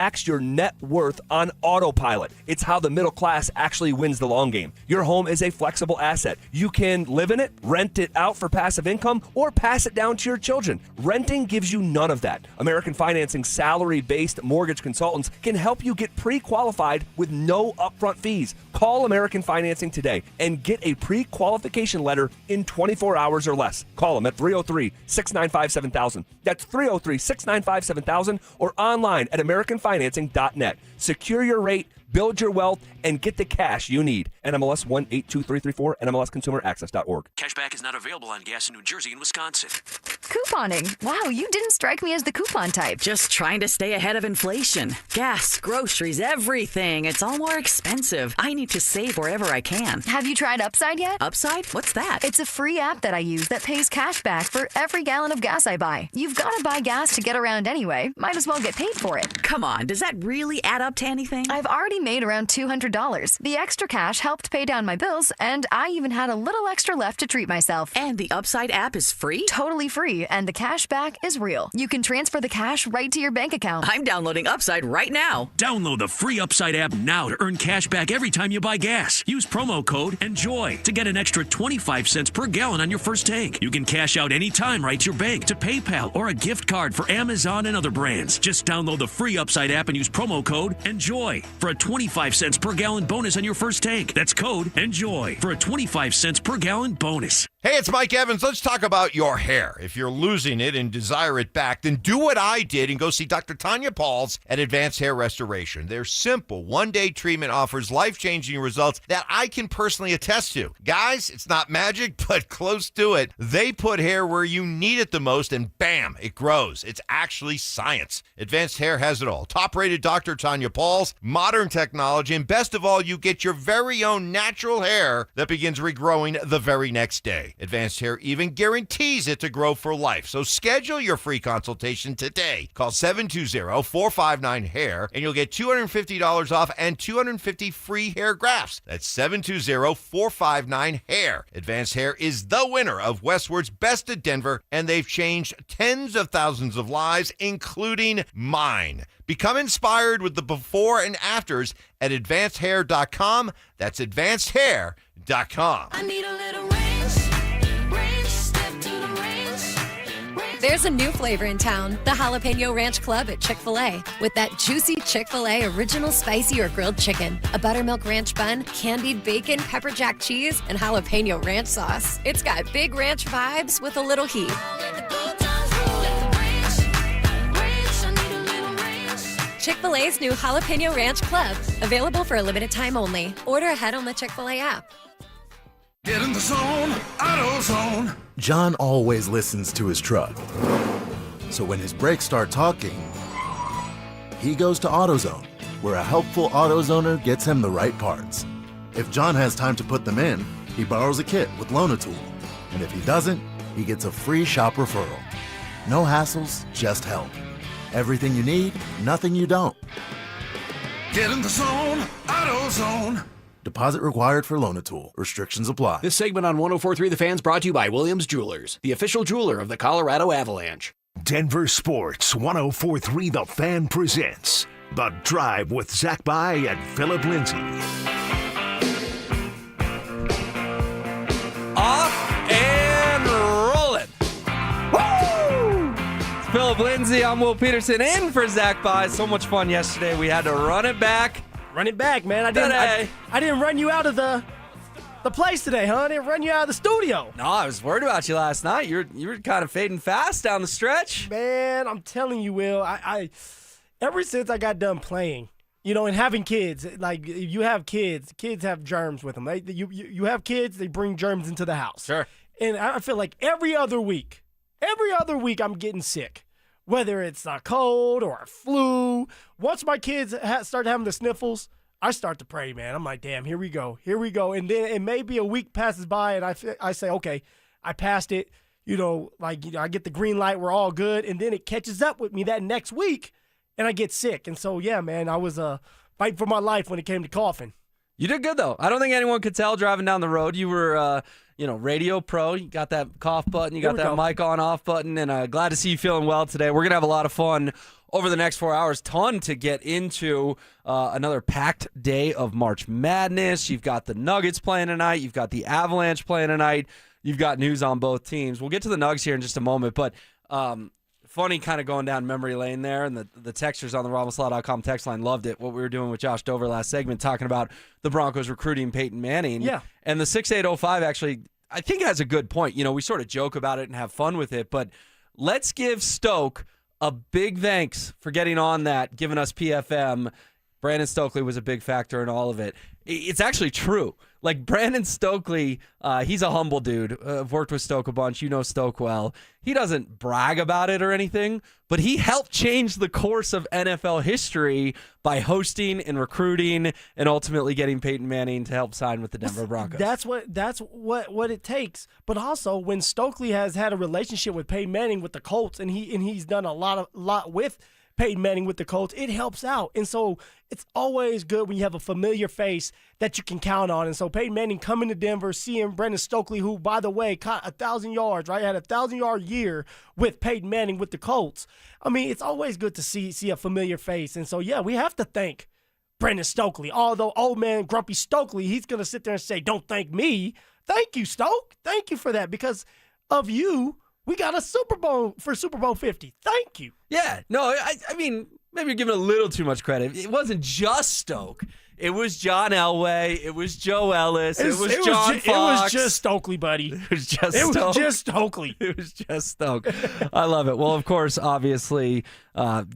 Max your net worth on autopilot. It's how the middle class actually wins the long game. Your home is a flexible asset. You can live in it, rent it out for passive income, or pass it down to your children. Renting gives you none of that. American Financing salary-based mortgage consultants can help you get pre-qualified with no upfront fees. Call American Financing today and get a pre-qualification letter in 24 hours or less. Call them at 303-695-7000. That's 303-695-7000 or online at AmericanFinancing.net. Secure your rate, build your wealth, and get the cash you need. NMLS 182334, NMLSConsumerAccess.org. Cashback is not available on gas in New Jersey and Wisconsin. Couponing. Wow, you didn't strike me as the coupon type. Just trying to stay ahead of inflation. Gas, groceries, everything. It's all more expensive. I need to save wherever I can. Have you tried Upside yet? Upside? What's that? It's a free app that I use that pays cash back for every gallon of gas I buy. You've got to buy gas to get around anyway. Might as well get paid for it. Come on, does that really add up to anything? I've already made around $200. The extra cash helped pay down my bills, and I even had a little extra left to treat myself. And the Upside app is free? Totally free, and the cash back is real. You can transfer the cash right to your bank account. I'm downloading Upside right now. Download the free Upside app now to earn cash back every time you buy gas. Use promo code ENJOY to get an extra 25 cents per gallon on your first tank. You can cash out anytime right to your bank, to PayPal, or a gift card for Amazon and other brands. Just download the free Upside app and use promo code ENJOY for a 25 cents per gallon bonus on your first tank. That's code ENJOY for a 25 cents per gallon bonus. Hey, it's Mike Evans. Let's talk about your hair. If you're losing it and desire it back, then do what I did and go see Dr. Tanya Pauls at Advanced Hair Restoration. Their simple one-day treatment offers life-changing results that I can personally attest to. Guys, it's not magic, but close to it. They put hair where you need it the most, and bam, it grows. It's actually science. Advanced Hair has it all. Top-rated Dr. Tanya Pauls, modern technology, and best of all, you get your very own natural hair that begins regrowing the very next day. Advanced Hair even guarantees it to grow for life. So schedule your free consultation today. Call 720-459-HAIR and you'll get $250 off and 250 free hair grafts. That's 720-459-HAIR. Advanced Hair is the winner of Westward's Best of Denver, and they've changed tens of thousands of lives, including mine. Become inspired with the before and afters at advancedhair.com. That's advancedhair.com. I need a little range, step to the range. There's a new flavor in town, the Jalapeno Ranch Club at Chick-fil-A. With that juicy Chick-fil-A original spicy or grilled chicken, a buttermilk ranch bun, candied bacon, pepper jack cheese, and jalapeno ranch sauce. It's got big ranch vibes with a little heat. Chick-fil-A's new Jalapeno Ranch Club, available for a limited time only. Order ahead on the Chick-fil-A app. Get in the zone, AutoZone. John always listens to his truck. So when his brakes start talking, he goes to AutoZone, where a helpful AutoZoner gets him the right parts. If John has time to put them in, he borrows a kit with Loan-A-Tool. And if he doesn't, he gets a free shop referral. No hassles, just help. Everything you need, nothing you don't. Get in the zone, AutoZone. Deposit required for Loan-A-Tool. Restrictions apply. This segment on 104.3 The Fan's brought to you by Williams Jewelers, the official jeweler of the Colorado Avalanche. Denver Sports 104.3 The Fan presents The Drive with Zach By and Phillip Lindsay. Off and rolling. Woo! It's Phillip Lindsay. I'm Will Peterson in for Zach By. So much fun yesterday. We had to run it back. Run it back, man. I didn't run you out of the place today, huh? I didn't run you out of the studio. No, I was worried about you last night. You were kind of fading fast down the stretch. Man, I'm telling you, Will, I ever since I got done playing, and having kids, like you have kids have germs with them. You have kids, they bring germs into the house. Sure. And I feel like every other week I'm getting sick. Whether it's a cold or a flu. Once my kids start having the sniffles, I start to pray, man. I'm like, damn, here we go. And then it may be a week passes by, and I say, okay, I passed it. I get the green light. We're all good. And then it catches up with me that next week, and I get sick. And so, yeah, man, I was fighting for my life when it came to coughing. You did good, though. I don't think anyone could tell driving down the road. You were, radio pro. You got that cough button. You got that mic on-off button. And glad to see you feeling well today. We're going to have a lot of fun over the next 4 hours. Ton to get into. Another packed day of March Madness. You've got the Nuggets playing tonight. You've got the Avalanche playing tonight. You've got news on both teams. We'll get to the Nugs here in just a moment. But funny kind of going down memory lane there, and the texters on the RobinSlaw.com text line loved it, what we were doing with Josh Dover last segment, talking about the Broncos recruiting Peyton Manning. Yeah. And the 6805 actually, I think, has a good point. We sort of joke about it and have fun with it, but let's give Stoke a big thanks for getting on that, giving us PFM. Brandon Stokely was a big factor in all of it. It's actually true. Like, Brandon Stokely, he's a humble dude. I've worked with Stoke a bunch. You know Stoke well. He doesn't brag about it or anything, but he helped change the course of NFL history by hosting and recruiting and ultimately getting Peyton Manning to help sign with the Denver Broncos. That's what it takes. But also, when Stokely has had a relationship with Peyton Manning with the Colts, and he's done a lot with Peyton Manning with the Colts, it helps out. And so it's always good when you have a familiar face that you can count on. And so Peyton Manning coming to Denver, seeing Brandon Stokely, who, by the way, caught 1,000 yards, right? Had a 1,000-yard year with Peyton Manning with the Colts. I mean, it's always good to see a familiar face. And so, yeah, we have to thank Brandon Stokely. Although old man Grumpy Stokely, he's going to sit there and say, don't thank me. Thank you, Stoke. Thank you for that. Because of you, we got a Super Bowl for Super Bowl 50. Thank you. Yeah. No, I mean, maybe you're giving a little too much credit. It wasn't just Stoke. It was John Elway. It was Joe Ellis. It was John Fox. It was just Stokely, buddy. It was just Stokely. It was just Stoke. I love it. Well, of course, obviously,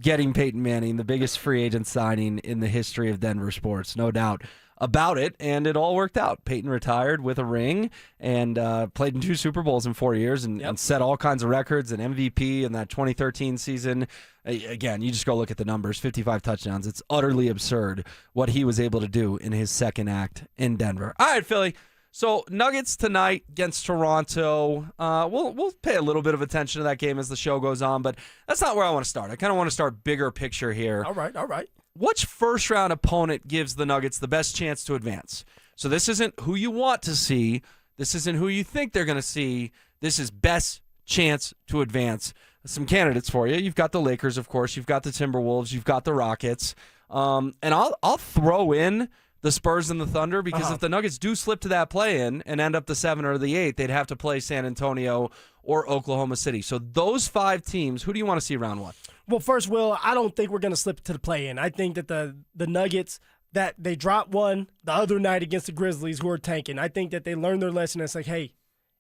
getting Peyton Manning, the biggest free agent signing in the history of Denver sports, no doubt about it, and it all worked out. Peyton retired with a ring and played in 2 Super Bowls in 4 years and set all kinds of records, and MVP in that 2013 season. Again, you just go look at the numbers, 55 touchdowns. It's utterly absurd what he was able to do in his second act in Denver. All right, Philly. So Nuggets tonight against Toronto. We'll pay a little bit of attention to that game as the show goes on, but that's not where I want to start. I kind of want to start bigger picture here. All right. Which first-round opponent gives the Nuggets the best chance to advance? So this isn't who you want to see. This isn't who you think they're going to see. This is best chance to advance. Some candidates for you. You've got the Lakers, of course. You've got the Timberwolves. You've got the Rockets. And I'll throw in the Spurs and the Thunder because if the Nuggets do slip to that play-in and end up the 7 or the 8, they'd have to play San Antonio or Oklahoma City. So those 5 teams, who do you want to see round 1? Well, first, Will, I don't think we're going to slip to the play-in. I think that the Nuggets, that they dropped one the other night against the Grizzlies, who are tanking. I think that they learned their lesson. It's like, hey,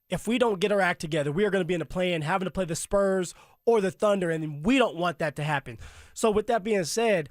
if we don't get our act together, we are going to be in the play-in, having to play the Spurs or the Thunder, and we don't want that to happen. So with that being said,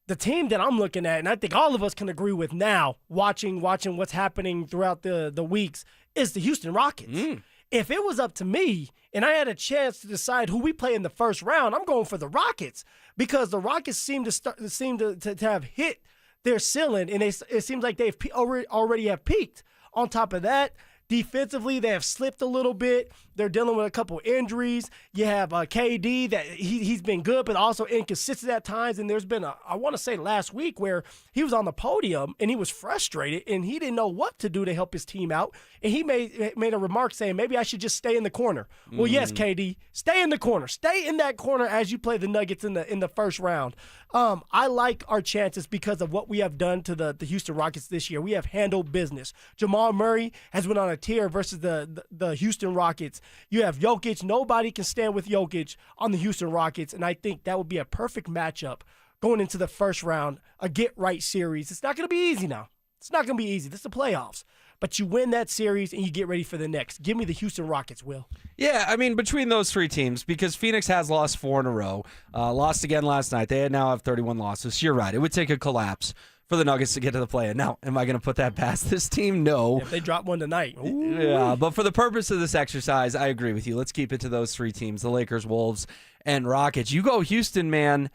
the team that I'm looking at, and I think all of us can agree with now, watching what's happening throughout the weeks, is the Houston Rockets. If it was up to me and I had a chance to decide who we play in the first round, I'm going for the Rockets because the Rockets seem to have hit their ceiling, and it seems like they've already have peaked. On top of that, defensively, they have slipped a little bit. They're dealing with a couple injuries. You have KD that he's been good, but also inconsistent at times. And there's been I want to say last week where he was on the podium and he was frustrated and he didn't know what to do to help his team out. And he made a remark saying, maybe I should just stay in the corner. Well, yes, KD, stay in the corner. Stay in that corner as you play the Nuggets in the first round. I like our chances because of what we have done to the Houston Rockets this year. We have handled business. Jamal Murray has been on a tear versus the Houston Rockets. You have Jokic. Nobody can stand with Jokic on the Houston Rockets, and I think that would be a perfect matchup going into the first round, a get-right series. It's not going to be easy now. It's not going to be easy. This is the playoffs. But you win that series, and you get ready for the next. Give me the Houston Rockets, Will. Yeah, I mean, between those 3 teams, because Phoenix has lost 4 in a row, lost again last night. They now have 31 losses. You're right. It would take a collapse for the Nuggets to get to the play-in. Now, am I going to put that past this team? No. If they drop one tonight. Ooh. Yeah, but for the purpose of this exercise, I agree with you. Let's keep it to those 3 teams, the Lakers, Wolves, and Rockets. You go Houston, man.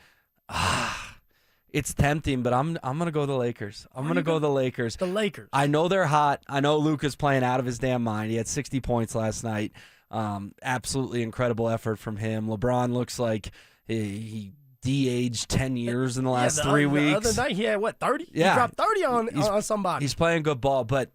It's tempting, but I'm going to go the Lakers. I'm going to go the Lakers. The Lakers. I know they're hot. I know Luka's playing out of his damn mind. He had 60 points last night. Absolutely incredible effort from him. LeBron looks like he de-aged 10 years in the last 3 weeks. The other night he had, 30? Yeah. He dropped 30 on somebody. He's playing good ball, but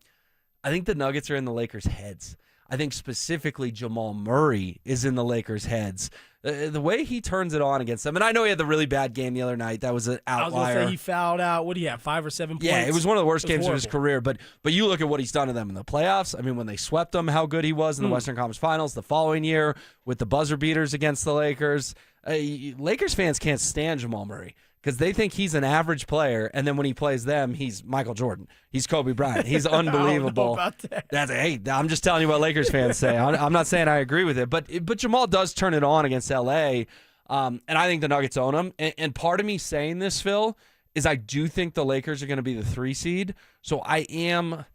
I think the Nuggets are in the Lakers' heads. I think specifically Jamal Murray is in the Lakers' heads. The way he turns it on against them, and I know he had the really bad game the other night. That was an outlier. I was going to say he fouled out. What do you have, 5 or 7 points? Yeah, it was one of the worst games horrible. of his career. But you look at what he's done to them in the playoffs. I mean, when they swept them, how good he was in the Western Conference Finals the following year with the buzzer beaters against the Lakers. Lakers fans can't stand Jamal Murray because they think he's an average player, and then when he plays them, he's Michael Jordan. He's Kobe Bryant. He's unbelievable. I don't know about that. Hey, I'm just telling you what Lakers fans say. I'm not saying I agree with it, but Jamal does turn it on against L.A., and I think the Nuggets own him. And part of me saying this, Phil, is I do think the Lakers are going to be the 3 seed. So I am,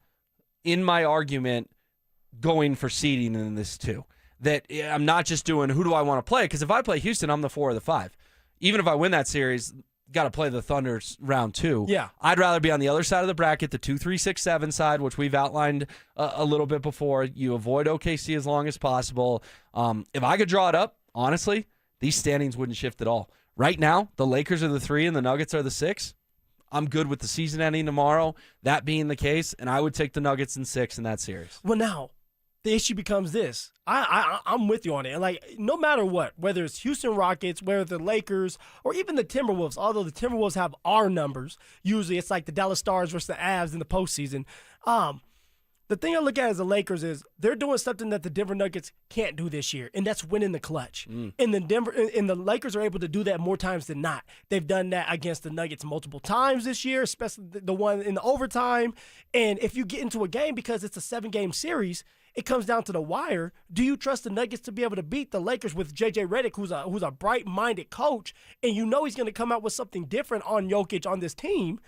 in my argument, going for seeding in this too. That I'm not just doing who do I want to play, because if I play Houston, I'm the 4 or the 5. Even if I win that series, got to play the Thunder round 2. Yeah. I'd rather be on the other side of the bracket, the 2, 3, 6, 7 side, which we've outlined a little bit before. You avoid OKC as long as possible. If I could draw it up, honestly, these standings wouldn't shift at all. Right now, the Lakers are the 3 and the Nuggets are the 6. I'm good with the season ending tomorrow, that being the case, and I would take the Nuggets in 6 in that series. Well, now, the issue becomes this. I'm with you on it. Like, no matter what, whether it's Houston Rockets, whether the Lakers, or even the Timberwolves, although the Timberwolves have our numbers, usually it's like the Dallas Stars versus the Avs in the postseason. The thing I look at as the Lakers is they're doing something that the Denver Nuggets can't do this year, and that's winning the clutch. And the Lakers are able to do that more times than not. They've done that against the Nuggets multiple times this year, especially the one in the overtime. And if you get into a game, because it's a 7-game series, it comes down to the wire. Do you trust the Nuggets to be able to beat the Lakers with J.J. Redick, who's a bright-minded coach, and you know he's going to come out with something different on Jokic on this team?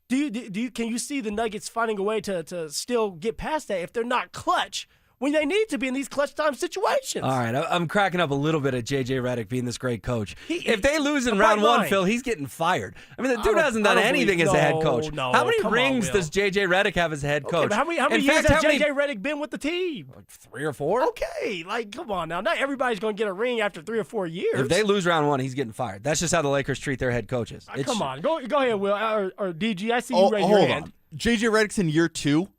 Can you see the Nuggets finding a way to still get past that if they're not clutch when they need to be in these clutch time situations? All right, I'm cracking up a little bit at J.J. Redick being this great coach. If they lose in round 1, Phil, he's getting fired. I mean, the dude hasn't done anything as a head coach. How many rings does J.J. Redick have as a head coach? But how many years has J.J. Redick been with the team? Like 3 or 4? Okay, come on now. Not everybody's going to get a ring after 3 or 4 years. If they lose round 1, he's getting fired. That's just how the Lakers treat their head coaches. Come on. Go ahead, Will. Or DG, I see you raise your hand. J.J. Redick's in year 2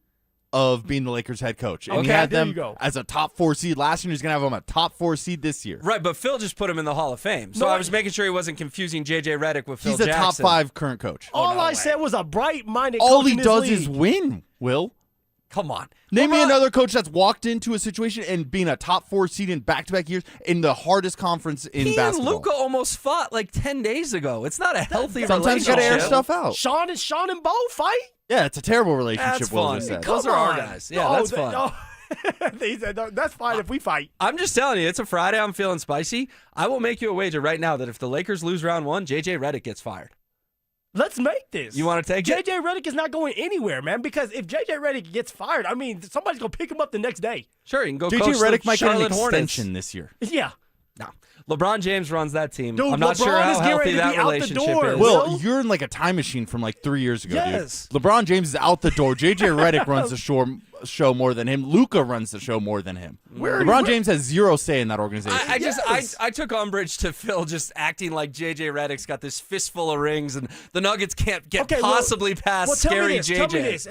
of being the Lakers head coach. And Okay, he had there them you go. as a top 4 seed last year. He's going to have them a top 4 seed this year. Right, but Phil just put him in the Hall of Fame. So I was making sure he wasn't confusing J.J. Redick with Phil He's a Jackson. top 5 current coach. All I said was a bright-minded coach All he in this does league. is win, Will. Come on. Name me another coach that's walked into a situation and being a top 4 seed in back-to-back years in the hardest conference in He basketball. and Luka almost fought like 10 days ago. It's not a healthy Sometimes you relationship. got to air stuff out. Sean and Bo fight? Yeah, it's a terrible relationship, That's Will fun. just said. Those are our guys. Yeah, that's fun. He said, no, that's fine if we fight. I'm just telling you, it's a Friday. I'm feeling spicy. I will make you a wager right now that if the Lakers lose round 1, J.J. Redick gets fired. Let's make this. You want to take it? J.J. Redick is not going anywhere, man, because if J.J. Redick gets fired, I mean, somebody's going to pick him up the next day. Sure, you can go J.J. coach Redick the might get an Charlotte Hornets. extension this year. Yeah. No. LeBron James runs that team. Dude, I'm not LeBron sure how is getting ready healthy to that be out the relationship door. is. Will, you're in like a time machine from like 3 years ago, Yes. dude. LeBron James is out the door. J.J. Redick runs the show more than him. Luka runs the show more than him. LeBron James has zero say in that organization. I took umbrage to Phil just acting like J.J. Redick's got this fistful of rings and the Nuggets can't get possibly past scary J.J. Tell me this.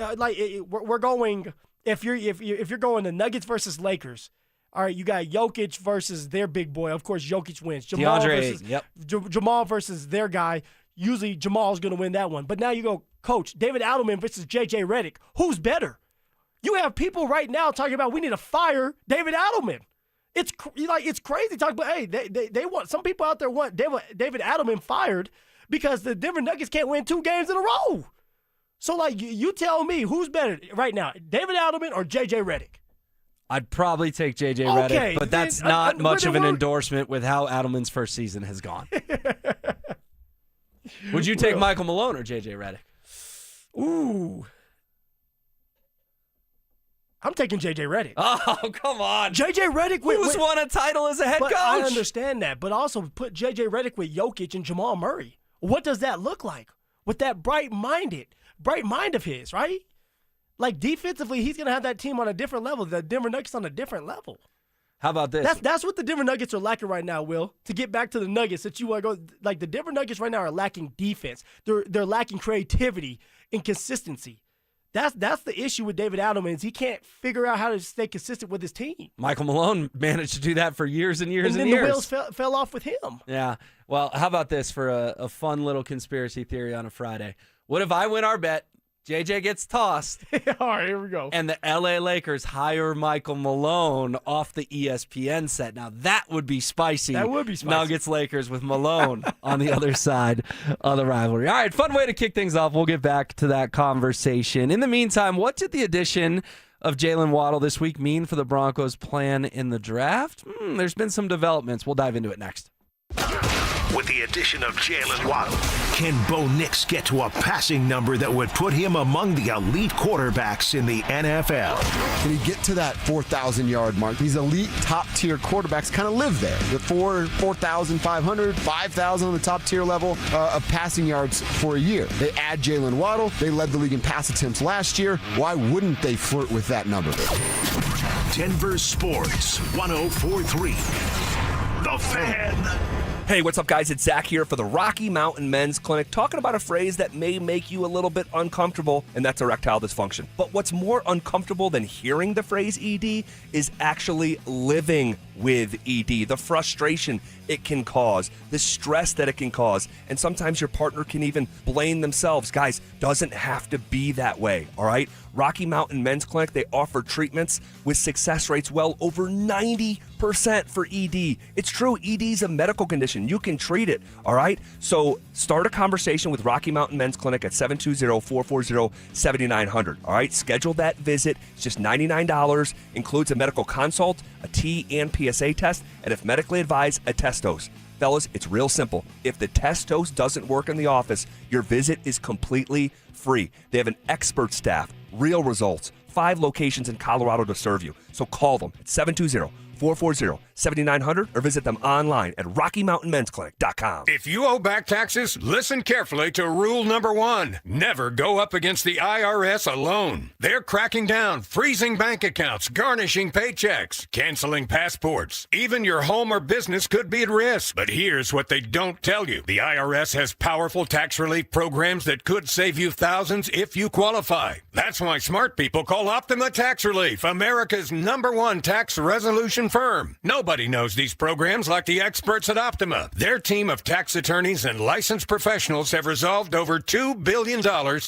We're going, if you're going to Nuggets versus Lakers, all right, you got Jokic versus their big boy. Of course, Jokic wins. Jamal versus their guy. Usually, Jamal's going to win that one. But now you go, Coach, David Adelman versus J.J. Redick. Who's better? You have people right now talking about we need to fire David Adelman. It's crazy talking about, hey, they want, some people out there want David Adelman fired because the Denver Nuggets can't win 2 games in a row. So, you tell me who's better right now, David Adelman or J.J. Redick? I'd probably take J.J. Okay, Redick, but that's not much of an endorsement with how Adelman's first season has gone. Would you take Michael Malone or J.J. Redick? Ooh. I'm taking J.J. Redick. Oh, come on. J.J. Redick who's won a title as a head coach? I understand that, but also put J.J. Redick with Jokic and Jamal Murray. What does that look like with that bright mind of his, right? Like defensively, he's going to have that team on a different level. The Denver Nuggets on a different level. How about this? That's what the Denver Nuggets are lacking right now, Will. To get back to the Nuggets, that you want to go, like the Denver Nuggets right now are lacking defense. They're lacking creativity and consistency. That's the issue with David Adelman is he can't figure out how to stay consistent with his team. Michael Malone managed to do that for years and years and then years. the wheels fell off with him. Yeah. Well, how about this for a fun little conspiracy theory on a Friday? What if I win our bet? JJ gets tossed. All right, here we go. And the LA Lakers hire Michael Malone off the ESPN set. Now, that would be spicy. That would be spicy. Nuggets Lakers with Malone on the other side of the rivalry. All right, fun way to kick things off. We'll get back to that conversation. In the meantime, what did the addition of Jalen Waddle this week mean for the Broncos' plan in the draft? There's been some developments. We'll dive into it next. With the addition of Jalen Waddle, can Bo Nix get to a passing number that would put him among the elite quarterbacks in the NFL? Can he get to that 4,000-yard mark? These elite top-tier quarterbacks kind of live there. The 4,500, 5,000 on the top-tier level of passing yards for a year. They add Jalen Waddle. They led the league in pass attempts last year. Why wouldn't they flirt with that number? Denver Sports 104.3. The Fan. Hey, what's up, guys? It's Zach here for the Rocky Mountain Men's Clinic, talking about a phrase that may make you a little bit uncomfortable, and that's erectile dysfunction. But what's more uncomfortable than hearing the phrase ED is actually living with ED, the frustration it can cause, the stress that it can cause, and sometimes your partner can even blame themselves. Guys, doesn't have to be that way, all right? Rocky Mountain Men's Clinic, they offer treatments with success rates well over 90% for ED. It's true, ED is a medical condition. You can treat it, all right? So start a conversation with Rocky Mountain Men's Clinic at 720-440-7900, all right? Schedule that visit. It's just $99, includes a medical consult, a T and PSA test, and if medically advised, a test dose. Fellas, it's real simple. If the test dose doesn't work in the office, your visit is completely free. They have an expert staff, real results, 5 locations in Colorado to serve you. So call them at 720-440-7900 or visit them online at RockyMountainMen'sClinic.com. If you owe back taxes, listen carefully to rule number 1. Never go up against the IRS alone. They're cracking down, freezing bank accounts, garnishing paychecks, canceling passports. Even your home or business could be at risk. But here's what they don't tell you. The IRS has powerful tax relief programs that could save you thousands if you qualify. That's why smart people call Optima Tax Relief, America's #1 tax resolution firm. Nobody knows these programs like the experts at Optima. Their team of tax attorneys and licensed professionals have resolved over $2 billion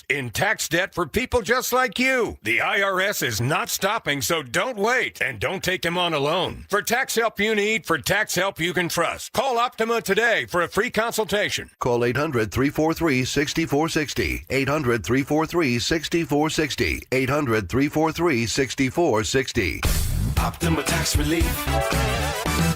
in tax debt for people just like you. The IRS is not stopping, so don't wait and don't take them on alone. For tax help you need, for tax help you can trust, call Optima today for a free consultation. Call 800-343-6460. 800-343-6460. 800-343-6460. Optima Tax Relief.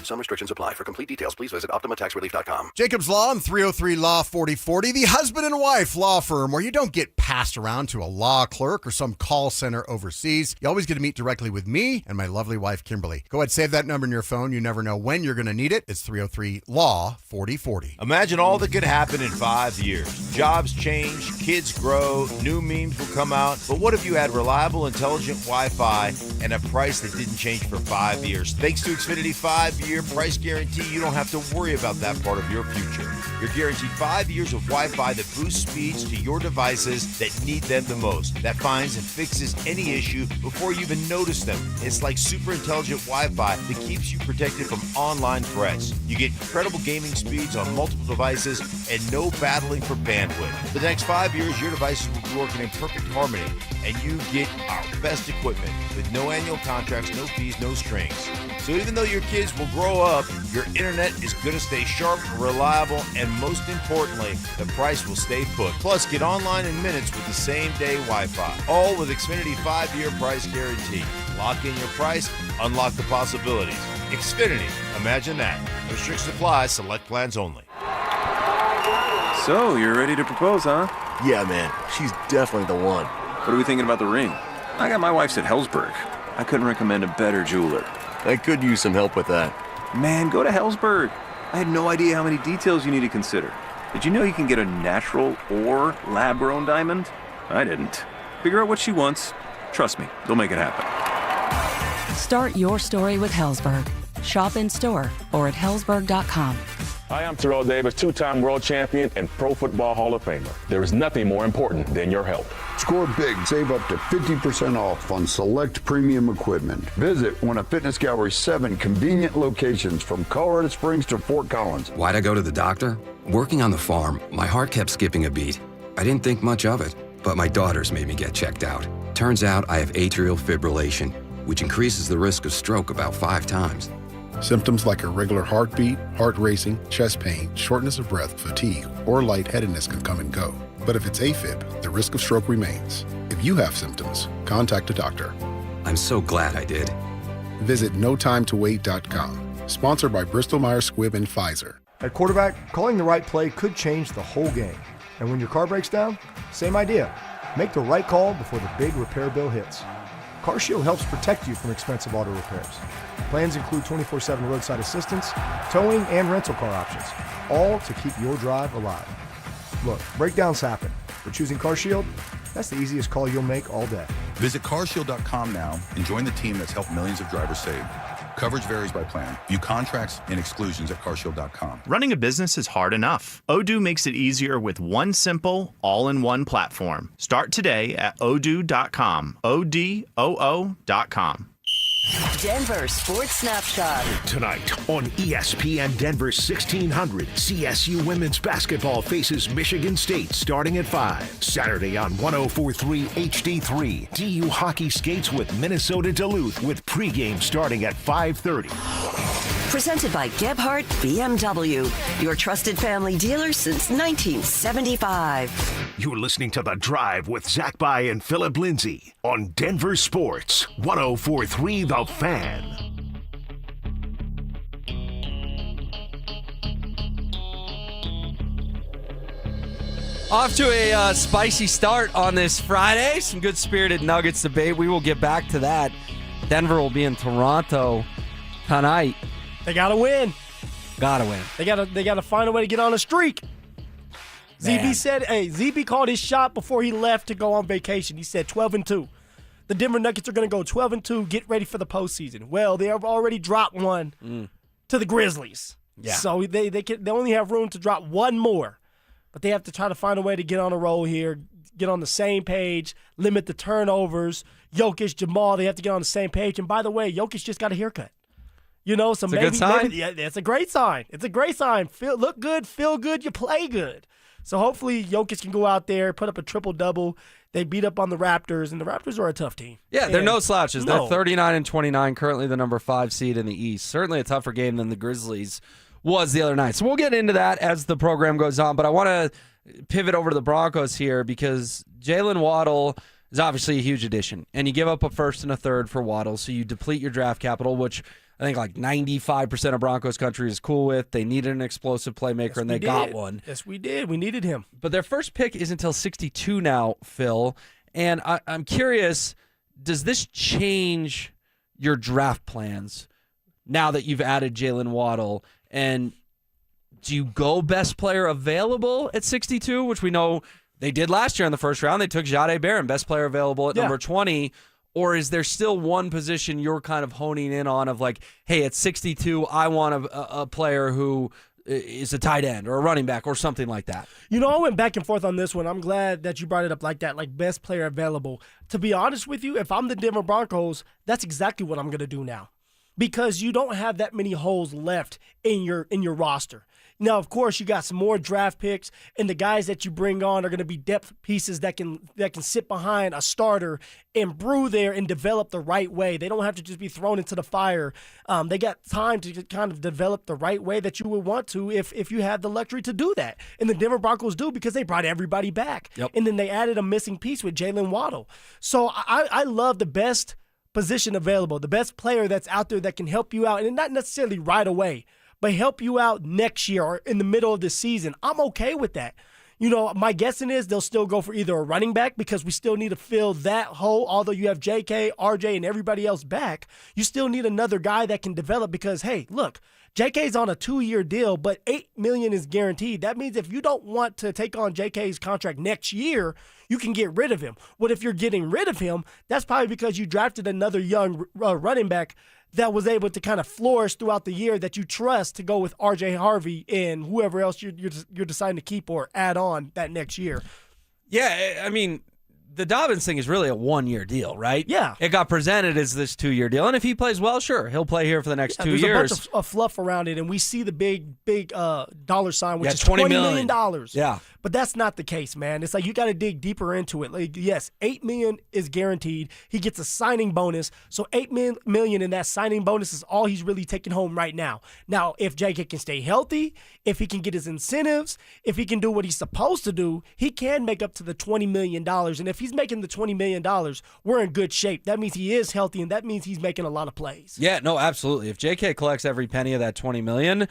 Some restrictions apply. For complete details, please visit OptimaTaxRelief.com. Jacob's Law and 303 Law 4040, the husband and wife law firm where you don't get passed around to a law clerk or some call center overseas. You always get to meet directly with me and my lovely wife, Kimberly. Go ahead, save that number in your phone. You never know when you're going to need it. It's 303 Law 4040. Imagine all that could happen in 5 years. Jobs change, kids grow, new memes will come out. But what if you had reliable, intelligent Wi-Fi and a price that didn't change for 5 years? Thanks to Xfinity 5-year price guarantee, you don't have to worry about that part of your future. You're guaranteed 5 years of Wi-Fi that boosts speeds to your devices that need them the most, that finds and fixes any issue before you even notice them. It's like super intelligent Wi-Fi that keeps you protected from online threats. You get incredible gaming speeds on multiple devices and no battling for bandwidth. For the next 5 years, your devices will be working in perfect harmony, and you get our best equipment with no annual contracts, no fees, no strings. So even though your kids will grow up, your internet is going to stay sharp, reliable, and most importantly, the price will stay put. Plus, get online in minutes with the same-day Wi-Fi. All with Xfinity 5-year price guarantee. Lock in your price, unlock the possibilities. Xfinity, imagine that. Restrictions apply, select plans only. So, you're ready to propose, huh? Yeah, man. She's definitely the one. What are we thinking about the ring? I got my wife's at Hellsberg. I couldn't recommend a better jeweler. I could use some help with that. Man, go to Hellsberg. I had no idea how many details you need to consider. Did you know you can get a natural or lab-grown diamond? I didn't. Figure out what she wants. Trust me, they'll make it happen. Start your story with Hellsberg. Shop in store or at hellsberg.com. Hi, I'm Terrell Davis, two-time world champion and Pro Football Hall of Famer. There is nothing more important than your health. Score big. Save up to 50% off on select premium equipment. Visit one of Fitness Gallery's 7 convenient locations from Colorado Springs to Fort Collins. Why'd I go to the doctor? Working on the farm, my heart kept skipping a beat. I didn't think much of it, but my daughters made me get checked out. Turns out I have atrial fibrillation, which increases the risk of stroke about 5 times. Symptoms like irregular heartbeat, heart racing, chest pain, shortness of breath, fatigue, or lightheadedness can come and go. But if it's AFib, the risk of stroke remains. If you have symptoms, contact a doctor. I'm so glad I did. Visit notimetowait.com. Sponsored by Bristol-Myers Squibb and Pfizer. At quarterback, calling the right play could change the whole game. And when your car breaks down, same idea. Make the right call before the big repair bill hits. CarShield helps protect you from expensive auto repairs. Plans include 24/7 roadside assistance, towing, and rental car options, all to keep your drive alive. Look, breakdowns happen, but choosing CarShield, that's the easiest call you'll make all day. Visit carshield.com now and join the team that's helped millions of drivers save. Coverage varies by plan. View contracts and exclusions at carshield.com. Running a business is hard enough. Odoo makes it easier with one simple, all-in-one platform. Start today at odoo.com. ODOO.com. Denver Sports Snapshot. Tonight on ESPN Denver 1600, CSU women's basketball faces Michigan State starting at 5. Saturday on 104.3 HD3, DU hockey skates with Minnesota Duluth with pregame starting at 5:30. Presented by Gebhardt BMW, your trusted family dealer since 1975. You're listening to The Drive with Zach By and Phillip Lindsay on Denver Sports 104.3 The Fan. Off to a spicy start on this Friday. Some good spirited Nuggets debate. We will get back to that. Denver will be in Toronto tonight. They gotta win. Gotta win. They gotta find a way to get on a streak. ZB said, ZB called his shot before he left to go on vacation. He said 12-2. The Denver Nuggets are going to go 12-2, get ready for the postseason. Well, they have already dropped one to the Grizzlies. Yeah. So they only have room to drop one more. But they have to try to find a way to get on a roll here, get on the same page, limit the turnovers. Jokic, Jamal, they have to get on the same page. And by the way, Jokic just got a haircut. You know, so it's a good sign. Yeah, it's a great sign. It's a great sign. Look good, feel good, you play good. So hopefully Jokic can go out there, put up a triple-double. They beat up on the Raptors, and the Raptors are a tough team. Yeah, they're no slouches. No. They're 39-29, currently the number 5 seed in the East. Certainly a tougher game than the Grizzlies was the other night. So we'll get into that as the program goes on, but I want to pivot over to the Broncos here because Jalen Waddle is obviously a huge addition, and you give up a first and a third for Waddle, so you deplete your draft capital, which I think like 95% of Broncos country is cool with. They needed an explosive playmaker, and they got one. Yes, we did. We needed him. But their first pick is until 62 now, Phil. And I'm curious, does this change your draft plans now that you've added Jalen Waddle? And do you go best player available at 62, which we know they did last year in the first round? They took Jahdae Barron, best player available at number 20. Or is there still one position you're kind of honing in on of like, hey, at 62, I want a player who is a tight end or a running back or something like that? You know, I went back and forth on this one. I'm glad that you brought it up like that, like best player available. To be honest with you, if I'm the Denver Broncos, that's exactly what I'm going to do now because you don't have that many holes left in your roster. Now, of course, you got some more draft picks, and the guys that you bring on are going to be depth pieces that can sit behind a starter and brew there and develop the right way. They don't have to just be thrown into the fire. They got time to kind of develop the right way that you would want to if you had the luxury to do that. And the Denver Broncos do because they brought everybody back. Yep. And then they added a missing piece with Jalen Waddle. So I love the best position available, the best player that's out there that can help you out, and not necessarily right away, but help you out next year or in the middle of the season. I'm okay with that. You know, my guessing is they'll still go for either a running back because we still need to fill that hole. Although you have JK, RJ, and everybody else back, you still need another guy that can develop because, hey, look, JK's on a 2-year deal, but $8 million is guaranteed. That means if you don't want to take on JK's contract next year, you can get rid of him. What if you're getting rid of him? That's probably because you drafted another young running back that was able to kind of flourish throughout the year that you trust to go with R.J. Harvey and whoever else you're deciding to keep or add on that next year. Yeah, I mean, the Dobbins thing is really a 1-year deal, right? Yeah. It got presented as this 2-year deal, and if he plays well, sure, he'll play here for the next 2 there's years. There's a bunch of fluff around it, and we see the big dollar sign, which is $20 million. Yeah. But that's not the case, man. It's like you got to dig deeper into it. Like, yes, $8 million is guaranteed. He gets a signing bonus, so $8 million in that signing bonus is all he's really taking home right now. Now, if JK can stay healthy, if he can get his incentives, if he can do what he's supposed to do, he can make up to the $20 million. And if he's making the $20 million, we're in good shape. That means he is healthy, and that means he's making a lot of plays. Yeah, no, absolutely. If JK collects every penny of that $20 million,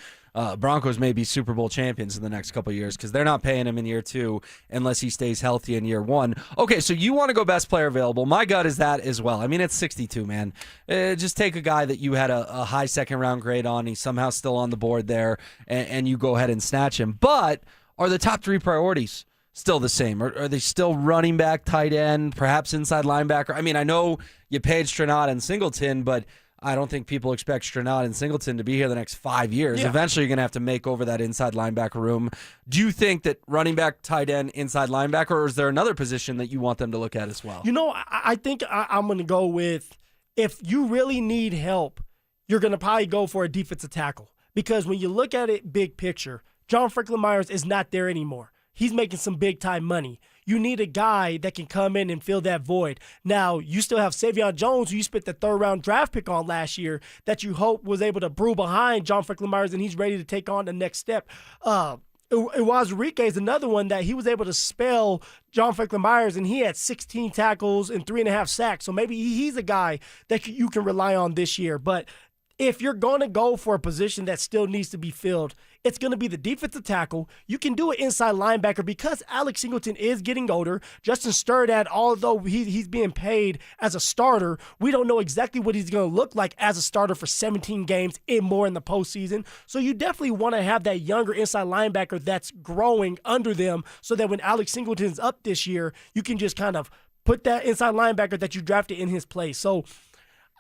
Broncos may be Super Bowl champions in the next couple of years because they're not paying him in year 2 unless he stays healthy in year 1. Okay, so you want to go best player available. My gut is that as well. I mean, it's 62, man. Just take a guy that you had a high second-round grade on. He's somehow still on the board there, and you go ahead and snatch him. But are the top 3 priorities still the same? Are they still running back, tight end, perhaps inside linebacker? I mean, I know you paid Stranad and Singleton, but I don't think people expect Stranad and Singleton to be here the next 5 years. Yeah. Eventually, you're going to have to make over that inside linebacker room. Do you think that running back, tight end, inside linebacker, or is there another position that you want them to look at as well? You know, I think I'm going to go with, if you really need help, you're going to probably go for a defensive tackle. Because when you look at it big picture, John Franklin Myers is not there anymore. He's making some big-time money. You need a guy that can come in and fill that void. Now, you still have Savion Jones, who you spent the 3rd-round draft pick on last year, that you hope was able to brew behind John Franklin Myers, and he's ready to take on the next step. Uwazurike is another one that he was able to spell John Franklin Myers, and he had 16 tackles and 3.5 sacks. So maybe he's a guy that you can rely on this year. But if you're going to go for a position that still needs to be filled, it's going to be the defensive tackle. You can do it inside linebacker because Alex Singleton is getting older. Justin Sturdad, although he's being paid as a starter, we don't know exactly what he's going to look like as a starter for 17 games and more in the postseason. So you definitely want to have that younger inside linebacker that's growing under them so that when Alex Singleton's up this year, you can just kind of put that inside linebacker that you drafted in his place. So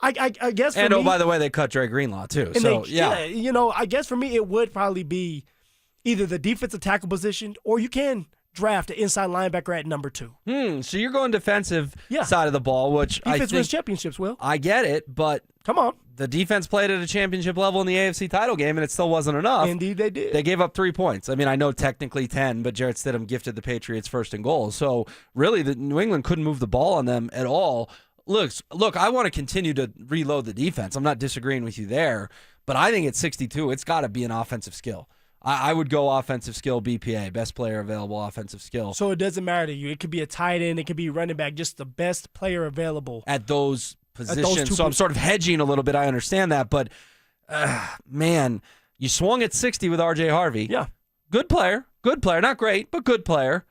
I guess for me, by the way, they cut Dre Greenlaw too. So I guess for me it would probably be either the defensive tackle position or you can draft an inside linebacker at number 2. So you're going defensive side of the ball, which defense I think wins championships. Will I get it, but come on, the defense played at a championship level in the AFC title game, and it still wasn't enough. Indeed, they did. They gave up 3 points. I mean, I know technically 10, but Jarrett Stidham gifted the Patriots 1st and goal. So really, the New England couldn't move the ball on them at all. Look, I want to continue to reload the defense. I'm not disagreeing with you there, but I think at 62, it's got to be an offensive skill. I would go offensive skill BPA, best player available offensive skill. So it doesn't matter to you. It could be a tight end. It could be running back, just the best player available. At those positions. So I'm sort of hedging a little bit. I understand that, but man, you swung at 60 with R.J. Harvey. Yeah. Good player. Not great, but good player.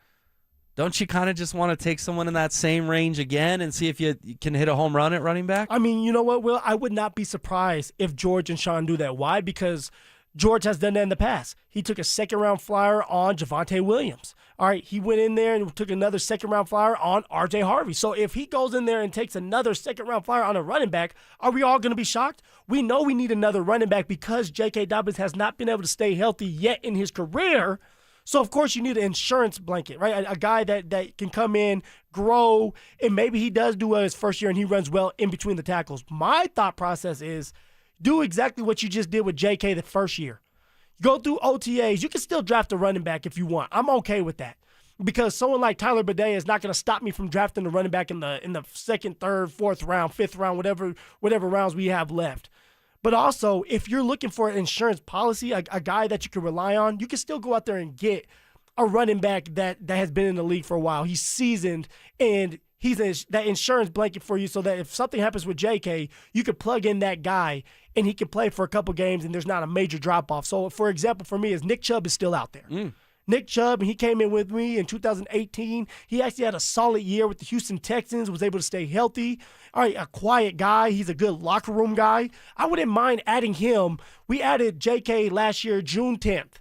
Don't you kind of just want to take someone in that same range again and see if you can hit a home run at running back? I mean, you know what, Will? I would not be surprised if George and Sean do that. Why? Because George has done that in the past. He took a 2nd-round flyer on Javonte Williams. All right, he went in there and took another 2nd-round flyer on R.J. Harvey. So if he goes in there and takes another 2nd-round flyer on a running back, are we all going to be shocked? We know we need another running back because J.K. Dobbins has not been able to stay healthy yet in his career. So, of course, you need an insurance blanket, right? A guy that can come in, grow, and maybe he does do well his first year and he runs well in between the tackles. My thought process is do exactly what you just did with JK the first year. Go through OTAs. You can still draft a running back if you want. I'm okay with that because someone like Tyler Badea is not going to stop me from drafting a running back in the 2nd, 3rd, 4th round, 5th round, whatever rounds we have left. But also, if you're looking for an insurance policy, a guy that you can rely on, you can still go out there and get a running back that has been in the league for a while. He's seasoned, and he's that insurance blanket for you so that if something happens with JK, you can plug in that guy, and he can play for a couple games, and there's not a major drop-off. So, for example, for me, is Nick Chubb is still out there. Nick Chubb, and he came in with me in 2018. He actually had a solid year with the Houston Texans, was able to stay healthy. All right, a quiet guy. He's a good locker room guy. I wouldn't mind adding him. We added J.K. last year, June 10th.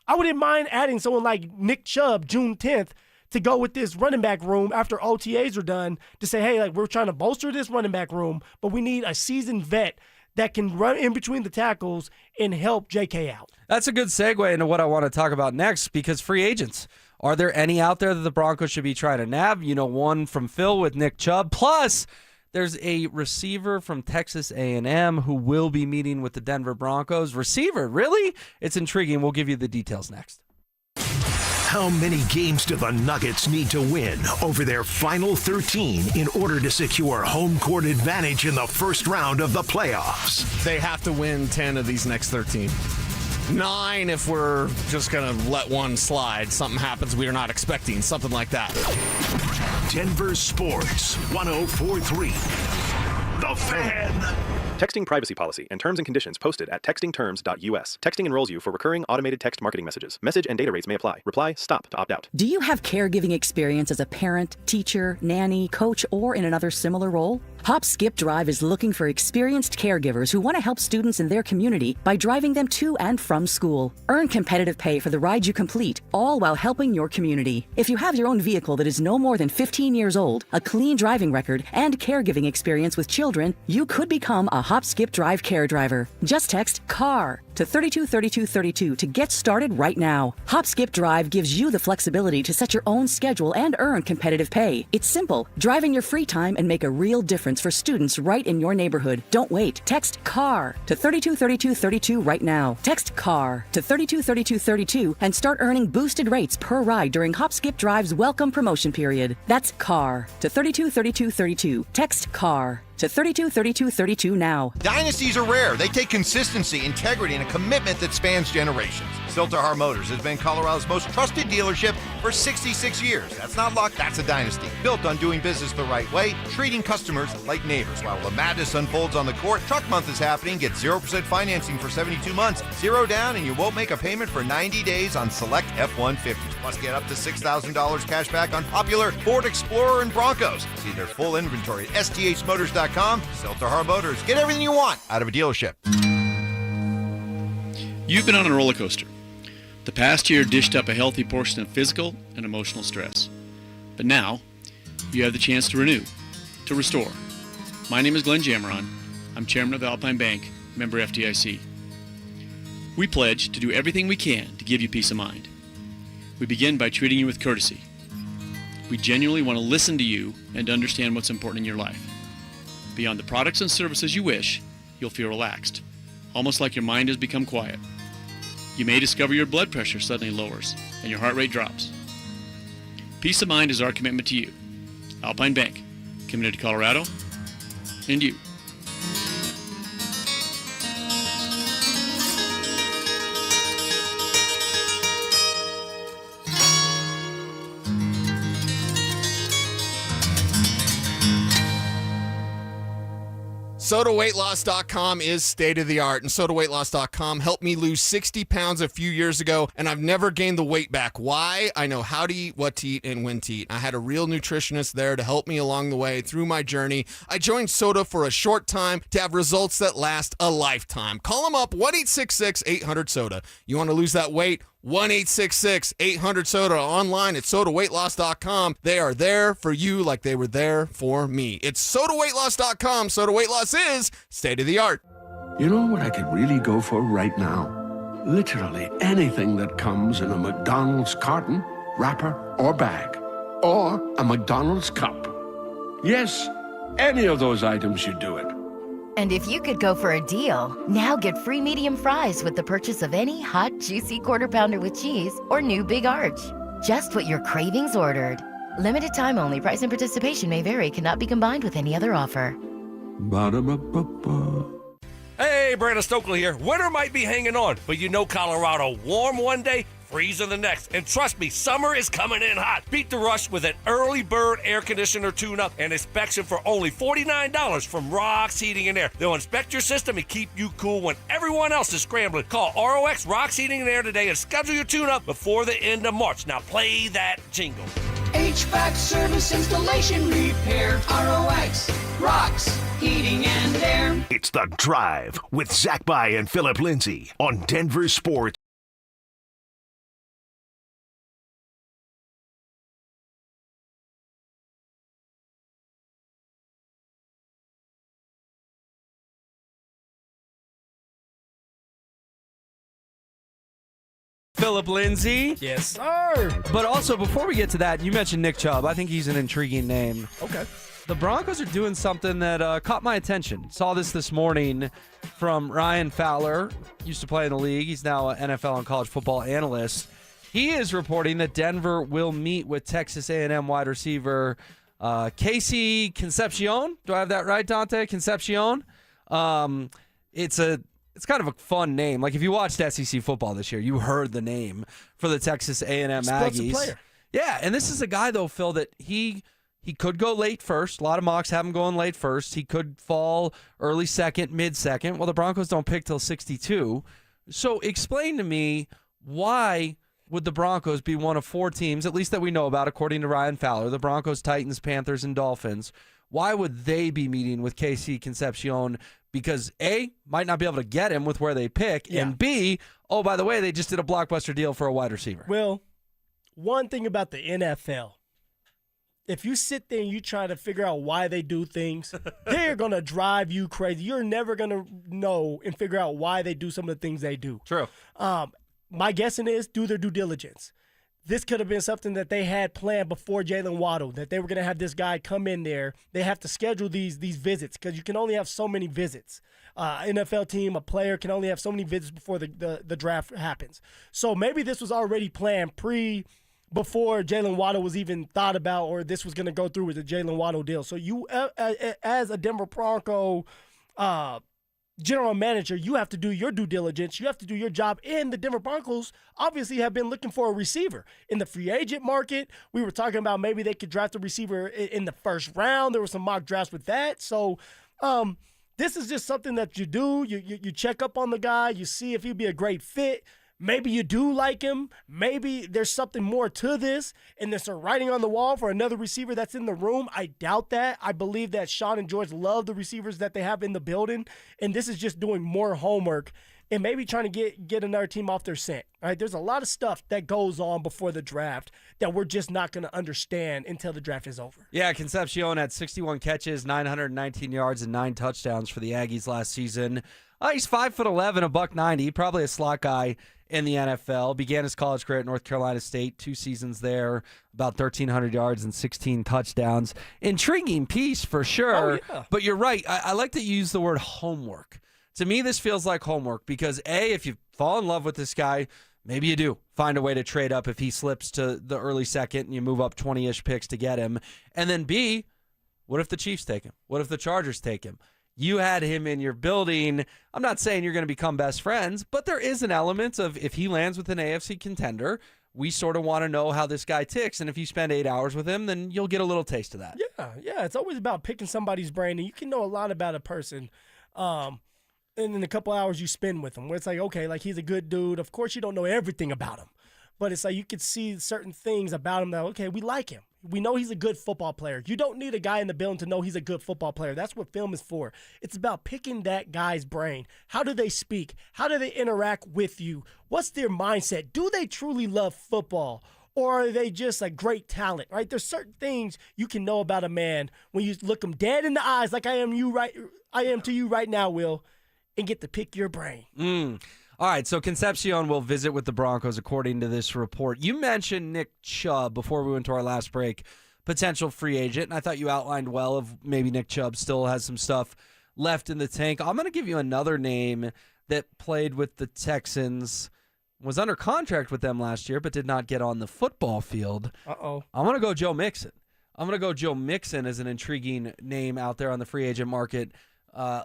I wouldn't mind adding someone like Nick Chubb, June 10th, to go with this running back room after OTAs are done to say, hey, like we're trying to bolster this running back room, but we need a seasoned vet that can run in between the tackles and help J.K. out. That's a good segue into what I want to talk about next, because free agents. Are there any out there that the Broncos should be trying to nab? You know, one from Phil with Nick Chubb. Plus, there's a receiver from Texas A&M who will be meeting with the Denver Broncos. Receiver, really? It's intriguing. We'll give you the details next. How many games do the Nuggets need to win over their final 13 in order to secure home court advantage in the first round of the playoffs? They have to win 10 of these next 13. 9 if we're just going to let one slide. Something happens we are not expecting, something like that. Denver Sports 104.3. The Fan. Texting privacy policy and terms and conditions posted at textingterms.us. Texting enrolls you for recurring automated text marketing messages. Message and data rates may apply. Reply STOP to opt out. Do you have caregiving experience as a parent, teacher, nanny, coach, or in another similar role? Hop Skip Drive is looking for experienced caregivers who want to help students in their community by driving them to and from school. Earn competitive pay for the ride you complete, all while helping your community. If you have your own vehicle that is no more than 15 years old, a clean driving record, and caregiving experience with children, you could become a Hop Skip Drive care driver. Just text CAR to 323232 to get started right now. Hop Skip Drive gives you the flexibility to set your own schedule and earn competitive pay. It's simple. Drive in your free time and make a real difference for students right in your neighborhood. Don't wait. Text CAR to 323232 right now. Text CAR to 323232 and start earning boosted rates per ride during Hop Skip Drive's welcome promotion period. That's CAR to 323232. Text CAR to 323232 now. Dynasties are rare. They take consistency, integrity, and a commitment that spans generations. Silterhar Motors has been Colorado's most trusted dealership for 66 years. That's not luck, that's a dynasty. Built on doing business the right way, treating customers like neighbors. While the madness unfolds on the court, Truck Month is happening. Get 0% financing for 72 months, 0 down, and you won't make a payment for 90 days on select F-150s. Plus, get up to $6,000 cash back on popular Ford Explorer and Broncos. See their full inventory at sthmotors.com. Silterhar Motors. Get everything you want out of a dealership. You've been on a roller coaster. The past year dished up a healthy portion of physical and emotional stress. But now, you have the chance to renew, to restore. My name is Glenn Jameron. I'm chairman of Alpine Bank, member FDIC. We pledge to do everything we can to give you peace of mind. We begin by treating you with courtesy. We genuinely want to listen to you and understand what's important in your life. Beyond the products and services you wish, you'll feel relaxed, almost like your mind has become quiet. You may discover your blood pressure suddenly lowers and your heart rate drops. Peace of mind is our commitment to you. Alpine Bank, committed to Colorado and you. SodaWeightLoss.com is state-of-the-art, and SodaWeightLoss.com helped me lose 60 pounds a few years ago, and I've never gained the weight back. Why? I know how to eat, what to eat, and when to eat. I had a real nutritionist there to help me along the way through my journey. I joined Soda for a short time to have results that last a lifetime. Call them up, 1-866-800-SODA. You want to lose that weight? 1-866-800-SODA, online at SodaWeightLoss.com. They are there for you like they were there for me. It's SodaWeightLoss.com. Soda Weight Loss is state-of-the-art. You know what I could really go for right now? Literally anything that comes in a McDonald's carton, wrapper, or bag. Or a McDonald's cup. Yes, any of those items should do it. And if you could go for a deal, now get free medium fries with the purchase of any hot, juicy Quarter Pounder with cheese or new Big Arch. Just what your cravings ordered. Limited time only. Price and participation may vary. Cannot be combined with any other offer. Ba-da-ba-ba-ba. Hey, Brandon Stokely here. Winter might be hanging on, but you know Colorado warm one day, freezing the next. And trust me, summer is coming in hot. Beat the rush with an early bird air conditioner tune-up and inspection for only $49 from Rocks Heating and Air. They'll inspect your system and keep you cool when everyone else is scrambling. Call ROX Rocks Heating and Air today and schedule your tune-up before the end of March. Now play that jingle. HVAC service, installation, repair. ROX Rocks Heating and Air. It's The Drive with Zach By and Phillip Lindsay on Denver Sports. Phillip Lindsay. Yes, sir. But also, before we get to that, you mentioned Nick Chubb. I think he's an intriguing name. Okay. The Broncos are doing something that caught my attention. Saw this morning from Ryan Fowler. Used to play in the league. He's now an NFL and college football analyst. He is reporting that Denver will meet with Texas A&M wide receiver Casey Concepcion. Do I have that right, Dante? Concepcion. It's kind of a fun name. Like if you watched SEC football this year, you heard the name for the Texas A&M Aggies. Player. Yeah, and this is a guy though, Phil, that he could go late first. A lot of mocks have him going late first. He could fall early second, mid second. Well, the Broncos don't pick till 62. So explain to me, why would the Broncos be one of 4 teams, at least that we know about, according to Ryan Fowler, the Broncos, Titans, Panthers, and Dolphins? Why would they be meeting with KC Concepcion? Because A, might not be able to get him with where they pick, and B, oh, by the way, they just did a blockbuster deal for a wide receiver. Well, one thing about the NFL, if you sit there and you try to figure out why they do things, they're going to drive you crazy. You're never going to know and figure out why they do some of the things they do. True. My guessing is do their due diligence. This could have been something that they had planned before Jalen Waddle, that they were going to have this guy come in there. They have to schedule these visits because you can only have so many visits. NFL team, a player can only have so many visits before the draft happens. So maybe this was already planned before Jalen Waddle was even thought about, or this was going to go through with the Jalen Waddle deal. So you, as a Denver Bronco general manager, you have to do your due diligence. You have to do your job. And the Denver Broncos obviously have been looking for a receiver. In the free agent market, we were talking about maybe they could draft a receiver in the first round. There were some mock drafts with that. So this is just something that you do. You check up on the guy. You see if he'd be a great fit. Maybe you do like him. Maybe there's something more to this, and there's a writing on the wall for another receiver that's in the room. I doubt that. I believe that Sean and George love the receivers that they have in the building, and this is just doing more homework and maybe trying to get another team off their scent. All right, there's a lot of stuff that goes on before the draft that we're just not going to understand until the draft is over. Yeah, Concepcion had 61 catches, 919 yards, and 9 touchdowns for the Aggies last season. He's 5'11", $190, probably a slot guy in the NFL. Began his college career at North Carolina State, 2 seasons there, about 1,300 yards and 16 touchdowns. Intriguing piece for sure. Oh, yeah. But you're right. I like to use the word homework. To me, this feels like homework because, A, if you fall in love with this guy, maybe you do find a way to trade up if he slips to the early second and you move up 20-ish picks to get him. And then, B, what if the Chiefs take him? What if the Chargers take him? You had him in your building. I'm not saying you're going to become best friends, but there is an element of if he lands with an AFC contender, we sort of want to know how this guy ticks. And if you spend 8 hours with him, then you'll get a little taste of that. Yeah. It's always about picking somebody's brain, and you can know a lot about a person in a couple hours you spend with him, where it's like, okay, like he's a good dude. Of course, you don't know everything about him, but it's like you could see certain things about him that, okay, we like him. We know he's a good football player. You don't need a guy in the building to know he's a good football player. That's what film is for. It's about picking that guy's brain. How do they speak? How do they interact with you? What's their mindset? Do they truly love football? Or are they just a great talent, right? There's certain things you can know about a man when you look him dead in the eyes like I am to you right now, Will, and get to pick your brain. All right, so Concepcion will visit with the Broncos, according to this report. You mentioned Nick Chubb before we went to our last break, potential free agent, and I thought you outlined well of maybe Nick Chubb still has some stuff left in the tank. I'm going to give you another name that played with the Texans, was under contract with them last year, but did not get on the football field. Uh-oh. I'm going to go Joe Mixon. I'm going to go Joe Mixon as an intriguing name out there on the free agent market.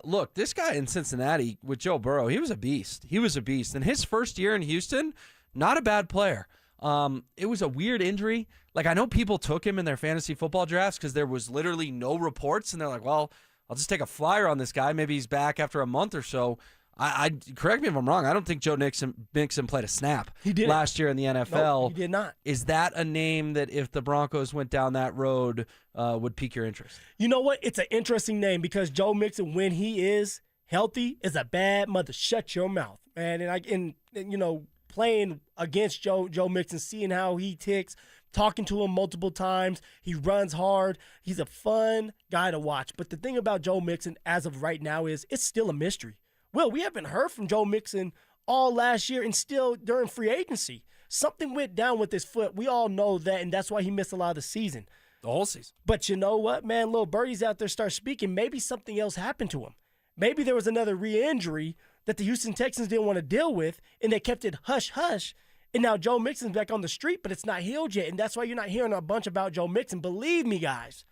Look, this guy in Cincinnati with Joe Burrow, he was a beast. And his first year in Houston, not a bad player. It was a weird injury. Like, I know people took him in their fantasy football drafts because there was literally no reports, and they're like, well, I'll just take a flyer on this guy. Maybe he's back after a month or so. I correct me if I'm wrong. I don't think Joe Mixon played a snap last year in the NFL. No, he did not. Is that a name that if the Broncos went down that road would pique your interest? You know what? It's an interesting name because Joe Mixon, when he is healthy, is a bad mother. Shut your mouth, man. And you know, playing against Joe Mixon, seeing how he ticks, talking to him multiple times, he runs hard. He's a fun guy to watch. But the thing about Joe Mixon as of right now is it's still a mystery. Well, we haven't heard from Joe Mixon all last year and still during free agency. Something went down with his foot. We all know that, and that's why he missed a lot of the season. The whole season. But you know what, man? Little birdies out there start speaking. Maybe something else happened to him. Maybe there was another re-injury that the Houston Texans didn't want to deal with, and they kept it hush-hush. And now Joe Mixon's back on the street, but it's not healed yet, and that's why you're not hearing a bunch about Joe Mixon. Believe me, guys,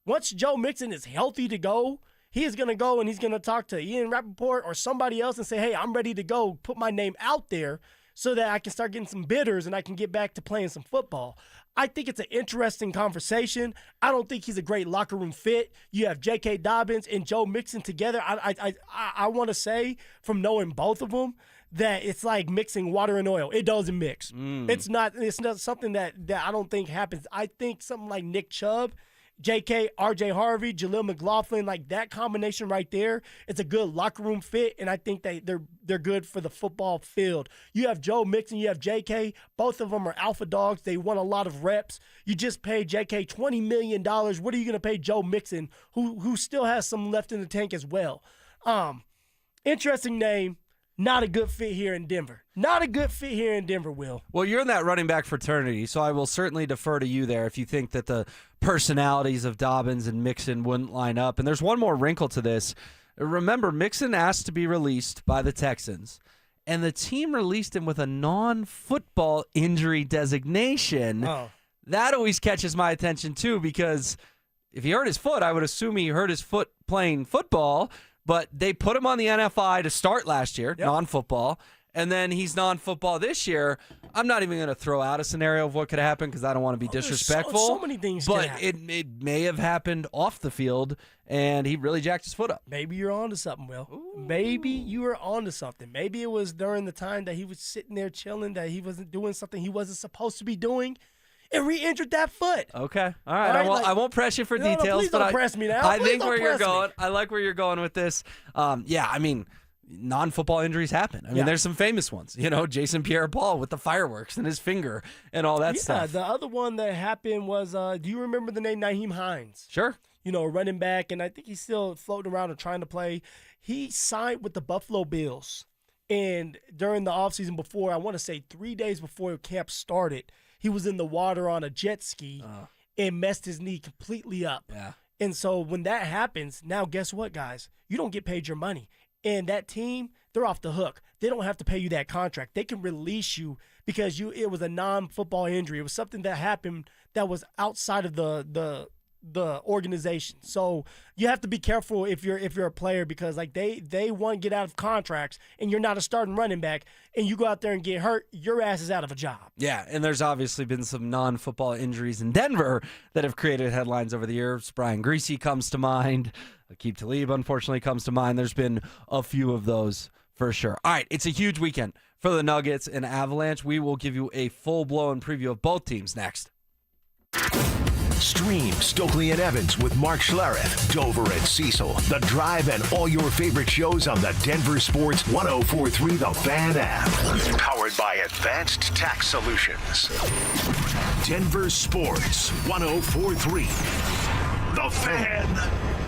once Joe Mixon is healthy to go, he is going to go and he's going to talk to Ian Rappaport or somebody else and say, hey, I'm ready to go, put my name out there so that I can start getting some bidders and I can get back to playing some football. I think it's an interesting conversation. I don't think he's a great locker room fit. You have J.K. Dobbins and Joe Mixon together. I want to say, from knowing both of them, that it's like mixing water and oil. It doesn't mix. It's not something that I don't think happens. I think something like Nick Chubb, J.K., R.J. Harvey, Jaleel McLaughlin, like that combination right there, it's a good locker room fit, and I think they're good for the football field. You have Joe Mixon, you have J.K., both of them are alpha dogs. They won a lot of reps. You just paid J.K. $20 million. What are you going to pay Joe Mixon, who still has some left in the tank as well? Interesting name. Not a good fit here in Denver. Not a good fit here in Denver, Will. Well, you're in that running back fraternity, so I will certainly defer to you there if you think that the personalities of Dobbins and Mixon wouldn't line up. And there's one more wrinkle to this. Remember, Mixon asked to be released by the Texans, and the team released him with a non-football injury designation. Oh. That always catches my attention, too, because if he hurt his foot, I would assume he hurt his foot playing football. But they put him on the NFI to start last year, non-football, and then he's non-football this year. I'm not even going to throw out a scenario of what could happen because I don't want to be disrespectful. So many things but can happen. it may have happened off the field, and he really jacked his foot up. Maybe you're on to something, Will. Ooh. Maybe you were on to something. Maybe it was during the time that he was sitting there chilling, that he wasn't doing something he wasn't supposed to be doing, and re-injured that foot. Okay. All right. I won't press you for details. No, please don't press me now. I Please think don't where you're press me. going. I like where you're going with this. I mean, non-football injuries happen. I mean, there's some famous ones. You know, Jason Pierre-Paul with the fireworks in his finger and all that stuff. The other one that happened was, do you remember the name Nyheim Hines? Sure. You know, running back, and I think he's still floating around and trying to play. He signed with the Buffalo Bills, and during the offseason before, I want to say 3 days before camp started, he was in the water on a jet ski and messed his knee completely up. Yeah. And so when that happens, now guess what, guys? You don't get paid your money. And that team, they're off the hook. They don't have to pay you that contract. They can release you because it was a non-football injury. It was something that happened that was outside of the organization. So you have to be careful if you're a player because like they want to get out of contracts and you're not a starting running back and you go out there and get hurt, your ass is out of a job. Yeah, and there's obviously been some non-football injuries in Denver that have created headlines over the years. Brian Greasy comes to mind. Aqib Talib, unfortunately, comes to mind. There's been a few of those for sure. All right, it's a huge weekend for the Nuggets and Avalanche. We will give you a full-blown preview of both teams next. Stream Stokely and Evans with Mark Schlereth, Dover and Cecil, The Drive, and all your favorite shows on the Denver Sports 104.3 The Fan app. Powered by Advanced Tax Solutions. Denver Sports 104.3 The Fan.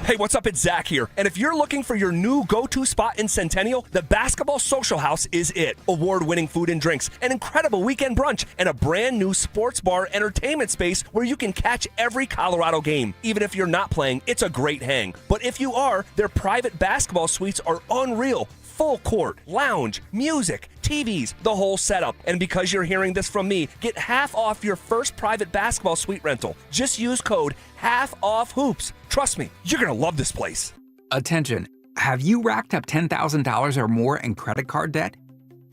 Hey, what's up? It's Zach here. And if you're looking for your new go-to spot in Centennial, the Basketball Social House is it. Award-winning food and drinks, an incredible weekend brunch, and a brand new sports bar entertainment space where you can catch every Colorado game. Even if you're not playing, it's a great hang. But if you are, their private basketball suites are unreal. Full court, lounge, music, TVs, the whole setup. And because you're hearing this from me, get half off your first private basketball suite rental. Just use code HALFOFFHOOPS. Trust me, you're going to love this place. Attention, have you racked up $10,000 or more in credit card debt?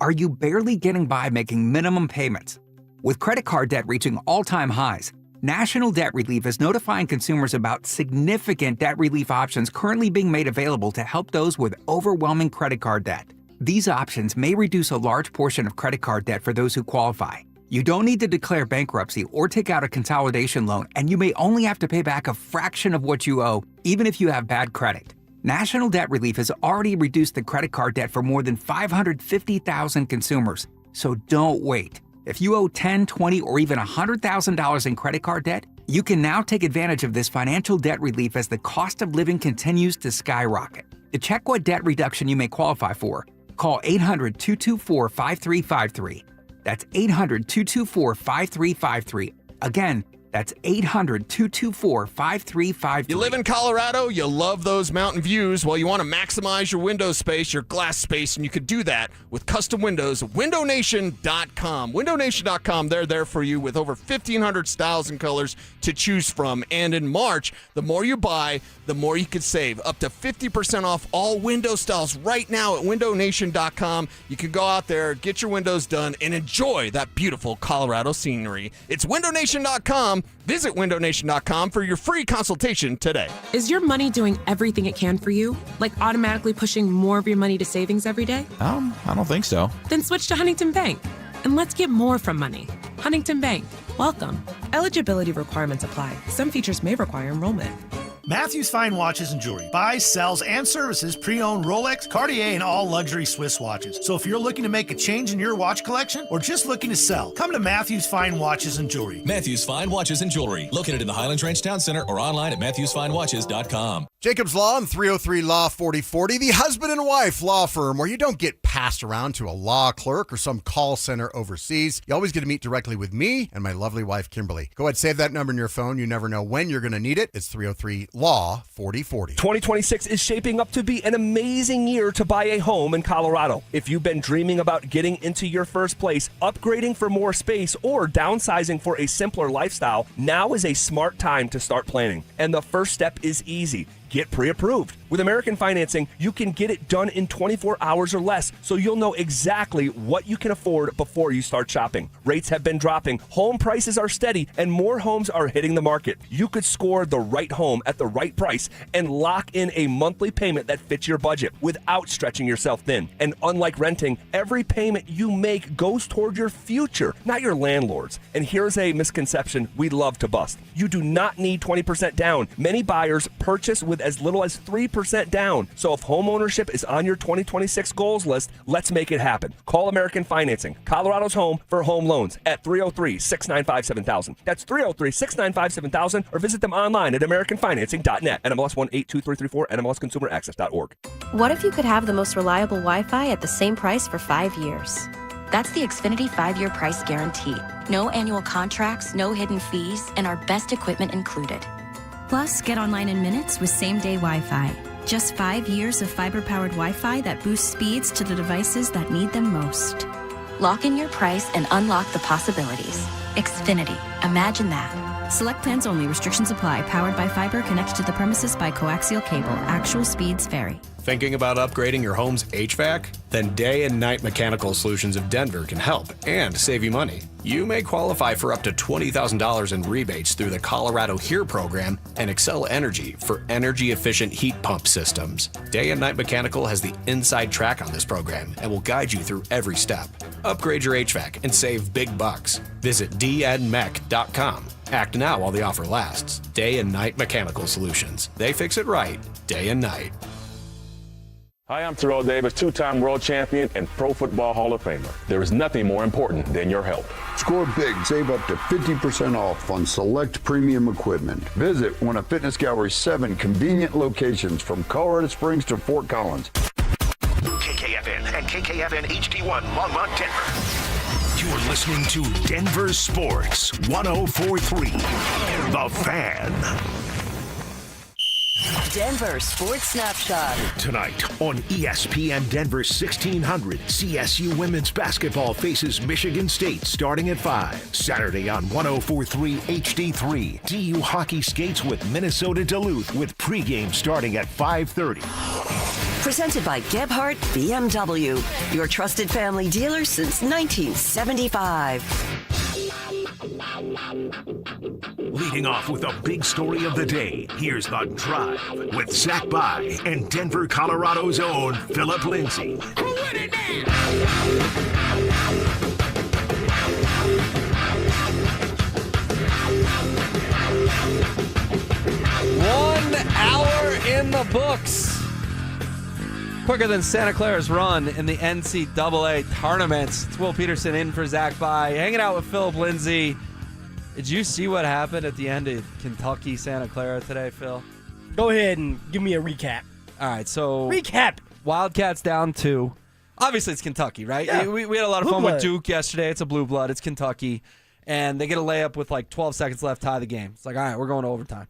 Are you barely getting by making minimum payments? With credit card debt reaching all-time highs, National Debt Relief is notifying consumers about significant debt relief options currently being made available to help those with overwhelming credit card debt. These options may reduce a large portion of credit card debt for those who qualify. You don't need to declare bankruptcy or take out a consolidation loan, and you may only have to pay back a fraction of what you owe, even if you have bad credit. National Debt Relief has already reduced the credit card debt for more than 550,000 consumers. So don't wait. If you owe $10,000, $20,000, or even $100,000 in credit card debt, you can now take advantage of this financial debt relief as the cost of living continues to skyrocket. To check what debt reduction you may qualify for, call 800-224-5353. That's 800-224-5353. Again, that's 800-224-5353. You live in Colorado, you love those mountain views. Well, you want to maximize your window space, your glass space, and you can do that with custom windows at windownation.com. Windownation.com, they're there for you with over 1,500 styles and colors to choose from. And in March, the more you buy, the more you can save. Up to 50% off all window styles right now at windownation.com. You can go out there, get your windows done, and enjoy that beautiful Colorado scenery. It's windownation.com. Visit windownation.com for your free consultation today. Is your money doing everything it can for you? Like automatically pushing more of your money to savings every day? I don't think so. Then switch to Huntington Bank. And let's get more from money. Huntington Bank. Welcome. Eligibility requirements apply. Some features may require enrollment. Matthews Fine Watches and Jewelry buys, sells, and services pre-owned Rolex, Cartier, and all luxury Swiss watches. So if you're looking to make a change in your watch collection or just looking to sell, come to Matthews Fine Watches and Jewelry. Matthews Fine Watches and Jewelry, located in the Highlands Ranch Town Center or online at MatthewsFineWatches.com. Jacobs Law and 303 Law 4040, the husband and wife law firm where you don't get passed around to a law clerk or some call center overseas. You always get to meet directly with me and my lovely wife, Kimberly. Go ahead, save that number in your phone. You never know when you're going to need it. It's 303 Law 4040. 2026 is shaping up to be an amazing year to buy a home in Colorado. If you've been dreaming about getting into your first place, upgrading for more space, or downsizing for a simpler lifestyle, now is a smart time to start planning. And the first step is easy. Get pre-approved. With American Financing, you can get it done in 24 hours or less, so you'll know exactly what you can afford before you start shopping. Rates have been dropping, home prices are steady, and more homes are hitting the market. You could score the right home at the right price and lock in a monthly payment that fits your budget without stretching yourself thin. And unlike renting, every payment you make goes toward your future, not your landlord's. And here's a misconception we love to bust. You do not need 20% down. Many buyers purchase with as little as 3% down. So if home ownership is on your 2026 goals list, let's make it happen. Call American Financing, Colorado's home for home loans, at 303-695-7000. That's 303-695-7000, or visit them online at americanfinancing.net. NMLS 182334, NMLSconsumeraccess.org. What if you could have the most reliable Wi-Fi at the same price for 5 years? That's the Xfinity 5-year price guarantee. No annual contracts, no hidden fees, and our best equipment included. Plus, get online in minutes with same-day Wi-Fi. Just 5 years of fiber-powered Wi-Fi that boosts speeds to the devices that need them most. Lock in your price and unlock the possibilities. Xfinity. Imagine that. Select plans only. Restrictions apply. Powered by fiber connected to the premises by coaxial cable. Actual speeds vary. Thinking about upgrading your home's HVAC? Then Day and Night Mechanical Solutions of Denver can help and save you money. You may qualify for up to $20,000 in rebates through the Colorado HERE program and Excel Energy for energy-efficient heat pump systems. Day and Night Mechanical has the inside track on this program and will guide you through every step. Upgrade your HVAC and save big bucks. Visit dnmech.com. Act now while the offer lasts. Day and Night Mechanical Solutions. They fix it right, day and night. Hi, I'm Terrell Davis, two-time world champion and Pro Football Hall of Famer. There is nothing more important than your health. Score big, save up to 50% off on select premium equipment. Visit one of Fitness Gallery's 7 convenient locations from Colorado Springs to Fort Collins. KKFN and KKFN HD1 Longmont, Denver. You're listening to Denver Sports 104.3. The Fan. Denver Sports Snapshot. Tonight on ESPN Denver 1600, CSU women's basketball faces Michigan State starting at 5. Saturday on 104.3 HD3, DU hockey skates with Minnesota Duluth with pregame starting at 5:30. Presented by Gebhardt BMW, your trusted family dealer since 1975. Leading off with the big story of the day, here's The Drive with Zach By and Denver, Colorado's own Phillip Lindsay. 1 hour in the books. Quicker than Santa Clara's run in the NCAA tournament. It's Will Peterson in for Zach By, hanging out with Phillip Lindsay. Did you see what happened at the end of Kentucky Santa Clara today, Phil? Go ahead and give me a recap. All right, so recap. Wildcats down 2. Obviously, it's Kentucky, right? Yeah. We had a lot of Blue fun blood. with Duke yesterday. It's a blue blood. It's Kentucky. And they get a layup with like 12 seconds left, tie the game. It's like, all right, we're going to overtime.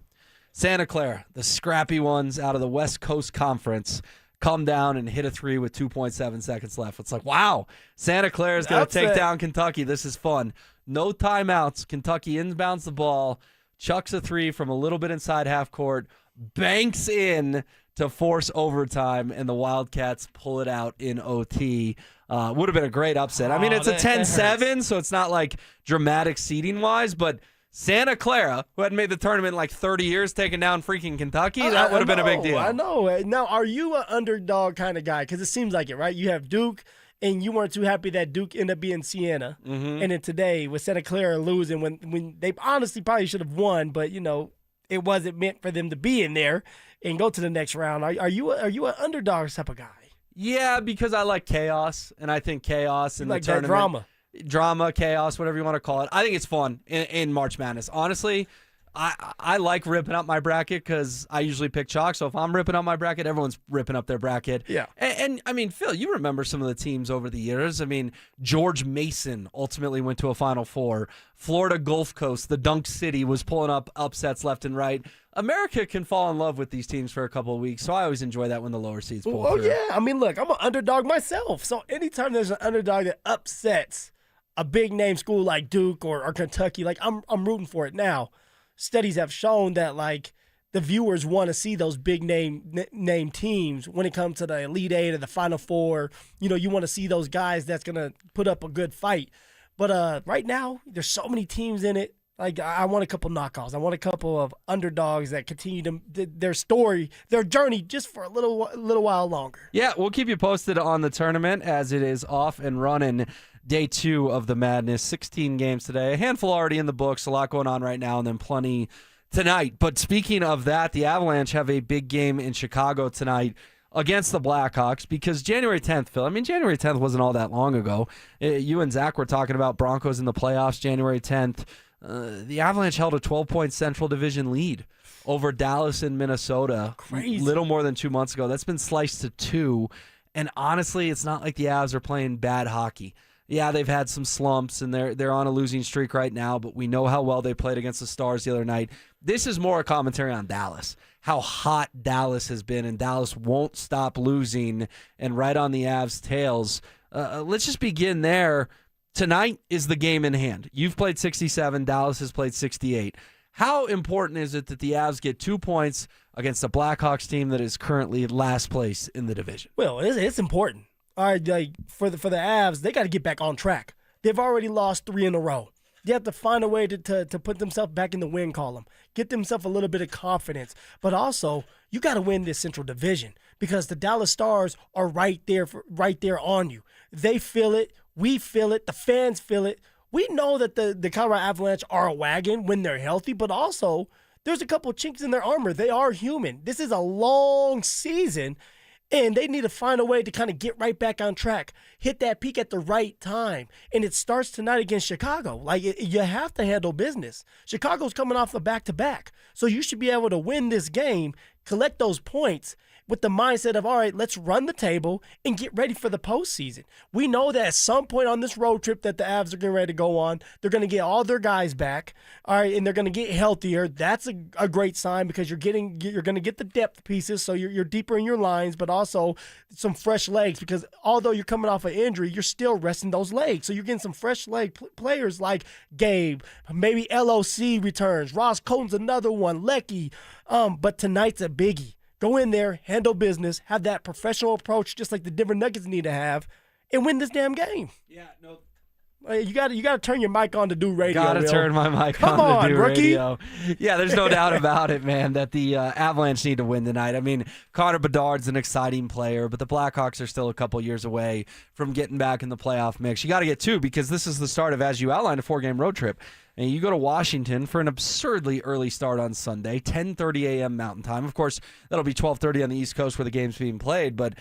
Santa Clara, the scrappy ones out of the West Coast Conference, come down and hit a 3 with 2.7 seconds left. It's like, wow, Santa Clara's going to take down Kentucky. This is fun. No timeouts. Kentucky inbounds the ball, chucks a 3 from a little bit inside half court, banks in to force overtime, and the Wildcats pull it out in OT. Would have been a great upset. I mean, it's a 10-7, so it's not like dramatic seeding-wise, but Santa Clara, who hadn't made the tournament in like 30 years, taking down freaking Kentucky, that would have been a big deal. I know. Now, are you an underdog kind of guy? Because it seems like it, right? You have Duke, and you weren't too happy that Duke ended up being Siena. Mm-hmm. And then today, with Santa Clara losing, when they honestly probably should have won, but, you know, it wasn't meant for them to be in there and go to the next round. Are you an underdog type of guy? Yeah, because I like chaos, and I think chaos in the like tournament. that drama, chaos, whatever you want to call it. I think it's fun in March Madness. Honestly, I like ripping up my bracket because I usually pick chalk. So if I'm ripping up my bracket, everyone's ripping up their bracket. Yeah. And I mean, Phil, you remember some of the teams over the years. I mean, George Mason ultimately went to a Final Four. Florida Gulf Coast, the Dunk City, was pulling up upsets left and right. America can fall in love with these teams for a couple of weeks, so I always enjoy that when the lower seeds pull through. Yeah. I mean, look, I'm an underdog myself. So anytime there's an underdog that upsets a big name school like Duke or Kentucky, like I'm rooting for it. Now, studies have shown that like the viewers want to see those big name teams when it comes to the Elite Eight or the Final Four. You know, you want to see those guys that's gonna put up a good fight. But right now, there's so many teams in it. Like, I want a couple knockouts. I want a couple of underdogs that continue their story, their journey, just for a little while longer. Yeah, we'll keep you posted on the tournament as it is off and running. Day 2 of the madness, 16 games today. A handful already in the books, a lot going on right now, and then plenty tonight. But speaking of that, the Avalanche have a big game in Chicago tonight against the Blackhawks because January 10th, Phil, I mean, January 10th wasn't all that long ago. You and Zach were talking about Broncos in the playoffs January 10th. The Avalanche held a 12-point Central Division lead over Dallas and Minnesota. Crazy. Little more than 2 months ago. That's been sliced to 2. And honestly, it's not like the Avs are playing bad hockey. Yeah, they've had some slumps, and they're on a losing streak right now, but we know how well they played against the Stars the other night. This is more a commentary on Dallas, how hot Dallas has been, and Dallas won't stop losing and right on the Avs' tails. Let's just begin there. Tonight is the game in hand. You've played 67. Dallas has played 68. How important is it that the Avs get 2 points against a Blackhawks team that is currently last place in the division? Well, it's important. All right, like for the Avs, they got to get back on track. They've already lost 3 in a row. They have to find a way to put themselves back in the win column, get themselves a little bit of confidence. But also, you got to win this Central Division because the Dallas Stars are right there on you. They feel it. We feel it. The fans feel it. We know that the Colorado Avalanche are a wagon when they're healthy, but also there's a couple chinks in their armor. They are human. This is a long season, and they need to find a way to kind of get right back on track, hit that peak at the right time. And it starts tonight against Chicago. Like, you have to handle business. Chicago's coming off a back-to-back. So you should be able to win this game, collect those points with the mindset of, all right, let's run the table and get ready for the postseason. We know that at some point on this road trip that the Avs are getting ready to go on, they're going to get all their guys back, all right, and they're going to get healthier. That's a great sign because you're going to get the depth pieces, so you're deeper in your lines, but also some fresh legs because although you're coming off an injury, you're still resting those legs. So you're getting some fresh leg players like Gabe, maybe LOC returns, Ross Colton's another one, Lecky. But tonight's a biggie. go in there, handle business, have that professional approach just like the Denver Nuggets need to have, and win this damn game. Yeah, no. You got to turn your mic on to do radio. Got to Will. turn my mic Come on to do rookie. radio. Yeah, there's no doubt about it, man, that the Avalanche need to win tonight. I mean, Connor Bedard's an exciting player, but the Blackhawks are still a couple years away from getting back in the playoff mix. You got to get two because this is the start of, as you outlined, a 4-game road trip. And you go to Washington for an absurdly early start on Sunday, 10:30 a.m. Mountain Time. Of course, that'll be 12:30 on the East Coast where the game's being played, but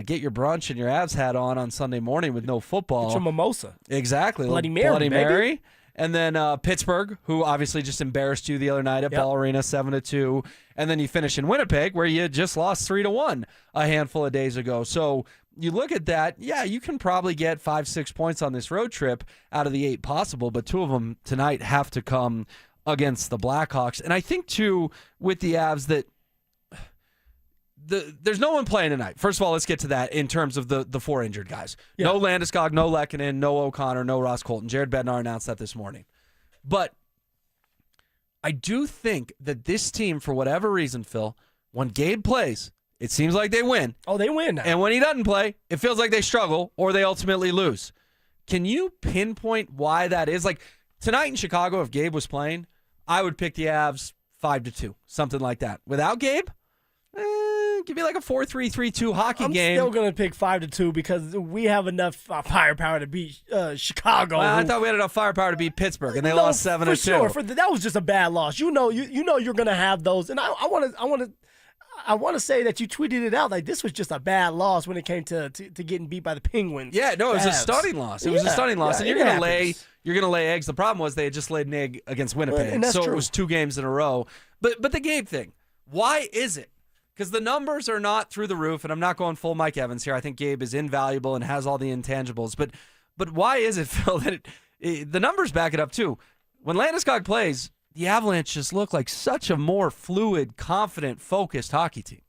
get your brunch and your Avs hat on Sunday morning with no football. Get your mimosa. Exactly. Bloody Mary, Bloody baby. Mary. And then Pittsburgh, who obviously just embarrassed you the other night at Ball Arena, 7-2. And then you finish in Winnipeg, where you just lost 3-1 a handful of days ago. So you look at that, yeah, you can probably get 5-6 points on this road trip out of the 8 possible, but 2 of them tonight have to come against the Blackhawks. And I think, too, with the Avs that there's no one playing tonight. First of all, let's get to that in terms of the 4 injured guys. Yeah. No Landeskog, no Lehkonen, no O'Connor, no Ross Colton. Jared Bednar announced that this morning. But I do think that this team, for whatever reason, Phil, when Gabe plays, it seems like they win. Oh, they win now. And when he doesn't play, it feels like they struggle or they ultimately lose. Can you pinpoint why that is? Like tonight in Chicago, if Gabe was playing, I would pick the Avs 5-2, something like that. Without Gabe, give me like a 4-3-3-2 hockey game. I'm still going to pick 5-2 because we have enough firepower to beat Chicago. Well, I thought we had enough firepower to beat Pittsburgh, and they lost 7-2. For sure, that was just a bad loss. You know you're going to have those, and I want to say that you tweeted it out like this was just a bad loss when it came to getting beat by the Penguins. Yeah, no, it was a stunning loss. It was a stunning loss, and you're going to lay eggs. The problem was they had just laid an egg against Winnipeg, so true. It was 2 games in a row. But the Gabe thing, why is it? Because the numbers are not through the roof, and I'm not going full Mike Evans here. I think Gabe is invaluable and has all the intangibles. But why is it, Phil, that the numbers back it up too? When Landeskog plays, the Avalanche just look like such a more fluid, confident, focused hockey team.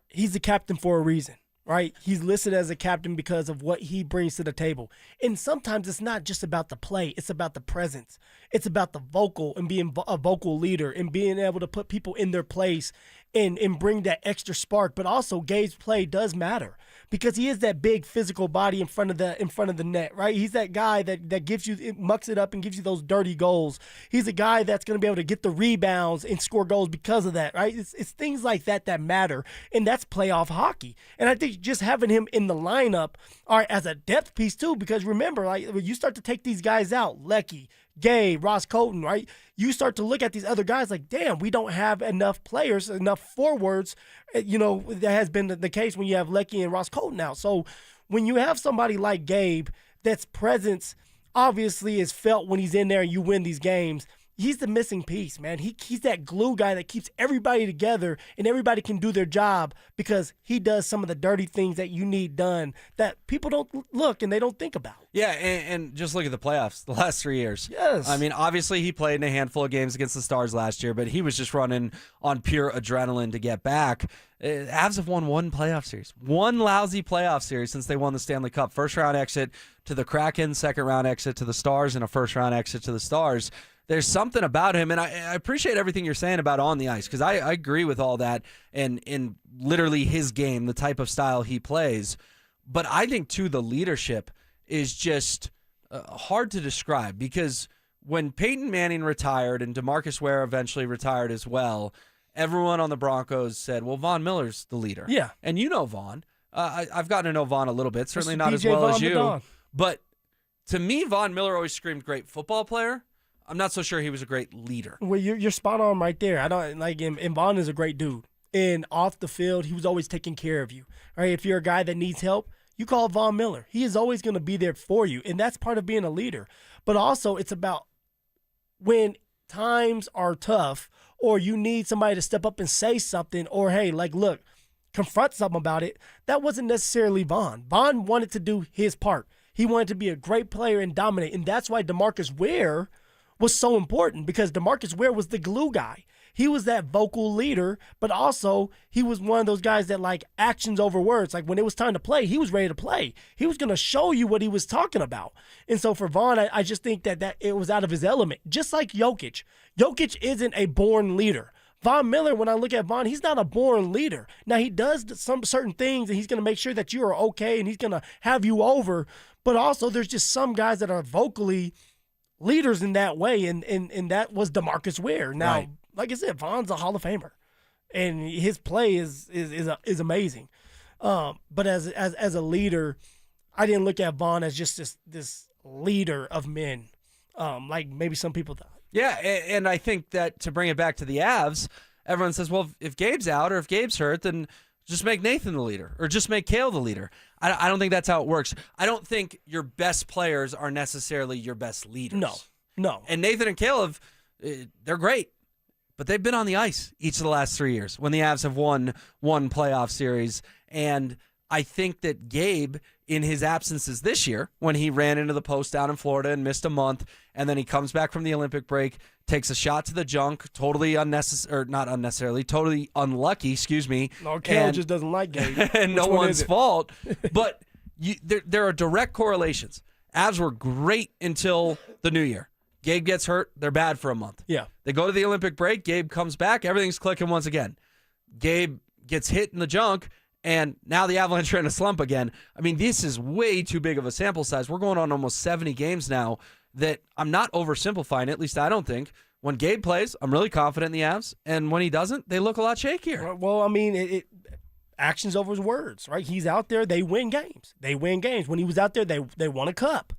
He's the captain for a reason, right? He's listed as a captain because of what he brings to the table. And sometimes it's not just about the play. It's about the presence. It's about the vocal and being a vocal leader and being able to put people in their place and bring that extra spark. But also Gabe's play does matter because he is that big physical body in front of the net, right? He's that guy that gives you, it mucks it up and gives you those dirty goals. He's a guy that's going to be able to get the rebounds and score goals because of that, right? It's things like that matter, and that's playoff hockey. And I think just having him in the lineup as a depth piece too, because remember, like when you start to take these guys out, Lecky, Gay, Ross Colton, right? You start to look at these other guys like, damn, we don't have enough players, enough forwards. That has been the case when you have Lecky and Ross Colton out. So when you have somebody like Gabe, that's presence obviously is felt when he's in there and you win these games. He's the missing piece, man. He's that glue guy that keeps everybody together and everybody can do their job because he does some of the dirty things that you need done that people don't look and they don't think about. Yeah, and just look at the playoffs the last 3 years. Yes. I mean, obviously he played in a handful of games against the Stars last year, but he was just running on pure adrenaline to get back. Avs have won 1 playoff series. 1 lousy playoff series since they won the Stanley Cup. First-round exit to the Kraken, second-round exit to the Stars, and a first-round exit to the Stars. There's something about him, and I appreciate everything you're saying about on the ice because I agree with all that and in literally his game, the type of style he plays. But I think, too, the leadership is just hard to describe because when Peyton Manning retired and DeMarcus Ware eventually retired as well, everyone on the Broncos said, well, Von Miller's the leader. Yeah. And you know Von. I've gotten to know Von a little bit, certainly not as DJ well Von as you. Madon. But to me, Von Miller always screamed great football player. I'm not so sure he was a great leader. Well, you're spot on right there. I don't like him. And Vaughn is a great dude. And off the field, he was always taking care of you. Right? If you're a guy that needs help, you call Von Miller. He is always going to be there for you, and that's part of being a leader. But also, it's about when times are tough, or you need somebody to step up and say something, or hey, like, look, confront something about it. That wasn't necessarily Vaughn. Vaughn wanted to do his part. He wanted to be a great player and dominate, and that's why DeMarcus Ware was so important because DeMarcus Ware was the glue guy. He was that vocal leader, but also he was one of those guys that like actions over words. Like when it was time to play, he was ready to play. He was going to show you what he was talking about. And so for Vaughn, I just think that it was out of his element. Just like Jokic. Jokic isn't a born leader. Von Miller, when I look at Von, he's not a born leader. Now, he does some certain things, and he's going to make sure that you are okay, and he's going to have you over. But also, there's just some guys that are vocally leaders in that way, and that was DeMarcus Ware. Now, like I said, Von's a Hall of Famer, and his play is amazing. But as a leader, I didn't look at Von as just this leader of men, like maybe some people thought. Yeah, and I think that to bring it back to the Avs, everyone says, well, if Gabe's out or if Gabe's hurt, then just make Nathan the leader or just make Cale the leader. I don't think that's how it works. I don't think your best players are necessarily your best leaders. No. And Nathan and Cale, they're great, but they've been on the ice each of the last 3 years when the Avs have won one playoff series. And I think that Gabe, in his absences this year, when he ran into the post down in Florida and missed a month, and then he comes back from the Olympic break, takes a shot to the junk, totally totally unlucky, excuse me. No, Cale just doesn't like Gabe. And no one's fault. But there are direct correlations. Avs were great until the new year. Gabe gets hurt, they're bad for a month. Yeah. They go to the Olympic break, Gabe comes back, everything's clicking once again. Gabe gets hit in the junk, and now the Avalanche are in a slump again. I mean, this is way too big of a sample size. We're going on almost 70 games now that I'm not oversimplifying it, at least I don't think. When Gabe plays, I'm really confident in the Avs, and when he doesn't, they look a lot shakier. Well, I mean, actions over his words, right? He's out there, they win games. When he was out there, they won a cup.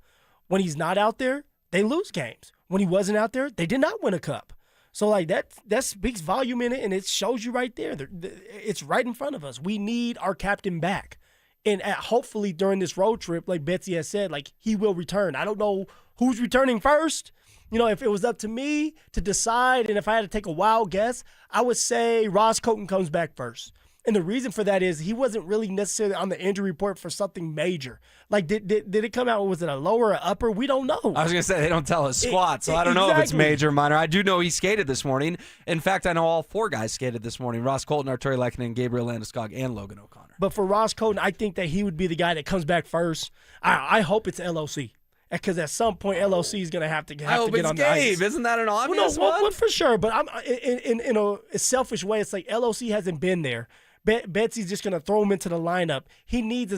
When he's not out there, they lose games. When he wasn't out there, they did not win a cup. So, like, that speaks volume in it, and it shows you right there. It's right in front of us. We need our captain back. And hopefully during this road trip, like Betsy has said, like, he will return. I don't know who's returning first. You know, if it was up to me to decide, and if I had to take a wild guess, I would say Ross Colton comes back first. And the reason for that is he wasn't really necessarily on the injury report for something major. Like, did it come out? Was it a lower or upper? We don't know. I was going to say, they don't tell us squat, so I don't know if it's major or minor. I do know he skated this morning. In fact, I know all four guys skated this morning: Ross Colton, Arturi Lehkonen, Gabriel Landeskog, and Logan O'Connor. But for Ross Colton, I think that he would be the guy that comes back first. I hope it's LOC. Because at some point, LOC is going to have to get on the Gabe. ice. Isn't that an obvious one? Well, for sure. But I'm in a selfish way. It's like LOC hasn't been there. Betsy's just going to throw him into the lineup. He needs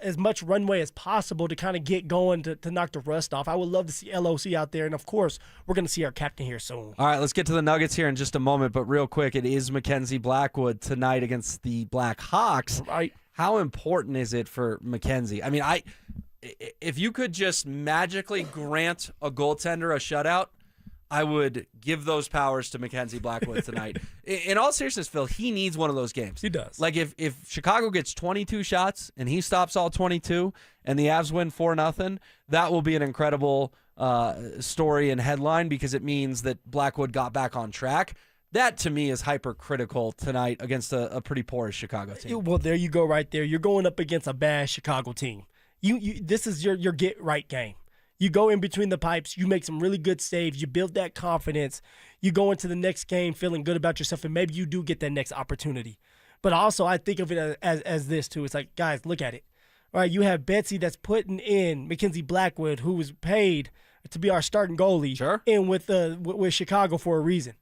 as much runway as possible to kind of get going to knock the rust off. I would love to see LOC out there. And, of course, we're going to see our captain here soon. All right, let's get to the Nuggets here in just a moment. But real quick, it is Mackenzie Blackwood tonight against the Black Hawks. Right. How important is it for Mackenzie? I mean, if you could just magically grant a goaltender a shutout, I would give those powers to Mackenzie Blackwood tonight. In all seriousness, Phil, he needs one of those games. He does. Like if Chicago gets 22 shots and he stops all 22 and the Avs win 4-0, that will be an incredible story and headline because it means that Blackwood got back on track. That, to me, is hypercritical tonight against a pretty porous Chicago team. Well, there you go right there. You're going up against a bad Chicago team. This is your get-right game. You go in between the pipes. You make some really good saves. You build that confidence. You go into the next game feeling good about yourself, and maybe you do get that next opportunity. But also, I think of it as this, too. It's like, guys, look at it. All right, you have Betsy that's putting in Mackenzie Blackwood, who was paid to be our starting goalie, in with Chicago for a reason.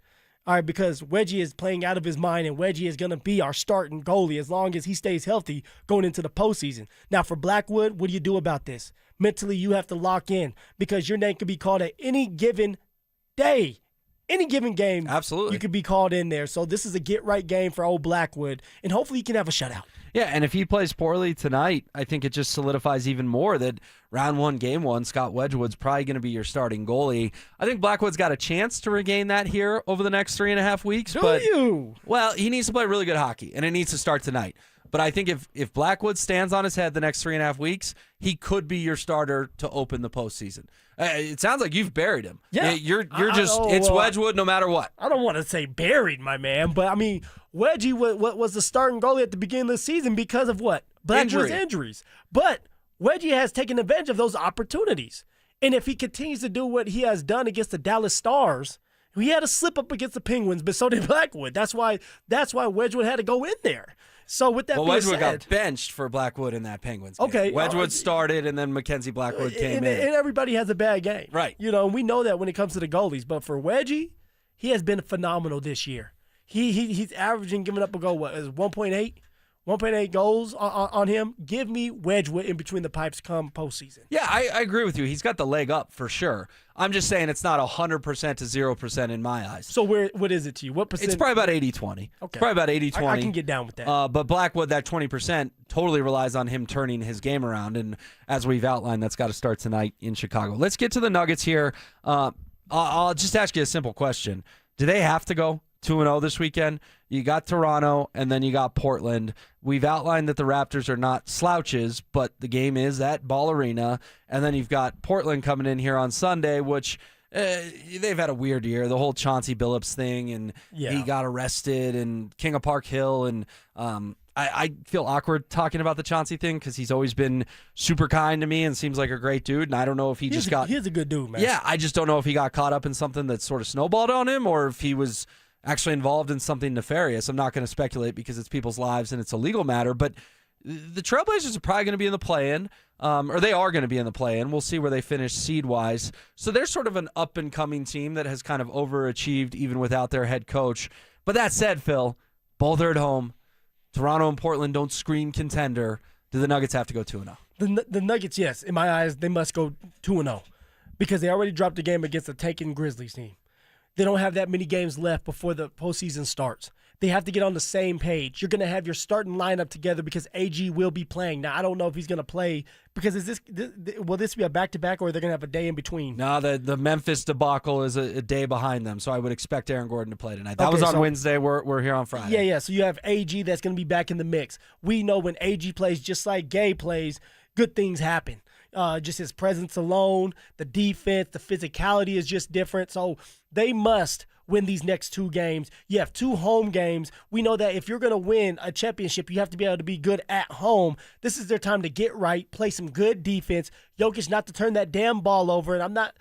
All right, because Wedgie is playing out of his mind, and Wedgie is going to be our starting goalie as long as he stays healthy going into the postseason. Now, for Blackwood, what do you do about this? Mentally, you have to lock in because your name could be called at any given day, any given game. Absolutely. You could be called in there. So this is a get-right game for old Blackwood, and hopefully he can have a shutout. Yeah, and if he plays poorly tonight, I think it just solidifies even more that round one, game one, Scott Wedgwood's probably going to be your starting goalie. I think Blackwood's got a chance to regain that here over the next 3.5 weeks. Well, he needs to play really good hockey, and it needs to start tonight. But I think if Blackwood stands on his head the next 3.5 weeks, he could be your starter to open the postseason. It sounds like you've buried him. Yeah, it's Wedgwood no matter what. I don't want to say buried, my man, but I mean, Wedgie was the starting goalie at the beginning of the season because of what? Blackwood's injuries. But Wedgie has taken advantage of those opportunities. And if he continues to do what he has done against the Dallas Stars, he had a slip up against the Penguins, but so did Blackwood. That's why Wedgwood had to go in there. So with that being Wedgwood said, got benched for Blackwood in that Penguins game. Okay, Wedgwood started, and then Mackenzie Blackwood came in. And everybody has a bad game. Right. You know, and we know that when it comes to the goalies. But for Wedgie, he has been phenomenal this year. He's averaging giving up a goal. What is 1.8? 1.8 goals on him. Give me Wedgwood in between the pipes come postseason. Yeah, I agree with you. He's got the leg up for sure. I'm just saying it's not 100% to 0% in my eyes. So what is it to you? What percent? It's probably about 80-20. Okay. It's probably about 80-20. I can get down with that. But Blackwood, that 20% totally relies on him turning his game around. And as we've outlined, that's got to start tonight in Chicago. Let's get to the Nuggets here. I'll just ask you a simple question. Do they have to go 2-0 this weekend? You got Toronto, and then you got Portland. We've outlined that the Raptors are not slouches, but the game is at Ball Arena. And then you've got Portland coming in here on Sunday, which they've had a weird year. The whole Chauncey Billups thing, and he got arrested, and King of Park Hill. And I feel awkward talking about the Chauncey thing because he's always been super kind to me and seems like a great dude. And I don't know if he's a good dude, man. Yeah, I just don't know if he got caught up in something that sort of snowballed on him or if he was actually involved in something nefarious. I'm not going to speculate because it's people's lives and it's a legal matter, but the Trailblazers are probably going to be in the play-in, or they are going to be in the play-in. We'll see where they finish seed-wise. So they're sort of an up-and-coming team that has kind of overachieved even without their head coach. But that said, Phil, both are at home. Toronto and Portland don't scream contender. Do the Nuggets have to go 2-0? The Nuggets, yes. In my eyes, they must go 2-0 because they already dropped a game against a tanking Grizzlies team. They don't have that many games left before the postseason starts. They have to get on the same page. You're going to have your starting lineup together because AG will be playing. Now, I don't know if he's going to play because will this be a back-to-back or they're going to have a day in between? No, the Memphis debacle is a day behind them, so I would expect Aaron Gordon to play tonight. That was on Wednesday. We're here on Friday. Yeah. So you have AG that's going to be back in the mix. We know when AG plays just like Gay plays, good things happen. Just his presence alone, the defense, the physicality is just different. So they must win these next two games. You have two home games. We know that if you're going to win a championship, you have to be able to be good at home. This is their time to get right, play some good defense. Jokic not to turn that damn ball over, and I'm not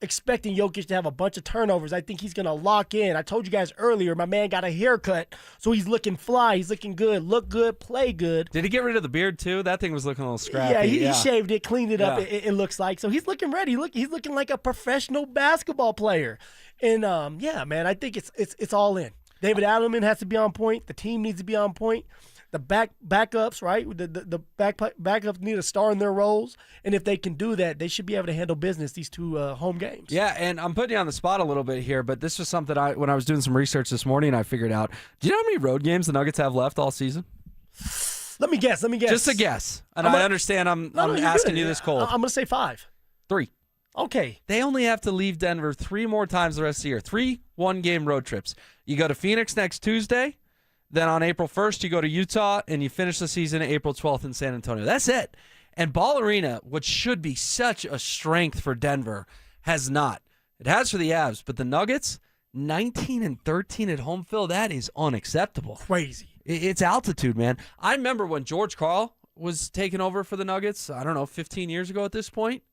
expecting Jokic to have a bunch of turnovers. I think he's going to lock in. I told you guys earlier, my man got a haircut, so he's looking fly. He's looking good, look good, play good. Did he get rid of the beard, too? That thing was looking a little scrappy. Yeah, he shaved it, cleaned it up, it looks like. So he's looking ready. He's looking like a professional basketball player. And, man, I think it's all in. David Adelman has to be on point. The team needs to be on point. The backups, right? The backups need a star in their roles, and if they can do that, they should be able to handle business these two home games. Yeah, and I'm putting you on the spot a little bit here, but this was something when I was doing some research this morning, I figured out. Do you know how many road games the Nuggets have left all season? Let me guess. Just a guess, and I understand I'm asking you this cold. I'm going to say 5. 3. Okay. They only have to leave Denver 3 more times the rest of the year. 3 one-game road trips. You go to Phoenix next Tuesday. Then on April 1st, you go to Utah, and you finish the season April 12th in San Antonio. That's it. And Ball Arena, which should be such a strength for Denver, has not. It has for the Avs, but the Nuggets, 19-13 at home, Phil, that is unacceptable. Crazy. It's altitude, man. I remember when George Karl was taking over for the Nuggets, 15 years ago at this point,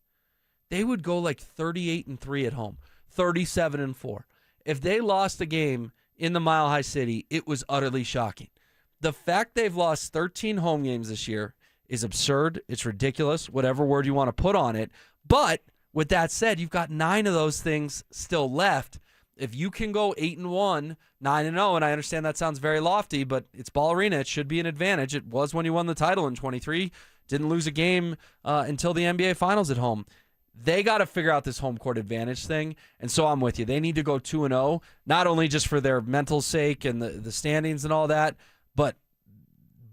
they would go like 38-3 at home, 37-4. If they lost a game in the Mile High City, it was utterly shocking. The fact they've lost 13 home games this year is absurd. It's ridiculous, whatever word you want to put on it. But with that said, you've got 9 of those things still left. If you can go 8-1, 9-0, and I understand that sounds very lofty, but it's Ball Arena. It should be an advantage. It was when you won the title in 23. Didn't lose a game until the NBA Finals at home. They got to figure out this home court advantage thing, and so I'm with you. They need to go 2-0, not only just for their mental sake and the standings and all that, but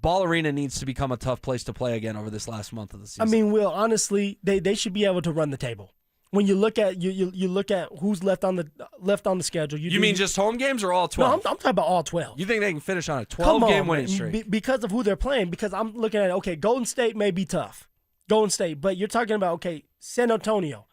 Ball Arena needs to become a tough place to play again over this last month of the season. I mean, Will, honestly, they should be able to run the table. When you look at you look at who's left on the schedule. You mean just home games or all 12? No, I'm talking about all 12. You think they can finish on a 12-game winning streak? Because of who they're playing. Because I'm looking at Golden State may be tough. Golden State, but you're talking about, San Antonio.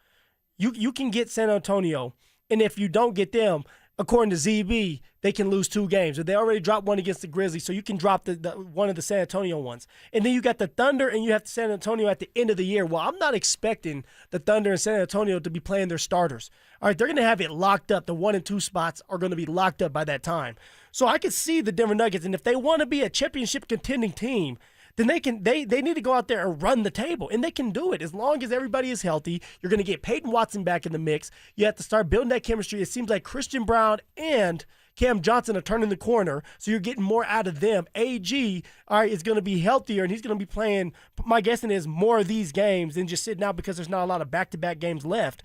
You can get San Antonio, and if you don't get them, according to ZB, they can lose 2 games. They already dropped one against the Grizzlies, so you can drop the one of the San Antonio ones. And then you got the Thunder, and you have San Antonio at the end of the year. Well, I'm not expecting the Thunder and San Antonio to be playing their starters. All right, they're going to have it locked up. The 1 and 2 spots are going to be locked up by that time. So I could see the Denver Nuggets, and if they want to be a championship contending team, then they need to go out there and run the table, and they can do it as long as everybody is healthy. You're going to get Payton Watson back in the mix. You have to start building that chemistry. It seems like Christian Brown and Cam Johnson are turning the corner, so you're getting more out of them. AG, all right, is going to be healthier, and he's going to be playing, my guessing is, more of these games than just sitting out because there's not a lot of back-to-back games left.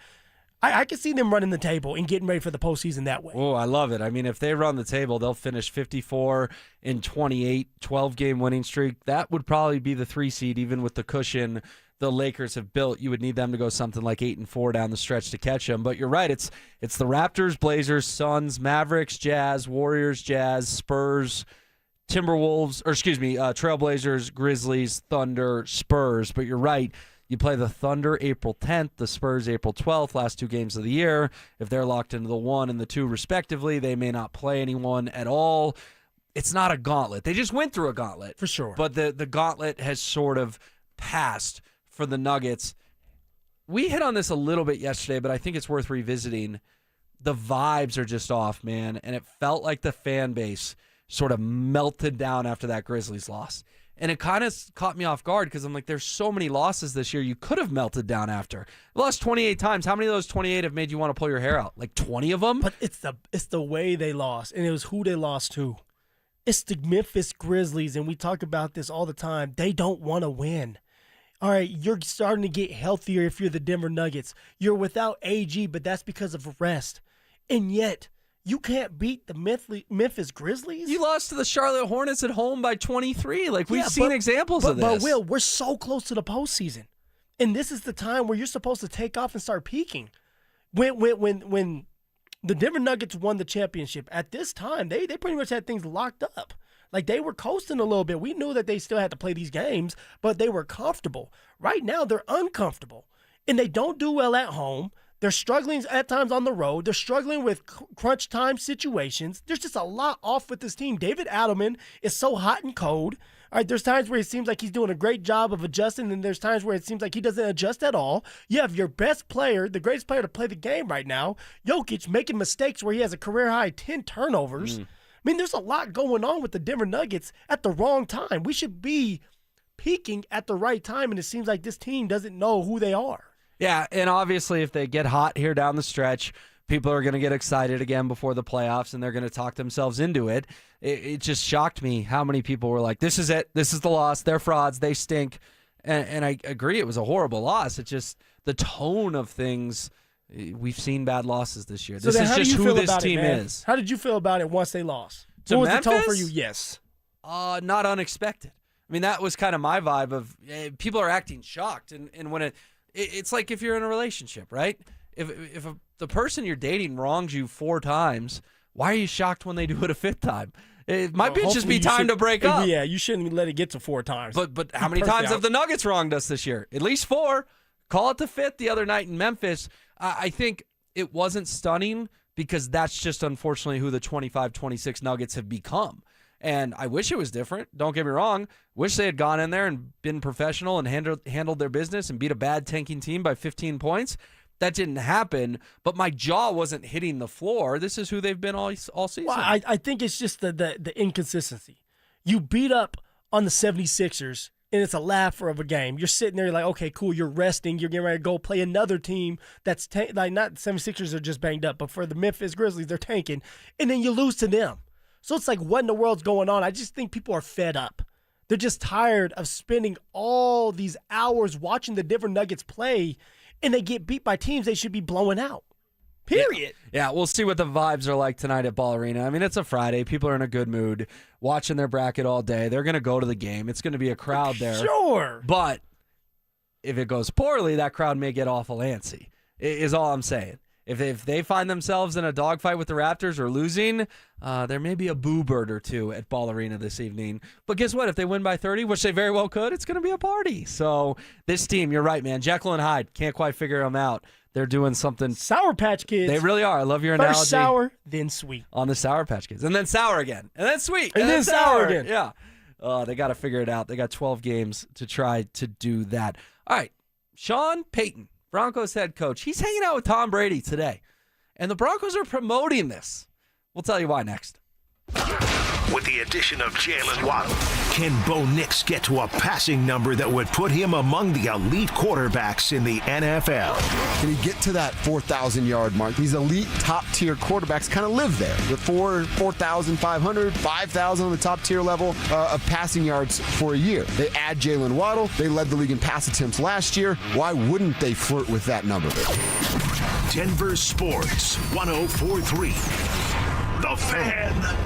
I can see them running the table and getting ready for the postseason that way. Oh, I love it. I mean, if they run the table, they'll finish 54 in 28, 12-game winning streak. That would probably be the 3 seed, even with the cushion the Lakers have built. You would need them to go something like 8-4 down the stretch to catch them. But you're right. It's the Raptors, Blazers, Suns, Mavericks, Jazz, Warriors, Jazz, Spurs, Timberwolves, Trailblazers, Grizzlies, Thunder, Spurs. But you're right. You play the Thunder April 10th, the Spurs April 12th, last 2 games of the year. If they're locked into the 1 and the 2 respectively, they may not play anyone at all. It's not a gauntlet. They just went through a gauntlet. For sure. But the gauntlet has sort of passed for the Nuggets. We hit on this a little bit yesterday, but I think it's worth revisiting. The vibes are just off, man, and it felt like the fan base sort of melted down after that Grizzlies loss. And it kind of caught me off guard because I'm like, there's so many losses this year you could have melted down after. You lost 28 times. How many of those 28 have made you want to pull your hair out? Like 20 of them? But it's the way they lost, and it was who they lost to. It's the Memphis Grizzlies, and we talk about this all the time. They don't want to win. All right, you're starting to get healthier if you're the Denver Nuggets. You're without AG, but that's because of rest. And yet, you can't beat the Memphis Grizzlies? You lost to the Charlotte Hornets at home by 23. Like, we've seen examples of this. But, Will, we're so close to the postseason. And this is the time where you're supposed to take off and start peaking. When the Denver Nuggets won the championship, at this time, they pretty much had things locked up. Like, they were coasting a little bit. We knew that they still had to play these games, but they were comfortable. Right now, they're uncomfortable. And they don't do well at home. They're struggling at times on the road. They're struggling with crunch time situations. There's just a lot off with this team. David Adelman is so hot and cold. All right, there's times where it seems like he's doing a great job of adjusting, and there's times where it seems like he doesn't adjust at all. You have your best player, the greatest player to play the game right now, Jokic, making mistakes where he has a career-high 10 turnovers. I mean, there's a lot going on with the Denver Nuggets at the wrong time. We should be peaking at the right time, and it seems like this team doesn't know who they are. Yeah, and obviously if they get hot here down the stretch, people are going to get excited again before the playoffs, and they're going to talk themselves into it. It just shocked me how many people were like, this is it. This is the loss. They're frauds. They stink. And I agree it was a horrible loss. It's just the tone of things. We've seen bad losses this year. This is just who this team is. How did you feel about it once they lost? To what was Memphis? the tone for you? Yes. Not unexpected. I mean, that was kind of my vibe of people are acting shocked. And when it's like if you're in a relationship, right? If the person you're dating wrongs you 4 times, why are you shocked when they do it a 5th time? It might just be time to break up. Yeah, you shouldn't let it get to 4 times. But how many times have the Nuggets wronged us this year? At least 4. Call it the 5th the other night in Memphis. I think it wasn't stunning because that's just unfortunately who the 25-26 Nuggets have become. And I wish it was different. Don't get me wrong. Wish they had gone in there and been professional and handled their business and beat a bad tanking team by 15 points. That didn't happen, but my jaw wasn't hitting the floor. This is who they've been all season. Well, I think it's just the inconsistency. You beat up on the 76ers, and it's a laugher of a game. You're sitting there like, okay, cool, you're resting. You're getting ready to go play another team that's like not the 76ers are just banged up, but for the Memphis Grizzlies, they're tanking. And then you lose to them. So it's like, what in the world's going on? I just think people are fed up. They're just tired of spending all these hours watching the Denver Nuggets play, and they get beat by teams they should be blowing out. Period. Yeah, we'll see what the vibes are like tonight at Ball Arena. I mean, it's a Friday. People are in a good mood, watching their bracket all day. They're going to go to the game. It's going to be a crowd there. Sure. But if it goes poorly, that crowd may get awful antsy, is all I'm saying. If they find themselves in a dogfight with the Raptors or losing, there may be a boo bird or two at Ball Arena this evening. But guess what? If they win by 30, which they very well could, it's going to be a party. So this team, you're right, man. Jekyll and Hyde, can't quite figure them out. They're doing something. Sour Patch Kids. They really are. I love your analogy. First sour, then sweet. On the Sour Patch Kids. And then sour again. And then sweet. And then sour again. Yeah. They got to figure it out. They got 12 games to try to do that. All right. Sean Payton, Broncos head coach. He's hanging out with Tom Brady today. And the Broncos are promoting this. We'll tell you why next. with the addition of Jalen Waddle. Can Bo Nix get to a passing number that would put him among the elite quarterbacks in the NFL? Can he get to that 4,000-yard mark? These elite top-tier quarterbacks kind of live there. The 4,500, 5,000 on the top-tier level of passing yards for a year. They add Jalen Waddle. They led the league in pass attempts last year. Why wouldn't they flirt with that number? Denver Sports 104.3. The Fan.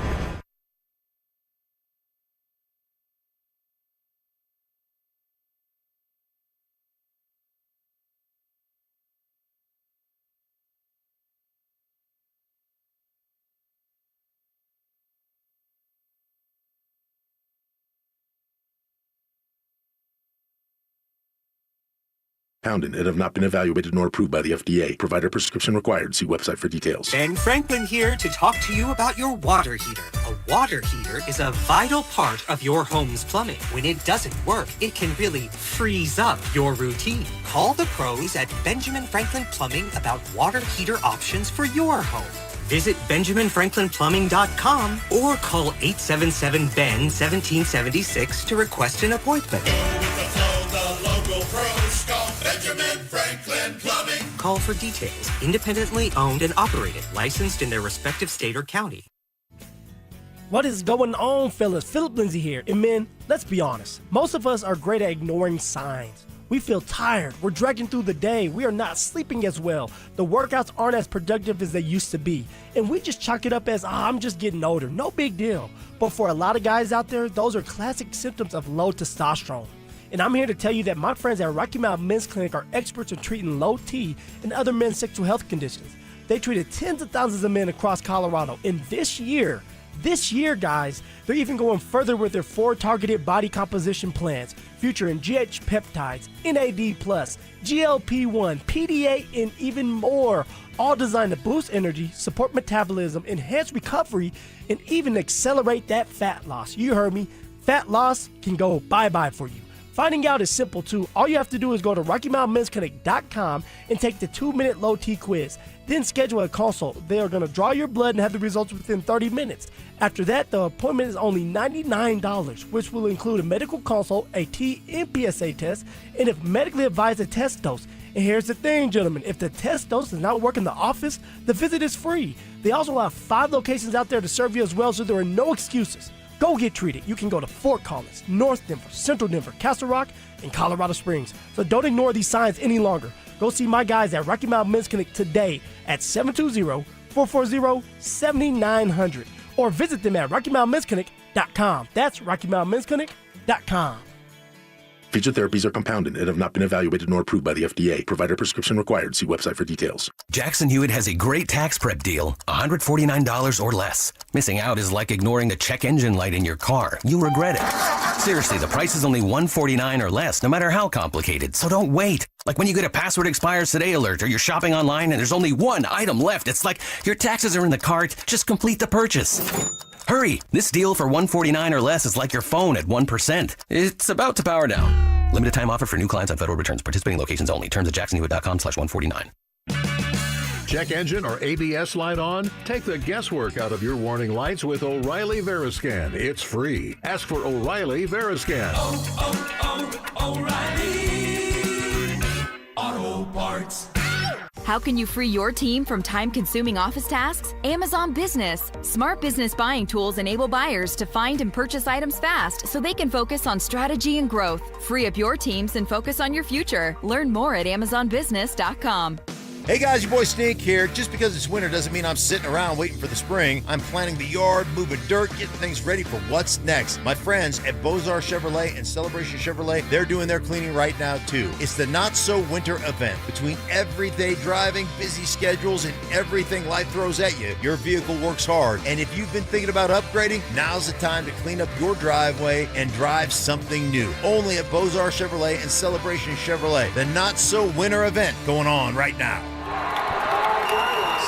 Pounded and have not been evaluated nor approved by the FDA. Provider prescription required. See website for details. Ben Franklin here to talk to you about your water heater. A water heater is a vital part of your home's plumbing. When it doesn't work, it can really freeze up your routine. Call the pros at Benjamin Franklin Plumbing about water heater options for your home. Visit BenjaminFranklinPlumbing.com or call 877-BEN-1776 to request an appointment. Benjamin Franklin Plumbing. Call for details. Independently owned and operated. Licensed in their respective state or county. What is going on, fellas? Phillip Lindsay here. And men, let's be honest. Most of us are great at ignoring signs. We feel tired. We're dragging through the day. We are not sleeping as well. The workouts aren't as productive as they used to be. And we just chalk it up as, I'm just getting older. No big deal. But for a lot of guys out there, those are classic symptoms of low testosterone. And I'm here to tell you that my friends at Rocky Mountain Men's Clinic are experts in treating low T and other men's sexual health conditions. They treated tens of thousands of men across Colorado. And this year, guys, they're even going further with their 4 targeted body composition plans, featuring GH peptides, NAD+, GLP-1, PDA, and even more, all designed to boost energy, support metabolism, enhance recovery, and even accelerate that fat loss. You heard me. Fat loss can go bye-bye for you. Finding out is simple too. All you have to do is go to RockyMountainMen'sClinic.com and take the 2-minute low T quiz. Then schedule a consult. They are going to draw your blood and have the results within 30 minutes. After that, the appointment is only $99, which will include a medical consult, a T and PSA test, and if medically advised, a test dose. And here's the thing, gentlemen. If the test dose does not work in the office, the visit is free. They also have 5 locations out there to serve you as well, so there are no excuses. Go get treated. You can go to Fort Collins, North Denver, Central Denver, Castle Rock, and Colorado Springs. So don't ignore these signs any longer. Go see my guys at Rocky Mountain Men's Clinic today at 720-440-7900 or visit them at RockyMountainMen'sClinic.com. That's RockyMountainMen'sClinic.com. Featured therapies are compounded and have not been evaluated nor approved by the FDA. Provider prescription required. See website for details. Jackson Hewitt has a great tax prep deal. $149 or less. Missing out is like ignoring the check engine light in your car. You'll regret it. Seriously, the price is only $149 or less, no matter how complicated. So don't wait. Like when you get a password expires today alert or you're shopping online and there's only one item left. It's like your taxes are in the cart. Just complete the purchase. Hurry! This deal for $149 or less is like your phone at 1%. It's about to power down. Limited time offer for new clients on federal returns. Participating locations only. Terms at jacksonhewitt.com/149. Check engine or ABS light on? Take the guesswork out of your warning lights with O'Reilly Veriscan. It's free. Ask for O'Reilly Veriscan. O'Reilly Auto Parts. How can you free your team from time-consuming office tasks? Amazon Business. Smart business buying tools enable buyers to find and purchase items fast so they can focus on strategy and growth. Free up your teams and focus on your future. Learn more at AmazonBusiness.com. Hey guys, your boy Snake here. Just because it's winter doesn't mean I'm sitting around waiting for the spring. I'm planning the yard, moving dirt, getting things ready for what's next. My friends at Beaux-Arts Chevrolet and Celebration Chevrolet, they're doing their cleaning right now too. It's the Not So Winter event. Between everyday driving, busy schedules, and everything life throws at you, your vehicle works hard. And if you've been thinking about upgrading, now's the time to clean up your driveway and drive something new. Only at Beaux-Arts Chevrolet and Celebration Chevrolet. The Not So Winter event going on right now.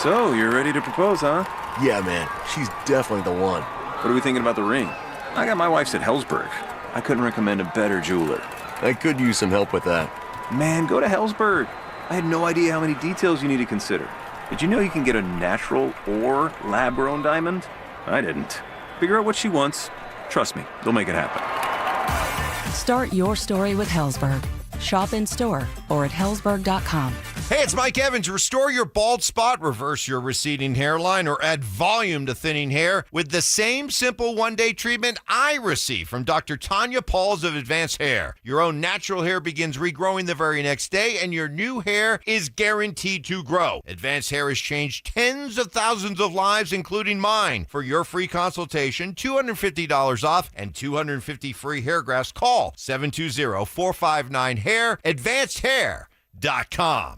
So, you're ready to propose, huh? Yeah, man. She's definitely the one. What are we thinking about the ring? I got my wife's at Hellsberg. I couldn't recommend a better jeweler. I could use some help with that. Man, go to Hellsberg. I had no idea how many details you need to consider. Did you know you can get a natural or lab-grown diamond? I didn't. Figure out what she wants. Trust me, they'll make it happen. Start your story with Hellsberg. Shop in store or at hellsberg.com. Hey, it's Mike Evans. Restore your bald spot, reverse your receding hairline, or add volume to thinning hair with the same simple one-day treatment I receive from Dr. Tanya Pauls of Advanced Hair. Your own natural hair begins regrowing the very next day, and your new hair is guaranteed to grow. Advanced Hair has changed tens of thousands of lives, including mine. For your free consultation, $250 off and 250 free hair grafts, call 720-459-HAIR, advancedhair.com.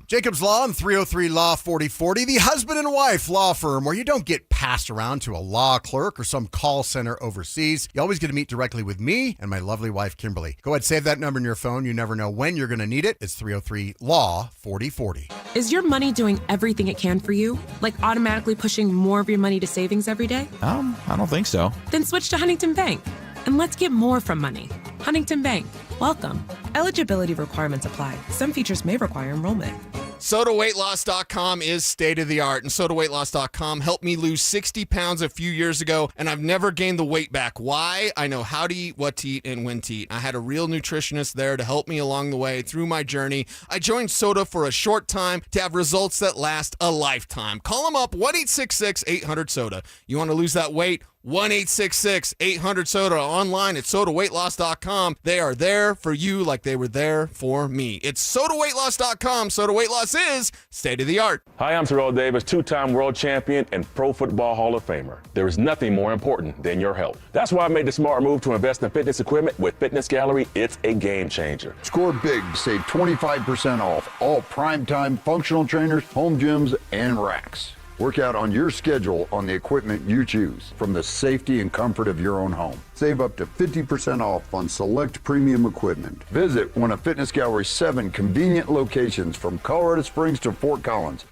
Jacob's Law and 303 Law 4040, the husband and wife law firm where you don't get passed around to a law clerk or some call center overseas. You always get to meet directly with me and my lovely wife, Kimberly. Go ahead, save that number in your phone. You never know when you're going to need it. It's 303 Law 4040. Is your money doing everything it can for you? Like automatically pushing more of your money to savings every day? I don't think so. Then switch to Huntington Bank. And let's get more from money. Huntington Bank. Welcome. Eligibility requirements apply. Some features may require enrollment. SodaWeightLoss.com is state-of-the-art, and SodaWeightLoss.com helped me lose 60 pounds a few years ago, and I've never gained the weight back. Why? I know how to eat, what to eat, and when to eat. I had a real nutritionist there to help me along the way through my journey. I joined Soda for a short time to have results that last a lifetime. Call them up, 1-866-800-SODA. You want to lose that weight? 1-866-800-SODA. Online at SodaWeightLoss.com. They are there for you like they were there for me. It's SodaWeightLoss.com. Soda Weight Loss is state-of-the-art. Hi, I'm Terrell Davis, two-time world champion and Pro Football Hall of Famer. There is nothing more important than your health. That's why I made the smart move to invest in fitness equipment with Fitness Gallery. It's a game changer. Score big, save 25% off all primetime functional trainers, home gyms, and racks. Work out on your schedule on the equipment you choose from the safety and comfort of your own home. Save up to 50% off on select premium equipment. Visit one of Fitness Gallery's 7 convenient locations from Colorado Springs to Fort Collins.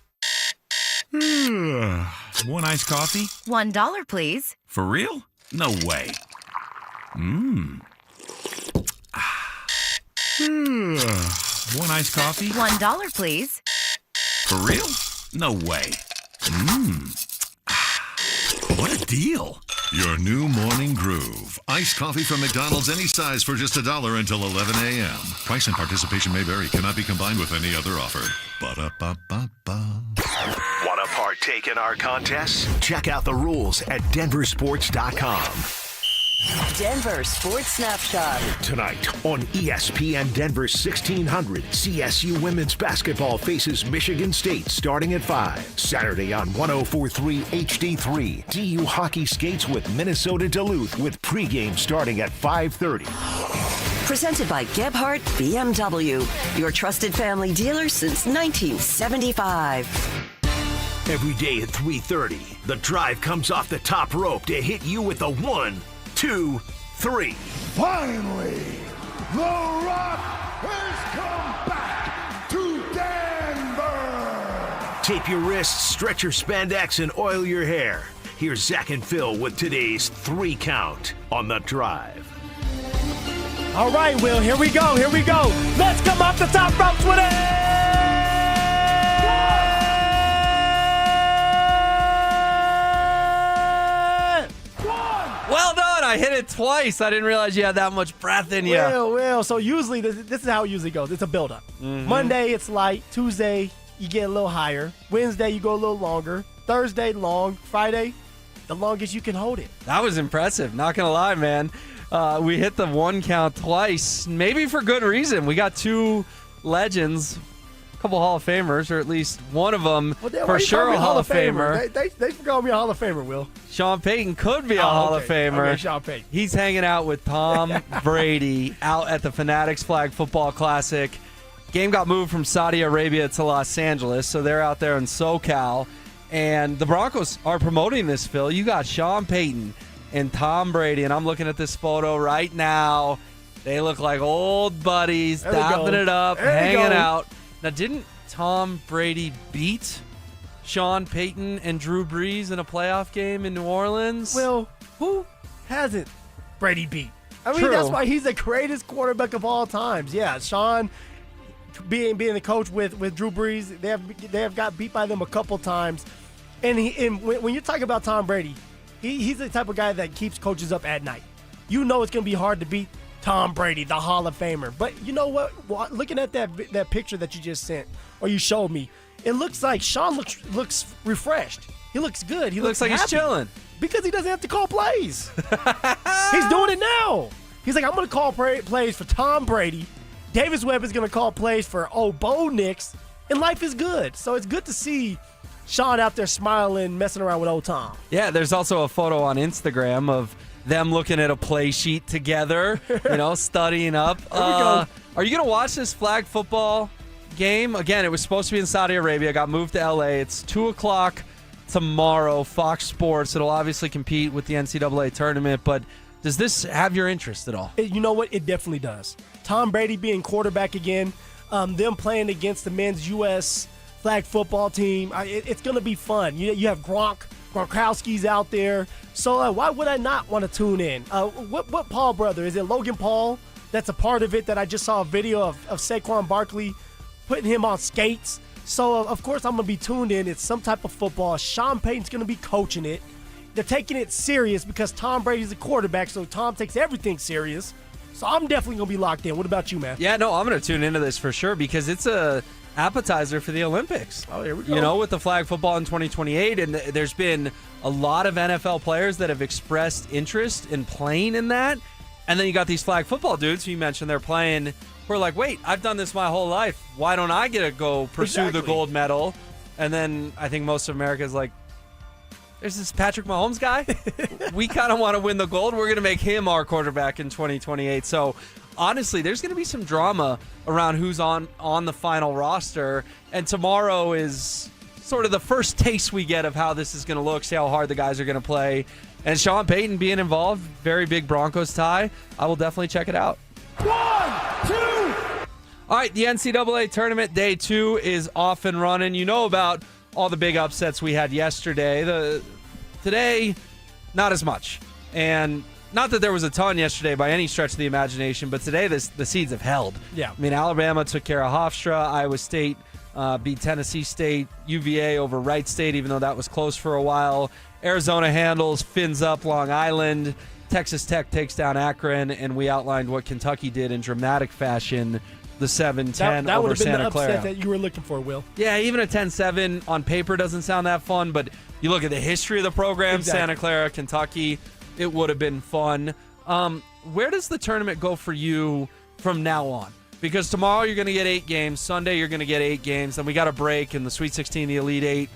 One iced coffee? $1, please. For real? No way. One iced coffee? $1, please. For real? No way. What a deal. Your new morning groove. Iced coffee from McDonald's, any size for just $1 until 11 a.m. Price and participation may vary. Cannot be combined with any other offer. Ba-da-ba-ba-ba. Want to partake in our contests? Check out the rules at DenverSports.com. Denver Sports Snapshot. Tonight on ESPN Denver 1600, CSU women's basketball faces Michigan State starting at 5. Saturday on 104.3 HD3, DU hockey skates with Minnesota Duluth with pregame starting at 5:30. Presented by Gebhardt BMW, your trusted family dealer since 1975. Every day at 3:30, the drive comes off the top rope to hit you with a 1, 2, 3. Finally, The Rock has come back to Denver. Tape your wrists, stretch your spandex, and oil your hair. Here's Zach and Phil with today's 3 count on The Drive. All right, Will, here we go. Let's come off the top ropes with it. Well done. I hit it twice. I didn't realize you had that much breath in you. Well, so usually this is how it usually goes. It's a build-up. Monday, it's light. Tuesday, you get a little higher. Wednesday, you go a little longer. Thursday, long. Friday, the longest you can hold it. That was impressive. Not going to lie, man. We hit the 1 count twice, maybe for good reason. We got 2 legends, a couple Hall of Famers, or at least one of them for sure a Hall of Famer. They forgot me a Hall of Famer, Will. Sean Payton could be a Hall of Famer. Okay, Sean Payton. He's hanging out with Tom Brady out at the Fanatics Flag Football Classic. Game got moved from Saudi Arabia to Los Angeles, so they're out there in SoCal. And the Broncos are promoting this, Phil. You got Sean Payton and Tom Brady, and I'm looking at this photo right now. They look like old buddies, dapping it up, hanging out. Now, didn't Tom Brady beat Sean Payton and Drew Brees in a playoff game in New Orleans? Well, who hasn't Brady beat? I mean, True. That's why he's the greatest quarterback of all times. Yeah, Sean being the coach with Drew Brees, they have got beat by them a couple times. And when you talk about Tom Brady, He's the type of guy that keeps coaches up at night. You know it's going to be hard to beat Tom Brady, the Hall of Famer. But you know what? Looking at that picture that you just sent, or you showed me, it looks like Sean looks refreshed. He looks good. He looks like happy he's chilling. because he doesn't have to call plays. He's doing it now. He's like, I'm going to call plays for Tom Brady. Davis Webb is going to call plays for Bo Nix, and life is good. So it's good to see Sean out there smiling, messing around with old Tom. Yeah, there's also a photo on Instagram of them looking at a play sheet together, studying up. There we go. Are you going to watch this flag football game? Again, it was supposed to be in Saudi Arabia. Got moved to L.A. It's 2 o'clock tomorrow, Fox Sports. It'll obviously compete with the NCAA tournament, but does this have your interest at all? You know what? It definitely does. Tom Brady being quarterback again, them playing against the men's U.S. flag football team. It's going to be fun. You have Gronkowski's out there. So why would I not want to tune in? What Paul brother? Is it Logan Paul that's a part of it that I just saw a video of Saquon Barkley putting him on skates? So, of course, I'm going to be tuned in. It's some type of football. Sean Payton's going to be coaching it. They're taking it serious because Tom Brady's a quarterback, so Tom takes everything serious. So I'm definitely going to be locked in. What about you, man? Yeah, no, I'm going to tune into this for sure because it's a appetizer for the Olympics. Oh, here we go. With the flag football in 2028, and there's been a lot of NFL players that have expressed interest in playing in that. And then you got these flag football dudes who you mentioned they're playing who are like, wait, I've done this my whole life. Why don't I get to go pursue the gold medal? And then I think most of America is like, there's this Patrick Mahomes guy. We kind of want to win the gold. We're going to make him our quarterback in 2028. So, honestly, there's going to be some drama around who's on the final roster. And tomorrow is sort of the first taste we get of how this is going to look, see how hard the guys are going to play. And Sean Payton being involved, very big Broncos tie. I will definitely check it out. 1, 2. All right, the NCAA tournament day 2 is off and running. You know about all the big upsets we had yesterday. Today, not as much. And not that there was a ton yesterday by any stretch of the imagination, but today the seeds have held. Yeah. I mean, Alabama took care of Hofstra. Iowa State beat Tennessee State. UVA over Wright State, even though that was close for a while. Arizona handles, fins up Long Island. Texas Tech takes down Akron, and we outlined what Kentucky did in dramatic fashion, the 7-10 that over would have been Santa the Clara. upset that you were looking for, Will. Yeah, even a 10-7 on paper doesn't sound that fun, but you look at the history of the program, Exactly. Santa Clara, Kentucky, it would have been fun. Where does the tournament go for you from now on? Because tomorrow you're going to get 8 games, Sunday you're going to get 8 games, then we got a break in the Sweet 16, the Elite 8.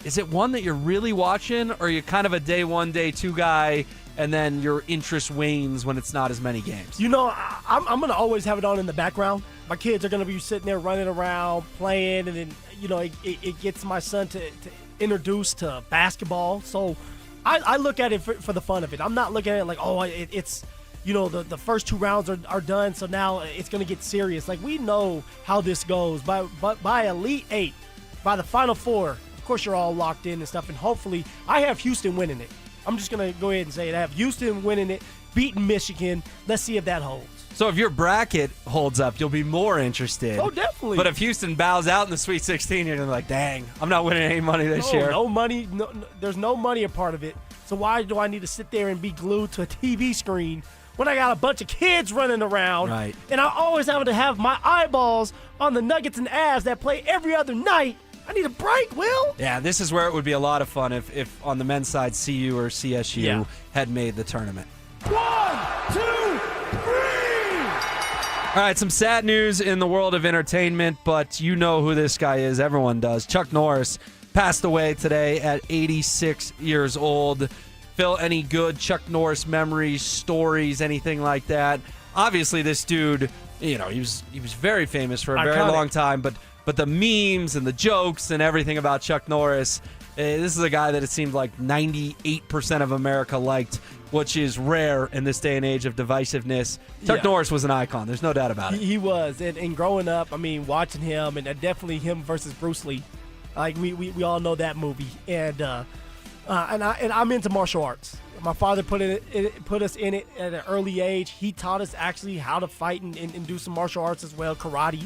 Is it one that you're really watching, or are you kind of a day 1, day 2 guy, and then your interest wanes when it's not as many games? I'm going to always have it on in the background. My kids are going to be sitting there running around, playing, and then, it gets my son to introduce to basketball. So I look at it for the fun of it. I'm not looking at it like, it's the first 2 rounds are done, so now it's going to get serious. Like, we know how this goes. By Elite 8, by the Final 4, of course you're all locked in and stuff, and hopefully I have Houston winning it. I'm just going to go ahead and say it. I have Houston winning it, beating Michigan. Let's see if that holds. So if your bracket holds up, you'll be more interested. Oh, definitely. But if Houston bows out in the Sweet 16, you're going to be like, dang, I'm not winning any money this year. No money. No, there's no money a part of it. So why do I need to sit there and be glued to a TV screen when I got a bunch of kids running around? Right. And I always have to have my eyeballs on the Nuggets and Avs that play every other night. I need a break, Will. Yeah, this is where it would be a lot of fun if on the men's side, CU or CSU had made the tournament. 1, 2, 3. All right, some sad news in the world of entertainment, but you know who this guy is. Everyone does. Chuck Norris passed away today at 86 years old. Phil, any good Chuck Norris memories, stories, anything like that? Obviously, this dude, he was very famous for a very long time, but the memes and the jokes and everything about Chuck Norris, this is a guy that it seemed like 98% of America liked, which is rare in this day and age of divisiveness. Chuck Norris was an icon. There's no doubt about it. He was. And growing up, watching him, and definitely him versus Bruce Lee. Like, we all know that movie. And I'm into martial arts. My father put us in it at an early age. He taught us actually how to fight and do some martial arts as well, karate.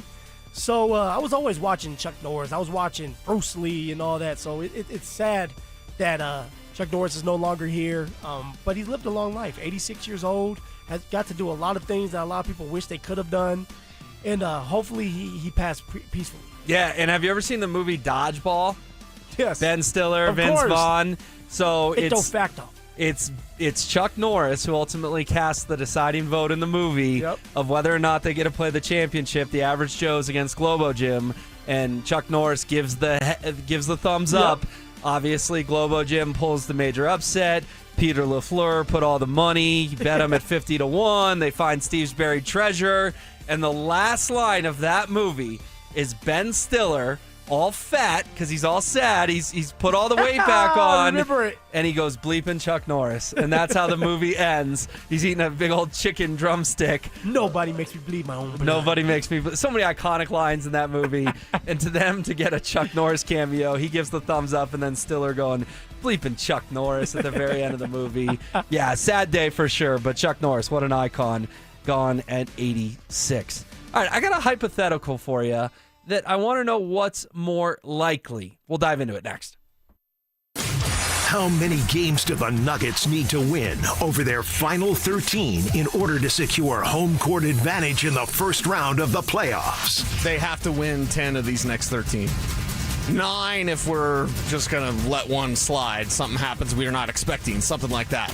So I was always watching Chuck Norris. I was watching Bruce Lee and all that. So it's sad that Chuck Norris is no longer here, but he's lived a long life. 86 years old, has got to do a lot of things that a lot of people wish they could have done, and hopefully he passed peacefully. Yeah, and have you ever seen the movie Dodgeball? Yes. Ben Stiller, Of Vince course. Vaughn. So Ipso facto. It's Chuck Norris who ultimately casts the deciding vote in the movie of whether or not they get to play the championship, the Average Joes against Globo Gym, and Chuck Norris gives the thumbs up. Obviously, Globo Gym pulls the major upset. Peter LaFleur put all the money, bet him at 50-1. They find Steve's buried treasure, and the last line of that movie is Ben Stiller, all fat because he's all sad. He's put all the weight back on. Remember it. And he goes bleeping Chuck Norris. And that's how the movie ends. He's eating a big old chicken drumstick. Nobody makes me bleed my own blood. Nobody makes me. So many iconic lines in that movie. And to them to get a Chuck Norris cameo, he gives the thumbs up, and then Stiller going bleeping Chuck Norris at the very end of the movie. Yeah, sad day for sure. But Chuck Norris, what an icon. Gone at 86. All right, I got a hypothetical for you that I want to know what's more likely. We'll dive into it next. How many games do the Nuggets need to win over their final 13 in order to secure home court advantage in the first round of the playoffs? They have to win 10 of these next 13. 9 if we're just going to let one slide. Something happens we are not expecting. Something like that.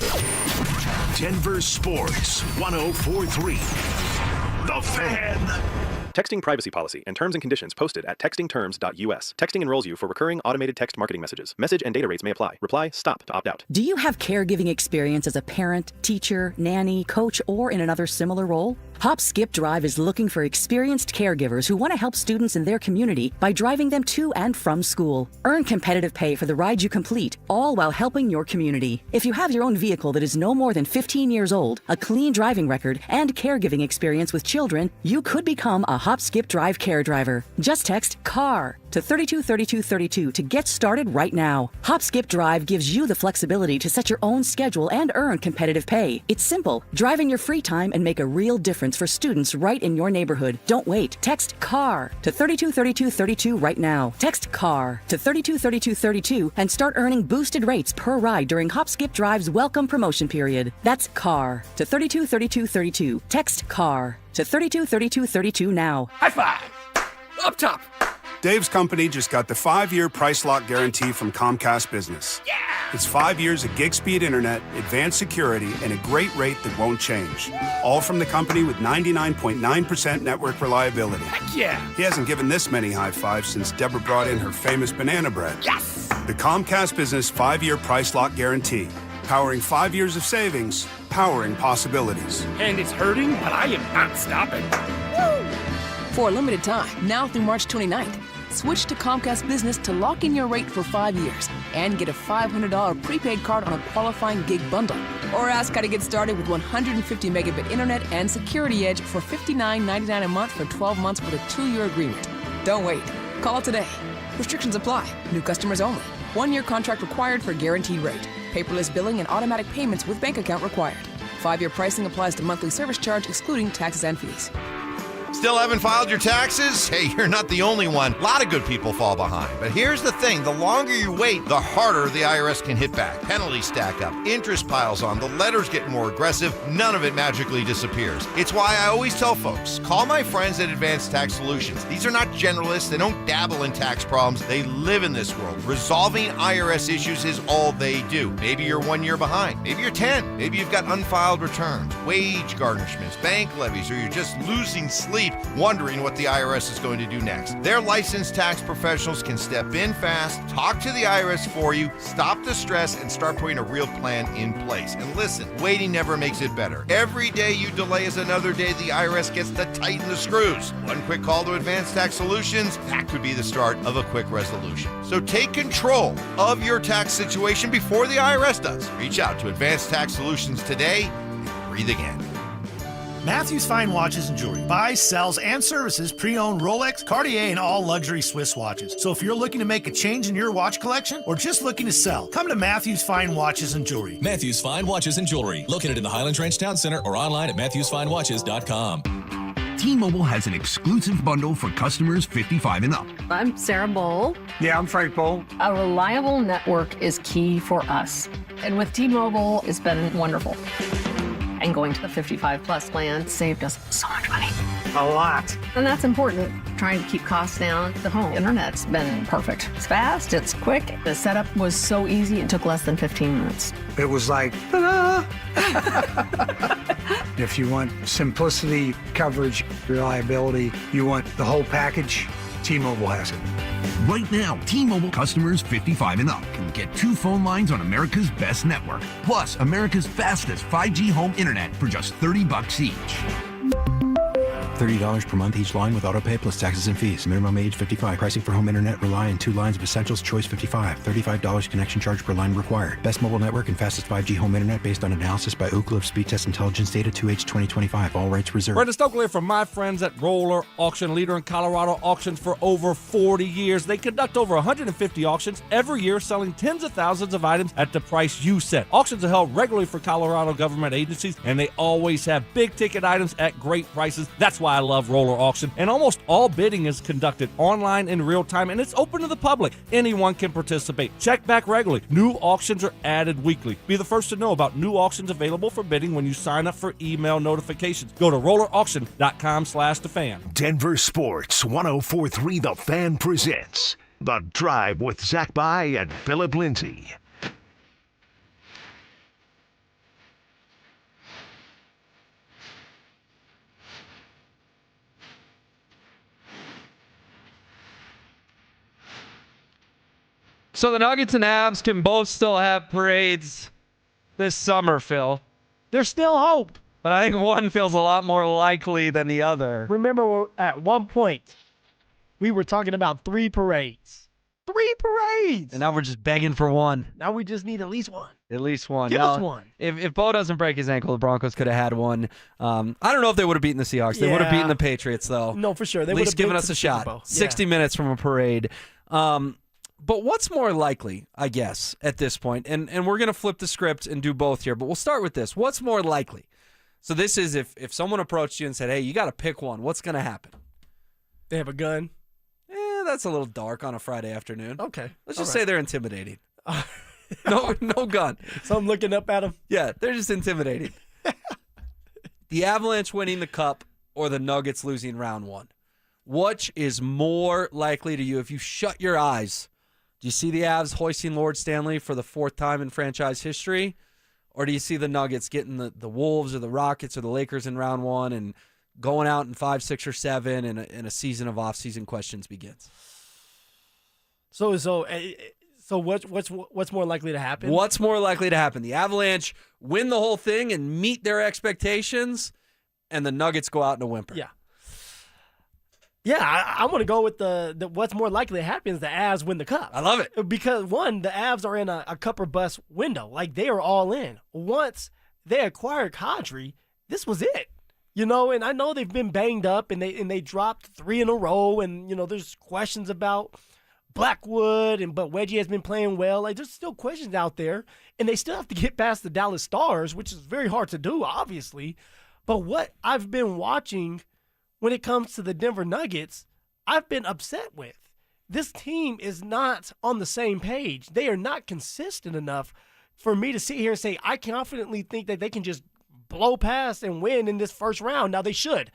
Denver Sports 104.3. The Fan. Texting privacy policy and terms and conditions posted at textingterms.us. Texting enrolls you for recurring automated text marketing messages. Message and data rates may apply. Reply STOP to opt out. Do you have caregiving experience as a parent, teacher, nanny, coach, or in another similar role? Hop Skip Drive is looking for experienced caregivers who want to help students in their community by driving them to and from school. Earn competitive pay for the ride you complete, all while helping your community. If you have your own vehicle that is no more than 15 years old, a clean driving record, and caregiving experience with children, you could become a Hop Skip Drive care driver. Just text CAR to 323232 to get started right now. Hop Skip Drive gives you the flexibility to set your own schedule and earn competitive pay. It's simple. Drive in your free time and make a real difference for students right in your neighborhood. Don't wait. Text CAR to 323232 right now. Text CAR to 323232 and start earning boosted rates per ride during Hop Skip Drive's welcome promotion period. That's CAR to 323232. Text CAR to 323232 now. High five! Up top! Dave's company just got the 5-year price lock guarantee from Comcast Business. Yeah! It's 5 years of gig speed internet, advanced security, and a great rate that won't change. All from the company with 99.9% network reliability. Heck yeah! He hasn't given this many high fives since Deborah brought in her famous banana bread. Yes! The Comcast Business 5-year price lock guarantee. Powering 5 years of savings, powering possibilities. And it's hurting, but I am not stopping. Woo! For a limited time, now through March 29th, switch to Comcast Business to lock in your rate for 5 years and get a $500 prepaid card on a qualifying gig bundle. Or ask how to get started with 150 megabit internet and Security Edge for $59.99 a month for 12 months with a 2-year agreement. Don't wait. Call today. Restrictions apply. New customers only. 1-year contract required for guaranteed rate. Paperless billing and automatic payments with bank account required. 5-year pricing applies to monthly service charge excluding taxes and fees. Still haven't filed your taxes? Hey, you're not the only one. A lot of good people fall behind. But here's the thing. The longer you wait, the harder the IRS can hit back. Penalties stack up. Interest piles on. The letters get more aggressive. None of it magically disappears. It's why I always tell folks, call my friends at Advanced Tax Solutions. These are not generalists. They don't dabble in tax problems. They live in this world. Resolving IRS issues is all they do. Maybe you're 1 year behind. Maybe you're 10. Maybe you've got unfiled returns, wage garnishments, bank levies, or you're just losing sleep wondering what the IRS is going to do next. Their licensed tax professionals can step in fast, talk to the IRS for you, stop the stress, and start putting a real plan in place. And listen, waiting never makes it better. Every day you delay is another day the IRS gets to tighten the screws. One quick call to Advanced Tax Solutions, that could be the start of a quick resolution. So take control of your tax situation before the IRS does. Reach out to Advanced Tax Solutions today and breathe again. Matthews Fine Watches and Jewelry buys, sells, and services pre-owned Rolex, Cartier, and all luxury Swiss watches. So if you're looking to make a change in your watch collection or just looking to sell, come to Matthews Fine Watches and Jewelry. Matthews Fine Watches and Jewelry, located in the Highlands Ranch Town Center or online at MatthewsFineWatches.com. T-Mobile has an exclusive bundle for customers 55 and up. I'm Sarah Bowl. Yeah, I'm Frank Bowl. A reliable network is key for us. And with T-Mobile, it's been wonderful. And going to the 55 plus plan saved us so much money. A lot. And that's important. Trying to keep costs down. The home internet's been perfect. It's fast, it's quick. The setup was so easy, it took less than 15 minutes. It was like, ta-da! If you want simplicity, coverage, reliability, you want the whole package, T-Mobile has it. Right now, T-Mobile customers 55 and up can get 2 phone lines on America's best network, plus America's fastest 5G home internet for just $30 each. $30 per month each line with autopay plus taxes and fees. Minimum age 55. Pricing for home internet rely on 2 lines of Essentials Choice 55. $35 connection charge per line required. Best mobile network and fastest 5G home internet based on analysis by Ookla of Speed Test Intelligence data 2H 2025. All rights reserved. Brenda Stokely from my friends at Roller Auction, leader in Colorado auctions for over 40 years. They conduct over 150 auctions every year, selling tens of thousands of items at the price you set. Auctions are held regularly for Colorado government agencies, and they always have big-ticket items at great prices. That's why I love Roller Auction. And almost all bidding is conducted online in real time, and it's open to the public. Anyone can participate. Check back regularly. New auctions are added weekly. Be the first to know about new auctions available for bidding when you sign up for email notifications. Go to rollerauction.com/thefan. Denver Sports 104.3 The Fan presents The Drive with Zach By and Phillip Lindsay. So the Nuggets and Avs can both still have parades this summer, Phil. There's still hope. But I think one feels a lot more likely than the other. Remember, at one point, we were talking about 3 parades. 3 parades! And now we're just begging for one. Now we just need at least one. At least one. Give us one. If Bo doesn't break his ankle, the Broncos could have had one. I don't know if they would have beaten the Seahawks. They would have beaten the Patriots, though. No, for sure. They at least given us a shot. 60 minutes from a parade. But what's more likely, I guess, at this point, and we're going to flip the script and do both here, but we'll start with this. What's more likely? So this is if someone approached you and said, hey, you got to pick one, what's going to happen? They have a gun. That's a little dark on a Friday afternoon. Okay. Let's just say they're intimidating. No gun. So I'm looking up at them? Yeah, they're just intimidating. The Avalanche winning the Cup or the Nuggets losing round 1? Which is more likely to you if you shut your eyes? Do you see the Avs hoisting Lord Stanley for the 4th time in franchise history? Or do you see the Nuggets getting the Wolves or the Rockets or the Lakers in round 1 and going out in 5, 6, or 7 and a season of off-season questions begins? So what's more likely to happen? What's more likely to happen? The Avalanche win the whole thing and meet their expectations, and the Nuggets go out in a whimper. Yeah, I want to go with the what's more likely to happen is the Avs win the Cup. I love it. Because, one, the Avs are in a cup or bust window. Like, they are all in. Once they acquired Kadri, this was it. You know, and I know they've been banged up, and they dropped 3 in a row, and, you know, there's questions about Blackwood, but Wedgie has been playing well. Like, there's still questions out there, and they still have to get past the Dallas Stars, which is very hard to do, obviously. But what I've been watching when it comes to the Denver Nuggets, I've been upset with. This team is not on the same page. They are not consistent enough for me to sit here and say, I confidently think that they can just blow past and win in this first round. Now, they should.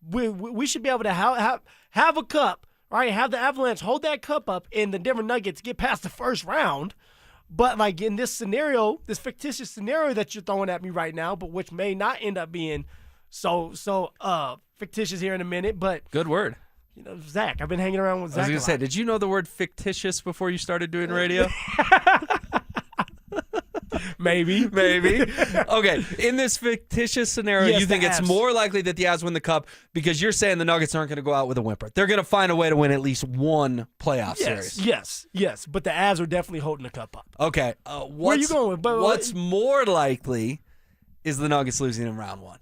We should be able to have a cup, right? Have the Avalanche hold that cup up and the Denver Nuggets get past the first round. But, like, in this scenario, this fictitious scenario that you're throwing at me right now, but which may not end up being so fictitious here in a minute, but good word. You know, Zach, I've been hanging around with Zach. I was going to say, did you know the word fictitious before you started doing radio? Maybe. Okay, in this fictitious scenario, yes, you think it's more likely that the Avs win the Cup because you're saying the Nuggets aren't going to go out with a whimper. They're going to find a way to win at least one playoff series. Yes. But the Avs are definitely holding the Cup up. Okay. Where are you going with? What's more likely is the Nuggets losing in round 1.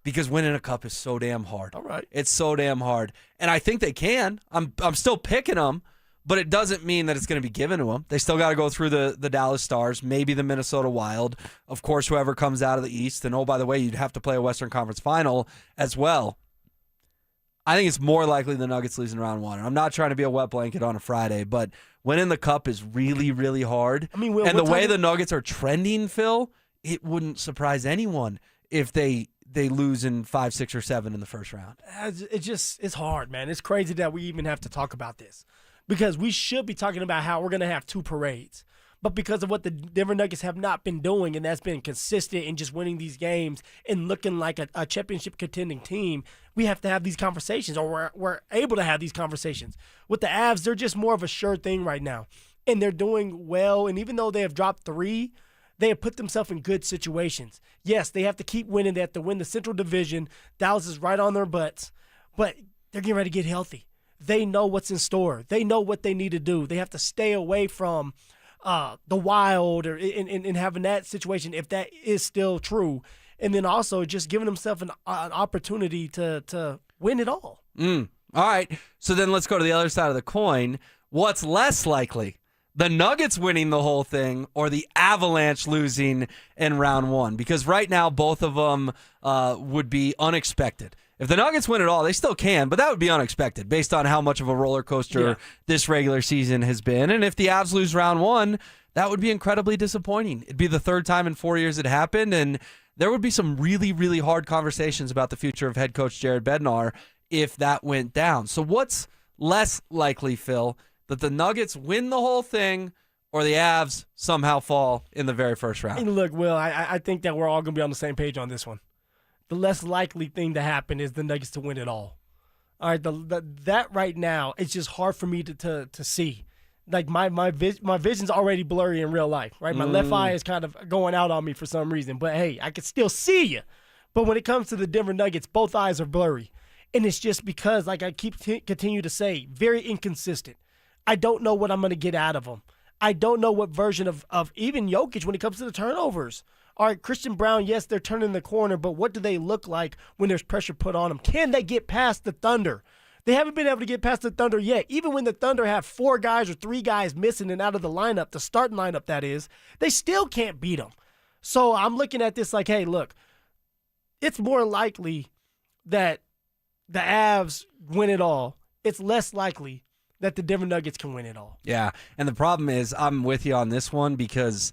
Because winning a cup is so damn hard. All right. It's so damn hard. And I think they can. I'm still picking them, but it doesn't mean that it's going to be given to them. They still got to go through the Dallas Stars, maybe the Minnesota Wild, of course, whoever comes out of the East. And, oh, by the way, you'd have to play a Western Conference Final as well. I think it's more likely the Nuggets lose in round one. I'm not trying to be a wet blanket on a Friday, but winning the Cup is really, really hard. I mean, and the way the Nuggets are trending, Phil, it wouldn't surprise anyone if they lose in 5, 6, or 7 in the first round. It's hard, man. It's crazy that we even have to talk about this because we should be talking about how we're going to have 2 parades. But because of what the Denver Nuggets have not been doing, and that's been consistent in just winning these games and looking like a championship contending team, we have to have these conversations, or we're able to have these conversations. With the Avs, they're just more of a sure thing right now. And they're doing well, and even though they have dropped 3, they have put themselves in good situations. Yes, they have to keep winning. They have to win the Central Division. Dallas is right on their butts, but they're getting ready to get healthy. They know what's in store. They know what they need to do. They have to stay away from the Wild or in having that situation, if that is still true. And then also just giving themselves an opportunity to win it all. All right. So then let's go to the other side of the coin. What's less likely? The Nuggets winning the whole thing or the Avalanche losing in round one? Because right now, both of them would be unexpected. If the Nuggets win it all, they still can, but that would be unexpected based on how much of a roller coaster this regular season has been. And if the Avs lose round one, that would be incredibly disappointing. It'd be the 3rd time in 4 years it happened, and there would be some really, really hard conversations about the future of head coach Jared Bednar if that went down. So what's less likely, Phil, that the Nuggets win the whole thing or the Avs somehow fall in the very first round? And look, Will, I think that we're all going to be on the same page on this one. The less likely thing to happen is the Nuggets to win it all. All right, that right now, it's just hard for me to see. Like my vision's already blurry in real life, right? My left eye is kind of going out on me for some reason, but hey, I can still see you. But when it comes to the Denver Nuggets, both eyes are blurry, and it's just because, like I continue to say, very inconsistent. I don't know what I'm going to get out of them. I don't know what version of even Jokic when it comes to the turnovers. All right, Christian Brown, yes, they're turning the corner, but what do they look like when there's pressure put on them? Can they get past the Thunder? They haven't been able to get past the Thunder yet. Even when the Thunder have 4 guys or 3 guys missing and out of the lineup, the starting lineup that is, they still can't beat them. So I'm looking at this like, hey, look, it's more likely that the Avs win it all. It's less likely that the Denver Nuggets can win it all. Yeah, and the problem is I'm with you on this one because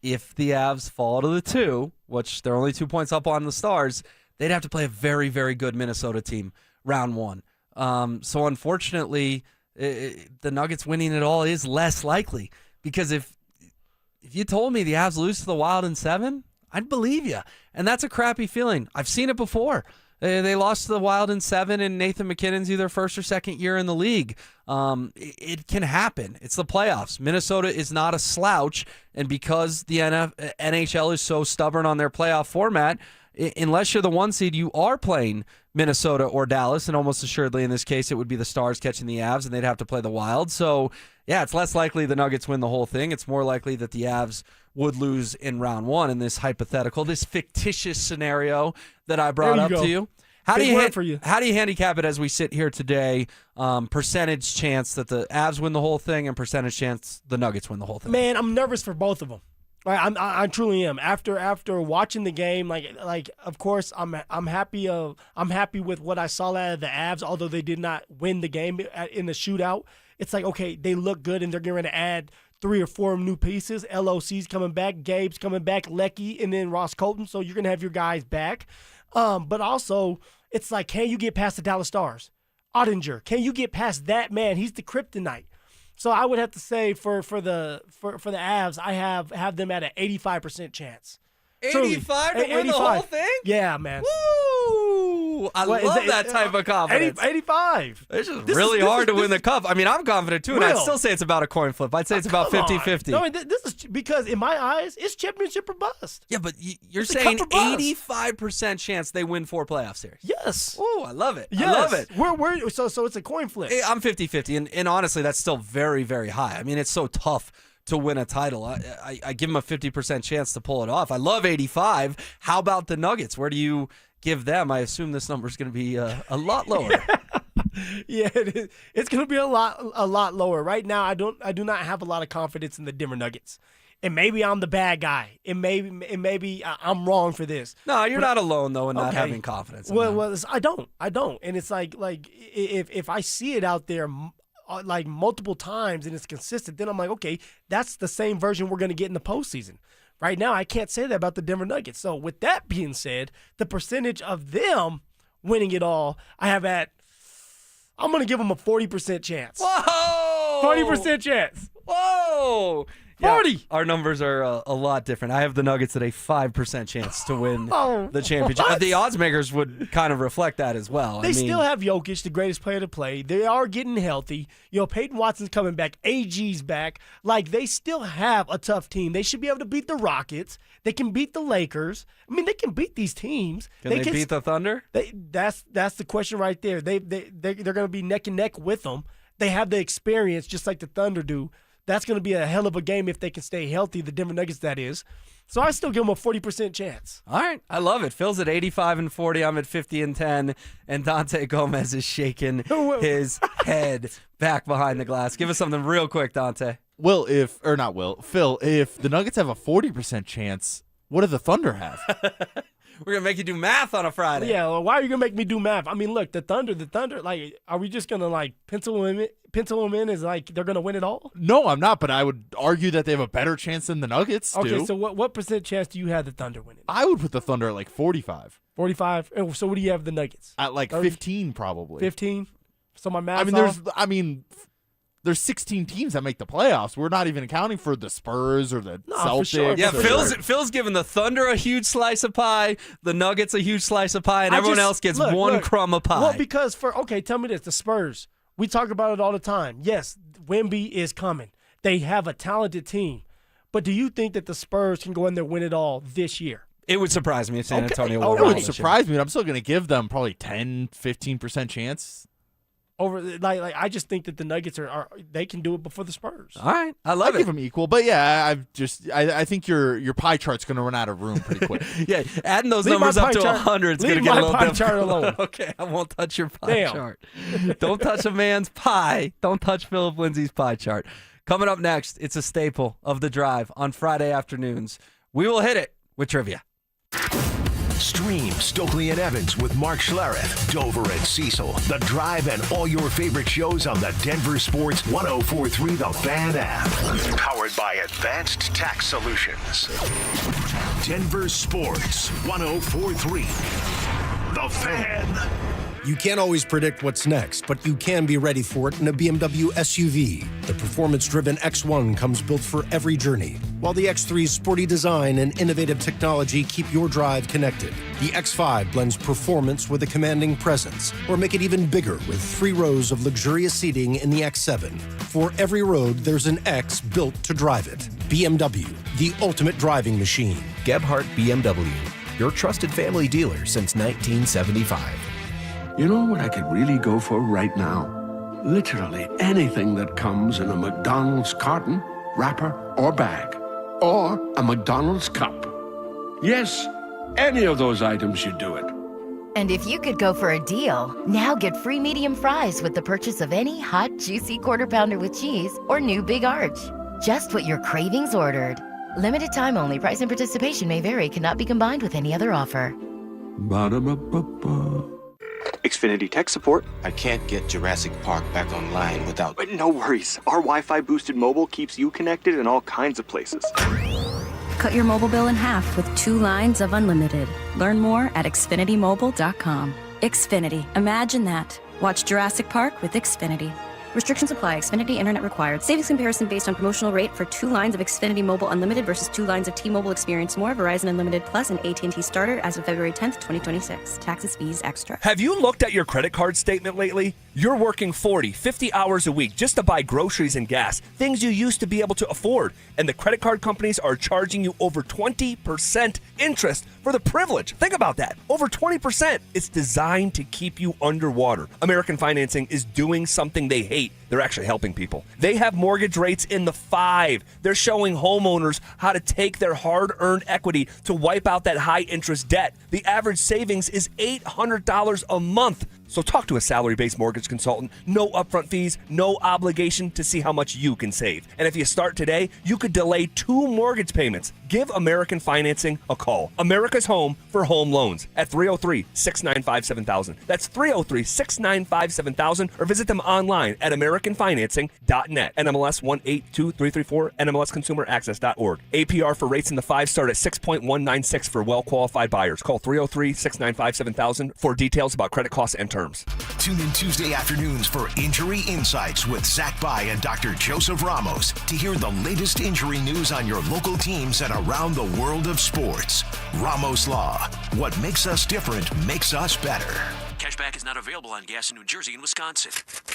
if the Avs fall to the 2, which they're only 2 points up on the Stars, they'd have to play a very, very good Minnesota team round one. So unfortunately, the Nuggets winning it all is less likely because if you told me the Avs lose to the Wild in 7, I'd believe you. And that's a crappy feeling. I've seen it before. They lost to the Wild in 7, and Nathan McKinnon's either first or second year in the league. It can happen. It's the playoffs. Minnesota is not a slouch, and because the NHL is so stubborn on their playoff format, unless you're the 1 seed, you are playing Minnesota or Dallas, and almost assuredly in this case it would be the Stars catching the Avs, and they'd have to play the Wild. So, yeah, it's less likely the Nuggets win the whole thing. It's more likely that the Avs would lose in round one in this hypothetical, this fictitious scenario that I brought up to you. How do you handicap it as we sit here today? Percentage chance that the Avs win the whole thing and percentage chance the Nuggets win the whole thing. Man, I'm nervous for both of them. I truly am. After watching the game, like of course I'm happy. I'm happy with what I saw out of the Avs, although they did not win the game in the shootout. It's like, okay, they look good and they're getting ready to add 3 or 4 new pieces. LOC's coming back, Gabe's coming back, Lecky, and then Ross Colton. So you're gonna have your guys back. But also, it's like, can you get past the Dallas Stars? Ottinger, can you get past that man? He's the kryptonite. So I would have to say for the Avs, I have them at an 85% chance. 85 to win the whole thing? Yeah, man. Woo! I love that type of confidence. 85. It's just really hard to win the Cup. I mean, I'm confident too, and I'd still say it's about a coin flip. I'd say it's about 50-50. No, this is because in my eyes, it's championship or bust. Yeah, but you're saying 85% chance they win 4 playoff series. Yes. Oh, I love it. Yes. I love it. So it's a coin flip. I'm 50-50, and honestly, that's still very, very high. I mean, it's so tough to win a title. I give them a 50% chance to pull it off. I love 85. How about the Nuggets? Where do you give them? I assume this number is going to be a lot lower. Yeah, it's going to be a lot lower. Right now, I do not have a lot of confidence in the Denver Nuggets. And maybe I'm the bad guy. And maybe I'm wrong for this. No, you're not alone, though, in not having confidence. Well, I don't. And it's like if I see it out there like multiple times and it's consistent, then I'm like, okay, that's the same version we're going to get in the postseason. Right now, I can't say that about the Denver Nuggets. So with that being said, the percentage of them winning it all, I'm going to give them a 40% chance. Whoa! 40% chance. Whoa! 40. Yeah, our numbers are a lot different. I have the Nuggets at a 5% chance to win the championship. What? The odds makers would kind of reflect that as well. They still have Jokic, the greatest player to play. They are getting healthy. Peyton Watson's coming back. AG's back. Like, they still have a tough team. They should be able to beat the Rockets. They can beat the Lakers. I mean, they can beat these teams. Can they beat the Thunder? That's the question right there. They're going to be neck and neck with them. They have the experience just like the Thunder do. That's going to be a hell of a game if they can stay healthy, the Denver Nuggets, that is. So I still give them a 40% chance. All right. I love it. Phil's at 85-40. I'm at 50-10. And Dante Gomez is shaking his head back behind the glass. Give us something real quick, Dante. Phil, if the Nuggets have a 40% chance, what do the Thunder have? We're going to make you do math on a Friday. Yeah, well, why are you going to make me do math? I mean, look, the Thunder, like, are we just going to, like, pencil them in as, like, they're going to win it all? No, I'm not, but I would argue that they have a better chance than the Nuggets do. Okay, so what percent chance do you have the Thunder winning? I would put the Thunder at, like, 45. 45? So what do you have the Nuggets? At, like, 30? 15, probably. 15? So my math's There's 16 teams that make the playoffs. We're not even accounting for the Spurs or the Celtics. For sure. Yeah, Phil's giving the Thunder a huge slice of pie, the Nuggets a huge slice of pie, and everyone else gets one crumb of pie. Well, because tell me this, the Spurs, we talk about it all the time. Yes, Wemby is coming. They have a talented team. But do you think that the Spurs can go in there and win it all this year? It would surprise me if San Antonio won. It would surprise me, but I'm still going to give them probably 10, 15% chance. I just think that the Nuggets they can do it before the Spurs. All right, I love it. Give them equal, but yeah, I think your pie chart's going to run out of room pretty quick. Yeah, adding those numbers up to 100 is going to get a little difficult. Chart alone. Okay, I won't touch your pie chart. Don't touch a man's pie. Don't touch Phillip Lindsay's pie chart. Coming up next, it's a staple of The Drive on Friday afternoons. We will hit it with trivia. Stream Stokely and Evans with Mark Schlereth, Dover and Cecil, The Drive, and all your favorite shows on the Denver Sports 104.3 The Fan app. Powered by Advanced Tax Solutions. Denver Sports 104.3 The Fan. You can't always predict what's next, but you can be ready for it in a BMW SUV. The performance-driven X1 comes built for every journey, while the X3's sporty design and innovative technology keep your drive connected. The X5 blends performance with a commanding presence, or make it even bigger with 3 rows of luxurious seating in the X7. For every road, there's an X built to drive it. BMW, the ultimate driving machine. Gebhardt BMW, your trusted family dealer since 1975. You know what I could really go for right now? Literally anything that comes in a McDonald's carton, wrapper, or bag. Or a McDonald's cup. Yes, any of those items should do it. And if you could go for a deal, now get free medium fries with the purchase of any hot, juicy Quarter Pounder with cheese or new Big Arch. Just what your cravings ordered. Limited time only. Price and participation may vary. Cannot be combined with any other offer. Ba-da-ba-ba-ba. Xfinity tech support. I can't get Jurassic Park back online without... But no worries. Our Wi-Fi boosted mobile keeps you connected in all kinds of places. Cut your mobile bill in half with 2 lines of unlimited. Learn more at xfinitymobile.com. Xfinity. Imagine that. Watch Jurassic Park with Xfinity. Restrictions apply. Xfinity Internet required. Savings comparison based on promotional rate for 2 lines of Xfinity Mobile Unlimited versus 2 lines of T-Mobile Experience More, Verizon Unlimited Plus, and AT&T Starter as of February 10th, 2026. Taxes, fees, extra. Have you looked at your credit card statement lately? You're working 40, 50 hours a week just to buy groceries and gas, things you used to be able to afford. And the credit card companies are charging you over 20% interest for the privilege. Think about that. Over 20%. It's designed to keep you underwater. American Financing is doing something they hate. they're actually helping people. They have mortgage rates in the 5. They're showing homeowners how to take their hard-earned equity to wipe out that high-interest debt. The average savings is $800 a month. So talk to a salary-based mortgage consultant. No upfront fees, no obligation to see how much you can save. And if you start today, you could delay 2 mortgage payments. Give American Financing a call. America's home for home loans at 303-695-7000. That's 303-695-7000, or visit them online at americanfinancing.net. NMLS 182334, NMLSconsumeraccess.org. APR for rates in the 5 start at 6.196 for well-qualified buyers. Call 303-695-7000 for details about credit costs and terms. Tune in Tuesday afternoons for Injury Insights with Zach Bai and Dr. Joseph Ramos to hear the latest injury news on your local teams and around the world of sports. Ramos Law. What makes us different makes us better. Cashback is not available on gas in New Jersey and Wisconsin.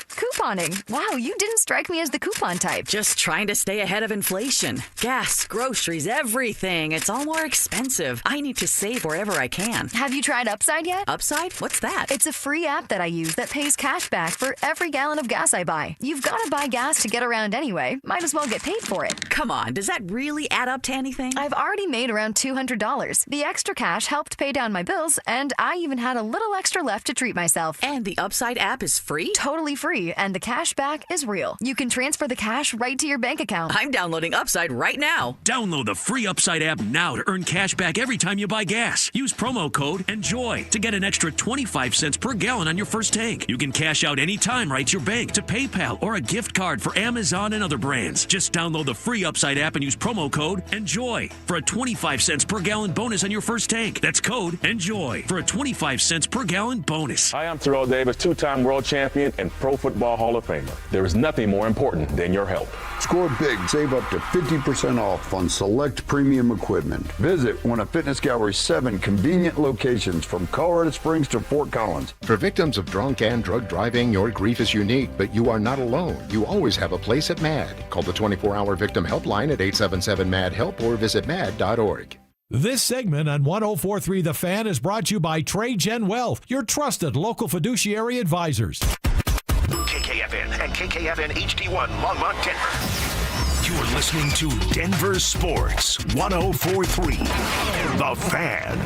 Couponing. Wow, you didn't strike me as the coupon type. Just trying to stay ahead of inflation. Gas, groceries, everything. It's all more expensive. I need to save wherever I can. Have you tried Upside yet? Upside? What's that? It's a free app that I use that pays cash back for every gallon of gas I buy. You've got to buy gas to get around anyway. Might as well get paid for it. Come on, does that really add up to anything? I've already made around $200. The extra cash helped pay down my bills, and I even had a little extra left to treat myself. And the Upside app is free? Totally free, and the cash back is real. You can transfer the cash right to your bank account. I'm downloading Upside right now. Download the free Upside app now to earn cash back every time you buy gas. Use promo code ENJOY to get an extra 25 cents per gallon on your first tank. You can cash out anytime right to your bank, to PayPal, or a gift card for Amazon and other brands. Just download the free Upside app and use promo code ENJOY for a 25 cents per gallon bonus on your first tank. That's code ENJOY for a 25 cents per gallon bonus. Hi, I'm Terrell Davis, 2-time world champion and Pro Football Hall of Famer. There is nothing more important than your help. Score big, save up to 50% off on select premium equipment. Visit one of Fitness Gallery's 7 convenient locations from Colorado Springs to Fort Collins. For victims of drunk and drug driving, your grief is unique, but you are not alone. You always have a place at MAD. Call the 24-hour victim helpline at 877-MAD-HELP or visit mad.org. This segment on 104.3 The Fan is brought to you by Trade Gen Wealth, your trusted local fiduciary advisors. KKFN and KKFN HD1 Longmont, Denver. You're listening to Denver Sports 104.3 The Fan.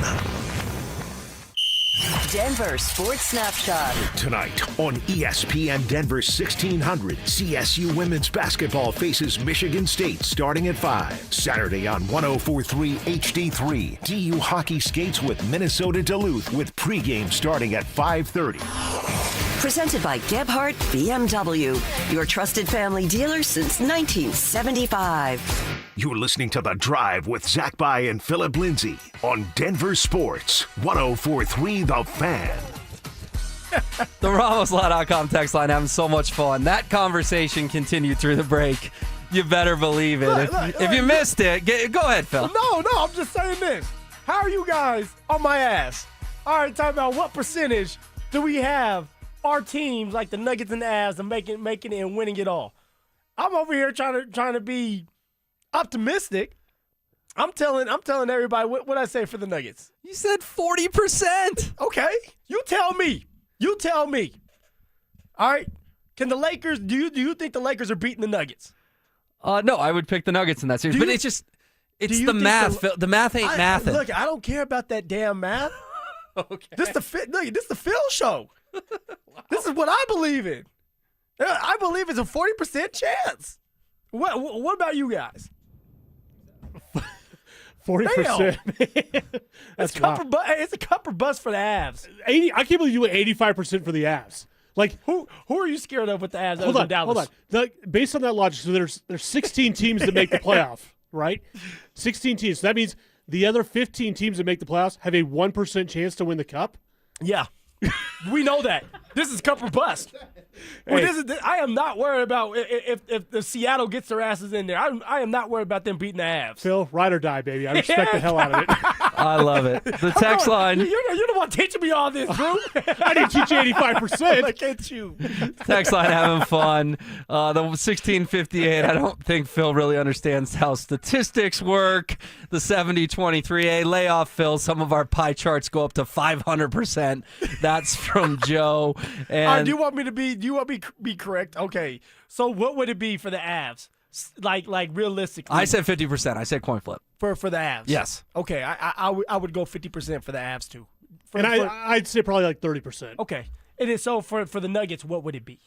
Denver Sports Snapshot. Tonight on ESPN Denver 1600, CSU women's basketball faces Michigan State starting at 5. Saturday on 104.3 HD3, DU hockey skates with Minnesota Duluth with pregame starting at 5:30. Presented by Gebhardt BMW, your trusted family dealer since 1975. You're listening to The Drive with Zach Bai and Phillip Lindsay on Denver Sports 104.3 The Fan. The RamosLaw.com text line having so much fun. That conversation continued through the break. You better believe it. If you missed it, go ahead, Phil. No, I'm just saying this. How are you guys on my ass? All right, talking about what percentage do we have our teams like the Nuggets and the Avs and making it and winning it all? I'm over here trying to be optimistic. I'm telling everybody what I say for the Nuggets. You said 40%. Okay, you tell me. All right, can the Lakers? Do you think the Lakers are beating the Nuggets? No, I would pick the Nuggets in that series, but it's the math. The math ain't mathing. Look, I don't care about that damn math. Okay, this the Phil show. This is what I believe in. I believe it's a 40% chance. What about you guys? 40%. It's a cup or bust for the Avs. I can't believe you went 85% for the Avs. Like who are you scared of with the Avs? Hold on. Based on that logic, so there's 16 teams that make the playoff, right? 16 teams. So that means the other 15 teams that make the playoffs have a 1% chance to win the cup. Yeah, we know that. This is cup or bust. Hey. I am not worried about if the Seattle gets their asses in there. I am not worried about them beating the Avs. Phil, ride or die, baby. I respect the hell out of it. I love it. The text line. You're the one teaching me all this, Drew. I didn't teach you 85%. Look at you. Text line having fun. The 1658. I don't think Phil really understands how statistics work. The 7023A. Lay off, Phil. Some of our pie charts go up to 500%. That's from Joe. And do you want me to be correct? Okay. So what would it be for the Avs? Like realistically, I said 50%. I said coin flip for the Avs. Yes. Okay. I would go 50% for the Avs too. I'd say probably like 30%. Okay. And then so for the Nuggets, what would it be?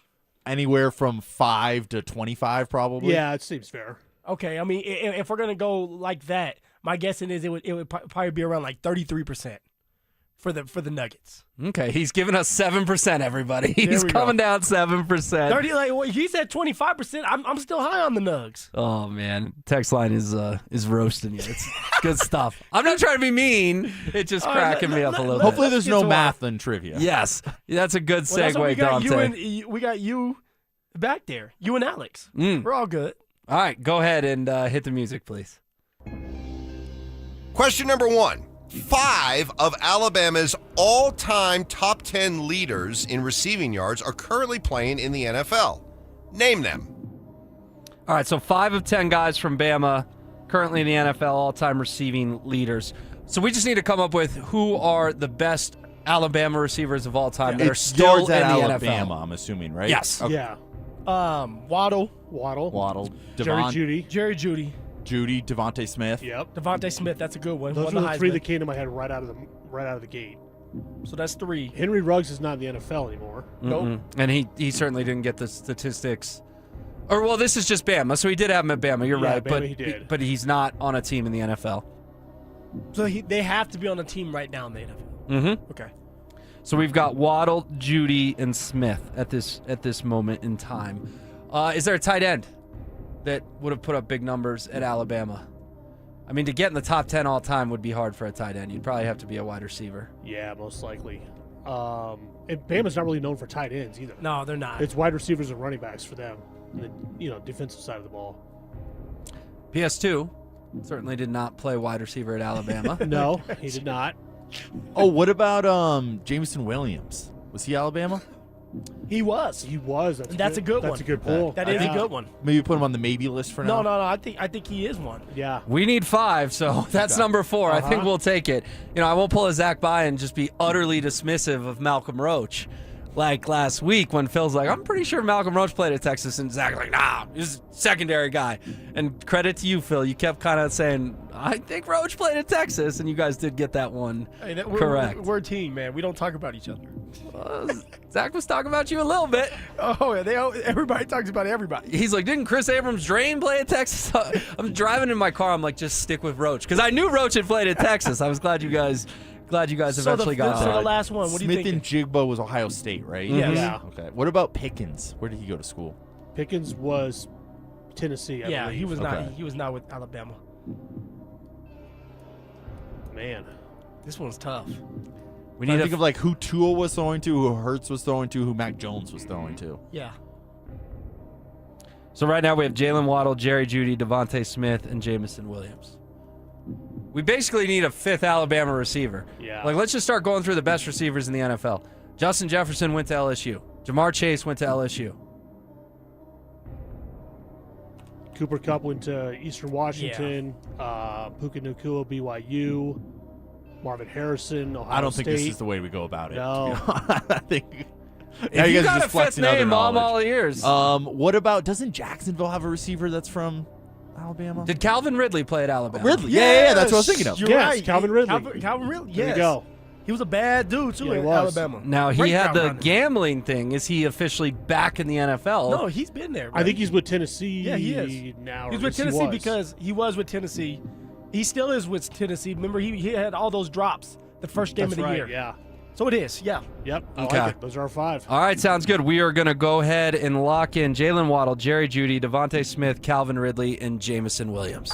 Anywhere from 5 to 25, probably. Yeah, it seems fair. Okay. I mean, if we're gonna go like that, my guessing is it would probably be around like 33%. For the Nuggets. Okay, he's giving us 7%. Everybody, he's coming down 7%. 30, like he said, 25%. I'm still high on the Nugs. Oh man, text line is roasting you. It's good stuff. I'm not trying to be mean. It's just cracking me up a little. Hopefully, bit. there's no math in trivia. Yes, that's a good segue, we got Dante. we got you back there. You and Alex. We're all good. All right, go ahead and hit the music, please. Question number 1. 5 of Alabama's all-time top 10 leaders in receiving yards are currently playing in the NFL. Name them. All right, so 5 of 10 guys from Bama currently in the NFL, all-time receiving leaders. So we just need to come up with who are the best Alabama receivers of all time that are still in the Alabama, NFL. I'm assuming, right? Yes. Okay. Yeah. Waddle. Jerry Jeudy. Judy, Devontae Smith. Yep. Devontae Smith, that's a good one. Those are the 3 that came to my head right out of the gate. So that's 3. Henry Ruggs is not in the NFL anymore. Nope. And he certainly didn't get the statistics. Or well, this is just Bama, so he did have him at Bama. You're right, Bama, he did. But he's not on a team in the NFL. So they have to be on a team right now in the NFL. Mm-hmm. Okay. So we've got Waddle, Judy, and Smith at this moment in time. Is there a tight end that would have put up big numbers at Alabama? I mean, to get in the top 10 all time would be hard for a tight end. You'd probably have to be a wide receiver. Yeah, most likely. And Bama's not really known for tight ends either. No, they're not. It's wide receivers and running backs for them. And then, defensive side of the ball. PS2 certainly did not play wide receiver at Alabama. No, he did not. Oh, what about Jameson Williams? Was he Alabama? He was. That's a good one. That's a good pull. That is a good one. Maybe put him on the maybe list for now. No. I think he is one. Yeah. We need 5, so that's number 4. I think we'll take it. I won't pull a Zach by and just be utterly dismissive of Malcolm Roach. Like last week when Phil's like, I'm pretty sure Malcolm Roach played at Texas, and Zach's like, nah, he's a secondary guy. And credit to you, Phil. You kept kind of saying, I think Roach played at Texas, and you guys did get that one correct. We're a team, man. We don't talk about each other. Zach was talking about you a little bit. Oh, yeah. Everybody talks about everybody. He's like, didn't Chris Abrams-Drain play at Texas? I'm driving in my car. I'm like, just stick with Roach. Because I knew Roach had played at Texas. I was glad you guys eventually got So that. the last one, what do you think? Smith and Jigba was Ohio State, right? Yes. Yeah. Okay. What about Pickens? Where did he go to school? Pickens was Tennessee, I believe. he was not. He was not with Alabama. Man, this one's tough. We need to think of like who Tua was throwing to, who Hurts was throwing to, who Mac Jones was throwing to. Yeah. So right now we have Jalen Waddle, Jerry Jeudy, Devontae Smith, and Jameson Williams. We basically need a 5th Alabama receiver. Yeah. Like, let's just start going through the best receivers in the NFL. Justin Jefferson went to LSU. Jamar Chase went to LSU. Cooper Kupp went to Eastern Washington. Puka Nacua, BYU. Marvin Harrison, Ohio State. I don't think this is the way we go about it. No. I think. If you got a 5th name, I'm all ears. What about, doesn't Jacksonville have a receiver that's from Alabama? Did Calvin Ridley play at Alabama? Ridley? Yeah, that's what I was thinking of. You're Yes, right. Calvin Ridley. Calvin Ridley, yes. There you go. He was a bad dude, too, in Alabama. Now, he Great had the route gambling thing. Is he officially back in the NFL? No, he's been there. I think he's with Tennessee. Yeah, he is. Now, he's with Tennessee because he was with Tennessee. He still is with Tennessee. Remember, he had all those drops the first game That's of the right, year. Yeah. So it is, yeah. Yep. I Okay. like it. Those are our 5. All right, sounds good. We are going to go ahead and lock in Jalen Waddle, Jerry Jeudy, Devontae Smith, Calvin Ridley, and Jameson Williams.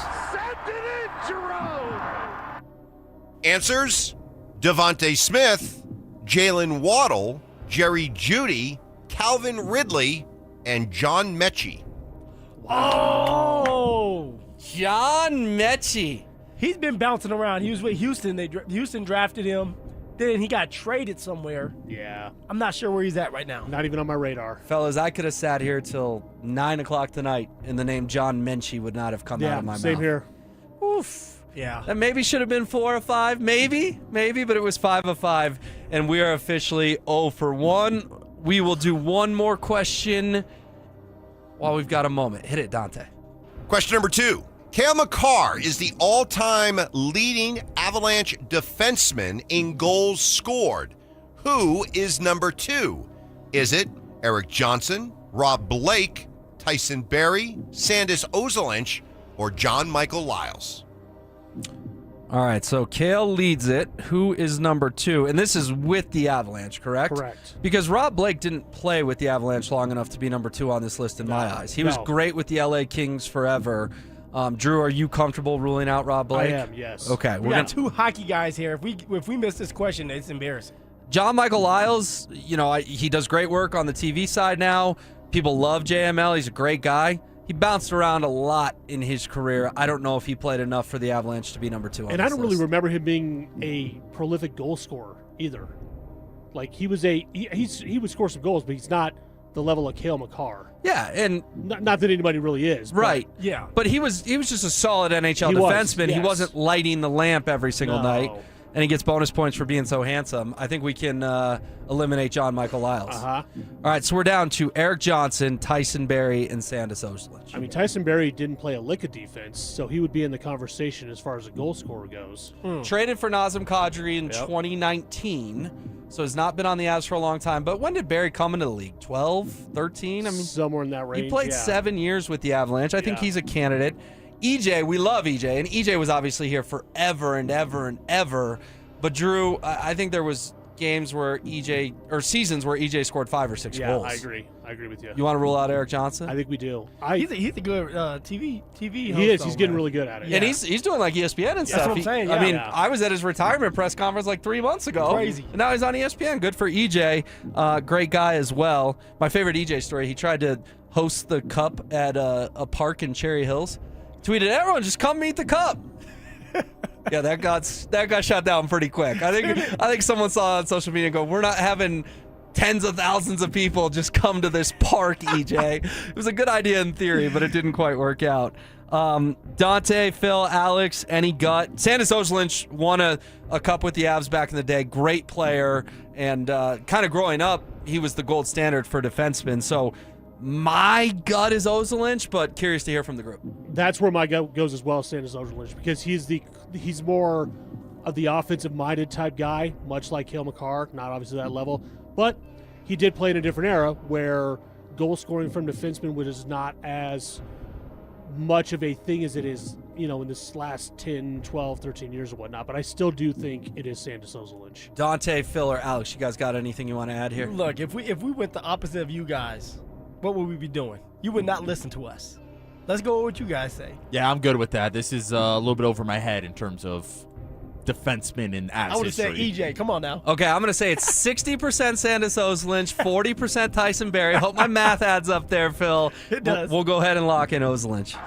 Answers: Devontae Smith, Jalen Waddle, Jerry Jeudy, Calvin Ridley, and John Mechie. Oh! John Mechie. He's been bouncing around. He was with Houston. Houston drafted him. Then he got traded somewhere. Yeah. I'm not sure where he's at right now. Not even on my radar. Fellas, I could have sat here till 9 o'clock tonight, and the name John Menchie would not have come out of my mouth. Same here. Oof. Yeah. That maybe should have been 4 or 5. Maybe, but it was 5 of 5, and we are officially 0 for 1. We will do one more question while we've got a moment. Hit it, Dante. Question number 2. Cale Makar is the all-time leading Avalanche defenseman in goals scored. Who is number 2? Is it Eric Johnson, Rob Blake, Tyson Barrie, Sandis Ozolinsh, or John Michael Lyles? All right, so Cale leads it. Who is number 2? And this is with the Avalanche, correct? Correct. Because Rob Blake didn't play with the Avalanche long enough to be number 2 on this list in my eyes. He was great with the LA Kings forever. Drew, are you comfortable ruling out Rob Blake? I am, yes. Okay. We got 2 hockey guys here. If we miss this question, it's embarrassing. John Michael Lyles, he does great work on the TV side now. People love JML. He's a great guy. He bounced around a lot in his career. I don't know if he played enough for the Avalanche to be number 2 on And this I don't really list. remember him being a prolific goal scorer either. Like he would score some goals, but he's not the level of Cale Makar. Yeah, and not that anybody really is. Right. But yeah. But he was just a solid NHL He was, defenseman. He yes. wasn't lighting the lamp every single No. night. And he gets bonus points for being so handsome. I think we can eliminate John Michael Lyles. Uh-huh. All right, so we're down to Eric Johnson, Tyson Barrie, and Sandis Ozolinsh. I mean, Tyson Barrie didn't play a lick of defense, so he would be in the conversation as far as a goal scorer goes. Traded for Nazem Kadri in 2019, so has not been on the Avs for a long time. But when did Barrie come into the league? 12, 13? I mean, somewhere in that range. he played 7 years with the Avalanche. I think he's a candidate. EJ, we love EJ, and EJ was obviously here forever and ever and ever. But Drew, I think there was seasons where EJ scored 5 or 6 goals. I agree. I agree with you. You want to rule out Eric Johnson? I think we do. He's a good TV host. He is. He's getting really good at it. And he's doing like ESPN and stuff. That's what I'm saying. I mean, Yeah. I was at his retirement press conference like 3 months ago. Crazy. And now he's on ESPN. Good for EJ. Great guy as well. My favorite EJ story, he tried to host the Cup at a park in Cherry Hills. Tweeted, everyone just come meet the Cup. Yeah, that got shot down pretty quick. I think someone saw on social media and go, we're not having tens of thousands of people just come to this park, EJ. It was a good idea in theory, but it didn't quite work out. Dante, Phil, Alex, any gut? Sandis Ozolinsh won a cup with the Avs back in the day. Great player, and kind of growing up, he was the gold standard for defensemen. So my gut is Ozolinsh, but curious to hear from the group. That's where my gut goes as well, Sandis Ozolinsh, because he's more of the offensive-minded type guy, much like Cale Makar, not obviously that level, but he did play in a different era where goal scoring from defensemen was not as much of a thing as it is, in this last 10, 12, 13 years or whatnot. But I still do think it is Sandis Ozolinsh. Dante, Phil, or Alex, you guys got anything you want to add here? Look, if we went the opposite of you guys, what would we be doing? You would not listen to us. Let's go with what you guys say. Yeah, I'm good with that. This is a little bit over my head in terms of defensemen in Avs I would have said history. EJ. Come on now. Okay, I'm going to say it's 60% Sandis Ozolinsh, 40% Tyson Barrie. I hope my math adds up there, Phil. It does. We'll go ahead and lock in Ozolinsh.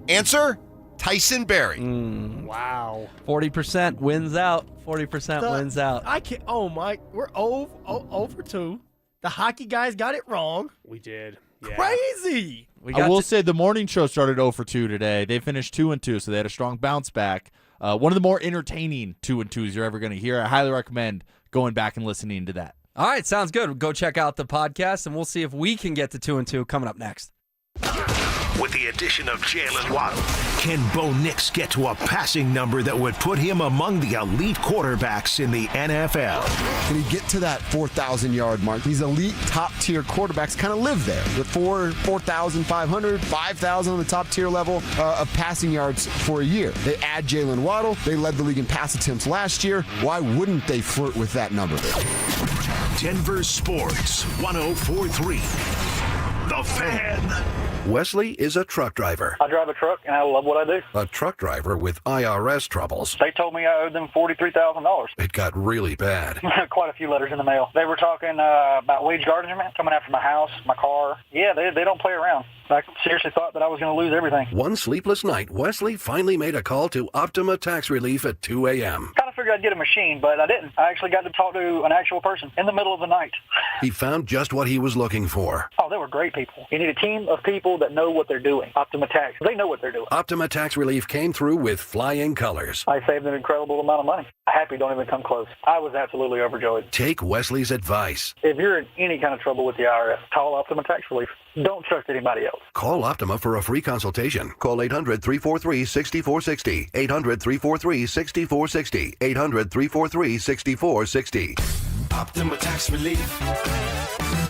Answer, Tyson Barrie. Wow. 40% wins out. 40% wins out. I can't. Oh, Mike. We're over 2. The hockey guys got it wrong. We did. Yeah. Crazy. I will say the morning show started 0 for 2 today. They finished 2-2, so they had a strong bounce back. One of the more entertaining 2-2s you're ever going to hear. I highly recommend going back and listening to that. All right, sounds good. Go check out the podcast, and we'll see if we can get to 2-2 coming up next. With the addition of Jalen Waddle, can Bo Nix get to a passing number that would put him among the elite quarterbacks in the NFL? Can he get to that 4,000-yard mark? These elite top-tier quarterbacks kind of live there. With 4,500, 5,000 on the top-tier level of passing yards for a year. They add Jalen Waddle. They led the league in pass attempts last year. Why wouldn't they flirt with that number? Denver Sports 104.3. The Fan. Wesley is a truck driver. I drive a truck, and I love what I do. A truck driver with IRS troubles. They told me I owed them $43,000. It got really bad. Quite a few letters in the mail. They were talking about wage garnishment, coming after my house, my car. Yeah, they don't play around. I seriously thought that I was going to lose everything. One sleepless night, Wesley finally made a call to Optima Tax Relief at 2 a.m. Kind of figured I'd get a machine, but I didn't. I actually got to talk to an actual person in the middle of the night. He found just what he was looking for. Oh, they were great people. You need a team of people that know what they're doing. Optima Tax, they know what they're doing. Optima Tax Relief came through with flying colors. I saved an incredible amount of money. Happy don't even come close. I was absolutely overjoyed. Take Wesley's advice. If you're in any kind of trouble with the IRS, call Optima Tax Relief. Don't trust anybody else. Call Optima for a free consultation. Call 800-343-6460. 800-343-6460. 800-343-6460. Optima Tax Relief.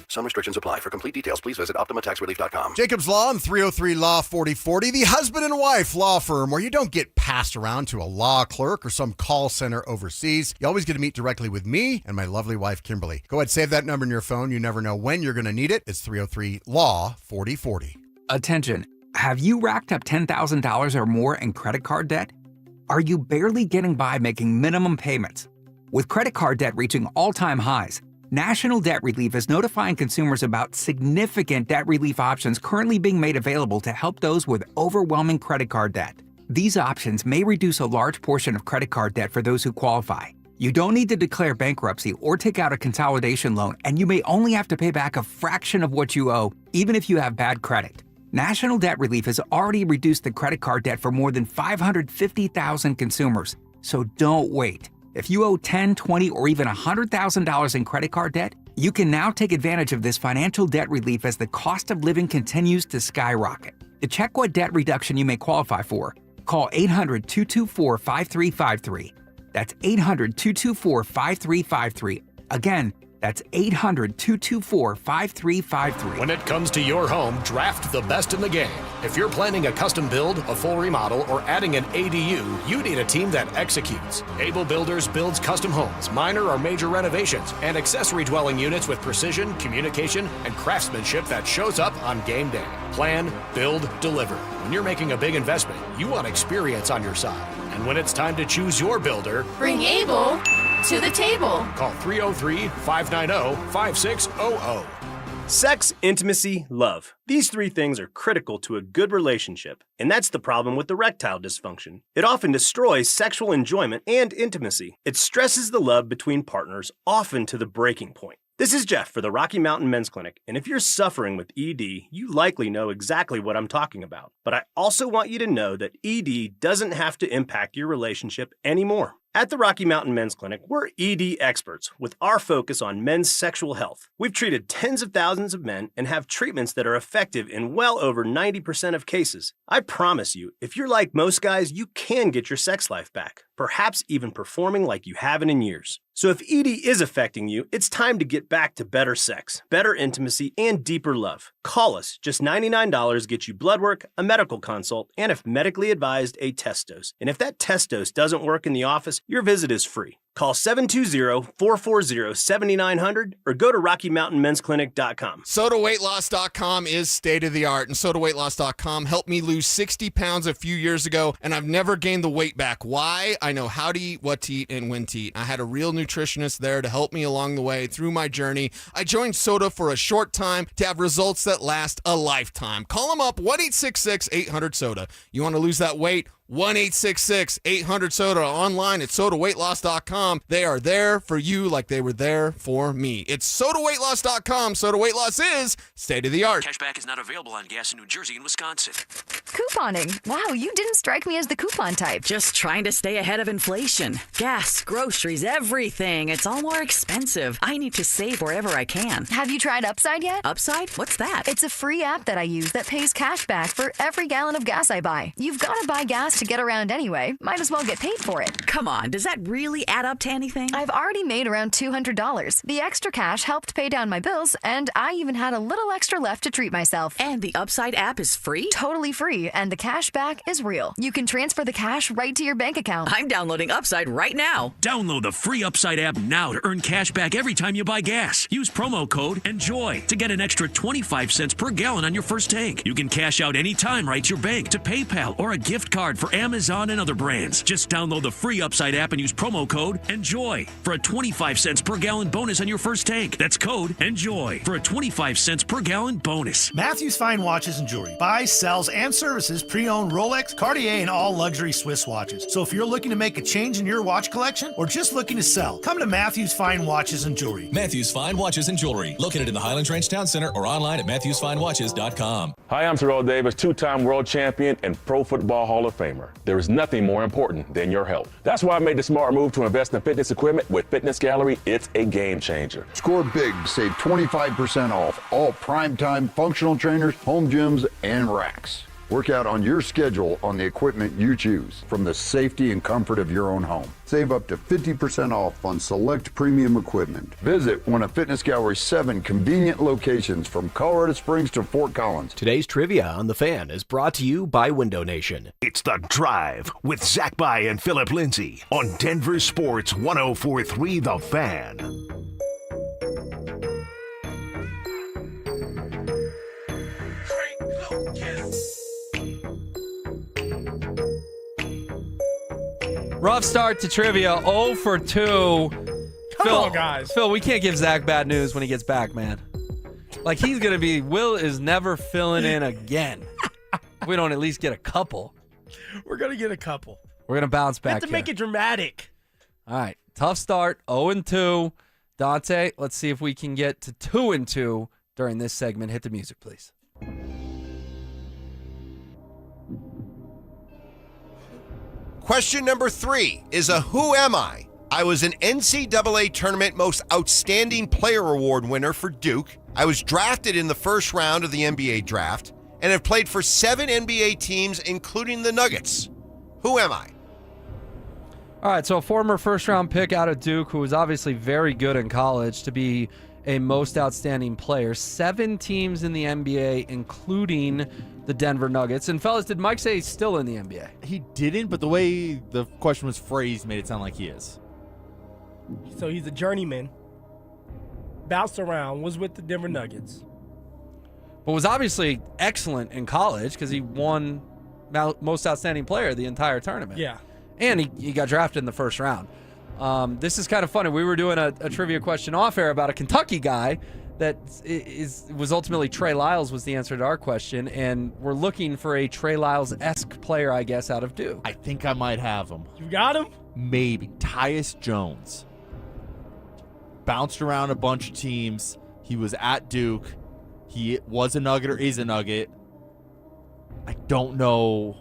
Some restrictions apply. For complete details, please visit OptimaTaxRelief.com. Jacob's Law and 303 Law 4040, the husband and wife law firm where you don't get passed around to a law clerk or some call center overseas. You always get to meet directly with me and my lovely wife, Kimberly. Go ahead, save that number in your phone. You never know when you're going to need it. It's 303 Law 4040. Attention. Have you racked up $10,000 or more in credit card debt? Are you barely getting by making minimum payments? With credit card debt reaching all-time highs, National Debt Relief is notifying consumers about significant debt relief options currently being made available to help those with overwhelming credit card debt. These options may reduce a large portion of credit card debt for those who qualify. You don't need to declare bankruptcy or take out a consolidation loan, and you may only have to pay back a fraction of what you owe, even if you have bad credit. National Debt Relief has already reduced the credit card debt for more than 550,000 consumers, so don't wait. If you owe $10,000, $20,000, or even $100,000 in credit card debt, you can now take advantage of this financial debt relief as the cost of living continues to skyrocket. To check what debt reduction you may qualify for, call 800-224-5353. That's 800-224-5353. Again, that's 800-224-5353. When it comes to your home, draft the best in the game. If you're planning a custom build, a full remodel, or adding an ADU, you need a team that executes. Able Builders builds custom homes, minor or major renovations, and accessory dwelling units with precision, communication, and craftsmanship that shows up on game day. Plan, build, deliver. When you're making a big investment, you want experience on your side. And when it's time to choose your builder, bring Able to the table. Call 303-590-5600. Sex, intimacy, love. These three things are critical to a good relationship, and that's the problem with erectile dysfunction. It often destroys sexual enjoyment and intimacy. It stresses the love between partners, often to the breaking point. This is Jeff for the Rocky Mountain Men's Clinic, and if you're suffering with ED, you likely know exactly what I'm talking about. But I also want you to know that ED doesn't have to impact your relationship anymore. At the Rocky Mountain Men's Clinic, we're ED experts with our focus on men's sexual health. We've treated tens of thousands of men and have treatments that are effective in well over 90% of cases. I promise you, if you're like most guys, you can get your sex life back, perhaps even performing like you haven't in years. So if ED is affecting you, it's time to get back to better sex, better intimacy, and deeper love. Call us. Just $99 gets you blood work, a medical consult, and if medically advised, a test dose. And if that test dose doesn't work in the office, your visit is free. Call 720-440-7900 or go to RockyMountainMen'sClinic.com. SodaWeightLoss.com is state-of-the-art, and SodaWeightLoss.com helped me lose 60 pounds a few years ago, and I've never gained the weight back. Why? I know how to eat, what to eat, and when to eat. I had a real nutritionist there to help me along the way through my journey. I joined Soda for a short time to have results that last a lifetime. Call them up, 1-866-800-SODA. You want to lose that weight? 1-866-800-SODA, online at SodaWeightLoss.com. They are there for you like they were there for me. It's SodaWeightLoss.com. Soda Weight Loss is state-of-the-art. Cashback is not available on gas in New Jersey and Wisconsin. Couponing. Wow, you didn't strike me as the coupon type. Just trying to stay ahead of inflation. Gas, groceries, everything. It's all more expensive. I need to save wherever I can. Have you tried Upside yet? Upside? What's that? It's a free app that I use that pays cash back for every gallon of gas I buy. You've got to buy gas gas to get around anyway, might as well get paid for it. Come on, does that really add up to anything? I've already made around $200. The extra cash helped pay down my bills, and I even had a little extra left to treat myself. And the Upside app is free? Totally free, and the cash back is real. You can transfer the cash right to your bank account. I'm downloading Upside right now. Download the free Upside app now to earn cash back every time you buy gas. Use promo code ENJOY to get an extra 25 cents per gallon on your first tank. You can cash out anytime right to your bank, to PayPal, or a gift card for Amazon and other brands. Just download the free Upside app and use promo code ENJOY for a 25 cents per gallon bonus on your first tank. That's code ENJOY for a 25 cents per gallon bonus. Matthews Fine Watches and Jewelry buys, sells, and services pre-owned Rolex, Cartier, and all luxury Swiss watches. So if you're looking to make a change in your watch collection or just looking to sell, come to Matthews Fine Watches and Jewelry. Matthews Fine Watches and Jewelry, located in the Highlands Ranch Town Center or online at MatthewsFineWatches.com. Hi, I'm Terrell Davis, two-time world champion and Pro Football Hall of Famer. There is nothing more important than your health. That's why I made the smart move to invest in fitness equipment with Fitness Gallery. It's a game changer. Score big to save 25% off all primetime functional trainers, home gyms, and racks. Work out on your schedule on the equipment you choose from the safety and comfort of your own home. Save up to 50% off on select premium equipment. Visit one of Fitness Gallery's 7 convenient locations from Colorado Springs to Fort Collins. Today's trivia on The Fan is brought to you by Window Nation. It's The Drive with Zach By and Phillip Lindsay on Denver Sports 104.3 The Fan. Rough start to trivia, 0 for 2. Come on, guys. Phil, we can't give Zach bad news when he gets back, man. Like, he's going to be, Will is never filling in again. We don't at least get a couple. We're going to get a couple. We're going to bounce back. We have to make it dramatic. All right, tough start, 0-2. Dante, let's see if we can get to 2-2 during this segment. Hit the music, please. Question number 3 is a Who Am I? I was an NCAA Tournament Most Outstanding Player Award winner for Duke. I was drafted in the first round of the NBA draft and have played for 7 NBA teams, including the Nuggets. Who am I? All right, so a former first-round pick out of Duke who was obviously very good in college to be a most outstanding player. 7 teams in the NBA, including the Denver Nuggets. And fellas, did Mike say he's still in the NBA? He didn't, but the way the question was phrased made it sound like he is. So he's a journeyman, bounced around, was with the Denver Nuggets. But was obviously excellent in college because he won most outstanding player the entire tournament. Yeah. And he got drafted in the first round. This is kind of funny. We were doing a trivia question off air about a Kentucky guy that was ultimately Trey Lyles was the answer to our question, and we're looking for a Trey Lyles-esque player, I guess, out of Duke. I think I might have him. You got him? Maybe. Tyus Jones. Bounced around a bunch of teams. He was at Duke. He was a Nugget or is a Nugget. I don't know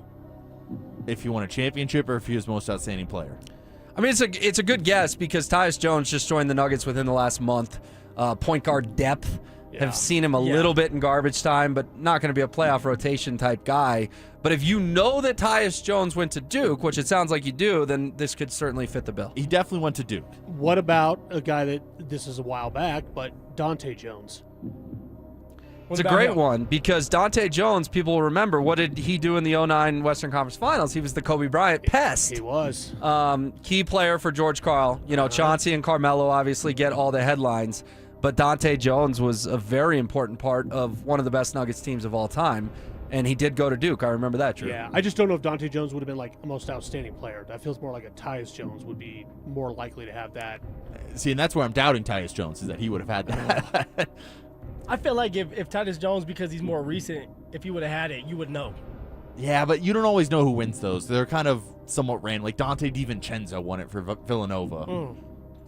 if he won a championship or if he was most outstanding player. I mean, it's a good guess because Tyus Jones just joined the Nuggets within the last month. Point guard depth. Have seen him a little bit in garbage time, but not going to be a playoff rotation type guy. But if you know that Tyus Jones went to Duke, which it sounds like you do, then this could certainly fit the bill. He definitely went to Duke. What about a guy that, this is a while back, but Dante Jones? It's a great one because Dante Jones, people will remember, what did he do in the 2009 Western Conference Finals? He was the Kobe Bryant pest. He was. Key player for George Karl. You know, Chauncey and Carmelo obviously get all the headlines, but Dante Jones was a very important part of one of the best Nuggets teams of all time, and he did go to Duke. I remember that, Drew. Yeah, I just don't know if Dante Jones would have been like a most outstanding player. That feels more like a Tyus Jones would be more likely to have that. See, and that's where I'm doubting Tyus Jones, is that he would have had that. I feel like if Tyus Jones, because he's more recent, if he would have had it, you would know. Yeah, but you don't always know who wins those. They're kind of somewhat random. Like Dante DiVincenzo won it for Villanova.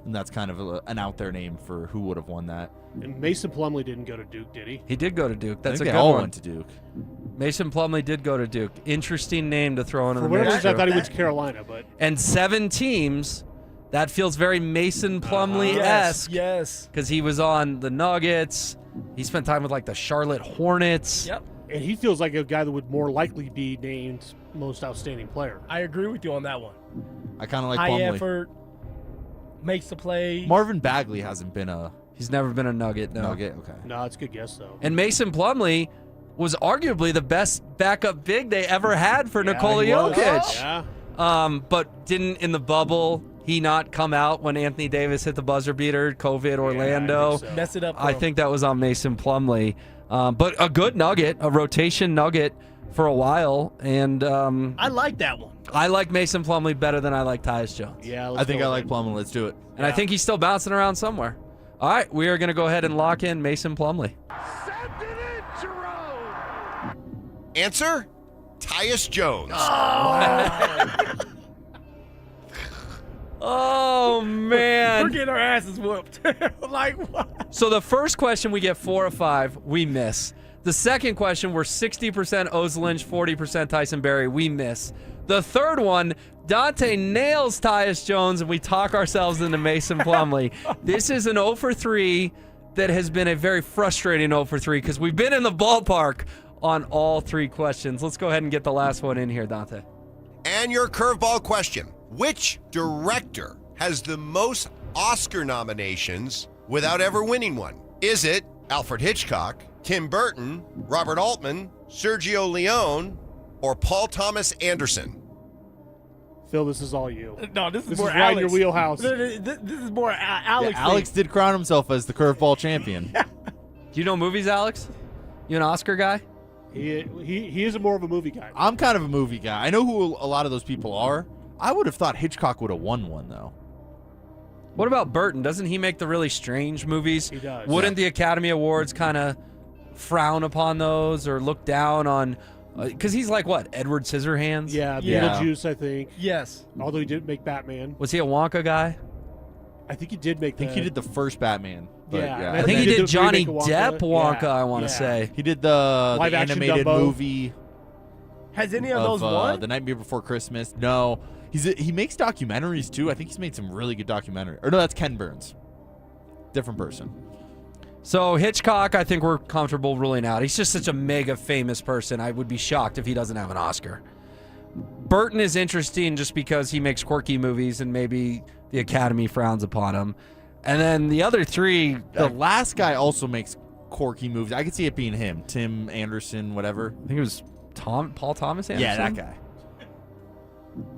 And that's kind of an out there name for who would have won that. And Mason Plumlee didn't go to Duke, did he? He did go to Duke. That's I think a they good all one. went to Duke. Mason Plumlee did go to Duke. Interesting name to throw into For the whatever mix. reason, I thought he went to Carolina, but And 7 teams. That feels very Mason Plumlee-esque. Yes. Because he was on the Nuggets. He spent time with like the Charlotte Hornets. Yep. And he feels like a guy that would more likely be named most outstanding player. I agree with you on that one. I kind of like High Plumlee. effort, makes the play. Marvin Bagley hasn't been a He's never been a Nugget. No. Nugget. Okay. No, it's a good guess though. And Mason Plumlee was arguably the best backup big they ever had for Yeah, Nikola he was. Jokic. Yeah. But didn't in the bubble he not come out when Anthony Davis hit the buzzer beater? COVID Orlando. I think so. Mess it up. I bro. think that was on Mason Plumlee. But a good Nugget, a rotation Nugget for a while, and I like that one. I like Mason Plumlee better than I like Tyus Jones. Yeah, I think I like Plumlee. Let's do it. And I think he's still bouncing around somewhere. All right, we are going to go ahead and lock in Mason Plumlee. Answer? Tyus Jones. Oh, man. We're getting our asses whooped. Like what? So the first question, we get 4 of 5. We miss. The second question, we're 60% Ozelinch, 40% Tyson Berry. We miss. The third one, Dante nails Tyus Jones, and we talk ourselves into Mason Plumlee. This is an 0 for 3 that has been a very frustrating 0 for 3 because we've been in the ballpark on all 3 questions. Let's go ahead and get the last one in here, Dante. And your curveball question. Which director has the most Oscar nominations without ever winning one? Is it Alfred Hitchcock, Tim Burton, Robert Altman, Sergio Leone, or Paul Thomas Anderson? Phil, this is all you. No, this is This more is right in Alex. your wheelhouse. This is more Alex. Yeah, Alex did crown himself as the curveball champion. Do you know movies, Alex? You an Oscar guy? He is more of a movie guy. I'm kind of a movie guy. I know who a lot of those people are. I would have thought Hitchcock would have won one, though. What about Burton? Doesn't he make the really strange movies? He does. Wouldn't the Academy Awards kind of frown upon those or look down on? Because he's like what, Edward Scissorhands? Yeah, Yeah. Beetlejuice, I think. Yes. Although he didn't make Batman. Was he a Wonka guy? I think he did make I think he did the first Batman. But Yeah, I think he did the Johnny remake of Depp Wonka. Yeah, I want to yeah. say. He did the Live action animated Dumbo. movie Has any of those won? The Nightmare Before Christmas. No, he makes documentaries too. I think he's made some really good documentaries. Or no, that's Ken Burns. Different person. So Hitchcock, I think we're comfortable ruling out. He's just such a mega famous person. I would be shocked if he doesn't have an Oscar. Burton is interesting just because he makes quirky movies and maybe the Academy frowns upon him. And then the other 3, The last guy also makes quirky movies. I could see it being him, Tim Anderson, whatever. I think it was Paul Thomas Anderson. Yeah, that guy.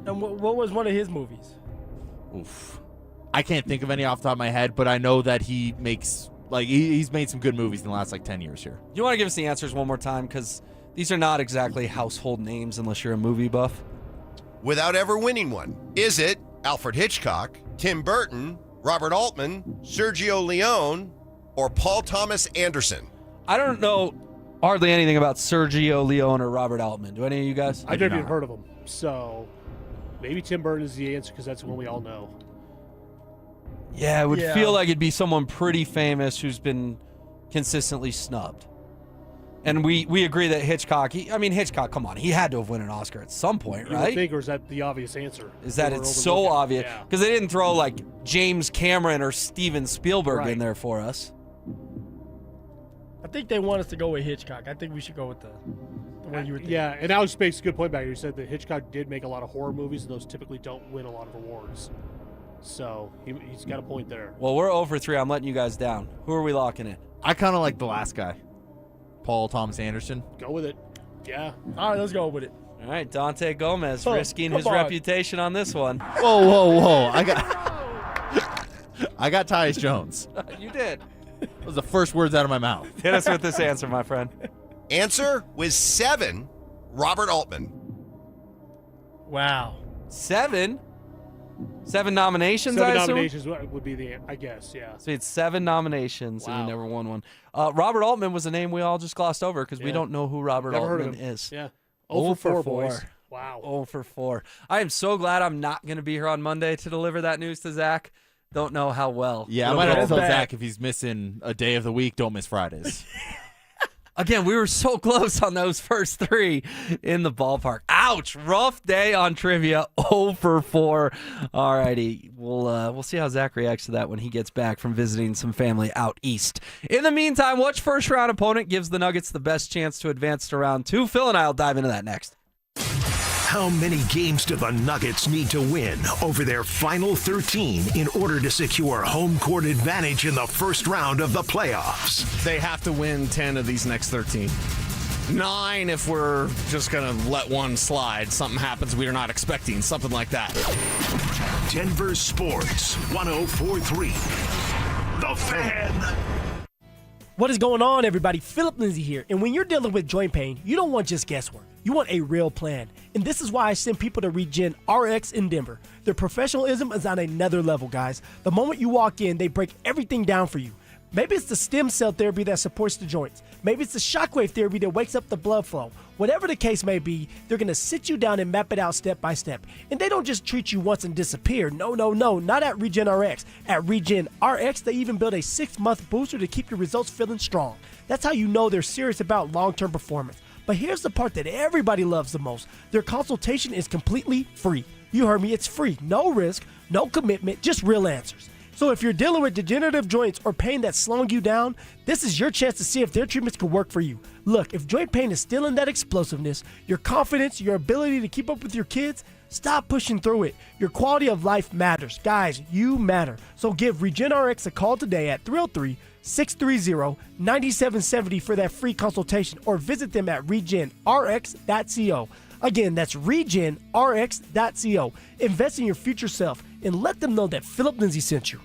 And what was one of his movies? Oof. I can't think of any off the top of my head, but I know that he makes he's made some good movies in the last 10 years here. You want to give us the answers one more time because these are not exactly household names unless you're a movie buff. Without ever winning one. Is it Alfred Hitchcock, Tim Burton, Robert Altman, Sergio Leone, or Paul Thomas Anderson? I don't know hardly anything about Sergio Leone or Robert Altman. Do any of you guys? I've never even heard of him. So maybe Tim Burton is the answer because that's the one we all know. Yeah, it would feel like it'd be someone pretty famous who's been consistently snubbed. And we agree that Hitchcock, Hitchcock, come on, he had to have won an Oscar at some point, You would right? think, or is that the obvious answer? Is that Or it's overlook so it? obvious? Yeah. Because they didn't throw like James Cameron or Steven Spielberg in Right. there for us. I think they want us to go with Hitchcock. I think we should go with the one you were thinking. Yeah, and Alex makes a good point back here. He said that Hitchcock did make a lot of horror movies, and those typically don't win a lot of awards. So he's got a point there. Well, we're 0 for 3. I'm letting you guys down. Who are we locking in? I kind of like the last guy, Paul Thomas Anderson. Go with it. Yeah. All right, let's go with it. All right, Dante Gomez Oh, risking come his on. reputation on this one. Whoa! I got Tyus Jones. You did. That was the first words out of my mouth. Hit us with this answer, my friend. Answer was 7, Robert Altman. Wow. 7 nominations, 7 I assume? nominations would be the, I guess, yeah. So he had 7 nominations and Wow. he never won one. Robert Altman was a name we all just glossed over because we Yeah. don't know who Robert Never heard Altman of him. is. Yeah. 0 for 4, boys. Wow. 0 for 4. I am so glad I'm not going to be here on Monday to deliver that news to Zach. Don't know how well. Yeah, I it'll might have go. to tell Zach if he's missing a day of the week, don't miss Fridays. Again, we were so close on those first three in the ballpark. Ouch! Rough day on trivia. 0 for 4. All righty, we'll see how Zach reacts to that when he gets back from visiting some family out east. In the meantime, which first round opponent gives the Nuggets the best chance to advance to round 2? Phil and I will dive into that next. How many games do the Nuggets need to win over their final 13 in order to secure home court advantage in the first round of the playoffs? They have to win 10 of these next 13. 9 if we're just going to let one slide. Something happens we are not expecting. Something like that. Denver Sports 104.3. The Fan. What is going on, everybody? Phillip Lindsay here. And when you're dealing with joint pain, you don't want just guesswork. You want a real plan. And this is why I send people to Regen RX in Denver. Their professionalism is on another level, guys. The moment you walk in, they break everything down for you. Maybe it's the stem cell therapy that supports the joints. Maybe it's the shockwave therapy that wakes up the blood flow. Whatever the case may be, they're going to sit you down and map it out step by step. And they don't just treat you once and disappear. No, not at Regen RX. At Regen RX, they even build a 6-month booster to keep your results feeling strong. That's how you know they're serious about long-term performance. But here's the part that everybody loves the most. Their consultation is completely free. You heard me, it's free. No risk, no commitment, just real answers. So if you're dealing with degenerative joints or pain that's slowing you down, this is your chance to see if their treatments could work for you. Look, if joint pain is still in that explosiveness, your confidence, your ability to keep up with your kids, stop pushing through it. Your quality of life matters. Guys, you matter. So give RegenRx a call today at 303-630-9770 for that free consultation, or visit them at regenrx.co. Again, that's regenrx.co. Invest in your future self and let them know that Phillip Lindsay sent you.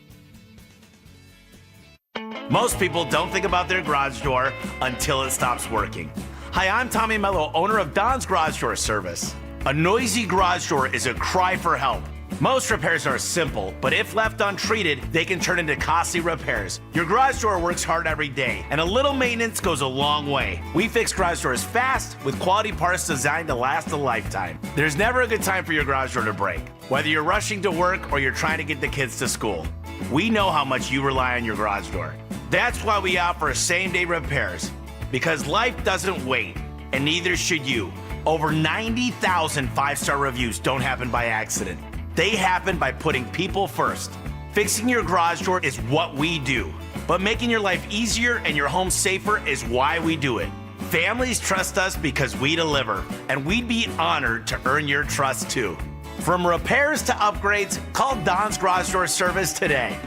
Most people don't think about their garage door until it stops working. Hi, I'm Tommy Mello, owner of Don's Garage Door Service. A noisy garage door is a cry for help. Most repairs are simple, but if left untreated, they can turn into costly repairs. Your garage door works hard every day, and a little maintenance goes a long way. We fix garage doors fast with quality parts designed to last a lifetime. There's never a good time for your garage door to break, whether you're rushing to work or you're trying to get the kids to school. We know how much you rely on your garage door. That's why we offer same-day repairs, because life doesn't wait, and neither should you. Over 90,000 5-star reviews don't happen by accident. They happen by putting people first. Fixing your garage door is what we do, but making your life easier and your home safer is why we do it. Families trust us because we deliver, and we'd be honored to earn your trust too. From repairs to upgrades, call Don's Garage Door Service today.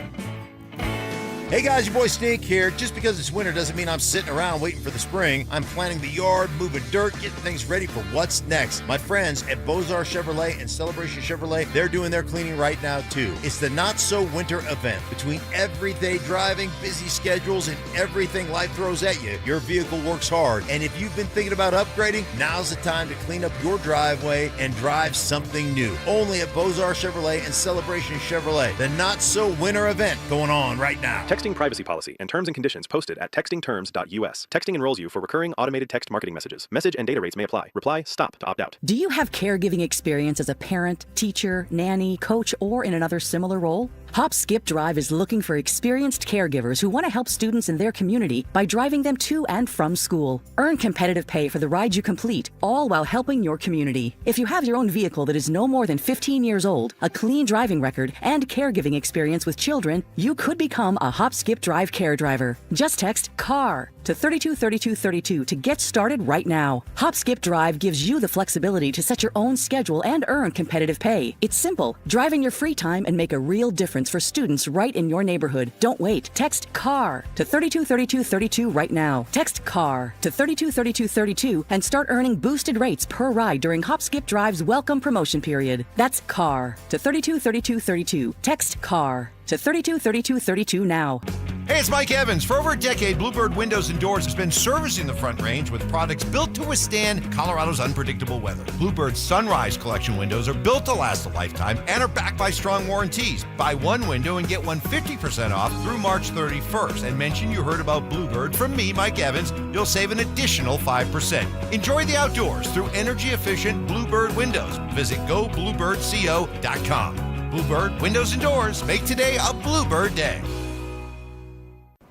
Hey guys, your boy Stink here. Just because it's winter doesn't mean I'm sitting around waiting for the spring. I'm planting the yard, moving dirt, getting things ready for what's next. My friends at Beaux Arts Chevrolet and Celebration Chevrolet, they're doing their cleaning right now too. It's the Not So Winter event. Between everyday driving, busy schedules, and everything life throws at you, your vehicle works hard. And if you've been thinking about upgrading, now's the time to clean up your driveway and drive something new. Only at Beaux Arts Chevrolet and Celebration Chevrolet. The Not So Winter event going on right now. Texting privacy policy and terms and conditions posted at textingterms.us. Texting enrolls you for recurring automated text marketing messages. Message and data rates may apply. Reply STOP to opt out. Do you have caregiving experience as a parent, teacher, nanny, coach, or in another similar role? Hop Skip Drive is looking for experienced caregivers who want to help students in their community by driving them to and from school. Earn competitive pay for the ride you complete, all while helping your community. If you have your own vehicle that is no more than 15 years old, a clean driving record, and caregiving experience with children, you could become a Hop Skip Drive care driver. Just text CAR to 323232 to get started right now. Hop Skip Drive gives you the flexibility to set your own schedule and earn competitive pay. It's simple. Drive in your free time and make a real difference for students right in your neighborhood. Don't wait. Text CAR to 323232 right now. Text CAR to 323232 and start earning boosted rates per ride during Hop Skip Drive's welcome promotion period. That's CAR to 323232. Text CAR to 323232 now. Hey, it's Mike Evans. For over a decade, Bluebird Windows and Doors has been servicing the Front Range with products built to withstand Colorado's unpredictable weather. Bluebird's Sunrise Collection windows are built to last a lifetime and are backed by strong warranties. Buy one window and get one 50% off through March 31st. And mention you heard about Bluebird from me, Mike Evans. You'll save an additional 5%. Enjoy the outdoors through energy-efficient Bluebird windows. Visit gobluebirdco.com. Bluebird Windows and Doors. Make today a Bluebird day.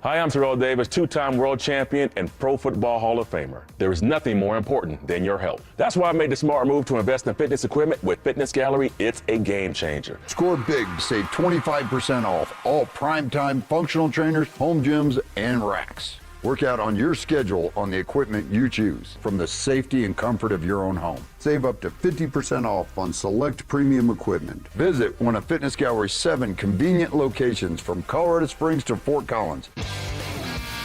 Hi, I'm Terrell Davis, two-time world champion and Pro Football Hall of Famer. There is nothing more important than your health. That's why I made the smart move to invest in fitness equipment with Fitness Gallery. It's a game changer. Score big to save 25% off all primetime functional trainers, home gyms, and racks. Work out on your schedule on the equipment you choose from the safety and comfort of your own home. Save up to 50% off on select premium equipment. Visit one of Fitness Gallery's 7 convenient locations from Colorado Springs to Fort Collins.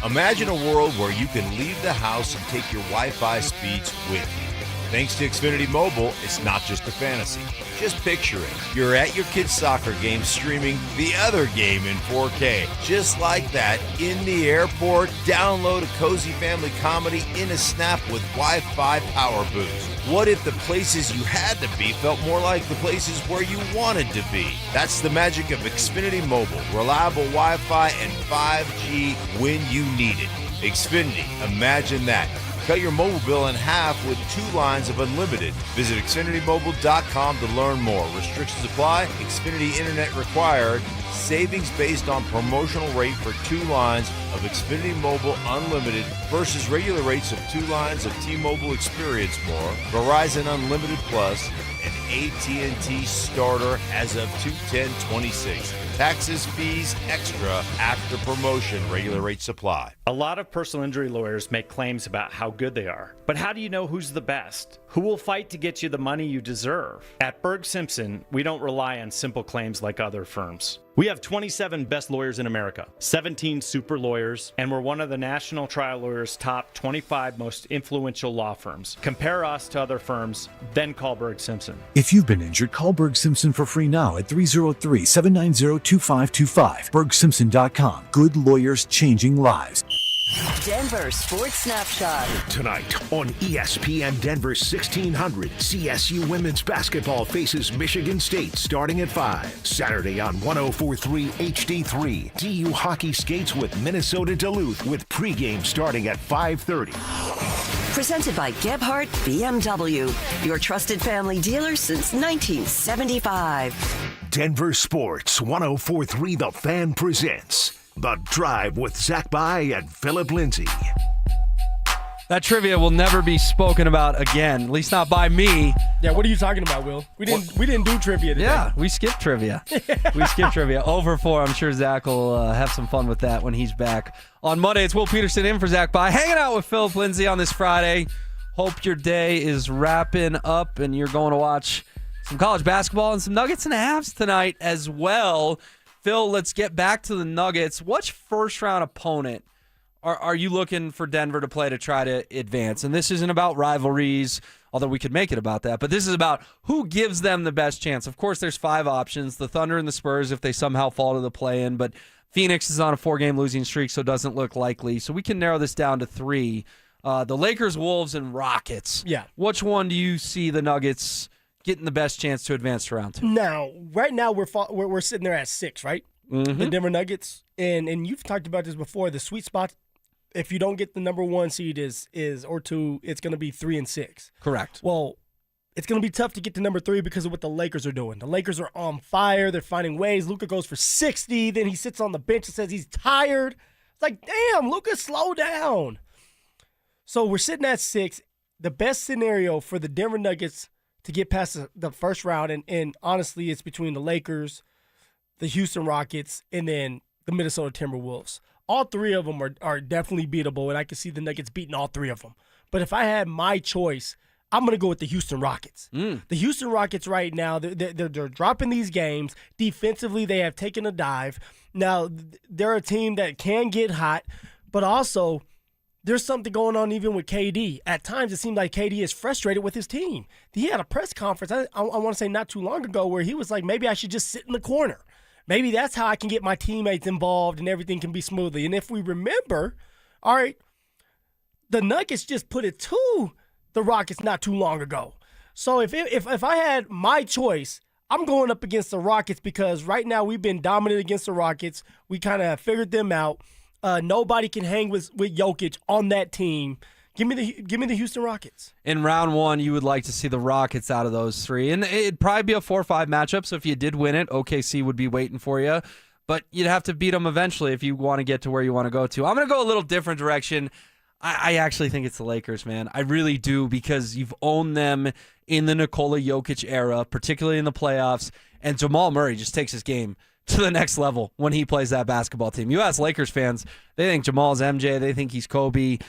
Imagine a world where you can leave the house and take your Wi-Fi speeds with you. Thanks to Xfinity Mobile, it's not just a fantasy. Just picture it. You're at your kid's soccer game streaming the other game in 4K. Just like that, in the airport, download a cozy family comedy in a snap with Wi-Fi Power Boost. What if the places you had to be felt more like the places where you wanted to be? That's the magic of Xfinity Mobile. Reliable Wi-Fi and 5G when you need it. Xfinity, imagine that. Cut your mobile bill in half with 2 lines of unlimited. Visit XfinityMobile.com to learn more. Restrictions apply. Xfinity Internet required. Savings based on promotional rate for 2 lines of Xfinity Mobile Unlimited versus regular rates of 2 lines of T-Mobile Experience More, Verizon Unlimited Plus, and AT&T Starter as of 2/10/26. Taxes, fees, extra after promotion. Regular rates apply. A lot of personal injury lawyers make claims about how good they are. But how do you know who's the best? Who will fight to get you the money you deserve? At Berg Simpson, we don't rely on simple claims like other firms. We have 27 best lawyers in America, 17 super lawyers, and we're one of the National Trial Lawyers' top 25 most influential law firms. Compare us to other firms, then call Berg Simpson. If you've been injured, call Berg Simpson for free now at 303-790-2525. BergSimpson.com. Good lawyers changing lives. Denver Sports Snapshot. Tonight on ESPN Denver 1600, CSU women's basketball faces Michigan State starting at 5. Saturday on 104.3 HD3, DU hockey skates with Minnesota Duluth with pregame starting at 5:30. Presented by Gebhardt BMW, your trusted family dealer since 1975. Denver Sports 104.3 The Fan presents The Drive with Zach By and Phillip Lindsay. That trivia will never be spoken about again, at least not by me. Yeah, what are you talking about, Will? We didn't do trivia today. Yeah, we skipped trivia. We skipped trivia. Over 4. I'm sure Zach will have some fun with that when he's back. On Monday, it's Will Peterson in for Zach By, hanging out with Phillip Lindsay on this Friday. Hope your day is wrapping up and you're going to watch some college basketball and some Nuggets and Avs tonight as well. Phil, let's get back to the Nuggets. Which first-round opponent are you looking for Denver to play to try to advance? And this isn't about rivalries, although we could make it about that, but this is about who gives them the best chance. Of course, there's 5 options, the Thunder and the Spurs if they somehow fall to the play-in, but Phoenix is on a 4-game losing streak, so it doesn't look likely. So we can narrow this down to 3. The Lakers, Wolves, and Rockets. Yeah. Which one do you see the Nuggets getting the best chance to advance to round 2? Now, right now we're sitting there at 6, right? Mm-hmm. The Denver Nuggets, and you've talked about this before. The sweet spot, if you don't get the number 1 seed is or 2, it's going to be 3 and 6. Correct. Well, it's going to be tough to get to number 3 because of what the Lakers are doing. The Lakers are on fire. They're finding ways. Luka goes for 60. Then he sits on the bench and says he's tired. It's like, damn, Luka, slow down. So we're sitting at 6. The best scenario for the Denver Nuggets to get past the first round, and honestly, it's between the Lakers, the Houston Rockets, and then the Minnesota Timberwolves. All 3 of them are definitely beatable, and I can see the Nuggets beating all 3 of them. But if I had my choice, I'm going to go with the Houston Rockets. The Houston Rockets right now, they're dropping these games. Defensively, they have taken a dive. Now, they're a team that can get hot, but also there's something going on even with KD. At times, it seems like KD is frustrated with his team. He had a press conference, I want to say not too long ago, where he was like, maybe I should just sit in the corner. Maybe that's how I can get my teammates involved and everything can be smoothly. And if we remember, all right, the Nuggets just put it to the Rockets not too long ago. So if I had my choice, I'm going up against the Rockets because right now we've been dominant against the Rockets. We kind of figured them out. Nobody can hang with Jokic on that team. Give me the Houston Rockets. In round 1, you would like to see the Rockets out of those 3. And it'd probably be a 4-5 matchup, so if you did win it, OKC would be waiting for you. but you'd have to beat them eventually if you want to get to where you want to go to. I'm going to go a little different direction. I actually think it's the Lakers, man. I really do, because you've owned them in the Nikola Jokic era, particularly in the playoffs, and Jamal Murray just takes his game to the next level when he plays that basketball team. You ask Lakers fans, they think Jamal's MJ. They think he's Kobe.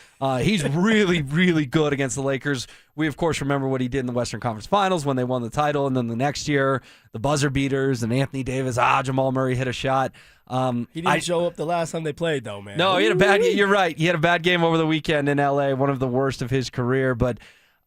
He's really, really good against the Lakers. We, of course, remember what he did in the Western Conference Finals when they won the title, and then the next year, the buzzer beaters and Anthony Davis. Jamal Murray hit a shot. He didn't show up the last time they played, though, man. No, he had a bad. You're right. He had a bad game over the weekend in LA, one of the worst of his career. But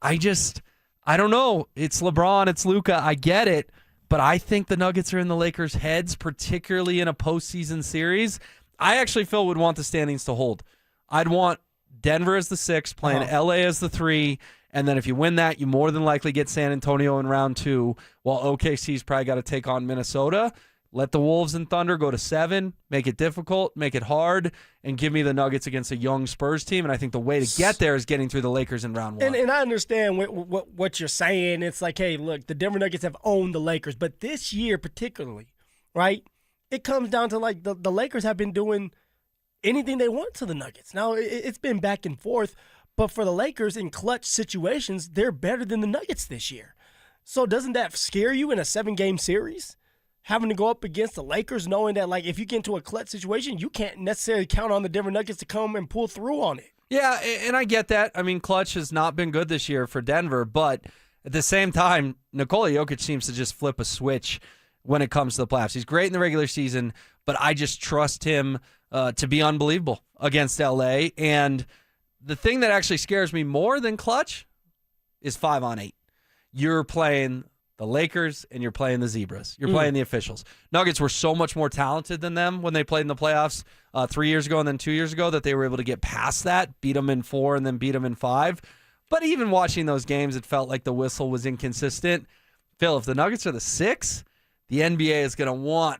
I don't know. It's LeBron. It's Luka. I get it. But I think the Nuggets are in the Lakers' heads, particularly in a postseason series. I actually, Phil, would want the standings to hold. I'd want Denver as the 6, playing LA as the 3, and then if you win that, you more than likely get San Antonio in round 2, while OKC's probably got to take on Minnesota. Let the Wolves and Thunder go to 7, make it difficult, make it hard, and give me the Nuggets against a young Spurs team. And I think the way to get there is getting through the Lakers in round 1. And I understand what you're saying. It's like, hey, look, the Denver Nuggets have owned the Lakers. But this year particularly, right, it comes down to, like, the Lakers have been doing anything they want to the Nuggets. Now, it's been back and forth. But for the Lakers in clutch situations, they're better than the Nuggets this year. So doesn't that scare you in a 7-game series? Having to go up against the Lakers, knowing that, like, if you get into a clutch situation, you can't necessarily count on the Denver Nuggets to come and pull through on it. Yeah, and I get that. I mean, clutch has not been good this year for Denver, but at the same time, Nikola Jokic seems to just flip a switch when it comes to the playoffs. He's great in the regular season, but I just trust him to be unbelievable against LA. And the thing that actually scares me more than clutch is 5-on-8. You're playing the Lakers, and you're playing the Zebras. You're playing the officials. Nuggets were so much more talented than them when they played in the playoffs 3 years ago and then 2 years ago that they were able to get past that, beat them in 4 and then beat them in 5. But even watching those games, it felt like the whistle was inconsistent. Phil, if the Nuggets are the 6, the NBA is going to want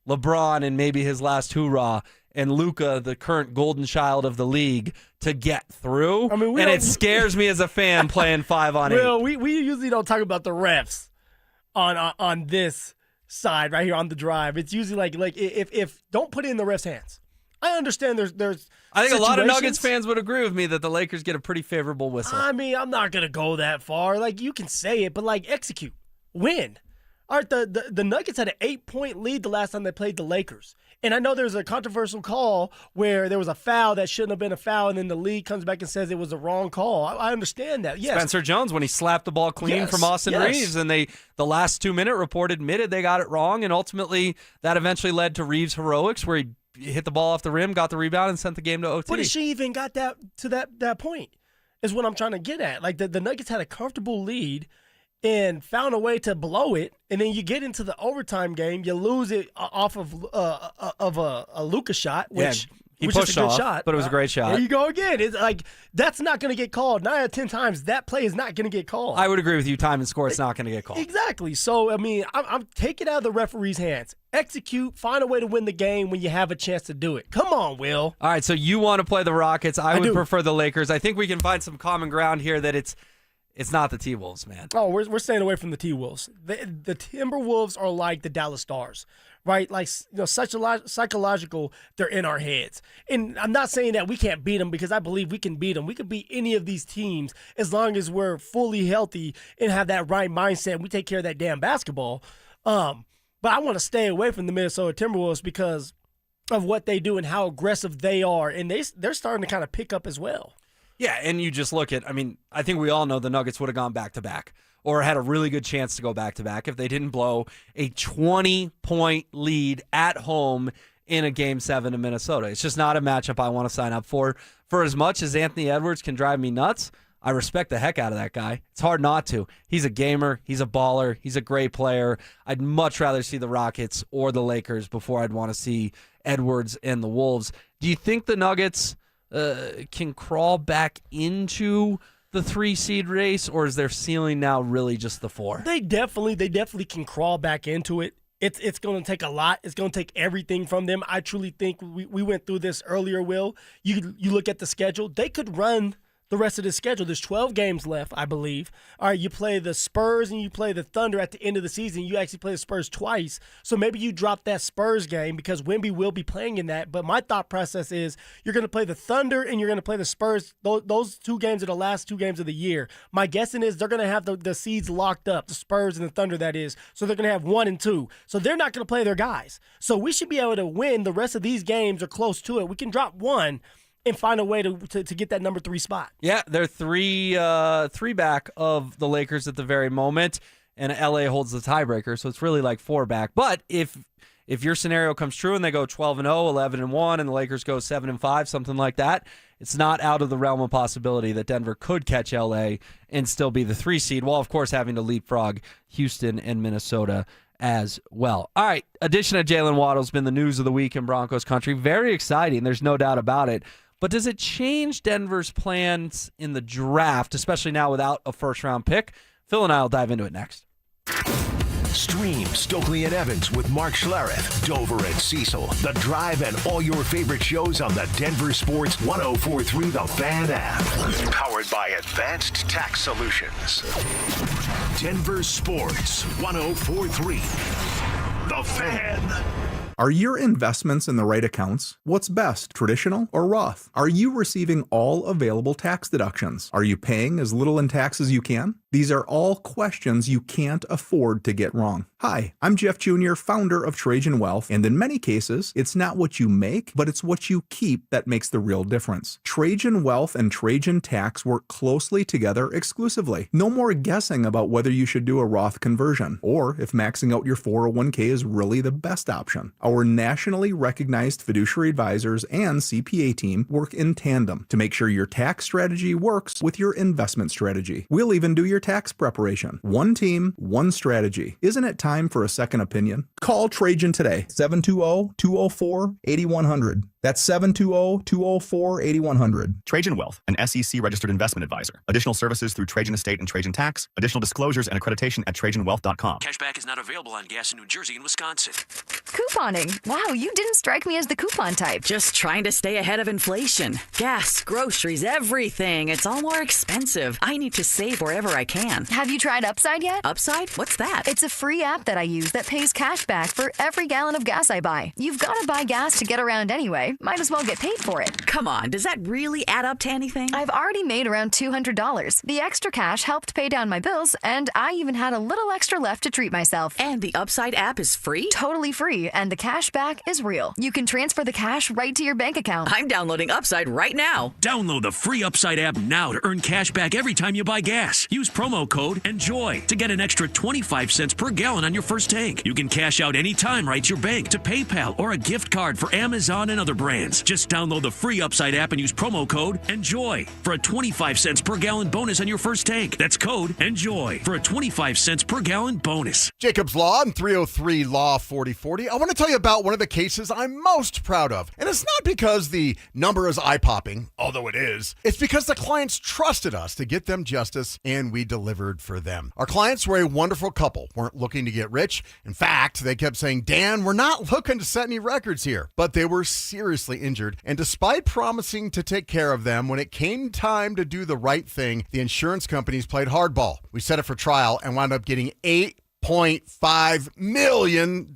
LeBron and maybe his last hoorah and Luka, the current golden child of the league, to get through. And it scares me as a fan playing 5-on-8. Well, we usually don't talk about the refs on this side right here on the drive. It's usually like if don't put it in the refs' hands. I understand there's I think a lot of Nuggets fans would agree with me that the Lakers get a pretty favorable whistle. I mean, I'm not gonna go that far. Like, you can say it, but, like, execute, win. All right, the Nuggets had an 8-point lead the last time they played the Lakers. And I know there's a controversial call where there was a foul that shouldn't have been a foul, and then the league comes back and says it was a wrong call. I understand that, yes. Spencer Jones, when he slapped the ball clean from Austin Reeves, and the last 2-minute report admitted they got it wrong, and ultimately that eventually led to Reeves' heroics, where he hit the ball off the rim, got the rebound, and sent the game to OT. But she even got that point, is what I'm trying to get at. Like, the Nuggets had a comfortable lead and found a way to blow it, and then you get into the overtime game, you lose it off of a Luka shot, which he which pushed is a good off, shot. but it was a great shot. There you go again. It's like, that's not going to get called. 9 out of 10 times, that play is not going to get called. I would agree with you. Time and score, it's not going to get called. Exactly. So, I mean, I'm taking it out of the referee's hands. Execute. Find a way to win the game when you have a chance to do it. Come on, Will. All right, so you want to play the Rockets. I would prefer the Lakers. I think we can find some common ground here that it's not the T-Wolves, man. Oh, we're staying away from the T-Wolves. The Timberwolves are like the Dallas Stars, right? Like, you know, such a psychological, they're in our heads. And I'm not saying that we can't beat them, because I believe we can beat them. We can beat any of these teams as long as we're fully healthy and have that right mindset and we take care of that damn basketball. But I want to stay away from the Minnesota Timberwolves because of what they do and how aggressive they are. And they're starting to kind of pick up as well. Yeah, and you just look at, I mean, I think we all know the Nuggets would have gone back-to-back or had a really good chance to go back-to-back if they didn't blow a 20-point lead at home in a Game 7 in Minnesota. It's just not a matchup I want to sign up for. For as much as Anthony Edwards can drive me nuts, I respect the heck out of that guy. It's hard not to. He's a gamer. He's a baller. He's a great player. I'd much rather see the Rockets or the Lakers before I'd want to see Edwards and the Wolves. Do you think the Nuggets can crawl back into the 3-seed race, or is their ceiling now really just the 4? They definitely can crawl back into it. It's going to take a lot. It's going to take everything from them. I truly think we went through this earlier, Will. You look at the schedule. They could run the rest of the schedule. There's 12 games left, I believe. All right, you play the Spurs and you play the Thunder at the end of the season. You actually play the Spurs twice. So maybe you drop that Spurs game because Wemby will be playing in that. But my thought process is you're going to play the Thunder and you're going to play the Spurs. Those 2 games are the last 2 games of the year. My guessing is they're going to have the seeds locked up, the Spurs and the Thunder, that is. So they're going to have 1 and 2. So they're not going to play their guys. So we should be able to win the rest of these games or close to it. We can drop 1 and find a way to get that number 3 spot. Yeah, they're three back of the Lakers at the very moment, and LA holds the tiebreaker, so it's really like 4 back. But if your scenario comes true and they go 12-0, 11-1, and the Lakers go 7-5, something like that, it's not out of the realm of possibility that Denver could catch LA and still be the 3 seed, while of course having to leapfrog Houston and Minnesota as well. All right, addition of Jalen Waddle has been the news of the week in Broncos country. Very exciting, there's no doubt about it. But does it change Denver's plans in the draft, especially now without a first-round pick? Phil and I will dive into it next. Stream Stokely and Evans with Mark Schlereth, Dover and Cecil, The Drive, and all your favorite shows on the Denver Sports 104.3 The Fan app. Powered by Advanced Tax Solutions. Denver Sports 104.3 The Fan. Are your investments in the right accounts? What's best, traditional or Roth? Are you receiving all available tax deductions? Are you paying as little in tax as you can? These are all questions you can't afford to get wrong. Hi, I'm Jeff Jr., founder of Trajan Wealth, and in many cases, it's not what you make, but it's what you keep that makes the real difference. Trajan Wealth and Trajan Tax work closely together exclusively. No more guessing about whether you should do a Roth conversion, or if maxing out your 401k is really the best option. Our nationally recognized fiduciary advisors and CPA team work in tandem to make sure your tax strategy works with your investment strategy. We'll even do your tax preparation. One team, one strategy. Isn't it time for a second opinion? Call Trajan today, 720-204-8100. That's 720-204-8100. Trajan Wealth, an SEC-registered investment advisor. Additional services through Trajan Estate and Trajan Tax. Additional disclosures and accreditation at TrajanWealth.com. Cashback is not available on gas in New Jersey and Wisconsin. Couponing. Wow, you didn't strike me as the coupon type. Just trying to stay ahead of inflation. Gas, groceries, everything. It's all more expensive. I need to save wherever I can. Have you tried Upside yet? Upside? What's that? It's a free app that I use that pays cash back for every gallon of gas I buy. You've got to buy gas to get around anyway. Might as well get paid for it. Come on, does that really add up to anything? I've already made around $200. The extra cash helped pay down my bills, and I even had a little extra left to treat myself. And the Upside app is free? Totally free, and the cash back is real. You can transfer the cash right to your bank account. I'm downloading Upside right now. Download the free Upside app now to earn cash back every time you buy gas. Use promo code ENJOY to get an extra 25 cents per gallon on your first tank. You can cash out anytime right to your bank, to PayPal, or a gift card for Amazon and other brands. Just download the free Upside app and use promo code ENJOY for a 25 cents per gallon bonus on your first tank. That's code ENJOY for a 25 cents per gallon bonus. Jacob's Law and 303 Law 4040. I want to tell you about one of the cases I'm most proud of. And it's not because the number is eye-popping, although it is. It's because the clients trusted us to get them justice, and we delivered for them. Our clients were a wonderful couple, weren't looking to get rich. In fact, they kept saying, Dan, we're not looking to set any records here. But they were seriously injured, and despite promising to take care of them, when it came time to do the right thing, the insurance companies played hardball. We set it for trial and wound up getting $8.5 million.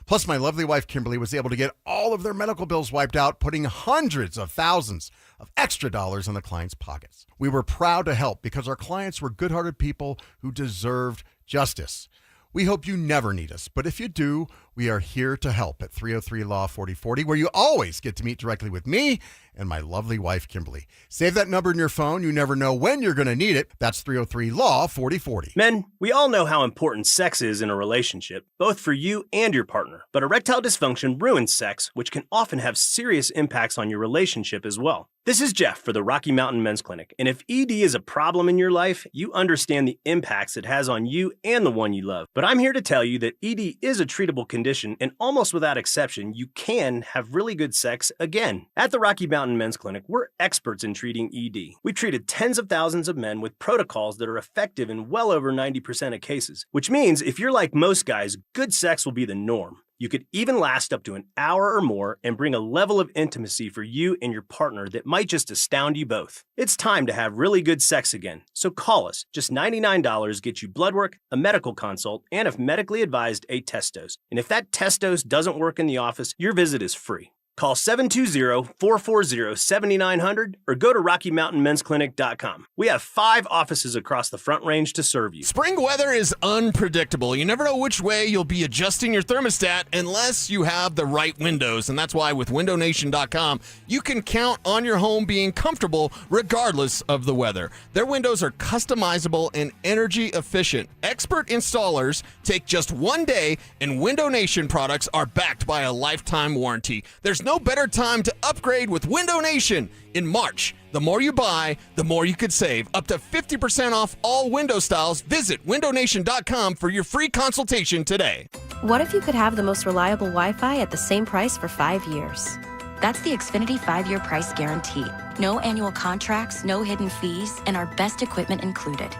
Plus, my lovely wife, Kimberly, was able to get all of their medical bills wiped out, putting hundreds of thousands of extra dollars in the clients' pockets. We were proud to help because our clients were good-hearted people who deserved justice. We hope you never need us, but if you do, we are here to help at 303 Law 4040, where you always get to meet directly with me and my lovely wife, Kimberly. Save that number in your phone. You never know when you're going to need it. That's 303 Law 4040. Men, we all know how important sex is in a relationship, both for you and your partner. But erectile dysfunction ruins sex, which can often have serious impacts on your relationship as well. This is Jeff for the Rocky Mountain Men's Clinic, and if ED is a problem in your life, you understand the impacts it has on you and the one you love. But I'm here to tell you that ED is a treatable condition, and almost without exception, you can have really good sex again. At the Rocky Mountain Men's Clinic, we're experts in treating ED. We've treated tens of thousands of men with protocols that are effective in well over 90% of cases, which means if you're like most guys, good sex will be the norm. You could even last up to an hour or more and bring a level of intimacy for you and your partner that might just astound you both. It's time to have really good sex again, so call us. Just $99 gets you blood work, a medical consult, and if medically advised, a test dose. And if that test dose doesn't work in the office, your visit is free. Call 720-440-7900 or go to RockyMountainMen'sClinic.com. We have 5 offices across the Front Range to serve you. Spring weather is unpredictable. You never know which way you'll be adjusting your thermostat unless you have the right windows. And that's why with WindowNation.com, you can count on your home being comfortable regardless of the weather. Their windows are customizable and energy efficient. Expert installers take just 1 day, and Window Nation products are backed by a lifetime warranty. There's no better time to upgrade with Window Nation. In March, the more you buy, the more you could save. Up to 50% off all window styles. Visit WindowNation.com for your free consultation today. What if you could have the most reliable Wi-Fi at the same price for 5 years? That's the Xfinity 5-year price guarantee. No annual contracts, no hidden fees, and our best equipment included.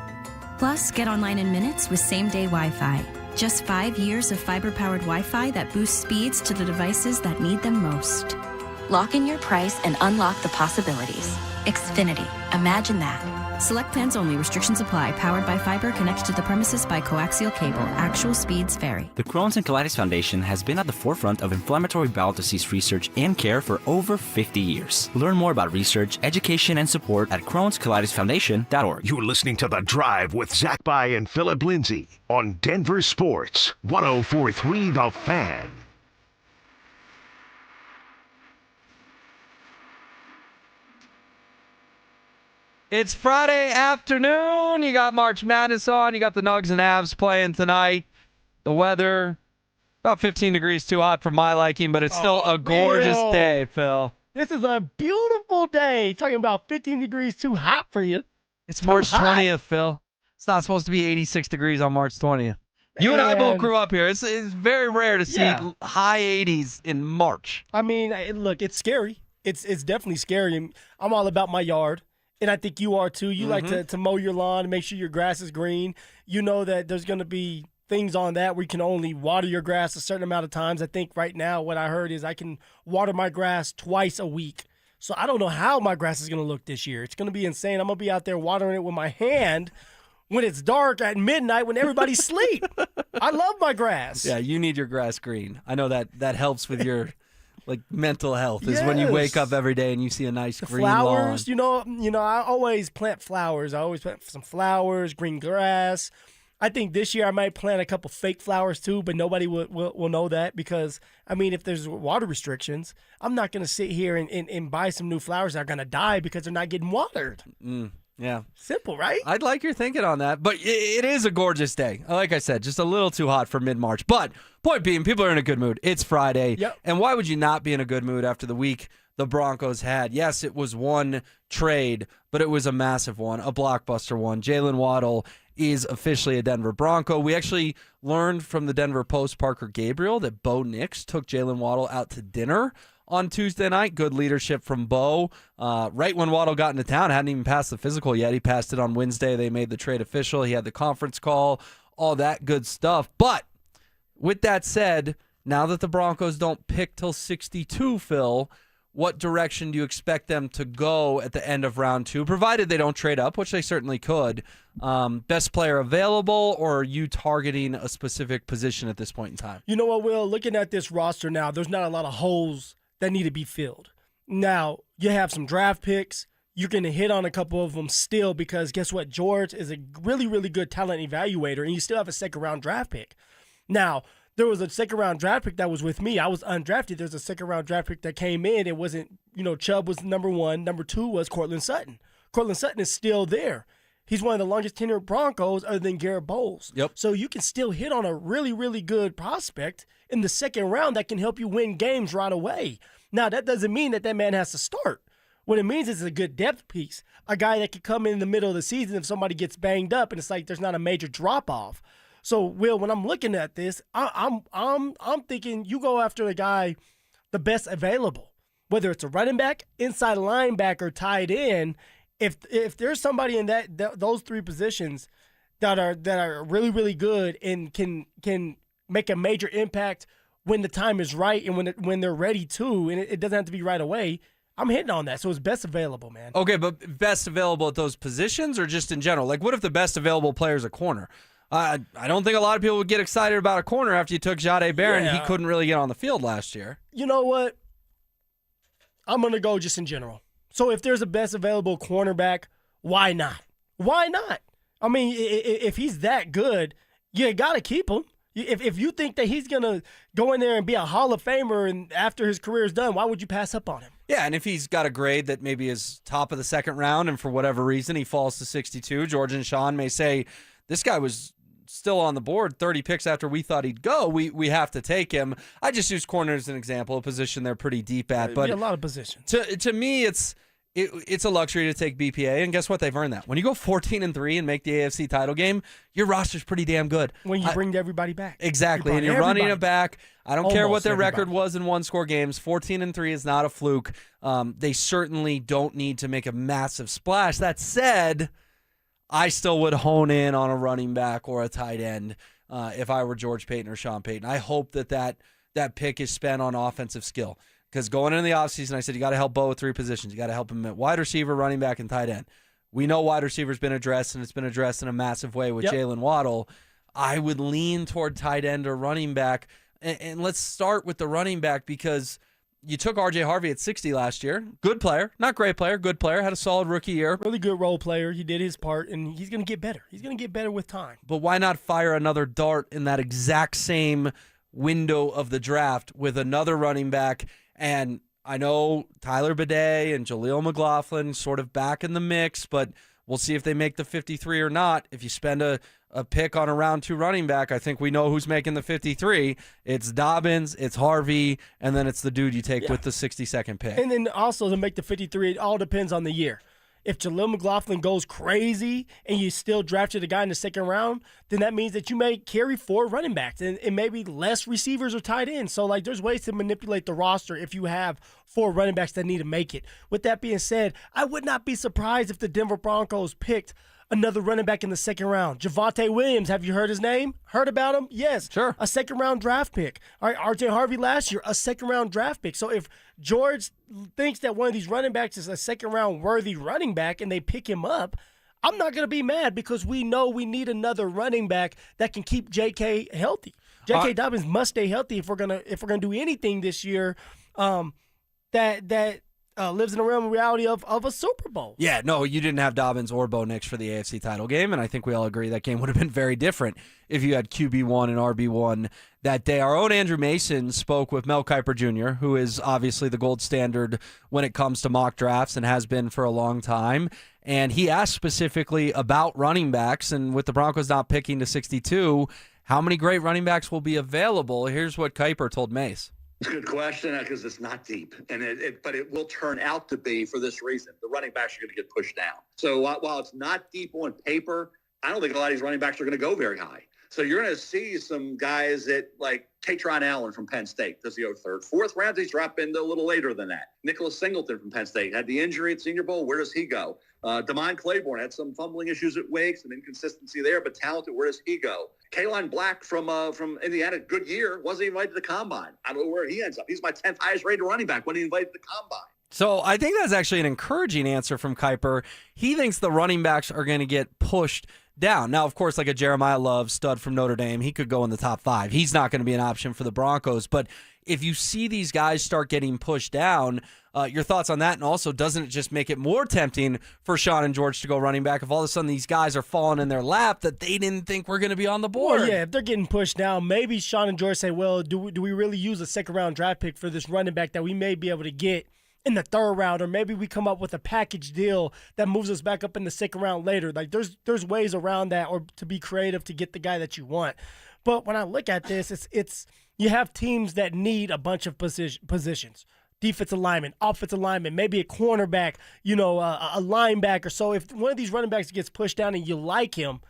Plus, get online in minutes with same-day Wi-Fi. Just 5 years of fiber-powered Wi-Fi that boosts speeds to the devices that need them most. Lock in your price and unlock the possibilities. Xfinity. Imagine that. Select plans only. Restrictions apply. Powered by fiber connected to the premises by coaxial cable. Actual speeds vary. The Crohn's and Colitis Foundation has been at the forefront of inflammatory bowel disease research and care for over 50 years. Learn more about research, education, and support at Crohn'sColitisFoundation.org. You're listening to The Drive with Zach By and Phillip Lindsay on Denver Sports 104.3 The Fan. It's Friday afternoon. You got March Madness on. You got the Nugs and Avs playing tonight. The weather, about 15 degrees too hot for my liking, but it's still a gorgeous day, Phil. This is a beautiful day. Talking about 15 degrees too hot for you. It's March 20th, Phil. It's not supposed to be 86 degrees on March 20th. You and I both grew up here. It's very rare to see high 80s in March. I mean, look, it's scary. It's definitely scary. I'm all about my yard. And I think you are too. You like to mow your lawn and make sure your grass is green. You know that there's going to be things on that where you can only water your grass a certain amount of times. I think right now what I heard is I can water my grass twice a week. So I don't know how my grass is going to look this year. It's going to be insane. I'm going to be out there watering it with my hand when it's dark at midnight when everybody's asleep. I love my grass. Yeah, you need your grass green. I know that helps with your mental health is when you wake up every day and you see a nice green flowers, lawn. You know, I always plant flowers. I always plant some flowers, green grass. I think this year I might plant a couple fake flowers too, but nobody will know that because, I mean, if there's water restrictions, I'm not going to sit here and buy some new flowers that are going to die because they're not getting watered. Yeah. Simple, right? I'd like your thinking on that, but it is a gorgeous day. Like I said, just a little too hot for mid-March. But point being, people are in a good mood. It's Friday. Yep. And why would you not be in a good mood after the week the Broncos had? Yes, it was one trade, but it was a massive one, a blockbuster one. Jalen Waddle is officially a Denver Bronco. We actually learned from the Denver Post, Parker Gabriel, that Bo Nix took Jalen Waddle out to dinner on Tuesday night. Good leadership from Bo. Right when Waddle got into town, hadn't even passed the physical yet. He passed it on Wednesday. They made the trade official. He had the conference call, all that good stuff. But with that said, now that the Broncos don't pick till 62, Phil, what direction do you expect them to go at the end of round 2, provided they don't trade up, which they certainly could? Best player available, or are you targeting a specific position at this point in time? You know what, Will? Looking at this roster now, there's not a lot of holes that need to be filled. Now, you have some draft picks. You're going to hit on a couple of them still because guess what? George is a really, really good talent evaluator, and you still have a second-round draft pick. Now, there was a second-round draft pick that was with me. I was undrafted. There's a second-round draft pick that came in. It wasn't, Chubb was number 1. Number 2 was Cortland Sutton. Cortland Sutton is still there. He's one of the longest tenured Broncos other than Garrett Bowles. Yep. So you can still hit on a really, really good prospect in the second round that can help you win games right away. Now, that doesn't mean that man has to start. What it means is it's a good depth piece, a guy that could come in the middle of the season if somebody gets banged up and it's like there's not a major drop-off. So, Will, when I'm looking at this, I'm thinking you go after the guy, the best available, whether it's a running back, inside linebacker, tight end. If there's somebody in those 3 positions that are really, really good and can make a major impact when the time is right and when they're ready to, and it doesn't have to be right away. I'm hitting on that. So it's best available, man. Okay, but best available at those positions or just in general? Like, what if the best available player is a corner? I don't think a lot of people would get excited about a corner after you took Jahdae Barron. Yeah. He couldn't really get on the field last year. You know what? I'm going to go just in general. So if there's a best available cornerback, why not? Why not? I mean, if he's that good, you got to keep him. If you think that he's going to go in there and be a Hall of Famer and after his career is done, why would you pass up on him? Yeah, and if he's got a grade that maybe is top of the second round and for whatever reason he falls to 62, George and Sean may say, this guy was still on the board 30 picks after we thought he'd go. We have to take him. I just use corner as an example, a position they're pretty deep at. But a lot of positions. To me, it's a luxury to take BPA, and guess what? They've earned that. When you go 14-3 and make the AFC title game, your roster's pretty damn good. When you bring everybody back. Exactly, and you're running it back. I don't care what their record was in one-score games. 14-3 is not a fluke. They certainly don't need to make a massive splash. That said, I still would hone in on a running back or a tight end if I were George Payton or Sean Payton. I hope that pick is spent on offensive skill. Because going into the offseason, I said you got to help Bo with 3 positions. You got to help him at wide receiver, running back, and tight end. We know wide receiver's been addressed, and it's been addressed in a massive way with Jalen Waddle. I would lean toward tight end or running back. And let's start with the running back because you took R.J. Harvey at 60 last year. Good player. Not great player. Good player. Had a solid rookie year. Really good role player. He did his part, and he's going to get better. He's going to get better with time. But why not fire another dart in that exact same window of the draft with another running back? And I know Tyler Bidet and Jaleel McLaughlin sort of back in the mix, but we'll see if they make the 53 or not. If you spend a pick on a round 2 running back, I think we know who's making the 53. It's Dobbins, it's Harvey, and then it's the dude you take with the 62nd pick. And then also to make the 53, it all depends on the year. If Jaleel McLaughlin goes crazy and you still drafted a guy in the second round, then that means that you may carry 4 running backs and maybe less receivers or tight ends. So, there's ways to manipulate the roster if you have 4 running backs that need to make it. With that being said, I would not be surprised if the Denver Broncos picked another running back in the second round. Javonte Williams, have you heard his name? Heard about him? Yes. Sure. A second-round draft pick. All right, R.J. Harvey last year, a second-round draft pick. So if George thinks that one of these running backs is a second-round worthy running back and they pick him up, I'm not going to be mad because we know we need another running back that can keep J.K. healthy. J.K. Dobbins must stay healthy if we're gonna do anything this year that lives in the realm of reality of a Super Bowl. Yeah, no, you didn't have Dobbins or Bo Nix for the AFC title game, and I think we all agree that game would have been very different if you had QB1 and RB1 that day. Our own Andrew Mason spoke with Mel Kiper Jr., who is obviously the gold standard when it comes to mock drafts and has been for a long time, and he asked specifically about running backs, and with the Broncos not picking to 62, how many great running backs will be available? Here's what Kiper told Mace. It's a good question because it's not deep, but it will turn out to be for this reason. The running backs are going to get pushed down. So while it's not deep on paper, I don't think a lot of these running backs are going to go very high. So you're going to see some guys that like Katron Allen from Penn State. Does he go third? 4th round, he's dropping a little later than that. Nicholas Singleton from Penn State had the injury at Senior Bowl. Where does he go? Damon Claiborne had some fumbling issues at Wake, some inconsistency there, but talented. Where does he go? Kaline Black from Indiana, good year, wasn't invited to the Combine. I don't know where he ends up. He's my 10th highest rated running back when he invited to the Combine. So I think that's actually an encouraging answer from Kiper. He thinks the running backs are going to get pushed down. Now, of course, like a Jeremiah Love, stud from Notre Dame, he could go in the top 5. He's not going to be an option for the Broncos. But if you see these guys start getting pushed down, your thoughts on that? And also, doesn't it just make it more tempting for Sean and George to go running back if all of a sudden these guys are falling in their lap that they didn't think were going to be on the board? Well, yeah, if they're getting pushed down, maybe Sean and George say, well, do we really use a second-round draft pick for this running back that we may be able to get in the 3rd round, or maybe we come up with a package deal that moves us back up in the 2nd round later. Like there's ways around that, or to be creative to get the guy that you want. But when I look at this, it's you have teams that need a bunch of positions. Defensive lineman, offensive lineman, maybe a cornerback, a linebacker. So if one of these running backs gets pushed down and you like him,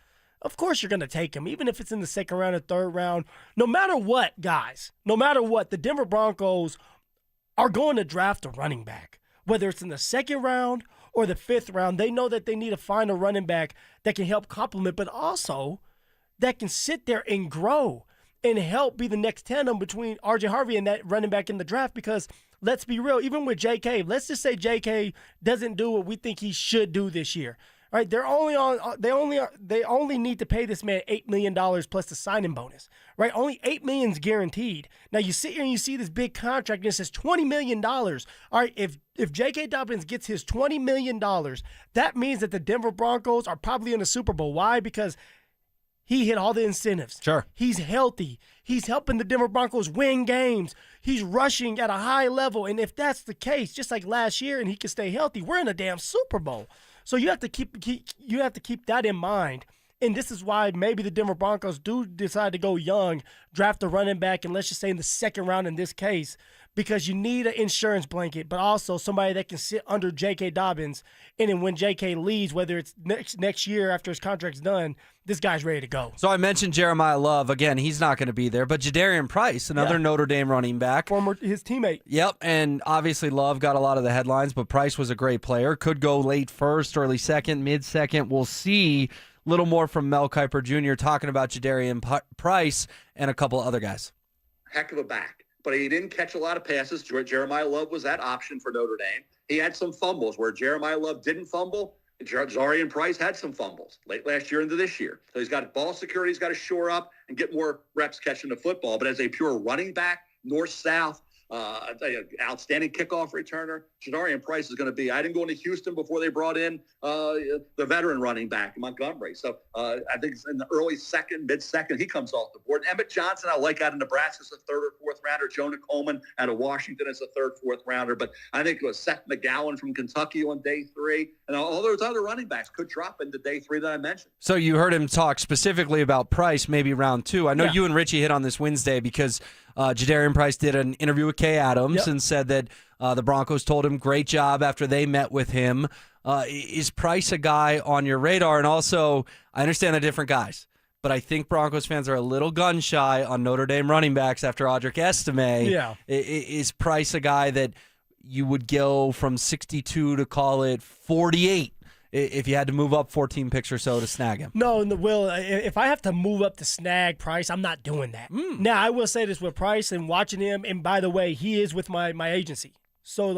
of course you're going to take him, even if it's in the 2nd round or 3rd round. No matter what, guys, the Denver Broncos are going to draft a running back. Whether it's in the 2nd round or the 5th round, they know that they need to find a running back that can help complement, but also that can sit there and grow. and help be the next tandem between R.J. Harvey and that running back in the draft. Because let's be real, even with J.K., let's just say J.K. doesn't do what we think he should do this year. All right, they only need to pay this man $8 million plus the signing bonus. Right, only $8 million is guaranteed. Now you sit here and you see this big contract and it says $20 million. All right, if J.K. Dobbins gets his $20 million, that means that the Denver Broncos are probably in the Super Bowl. Why? Because he hit all the incentives. Sure. He's healthy. He's helping the Denver Broncos win games. He's rushing at a high level. And if that's the case, just like last year, and he can stay healthy, we're in a damn Super Bowl. So you have to keep that in mind. And this is why maybe the Denver Broncos do decide to go young, draft a running back, and let's just say in the second round in this case, because you need an insurance blanket, but also somebody that can sit under J.K. Dobbins. And then when J.K. leaves, whether it's next year after his contract's done, this guy's ready to go. So I mentioned Jeremiah Love. Again, he's not going to be there. But Jadarian Price, another Notre Dame running back. His teammate. Yep, and obviously Love got a lot of the headlines, but Price was a great player. Could go late first, early second, mid-second. We'll see. Little more from Mel Kiper Jr. talking about Jadarian Price and a couple other guys. Heck of a back. But he didn't catch a lot of passes. Jeremiah Love was that option for Notre Dame. He had some fumbles where Jeremiah Love didn't fumble. Jadarian Price had some fumbles late last year into this year. So he's got ball security. He's got to shore up and get more reps catching the football. But as a pure running back, north-south, outstanding kickoff returner, Jadarian Price is going to be. I didn't go into Houston before they brought in the veteran running back, Montgomery. So I think it's in the early second, mid-second, he comes off the board. Emmett Johnson, I like out of Nebraska as a third or fourth rounder. Jonah Coleman out of Washington as a third, fourth rounder. But I think it was Seth McGowan from Kentucky on day 3. And all those other running backs could drop into day 3 that I mentioned. So you heard him talk specifically about Price, maybe round 2. I know you and Richie hit on this Wednesday because Jadarian Price did an interview with Kay Adams and said that the Broncos told him great job after they met with him. Is Price a guy on your radar? And also, I understand they're different guys, but I think Broncos fans are a little gun shy on Notre Dame running backs after Audric Estime. Yeah. Is Price a guy that you would go from 62 to call it 48? If you had to move up 14 picks or so to snag him? No, if I have to move up to snag Price, I'm not doing that. Now, I will say this with Price and watching him, and by the way, he is with my agency. So,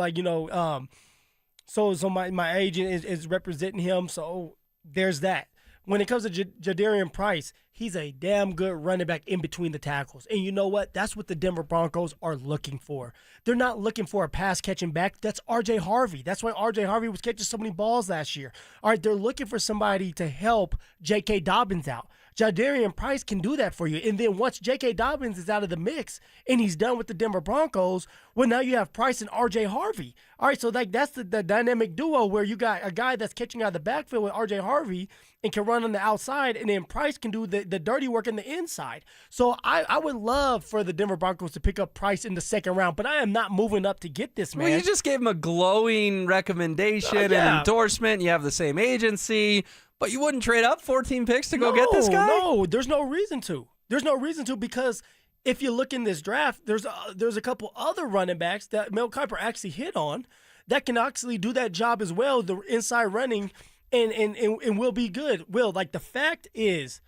so my agent is representing him, so there's that. When it comes to Jadarian Price, he's a damn good running back in between the tackles. And you know what? That's what the Denver Broncos are looking for. They're not looking for a pass-catching back. That's R.J. Harvey. That's why R.J. Harvey was catching so many balls last year. All right, they're looking for somebody to help J.K. Dobbins out. Jadarian Price can do that for you. And then once J.K. Dobbins is out of the mix and he's done with the Denver Broncos, well, now you have Price and R.J. Harvey. All right, so that's the dynamic duo where you got a guy that's catching out of the backfield with R.J. Harvey and can run on the outside, and then Price can do the dirty work in the inside. So I would love for the Denver Broncos to pick up Price in the second round, but I am not moving up to get this man. Well, you just gave him a glowing recommendation and endorsement. You have the same agency. But you wouldn't trade up 14 picks to go get this guy? No, there's no reason to. There's no reason to, because if you look in this draft, there's a couple other running backs that Mel Kiper actually hit on that can actually do that job as well, the inside running, and will be good. The fact is,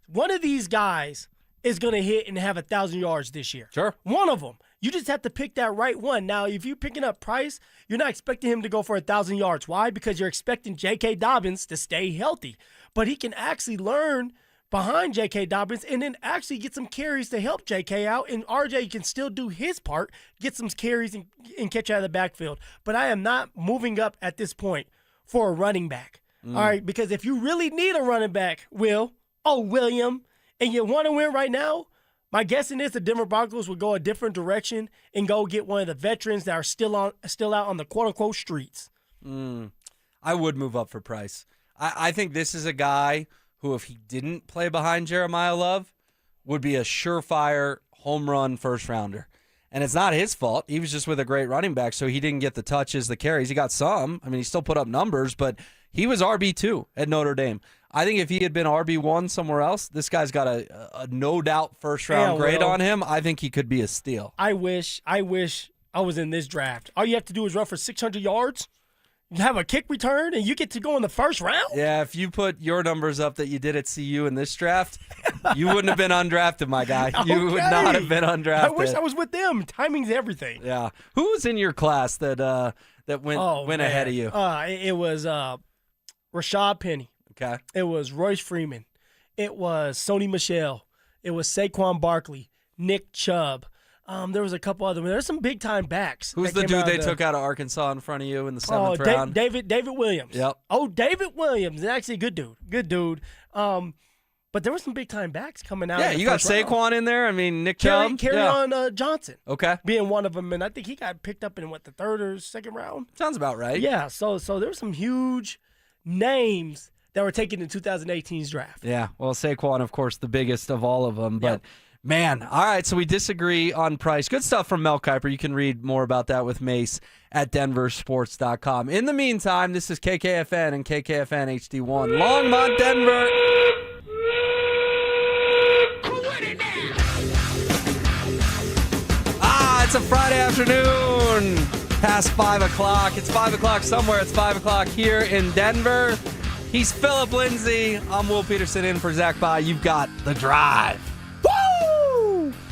one of these guys is going to hit and have 1,000 yards this year. Sure. One of them. You just have to pick that right one. Now, if you're picking up Price, you're not expecting him to go for 1,000 yards. Why? Because you're expecting J.K. Dobbins to stay healthy. But he can actually learn behind J.K. Dobbins and then actually get some carries to help J.K. out. And R.J. can still do his part, get some carries and catch out of the backfield. But I am not moving up at this point for a running back. All right? Because if you really need a running back, William, and you want to win right now, my guessing is the Denver Broncos would go a different direction and go get one of the veterans that are still out on the quote-unquote streets. I would move up for Price. I think this is a guy who, if he didn't play behind Jeremiah Love, would be a surefire home run first-rounder. And it's not his fault. He was just with a great running back, so he didn't get the touches, the carries. He got some. I mean, he still put up numbers, but he was RB2 at Notre Dame. I think if he had been RB1 somewhere else, this guy's got a no-doubt first-round grade on him. I think he could be a steal. I wish I was in this draft. All you have to do is run for 600 yards, have a kick return and you get to go in the first round? Yeah, if you put your numbers up that you did at CU in this draft, you wouldn't have been undrafted, my guy. You would not have been undrafted. I wish I was with them. Timing's everything. Yeah. Who was in your class that went ahead of you? It was Rashad Penny. Okay. It was Royce Freeman. It was Sony Michel. It was Saquon Barkley, Nick Chubb. There was a couple other. There's some big time backs. Who's the dude they took out of Arkansas in front of you in the 7th round? David Williams. Yep. Oh, David Williams. Actually, a good dude. Good dude. But there were some big time backs coming out. Yeah, you got Saquon in there. I mean, Nick Chubb. Carry Johnson. Okay. Being one of them, and I think he got picked up in the 3rd or 2nd round. Sounds about right. Yeah. So there were some huge names that were taken in 2018's draft. Yeah. Well, Saquon, of course, the biggest of all of them, but. Yep. Man, all right, so we disagree on price. Good stuff from Mel Kiper. You can read more about that with Mace at DenverSports.com. In the meantime, this is KKFN and KKFN HD1. Longmont, Denver. It's a Friday afternoon, past 5 o'clock. It's 5 o'clock somewhere. It's 5 o'clock here in Denver. He's Phillip Lindsay. I'm Will Peterson in for Zach Bye. You've got The Drive.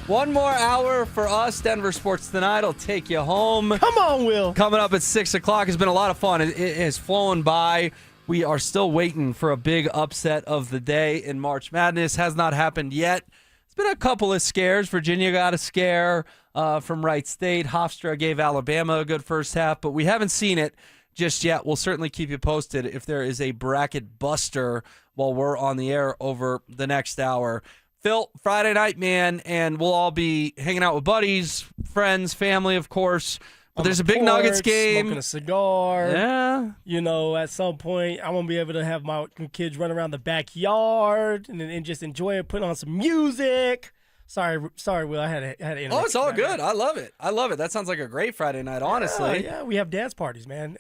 One more hour for us. Denver Sports Tonight will take you home. Come on, Will. Coming up at 6 o'clock. It's been a lot of fun. It has flown by. We are still waiting for a big upset of the day in March Madness. Has not happened yet. It's been a couple of scares. Virginia got a scare from Wright State. Hofstra gave Alabama a good first half, but we haven't seen it just yet. We'll certainly keep you posted if there is a bracket buster while we're on the air over the next hour. Phil, Friday night, man, and we'll all be hanging out with buddies, friends, family, of course. But there's a big Nuggets game. Smoking a cigar. Yeah. You know, at some point, I want to be able to have my kids run around the backyard and just enjoy it, put on some music. Sorry, Will, I had to interrupt. Oh, it's all good. I love it. That sounds like a great Friday night, honestly. Yeah, we have dance parties, man.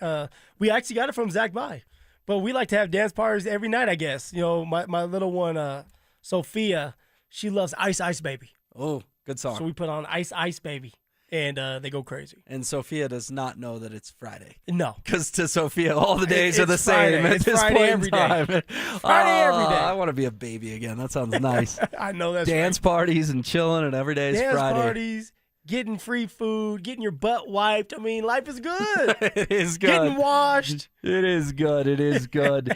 We actually got it from Zach Bye. But we like to have dance parties every night, I guess. You know, my little one, Sophia, she loves Ice Ice Baby. Oh, good song. So we put on Ice Ice Baby, and they go crazy. And Sophia does not know that it's Friday. No. Because to Sophia, all the days are the Friday. same at it's this Friday point every in time. day. Friday every day. I want to be a baby again. That sounds nice. I know that's Dance parties and chilling, and every day is Dance Friday. Parties, getting free food, getting your butt wiped. I mean, life is good. It is good. Getting washed. It is good. It is good.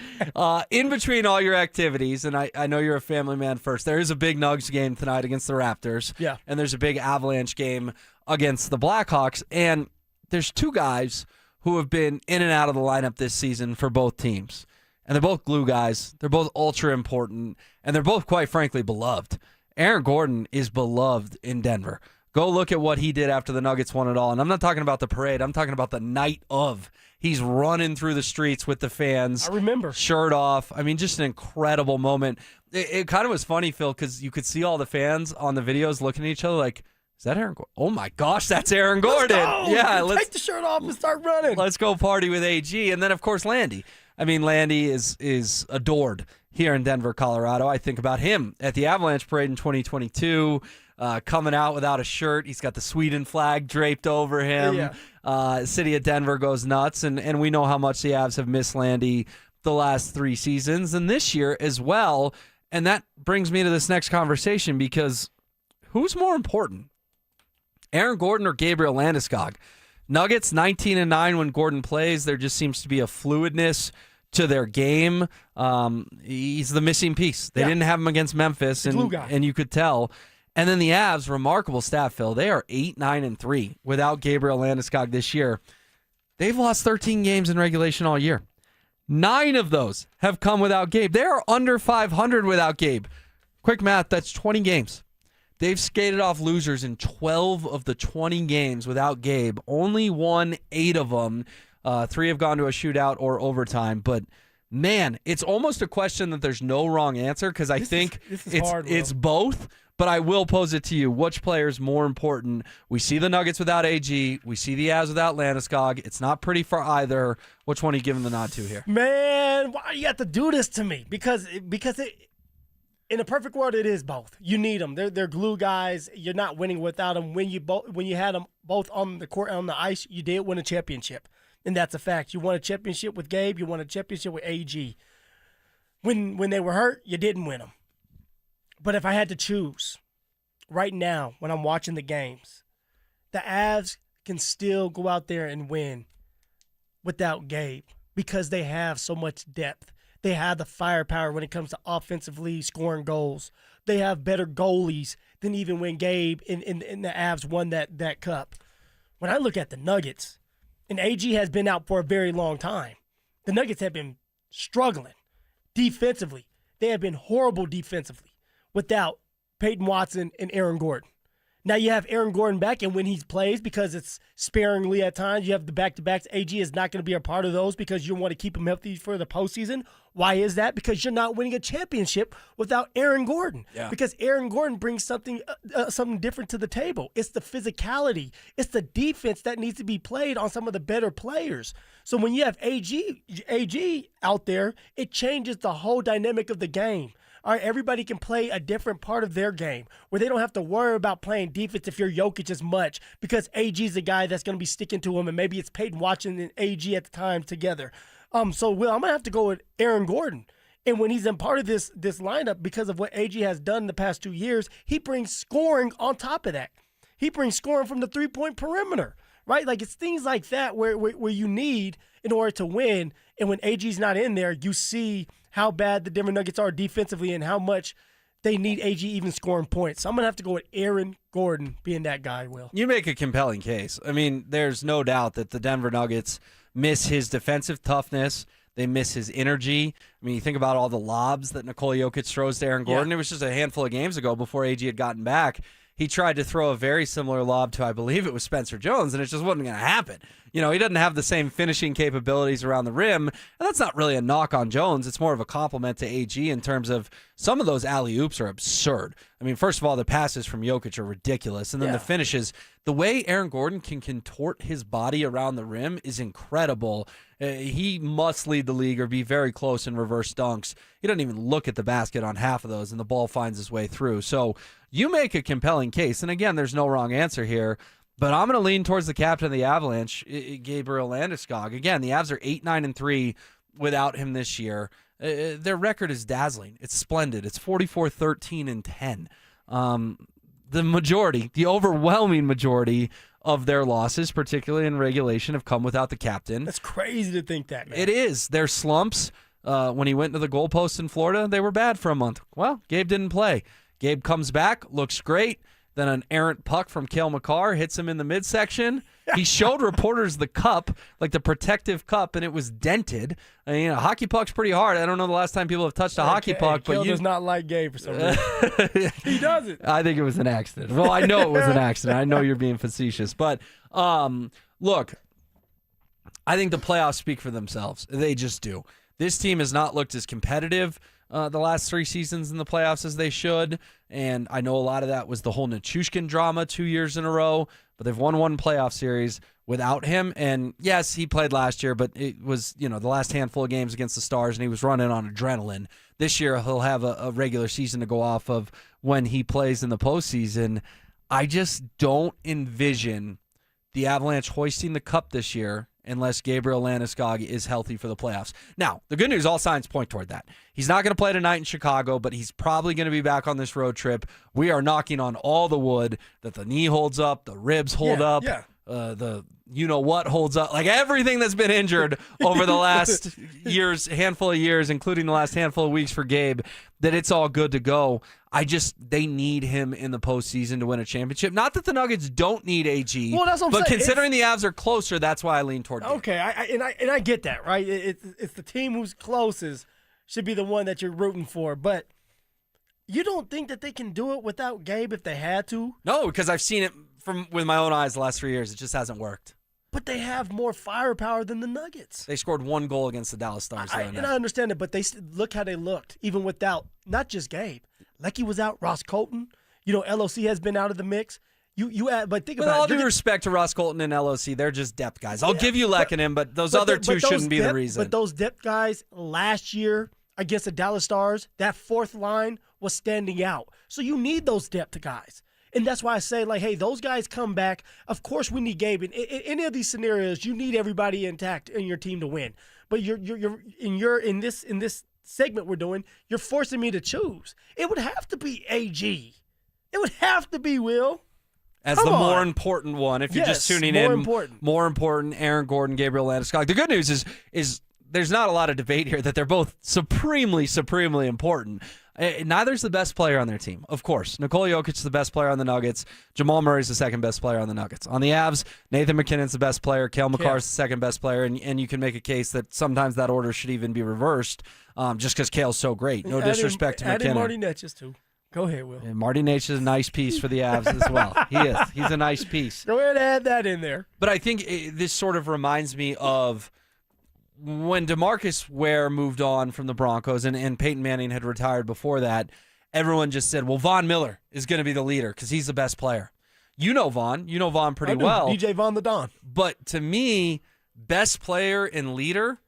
In between all your activities, and I know you're a family man first, there is a big Nugs game tonight against the Raptors. Yeah. And there's a big Avalanche game against the Blackhawks. And there's two guys who have been in and out of the lineup this season for both teams. And they're both glue guys. They're both ultra important. And they're both, quite frankly, beloved. Aaron Gordon is beloved in Denver. Go look at what he did after the Nuggets won it all. And I'm not talking about the parade. I'm talking about the night of. He's running through the streets with the fans. I remember. Shirt off. I mean, just an incredible moment. It kind of was funny, Phil, because you could see all the fans on the videos looking at each other like, is that Aaron Gordon? Oh, my gosh, that's Aaron Gordon. Let's go. Yeah, let's take the shirt off and start running. Let's go party with AG. And then, of course, Landy. I mean, Landy is adored here in Denver, Colorado. I think about him at the Avalanche Parade in 2022. Coming out without a shirt. He's got the Sweden flag draped over him. Yeah. City of Denver goes nuts, and we know how much the Avs have missed Landy the last 3 seasons, and this year as well. And that brings me to this next conversation, because who's more important, Aaron Gordon or Gabriel Landeskog? Nuggets 19-9 when Gordon plays. There just seems to be a fluidness to their game. He's the missing piece. They didn't have him against Memphis, and you could tell. And then the Avs, remarkable stat, Phil. They are 8-9-3 without Gabriel Landeskog this year. They've lost 13 games in regulation all year. 9 of those have come without Gabe. They are under 500 without Gabe. Quick math, that's 20 games. They've skated off losers in 12 of the 20 games without Gabe. Only won 8 of them. 3 have gone to a shootout or overtime. But, man, it's almost a question that there's no wrong answer, because I think it's both. But I will pose it to you. Which player is more important? We see the Nuggets without AG. We see the Avs without Landeskog. It's not pretty for either. Which one are you giving the nod to here? Man, why you have to do this to me? Because in a perfect world, it is both. You need them. They're glue guys. You're not winning without them. When you had them both on the court, on the ice, you did win a championship. And that's a fact. You won a championship with Gabe. You won a championship with AG. When they were hurt, you didn't win them. But if I had to choose right now when I'm watching the games, the Avs can still go out there and win without Gabe because they have so much depth. They have the firepower when it comes to offensively scoring goals. They have better goalies than even when Gabe in the Avs won that cup. When I look at the Nuggets, and AG has been out for a very long time, the Nuggets have been struggling defensively. They have been horrible defensively without Peyton Watson and Aaron Gordon. Now you have Aaron Gordon back, and when he plays, because it's sparingly at times, you have the back-to-backs. AG is not going to be a part of those because you want to keep him healthy for the postseason. Why is that? Because you're not winning a championship without Aaron Gordon. Yeah. Because Aaron Gordon brings something different to the table. It's the physicality. It's the defense that needs to be played on some of the better players. So when you have AG out there, it changes the whole dynamic of the game. All right, everybody can play a different part of their game where they don't have to worry about playing defense if you're Jokic as much because AG is the guy that's going to be sticking to him, and maybe it's Peyton Watson and AG at the time together. So, Will, I'm going to have to go with Aaron Gordon. And when he's in part of this lineup, because of what AG has done in the past 2 years, he brings scoring on top of that. He brings scoring from the three-point perimeter, right? Like, it's things like that where you need in order to win. And when AG's not in there, you see how bad the Denver Nuggets are defensively and how much they need AG even scoring points. So I'm going to have to go with Aaron Gordon being that guy, Will. You make a compelling case. I mean, there's no doubt that the Denver Nuggets miss his defensive toughness. They miss his energy. I mean, you think about all the lobs that Nikola Jokic throws to Aaron Gordon. Yeah. It was just a handful of games ago before AG had gotten back. He tried to throw a very similar lob to, I believe it was Spencer Jones, and it just wasn't going to happen. You know, he doesn't have the same finishing capabilities around the rim, and that's not really a knock on Jones. It's more of a compliment to AG in terms of some of those alley-oops are absurd. I mean, first of all, the passes from Jokic are ridiculous, and then the finishes. The way Aaron Gordon can contort his body around the rim is incredible. He must lead the league or be very close in reverse dunks. He doesn't even look at the basket on half of those, and the ball finds its way through. So you make a compelling case, and again, there's no wrong answer here, but I'm going to lean towards the captain of the Avalanche, Gabriel Landeskog. Again, the Avs are 8-9-3 without him this year. Their record is dazzling. It's splendid. It's 44-13-10. The overwhelming majority of their losses, particularly in regulation, have come without the captain. That's crazy to think that, man. It is. Their slumps, when he went to the goalpost in Florida, they were bad for a month. Well, Gabe didn't play. Gabe comes back, looks great. Then an errant puck from Cale Makar hits him in the midsection. He showed reporters the cup, like the protective cup, and it was dented. I mean, a hockey puck's pretty hard. I don't know the last time people have touched a hockey puck. Cale does not like Gabe for some reason. He doesn't. I think it was an accident. Well, I know it was an accident. I know you're being facetious. But, look, I think the playoffs speak for themselves. They just do. This team has not looked as competitive the last 3 seasons in the playoffs as they should, and I know a lot of that was the whole Nichushkin drama 2 years in a row, but they've won one playoff series without him, and yes, he played last year, but it was, the last handful of games against the Stars, and he was running on adrenaline. This year, he'll have a regular season to go off of when he plays in the postseason. I just don't envision the Avalanche hoisting the cup this year unless Gabriel Landeskog is healthy for the playoffs. Now, the good news, all signs point toward that. He's not going to play tonight in Chicago, but he's probably going to be back on this road trip. We are knocking on all the wood that the knee holds up, the ribs hold up, the you-know-what holds up. Like everything that's been injured over the last handful of years, including the last handful of weeks for Gabe, that it's all good to go. They need him in the postseason to win a championship. Not that the Nuggets don't need AG, well, that's what I'm saying. Considering the Avs are closer, that's why I lean toward Gabe. Okay, I get that, right? It's the team who's closest should be the one that you're rooting for, but you don't think that they can do it without Gabe if they had to? No, because I've seen it with my own eyes the last 3 years. It just hasn't worked. But they have more firepower than the Nuggets. They scored 1 goal against the Dallas Stars. And I understand it, but look how they looked, even without not just Gabe. Lecky was out. Ross Colton. LOC has been out of the mix. But think about it. With all due respect to Ross Colton and LOC, they're just depth guys. I'll give you Leck and him, but those other two shouldn't be the reason. But those depth guys last year against the Dallas Stars, that fourth line was standing out. So you need those depth guys. And that's why I say, like, hey, those guys come back. Of course, we need Gabe. In any of these scenarios, you need everybody intact in your team to win. But in this segment we're doing, you're forcing me to choose. It would have to be AG. It would have to be Will. As the more important one, if you're just tuning in, more important, Aaron Gordon, Gabriel Landeskog. The good news is there's not a lot of debate here that they're both supremely important. Neither's the best player on their team, of course. Nikola Jokic is the best player on the Nuggets. Jamal Murray's the second best player on the Nuggets. On the Avs, Nathan McKinnon's the best player. Cale Makar's the second best player, and you can make a case that sometimes that order should even be reversed just because Cale's so great. No disrespect to McKinnon. Add Marty Netjes, too. Go ahead, Will. And Marty Netjes is a nice piece for the Avs as well. He is. He's a nice piece. Go ahead and add that in there. But I think this sort of reminds me of when DeMarcus Ware moved on from the Broncos and Peyton Manning had retired before that. Everyone just said, well, Von Miller is going to be the leader because he's the best player. You know Von. You know Von pretty well. DJ Von the Don. But to me, best player and leader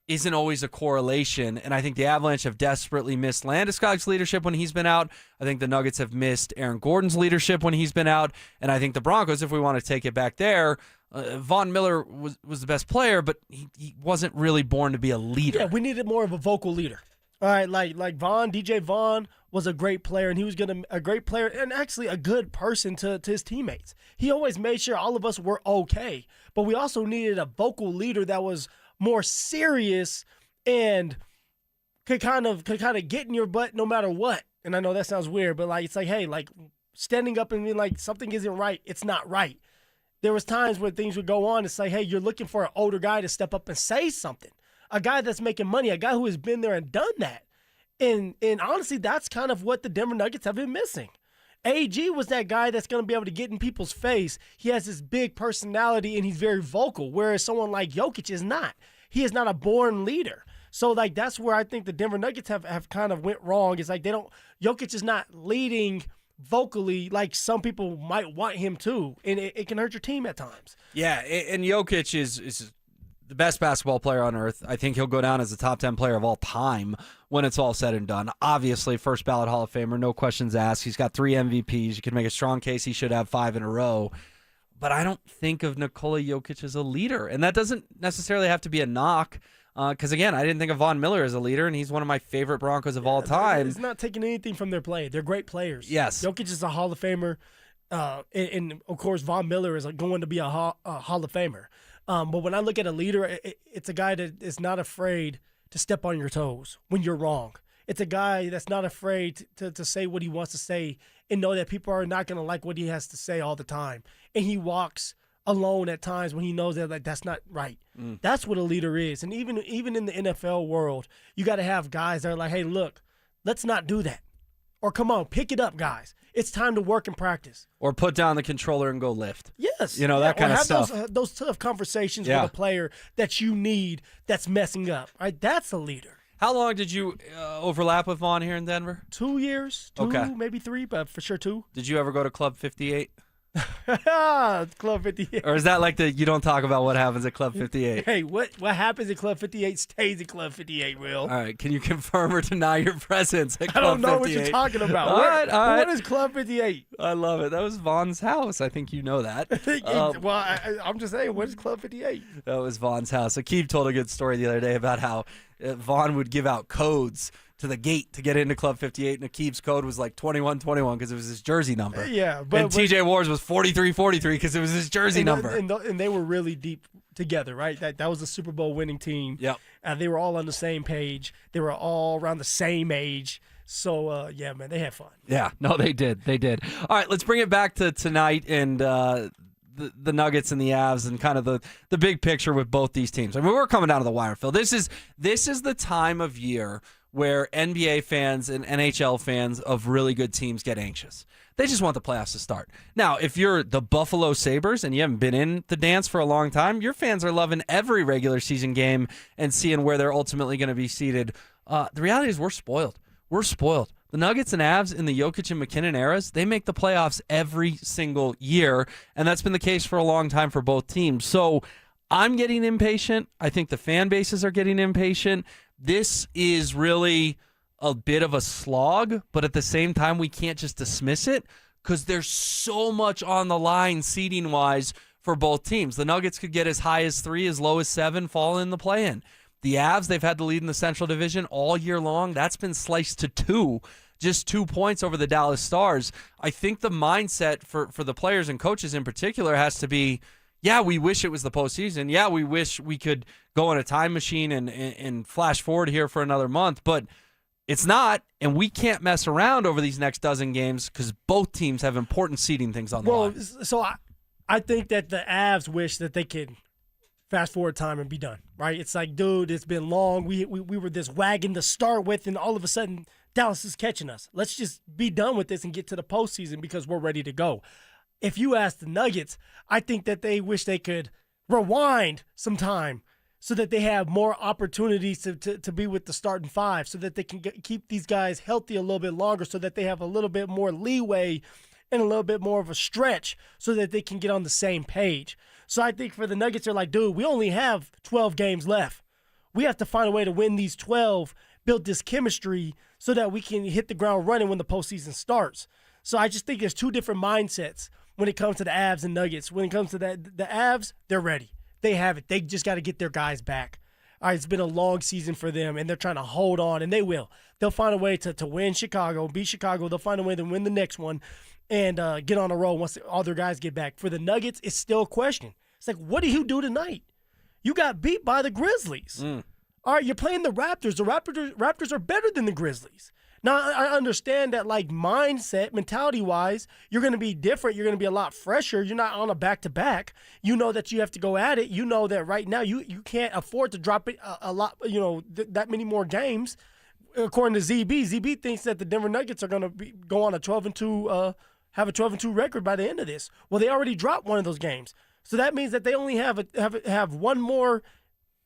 isn't always a correlation, and I think the Avalanche have desperately missed Landeskog's leadership when he's been out. I think the Nuggets have missed Aaron Gordon's leadership when he's been out, and I think the Broncos, if we want to take it back there, Von Miller was the best player, but he wasn't really born to be a leader. Yeah, we needed more of a vocal leader. All right, like Von, DJ Von was a great player, and he was a great player and actually a good person to his teammates. He always made sure all of us were okay, but we also needed a vocal leader that was more serious and could kind of get in your butt no matter what. And I know that sounds weird, but it's like, hey, like standing up and being like, something isn't right, it's not right. There was times when things would go on. It's like, hey, you're looking for an older guy to step up and say something. A guy that's making money, a guy who has been there and done that. And honestly, that's kind of what the Denver Nuggets have been missing. AG was that guy that's going to be able to get in people's face. He has this big personality, and he's very vocal, whereas someone like Jokic is not. He is not a born leader. So, that's where I think the Denver Nuggets have kind of went wrong. It's like Jokic is not leading vocally like some people might want him to, and it can hurt your team at times. Yeah, and Jokic is the best basketball player on earth. I think he'll go down as a top 10 player of all time when it's all said and done. Obviously, first ballot Hall of Famer, no questions asked. He's got 3 MVPs. You can make a strong case he should have 5 in a row. But I don't think of Nikola Jokic as a leader. And that doesn't necessarily have to be a knock. Because, again, I didn't think of Von Miller as a leader, and he's one of my favorite Broncos of all time. It's not taking anything from their play. They're great players. Yes. Jokic is a Hall of Famer. And of course, Von Miller is going to be a Hall of Famer. But when I look at a leader, it's a guy that is not afraid to step on your toes when you're wrong. It's a guy that's not afraid to say what he wants to say and know that people are not going to like what he has to say all the time. And he walks alone at times when he knows that that's not right. That's what a leader is. And even in the NFL world, you got to have guys that are like, hey, look, let's not do that. Or come on, pick it up, guys. It's time to work and practice. Or put down the controller and go lift. Yes. That kind of stuff. Those tough conversations with a player that you need that's messing up. Right? That's a leader. How long did you overlap with Vaughn here in Denver? 2 years. Maybe 3, but for sure 2. Did you ever go to Club 58? Club 58. Or is that like you don't talk about what happens at Club 58? Hey, what happens at Club 58 stays at Club 58, Will. All right, can you confirm or deny your presence at Club 58? I don't know what you're talking about. All right. What is Club 58? I love it. That was Vaughn's house. I think you know that. I'm just saying, what is Club 58? That was Vaughn's house. Akeem told a good story the other day about how Vaughn would give out codes to the gate to get into Club 58, and Akeem's code was like 2121 because it was his jersey number. Yeah, and TJ Ward's was 4343 because it was his jersey number. And they were really deep together, right? That was a Super Bowl winning team. Yep. They were all on the same page. They were all around the same age. So, yeah, man, they had fun. Yeah, no, they did. All right, let's bring it back to tonight and the Nuggets and the Avs and kind of the big picture with both these teams. I mean, we're coming down to the wire, Phil. This is the time of year where NBA fans and NHL fans of really good teams get anxious. They just want the playoffs to start. Now, if you're the Buffalo Sabres and you haven't been in the dance for a long time, your fans are loving every regular season game and seeing where they're ultimately going to be seated. The reality is we're spoiled. We're spoiled. The Nuggets and Avs in the Jokic and McKinnon eras, they make the playoffs every single year, and that's been the case for a long time for both teams. So I'm getting impatient. I think the fan bases are getting impatient. This is really a bit of a slog, but at the same time, we can't just dismiss it. because there's so much on the line seeding-wise for both teams. The Nuggets could get as high as 3, as low as 7, fall in the play-in. The Avs, they've had the lead in the Central Division all year long. That's been sliced to 2, just 2 points over the Dallas Stars. I think the mindset for the players and coaches in particular has to be, yeah, we wish it was the postseason. Yeah, we wish we could go in a time machine and flash forward here for another month, but it's not, and we can't mess around over these next dozen games because both teams have important seeding things on the line. So I think that the Avs wish that they could fast forward time and be done, right? It's like, dude, it's been long. We were this wagon to start with, and all of a sudden Dallas is catching us. Let's just be done with this and get to the postseason because we're ready to go. If you ask the Nuggets, I think that they wish they could rewind some time so that they have more opportunities to be with the starting 5, so that they can keep these guys healthy a little bit longer, so that they have a little bit more leeway and a little bit more of a stretch so that they can get on the same page. So I think for the Nuggets, they're like, dude, we only have 12 games left. We have to find a way to win these 12, build this chemistry so that we can hit the ground running when the postseason starts. So I just think there's 2 different mindsets when it comes to the Avs and Nuggets. When it comes to the Avs, they're ready. They have it. They just got to get their guys back. All right, it's been a long season for them, and they're trying to hold on, and they will. They'll find a way to win Chicago, beat Chicago. They'll find a way to win the next one and get on a roll once all their guys get back. For the Nuggets, it's still a question. It's like, what do you do tonight? You got beat by the Grizzlies. All right, you're playing the Raptors. The Raptors are better than the Grizzlies. Now, I understand that, like, mindset, mentality-wise, you're going to be different. You're going to be a lot fresher. You're not on a back-to-back. You know that you have to go at it. You know that right now you can't afford to drop it a lot, that many more games. According to ZB thinks that the Denver Nuggets are going to go on a 12-2, have a 12-2 record by the end of this. Well, they already dropped one of those games. So that means that they only have one more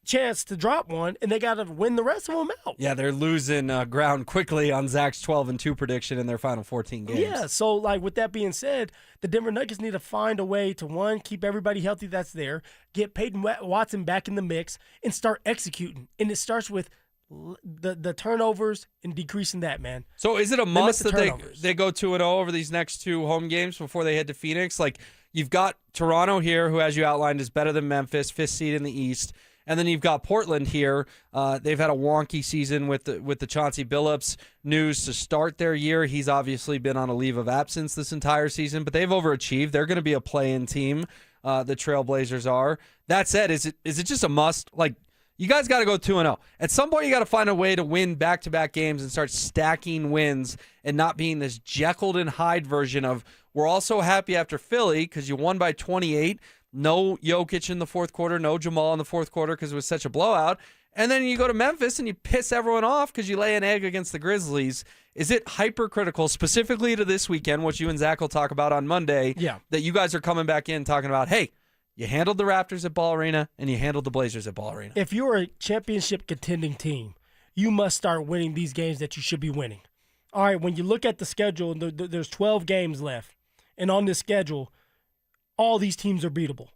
chance to drop one, and they got to win the rest of them out. Yeah, they're losing ground quickly on Zach's 12-2 prediction in their final 14 games. Yeah, so like with that being said, the Denver Nuggets need to find a way to, one, keep everybody healthy that's there, get Payton Watson back in the mix, and start executing. And it starts with the turnovers and decreasing that, man. So is it a must that they go 2-0 over these next 2 home games before they head to Phoenix? Like, you've got Toronto here, who, as you outlined, is better than Memphis, 5th seed in the East. And then you've got Portland here. They've had a wonky season with the Chauncey Billups news to start their year. He's obviously been on a leave of absence this entire season, but they've overachieved. They're going to be a play-in team, the Trailblazers are. That said, is it just a must? Like, you guys got to go 2-0. At some point, you got to find a way to win back-to-back games and start stacking wins and not being this Jekyll and Hyde version of, we're also happy after Philly because you won by 28. No Jokic in the fourth quarter, no Jamal in the fourth quarter because it was such a blowout. And then you go to Memphis and you piss everyone off because you lay an egg against the Grizzlies. Is it hypercritical, specifically to this weekend, which you and Zach will talk about on Monday, that you guys are coming back in talking about, hey, you handled the Raptors at Ball Arena and you handled the Blazers at Ball Arena? If you're a championship contending team, you must start winning these games that you should be winning. All right, when you look at the schedule, there's 12 games left. And on this schedule, all these teams are beatable.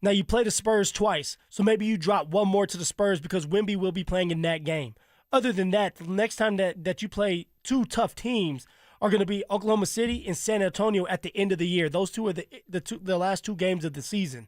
Now, you play the Spurs twice, so maybe you drop one more to the Spurs because Wemby will be playing in that game. Other than that, the next time that you play 2 tough teams are going to be Oklahoma City and San Antonio at the end of the year. Those 2 are the last 2 games of the season.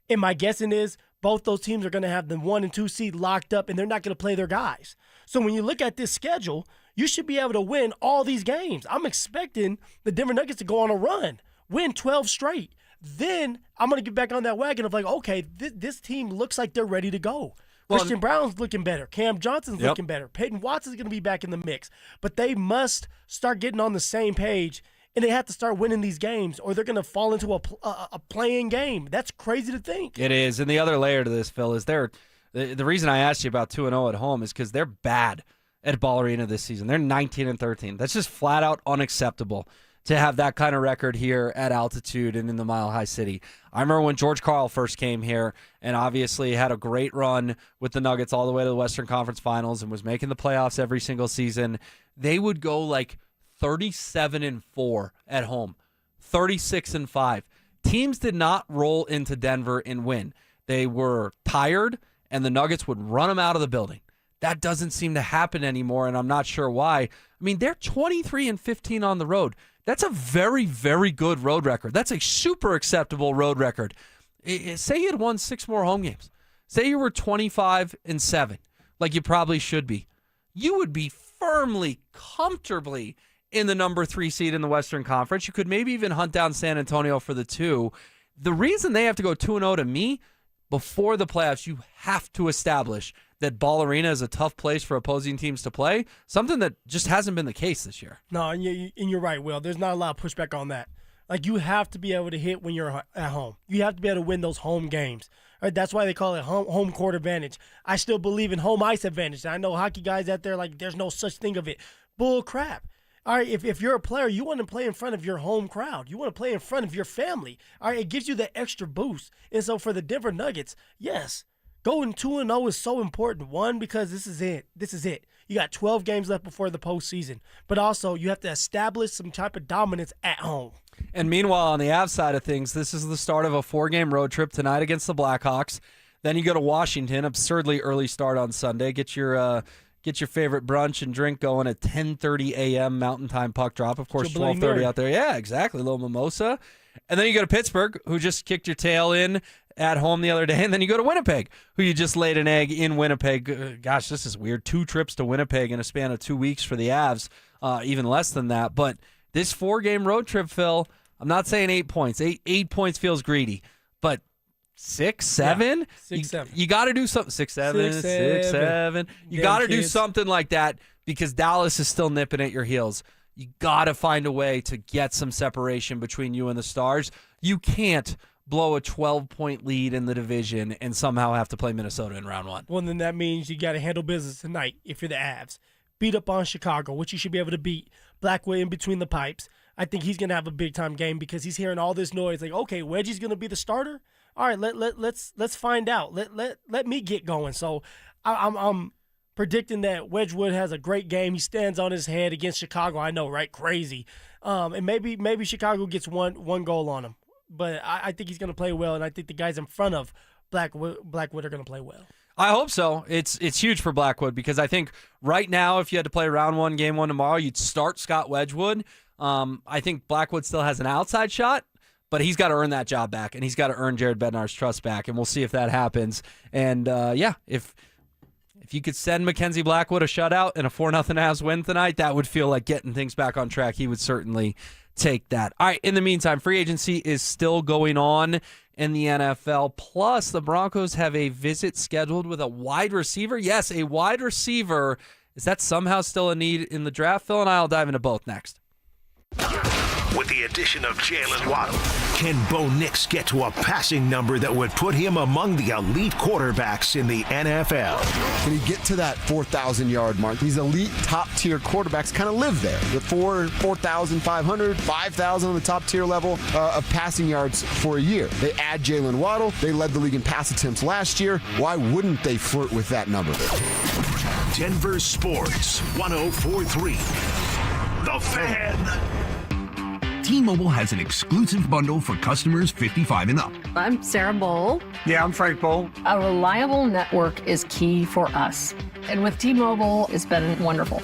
And my guessing is both those teams are going to have the 1 and 2 seed locked up, and they're not going to play their guys. So when you look at this schedule, you should be able to win all these games. I'm expecting the Denver Nuggets to go on a run, win 12 straight. Then I'm going to get back on that wagon of like, okay, this team looks like they're ready to go. Christian Brown's looking better. Cam Johnson's looking better. Peyton Watson's going to be back in the mix. But they must start getting on the same page, and they have to start winning these games or they're going to fall into a playing game. That's crazy to think. It is. And the other layer to this, Phil, is the reason I asked you about 2-0 at home is because they're bad at Ball Arena this season. They're 19-13. That's just flat out unacceptable to have that kind of record here at altitude and in the Mile High City. I remember when George Karl first came here and obviously had a great run with the Nuggets all the way to the Western Conference Finals and was making the playoffs every single season. They would go like 37-4 at home, 36-5. Teams did not roll into Denver and win. They were tired, and the Nuggets would run them out of the building. That doesn't seem to happen anymore, and I'm not sure why. I mean, they're 23-15 on the road. That's a very, very good road record. That's a super acceptable road record. Say you had won 6 more home games. Say you were 25-7, like you probably should be. You would be firmly, comfortably in the number 3 seed in the Western Conference. You could maybe even hunt down San Antonio for the 2. The reason they have to go 2-0 to me, before the playoffs, you have to establish that Ball Arena is a tough place for opposing teams to play, something that just hasn't been the case this year. No, and you're right, Will. There's not a lot of pushback on that. Like, you have to be able to hit when you're at home. You have to be able to win those home games. Right? That's why they call it home court advantage. I still believe in home ice advantage. I know hockey guys out there, like, there's no such thing of it. Bull crap. All right, if you're a player, you want to play in front of your home crowd. You want to play in front of your family. All right, it gives you that extra boost. And so for the Denver Nuggets, yes, going 2-0 is so important. One, because this is it. This is it. You got 12 games left before the postseason. But also, you have to establish some type of dominance at home. And meanwhile, on the Avs side of things, this is the start of a 4-game road trip tonight against the Blackhawks. Then you go to Washington, absurdly early start on Sunday. Get your favorite brunch and drink going at 10:30 a.m. Mountain Time puck drop. Of course, 12:30 out there. Yeah, exactly. A little mimosa. And then you go to Pittsburgh, who just kicked your tail in at home the other day. And then you go to Winnipeg, who you just laid an egg in Winnipeg. Gosh, this is weird. 2 trips to Winnipeg in a span of 2 weeks for the Avs, even less than that. But this 4-game road trip, Phil, I'm not saying 8 points. 8 points feels greedy. But 6, 7? Yeah, 6, 7. You got to do something. 6, 7. You got to do something like that because Dallas is still nipping at your heels. You got to find a way to get some separation between you and the Stars. You can't blow a 12-point lead in the division and somehow have to play Minnesota in round 1. Well, then that means you got to handle business tonight if you're the Avs. Beat up on Chicago, which you should be able to beat. Blackwood in between the pipes. I think he's going to have a big-time game because he's hearing all this noise. Like, okay, Wedgie's going to be the starter? All right, let's find out. Let me get going. So I'm predicting that Wedgwood has a great game. He stands on his head against Chicago. I know, right? Crazy. And maybe Chicago gets one goal on him. But I think he's going to play well, and I think the guys in front of Blackwood are going to play well. I hope so. It's huge for Blackwood because I think right now, if you had to play round 1, game 1 tomorrow, you'd start Scott Wedgwood. I think Blackwood still has an outside shot, but he's got to earn that job back, and he's got to earn Jared Bednar's trust back, and we'll see if that happens. And, if you could send Mackenzie Blackwood a shutout and a 4-0 Avs win tonight, that would feel like getting things back on track. He would certainly take that. All right, in the meantime, free agency is still going on in the NFL. Plus, the Broncos have a visit scheduled with a wide receiver. Yes, a wide receiver. Is that somehow still a need in the draft? Phil and I will dive into both next. With the addition of Jalen Waddle, can Bo Nix get to a passing number that would put him among the elite quarterbacks in the NFL? Can he get to that 4,000-yard mark? These elite top-tier quarterbacks kind of live there. The 4,500, 5,000 on the top-tier level of passing yards for a year. They add Jalen Waddle. They led the league in pass attempts last year. Why wouldn't they flirt with that number? Denver Sports 104.3. The Fan. T-Mobile has an exclusive bundle for customers 55 and up. I'm Sarah Bowl. Yeah, I'm Frank Bowl. A reliable network is key for us. And with T-Mobile, it's been wonderful.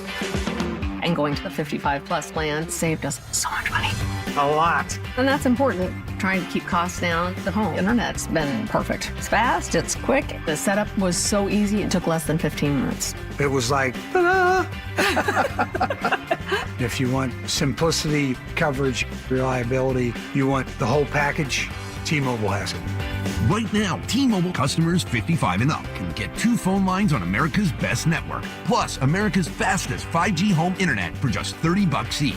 And going to the 55-plus plan saved us so much money. A lot. And that's important. Trying to keep costs down. The home internet's been perfect. It's fast, it's quick. The setup was so easy, it took less than 15 minutes. It was like, ta-da! If you want simplicity, coverage, reliability, you want the whole package, T-Mobile has it. Right now, T-Mobile customers 55 and up can get 2 phone lines on America's best network, plus America's fastest 5G home internet for just $30 each.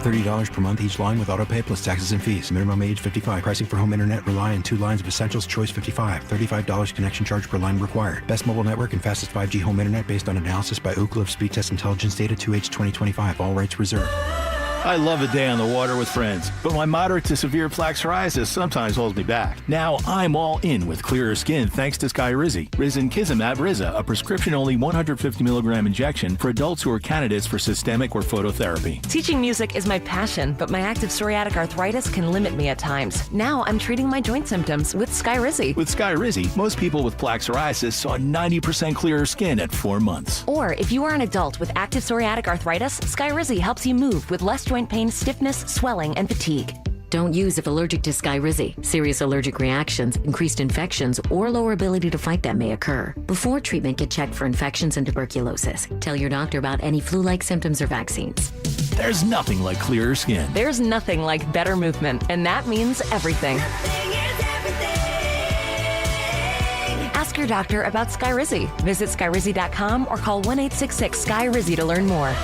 $30 per month each line with autopay plus taxes and fees. Minimum age 55. Pricing for home internet rely on 2 lines of Essentials Choice 55. $35 connection charge per line required. Best mobile network and fastest 5G home internet based on analysis by Ookla of Speed Test Intelligence data 2H 2025. All rights reserved. I love a day on the water with friends, but my moderate to severe plaque psoriasis sometimes holds me back. Now I'm all in with clearer skin thanks to Skyrizi. Risankizumab Riza, a prescription-only 150 milligram injection for adults who are candidates for systemic or phototherapy. Teaching music is my passion, but my active psoriatic arthritis can limit me at times. Now I'm treating my joint symptoms with Skyrizi. With Skyrizi, most people with plaque psoriasis saw 90% clearer skin at 4 months. Or if you are an adult with active psoriatic arthritis, Skyrizi helps you move with less joint pain, stiffness, swelling, and fatigue. Don't use if allergic to Skyrizi. Serious allergic reactions, increased infections, or lower ability to fight them may occur. Before treatment, get checked for infections and tuberculosis. Tell your doctor about any flu-like symptoms or vaccines. There's nothing like clearer skin. There's nothing like better movement, and that means everything. Ask your doctor about Skyrizi. Visit Skyrizi.com or call 1-866-SKY-RIZZI to learn more.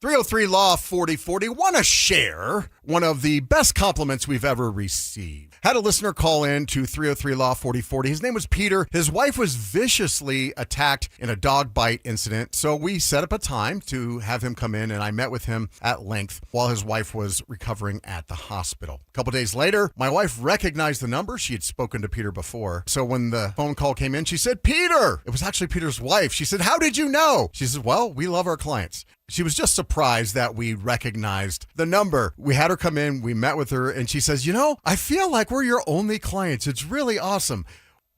303 Law 4040. Want to share one of the best compliments we've ever received. Had a listener call in to 303 Law 4040. His name was Peter. His wife was viciously attacked in a dog bite incident. So we set up a time to have him come in, and I met with him at length while his wife was recovering at the hospital. A couple days later, my wife recognized the number. She had spoken to Peter before. So when the phone call came in, she said, Peter! It was actually Peter's wife. She said, how did you know? She said, well, we love our clients. She was just surprised that we recognized the number. We had her come in, we met with her, and she says, you know, I feel like we're your only clients. It's really awesome.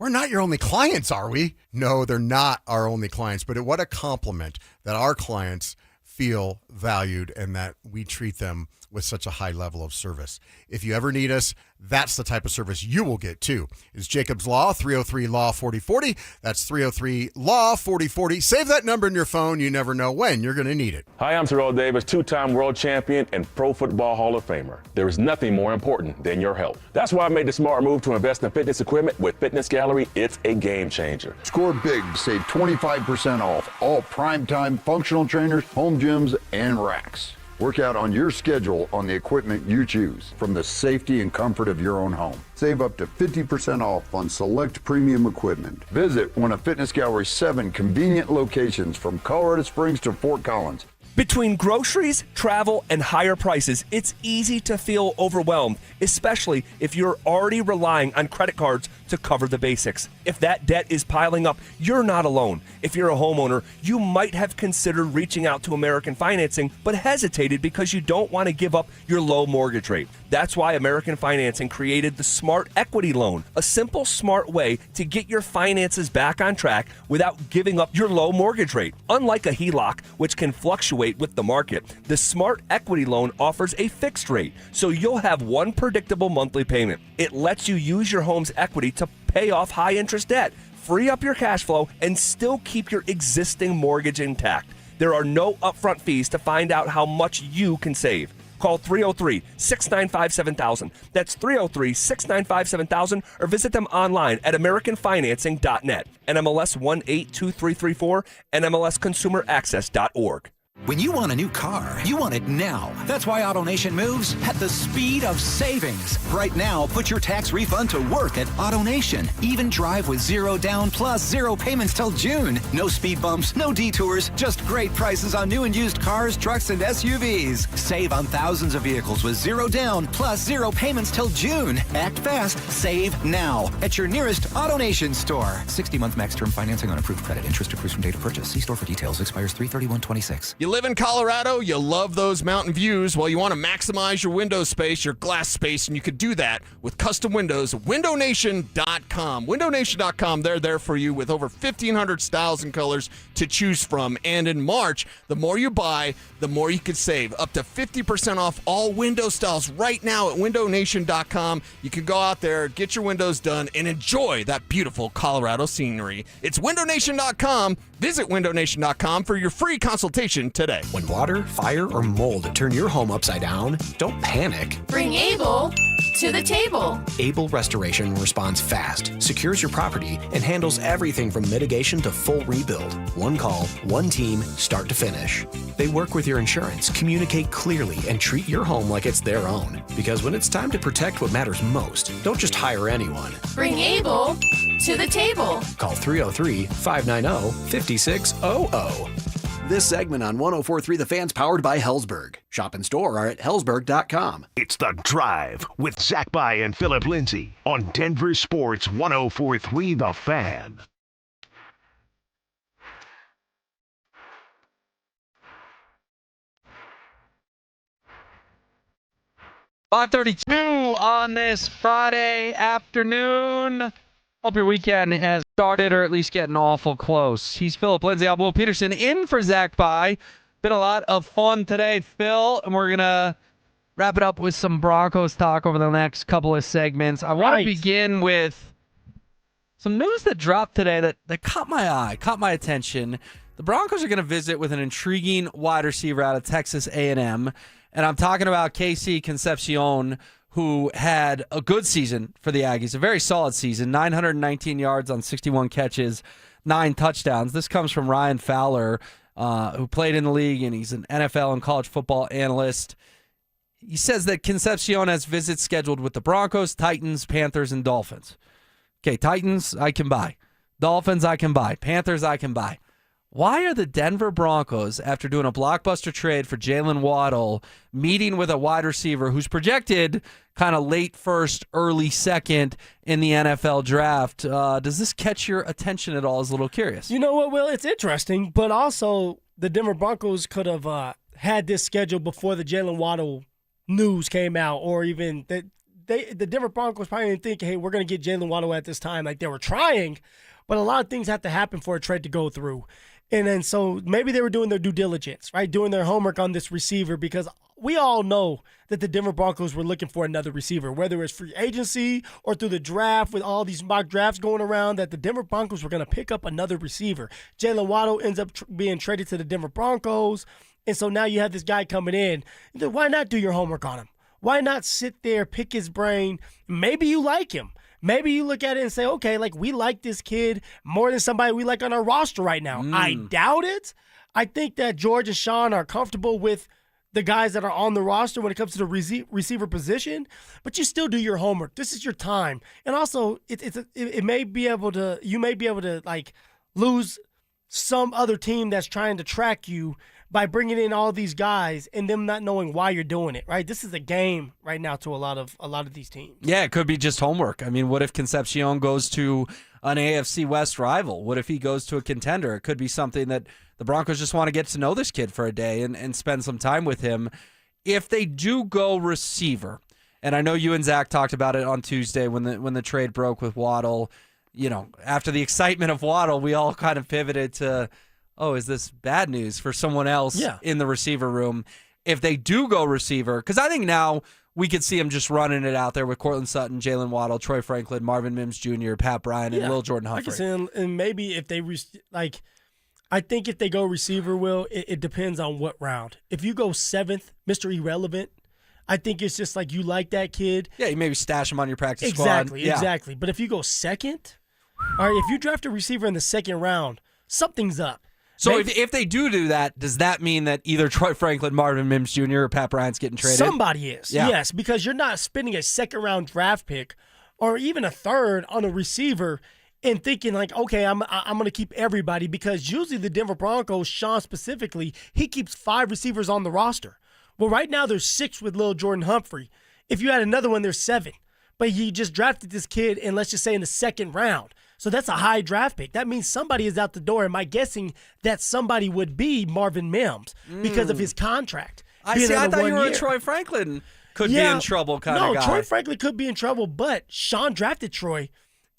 We're not your only clients, are we? No, they're not our only clients, but what a compliment that our clients feel valued and that we treat them with such a high level of service. If you ever need us, that's the type of service you will get too. It's Jacob's Law, 303 Law 4040. That's 303 Law 4040. Save that number in your phone. You never know when you're going to need it. Hi, I'm Terrell Davis, two-time world champion and Pro Football Hall of Famer. There is nothing more important than your health. That's why I made the smart move to invest in fitness equipment with Fitness Gallery. It's a game changer. Score big, save 25% off all primetime functional trainers, home gyms, and racks. Work out on your schedule on the equipment you choose from the safety and comfort of your own home. Save up to 50% off on select premium equipment. Visit one of Fitness Gallery's 7 convenient locations from Colorado Springs to Fort Collins. Between groceries, travel, and higher prices, it's easy to feel overwhelmed, especially if you're already relying on credit cards to cover the basics. If that debt is piling up, you're not alone. If you're a homeowner, you might have considered reaching out to American Financing, but hesitated because you don't want to give up your low mortgage rate. That's why American Financing created the Smart Equity Loan, a simple, smart way to get your finances back on track without giving up your low mortgage rate. Unlike a HELOC, which can fluctuate with the market, the Smart Equity Loan offers a fixed rate, so you'll have one predictable monthly payment. It lets you use your home's equity to pay off high-interest debt, free up your cash flow, and still keep your existing mortgage intact. There are no upfront fees to find out how much you can save. Call 303-695-7000. That's 303-695-7000, or visit them online at AmericanFinancing.net. NMLS 182334, NMLSConsumerAccess.org. When you want a new car, you want it now. That's why AutoNation moves at the speed of savings. Right now, put your tax refund to work at AutoNation. Even drive with 0 down plus 0 payments till June. No speed bumps, no detours, just great prices on new and used cars, trucks, and SUVs. Save on thousands of vehicles with 0 down plus 0 payments till June. Act fast, save now at your nearest AutoNation store. 60-month max term financing on approved credit. Interest accrues from date of purchase. See store for details. Expires 3/31/26. You live in Colorado, you love those mountain views. Well, you want to maximize your window space, your glass space, and you could do that with custom windows. WindowNation.com. WindowNation.com, they're there for you with over 1,500 styles and colors to choose from. And in March, the more you buy, the more you can save. Up to 50% off all window styles right now at WindowNation.com. You can go out there, get your windows done, and enjoy that beautiful Colorado scenery. It's WindowNation.com. Visit WindowNation.com for your free consultation today. When water, fire, or mold turn your home upside down, don't panic. Bring Able to the table. Able Restoration responds fast, secures your property, and handles everything from mitigation to full rebuild. One call, one team, start to finish. They work with your insurance, communicate clearly, and treat your home like it's their own. Because when it's time to protect what matters most, don't just hire anyone. Bring Able to the table. Call 303-590-5600. This segment on 104.3 The Fan's powered by Hellsberg. Shop and store are at hellsberg.com. It's The Drive with Zach By and Phillip Lindsay on Denver Sports 104.3 The Fan. $5:32 on this Friday afternoon. Hope your weekend has started or at least getting awful close. He's Phillip Lindsay. I'm Will Peterson in for Zach By. Been a lot of fun today, Phil, and we're going to wrap it up with some Broncos talk over the next couple of segments. I want to begin with some news that dropped today that caught my eye, caught my attention. The Broncos are going to visit with an intriguing wide receiver out of Texas A&M. And I'm talking about Casey Concepcion, who had a good season for the Aggies, a very solid season, 919 yards on 61 catches, 9 touchdowns. This comes from Ryan Fowler, who played in the league, and he's an NFL and college football analyst. He says that Concepcion has visits scheduled with the Broncos, Titans, Panthers, and Dolphins. Okay, Titans, I can buy. Dolphins, I can buy. Panthers, I can buy. Why are the Denver Broncos, after doing a blockbuster trade for Jalen Waddle, meeting with a wide receiver who's projected kind of late first, early second in the NFL draft? Does this catch your attention at all? I was a little curious. You know what, Will? It's interesting, but also the Denver Broncos could have had this scheduled before the Jalen Waddle news came out, or even the Denver Broncos probably didn't think, hey, we're going to get Jalen Waddle at this time. Like, they were trying, but a lot of things have to happen for a trade to go through. And then so maybe they were doing their due diligence, right? Doing their homework on this receiver, because we all know that the Denver Broncos were looking for another receiver, whether it's free agency or through the draft with all these mock drafts going around, that the Denver Broncos were going to pick up another receiver. Jalen Waddle ends up being traded to the Denver Broncos. And so now you have this guy coming in. Why not do your homework on him? Why not sit there, pick his brain? Maybe you like him. Maybe you look at it and say, okay, like, we like this kid more than somebody we like on our roster right now. I doubt it. I think that George and Sean are comfortable with the guys that are on the roster when it comes to the receiver position, but you still do your homework. This is your time. And also, you may be able to like lose some other team that's trying to track you by bringing in all these guys and them not knowing why you're doing it, right? This is a game right now to a lot of these teams. Yeah, it could be just homework. I mean, what if Concepcion goes to an AFC West rival? What if he goes to a contender? It could be something that the Broncos just want to get to know this kid for a day and spend some time with him. If they do go receiver, and I know you and Zach talked about it on Tuesday when the trade broke with Waddle, you know, after the excitement of Waddle, we all kind of pivoted to, oh, is this bad news for someone else in the receiver room? If they do go receiver, because I think now we could see him just running it out there with Cortland Sutton, Jalen Waddle, Troy Franklin, Marvin Mims Jr., Pat Bryant, and Lil Jordan Humphrey. I can see, and maybe if they I think if they go receiver, Will, it depends on what round. If you go 7th, Mr. Irrelevant, I think it's just like you like that kid. Yeah, you maybe stash him on your practice squad. Exactly. But if you go 2nd, all right, if you draft a receiver in the 2nd round, something's up. So if they do that, does that mean that either Troy Franklin, Marvin Mims Jr., or Pat Bryant's getting traded? Somebody is, yes, because you're not spending a 2nd-round draft pick or even a 3rd on a receiver and thinking like, okay, I'm going to keep everybody, because usually the Denver Broncos, Sean specifically, he keeps 5 receivers on the roster. Well, right now there's 6 with Lil Jordan Humphrey. If you had another one, there's 7. But you just drafted this kid in, let's just say, in the 2nd round. So that's a high draft pick. That means somebody is out the door. Am I guessing that somebody would be Marvin Mims because of his contract? I thought you were a Troy Franklin could be in trouble kind of guy. No, Troy Franklin could be in trouble, but Sean drafted Troy,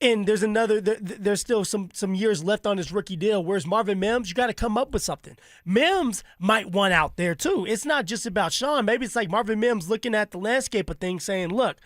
and there's still some years left on his rookie deal. Whereas Marvin Mims, you got to come up with something. Mims might want out there too. It's not just about Sean. Maybe it's like Marvin Mims looking at the landscape of things saying, look,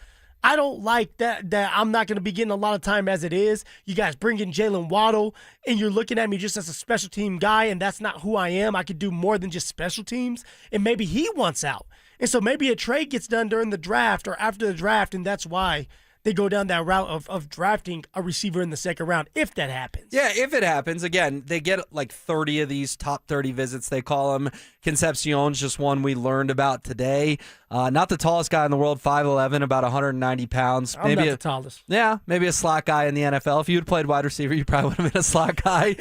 I don't like that I'm not going to be getting a lot of time as it is. You guys bring in Jalen Waddle, and you're looking at me just as a special team guy, and that's not who I am. I could do more than just special teams, and maybe he wants out. And so maybe a trade gets done during the draft or after the draft, and that's why they go down that route of drafting a receiver in the 2nd round, if that happens. Yeah, if it happens. Again, they get like 30 of these top 30 visits, they call them. Concepcion's just one we learned about today. Not the tallest guy in the world, 5'11", about 190 pounds. I'm not the tallest. Yeah, maybe a slot guy in the NFL. If you had played wide receiver, you probably would have been a slot guy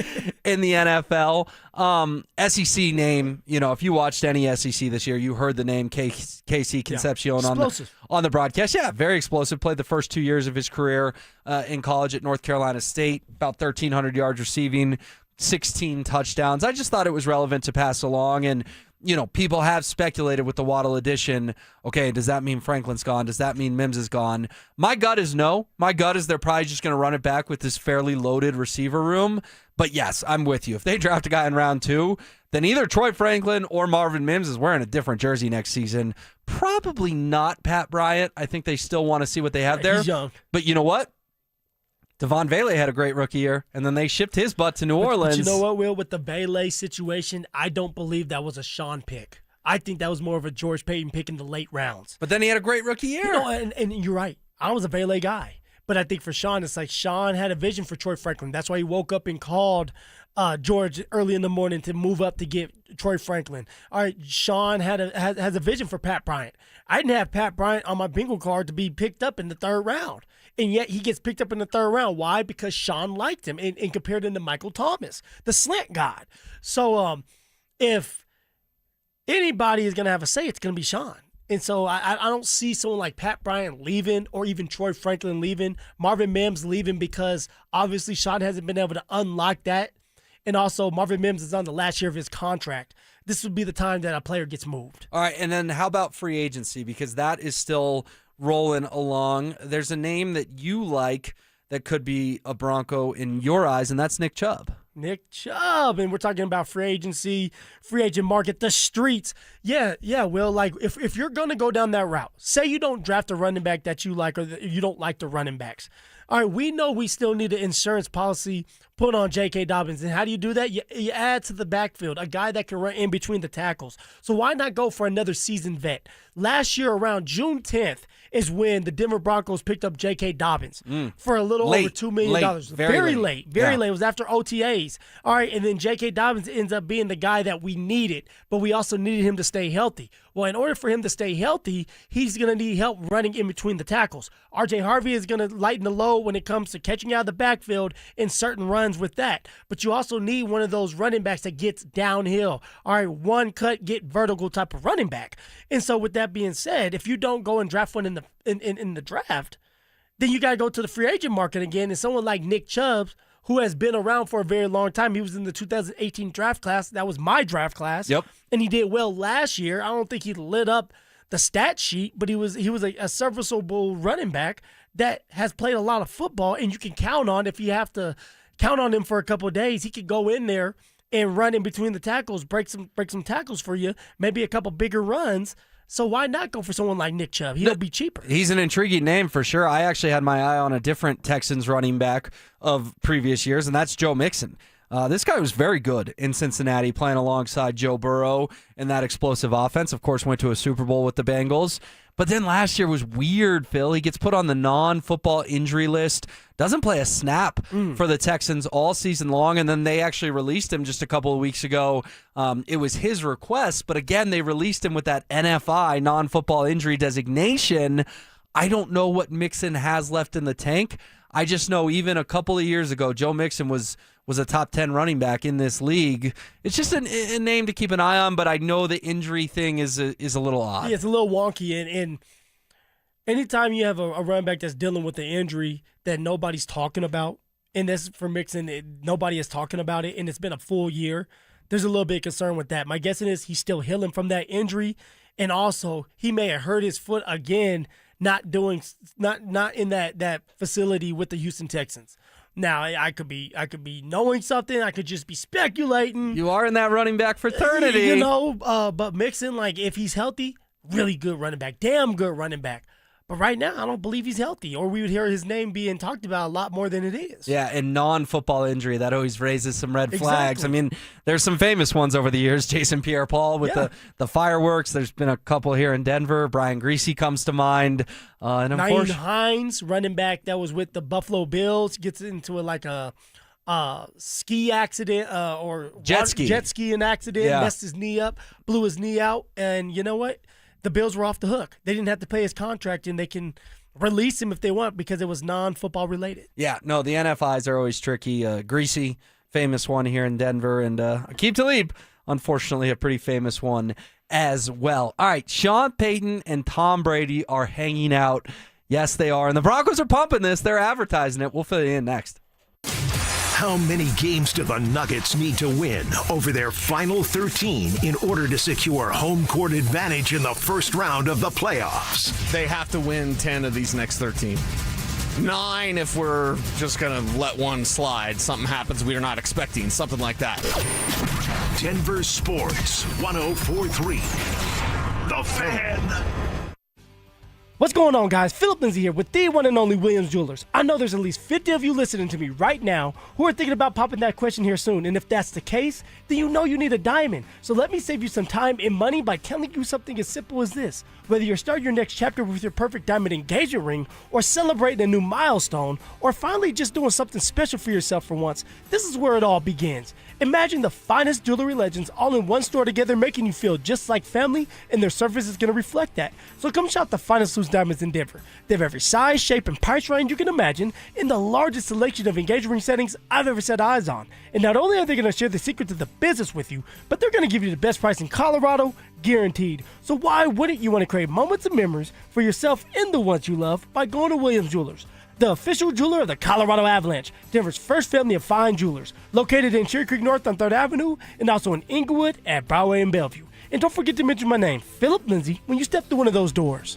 in the NFL. SEC name, if you watched any SEC this year, you heard the name Casey Concepcion on the broadcast. Yeah, very explosive. Played the first 2 years of his career in college at North Carolina State, about 1,300 yards receiving, 16 touchdowns. I just thought it was relevant to pass along. And, people have speculated with the Waddle addition, okay, does that mean Franklin's gone? Does that mean Mims is gone? My gut is no. My gut is they're probably just going to run it back with this fairly loaded receiver room. But yes, I'm with you. If they draft a guy in round 2, then either Troy Franklin or Marvin Mims is wearing a different jersey next season. Probably not Pat Bryant. I think they still want to see what they have there. He's young. But you know what? Devon Vele had a great rookie year, and then they shipped his butt to New Orleans. But you know what, Will? With the Vele situation, I don't believe that was a Sean pick. I think that was more of a George Payton pick in the late rounds. But then he had a great rookie year. And you're right. I was a Vele guy. But I think for Sean, it's like Sean had a vision for Troy Franklin. That's why he woke up and called George early in the morning to move up to get Troy Franklin. All right, Sean has a vision for Pat Bryant. I didn't have Pat Bryant on my bingo card to be picked up in the 3rd round. And yet he gets picked up in the 3rd round. Why? Because Sean liked him and compared him to Michael Thomas, the slant god. So if anybody is going to have a say, it's going to be Sean. And so I don't see someone like Pat Bryant leaving or even Troy Franklin leaving, Marvin Mims leaving, because obviously Sean hasn't been able to unlock that. And also Marvin Mims is on the last year of his contract. This would be the time that a player gets moved. All right, and then how about free agency? Because that is still rolling along. There's a name that you like that could be a Bronco in your eyes, and that's Nick Chubb. Nick Chubb, and we're talking about free agency, free agent market, the streets. Yeah, Will, like if you're going to go down that route, say you don't draft a running back that you like or you don't like the running backs. All right, we know we still need an insurance policy put on J.K. Dobbins. And how do you do that? You add to the backfield a guy that can run in between the tackles. So why not go for another seasoned vet? Last year around June 10th is when the Denver Broncos picked up J.K. Dobbins for a little over $2 million. Very late. It was after OTAs. All right, and then J.K. Dobbins ends up being the guy that we needed, but we also needed him to stay healthy. Well, in order for him to stay healthy, he's going to need help running in between the tackles. R.J. Harvey is going to lighten the load when it comes to catching out of the backfield in certain runs with that. But you also need one of those running backs that gets downhill. All right, one cut, get vertical type of running back. And so with that being said, if you don't go and draft one in the draft, then you got to go to the free agent market again. And someone like Nick Chubb, who has been around for a very long time. He was in the 2018 draft class. That was my draft class. Yep. And he did well last year. I don't think he lit up the stat sheet, but he was a serviceable running back that has played a lot of football, and you can count on, if you have to count on him for a couple of days, he could go in there and run in between the tackles, break some tackles for you, maybe a couple bigger runs. So why not go for someone like Nick Chubb? He'll be cheaper. He's an intriguing name for sure. I actually had my eye on a different Texans running back of previous years, and that's Joe Mixon. This guy was very good in Cincinnati, playing alongside Joe Burrow in that explosive offense. Of course, went to a Super Bowl with the Bengals. But then last year was weird, Phil. He gets put on the non-football injury list, doesn't play a snap for the Texans all season long, and then they actually released him just a couple of weeks ago. It was his request, but again, they released him with that NFI, non-football injury designation. I don't know what Mixon has left in the tank. I just know even a couple of years ago, Joe Mixon was a top 10 running back in this league. It's just a name to keep an eye on, but I know the injury thing is a little odd. Yeah, it's a little wonky, and anytime you have a running back that's dealing with an injury that nobody's talking about, and that's for Mixon, nobody is talking about it, and it's been a full year, there's a little bit of concern with that. My guessing is he's still healing from that injury, and also he may have hurt his foot again, not in that facility with the Houston Texans. Now, I could be knowing something. I could just be speculating. You are in that running back fraternity. But Mixon, like, if he's healthy, really good running back. Damn good running back. But right now, I don't believe he's healthy, or we would hear his name being talked about a lot more than it is. Yeah, and non-football injury, that always raises some red flags. Exactly. I mean, there's some famous ones over the years. Jason Pierre-Paul with the fireworks. There's been a couple here in Denver. Brian Greasy comes to mind. And of course, Hines, running back that was with the Buffalo Bills, gets into a ski accident or jet skiing accident, messed his knee up, blew his knee out, and you know what? The Bills were off the hook. They didn't have to pay his contract, and they can release him if they want because it was non-football related. Yeah, no, the NFIs are always tricky. Greasy, famous one here in Denver, and Aqib Talib, unfortunately, a pretty famous one as well. All right, Sean Payton and Tom Brady are hanging out. Yes, they are, and the Broncos are pumping this. They're advertising it. We'll fill you in next. How many games do the Nuggets need to win over their final 13 in order to secure home court advantage in the first round of the playoffs? They have to win 10 of these next 13. 9 if we're just going to let one slide. Something happens we are not expecting. Something like that. Denver Sports 104.3. The Fan. What's going on, guys? Phillip Lindsay here with the one and only Williams Jewelers. I know there's at least 50 of you listening to me right now who are thinking about popping that question here soon. And if that's the case, then you know you need a diamond. So let me save you some time and money by telling you something as simple as this. Whether you're starting your next chapter with your perfect diamond engagement ring, or celebrating a new milestone, or finally just doing something special for yourself for once, this is where it all begins. Imagine the finest jewelry legends all in one store together, making you feel just like family, and their service is going to reflect that. So come shop the finest loose diamonds in Denver. They have every size, shape, and price range you can imagine in the largest selection of engagement ring settings I've ever set eyes on. And not only are they going to share the secret to the business with you, but they're going to give you the best price in Colorado, guaranteed. So why wouldn't you want to create moments and memories for yourself and the ones you love by going to Williams Jewelers, the official jeweler of the Colorado Avalanche, Denver's first family of fine jewelers, located in Cherry Creek North on 3rd Avenue and also in Inglewood at Broadway and Bellevue. And don't forget to mention my name, Phillip Lindsay, when you step through one of those doors.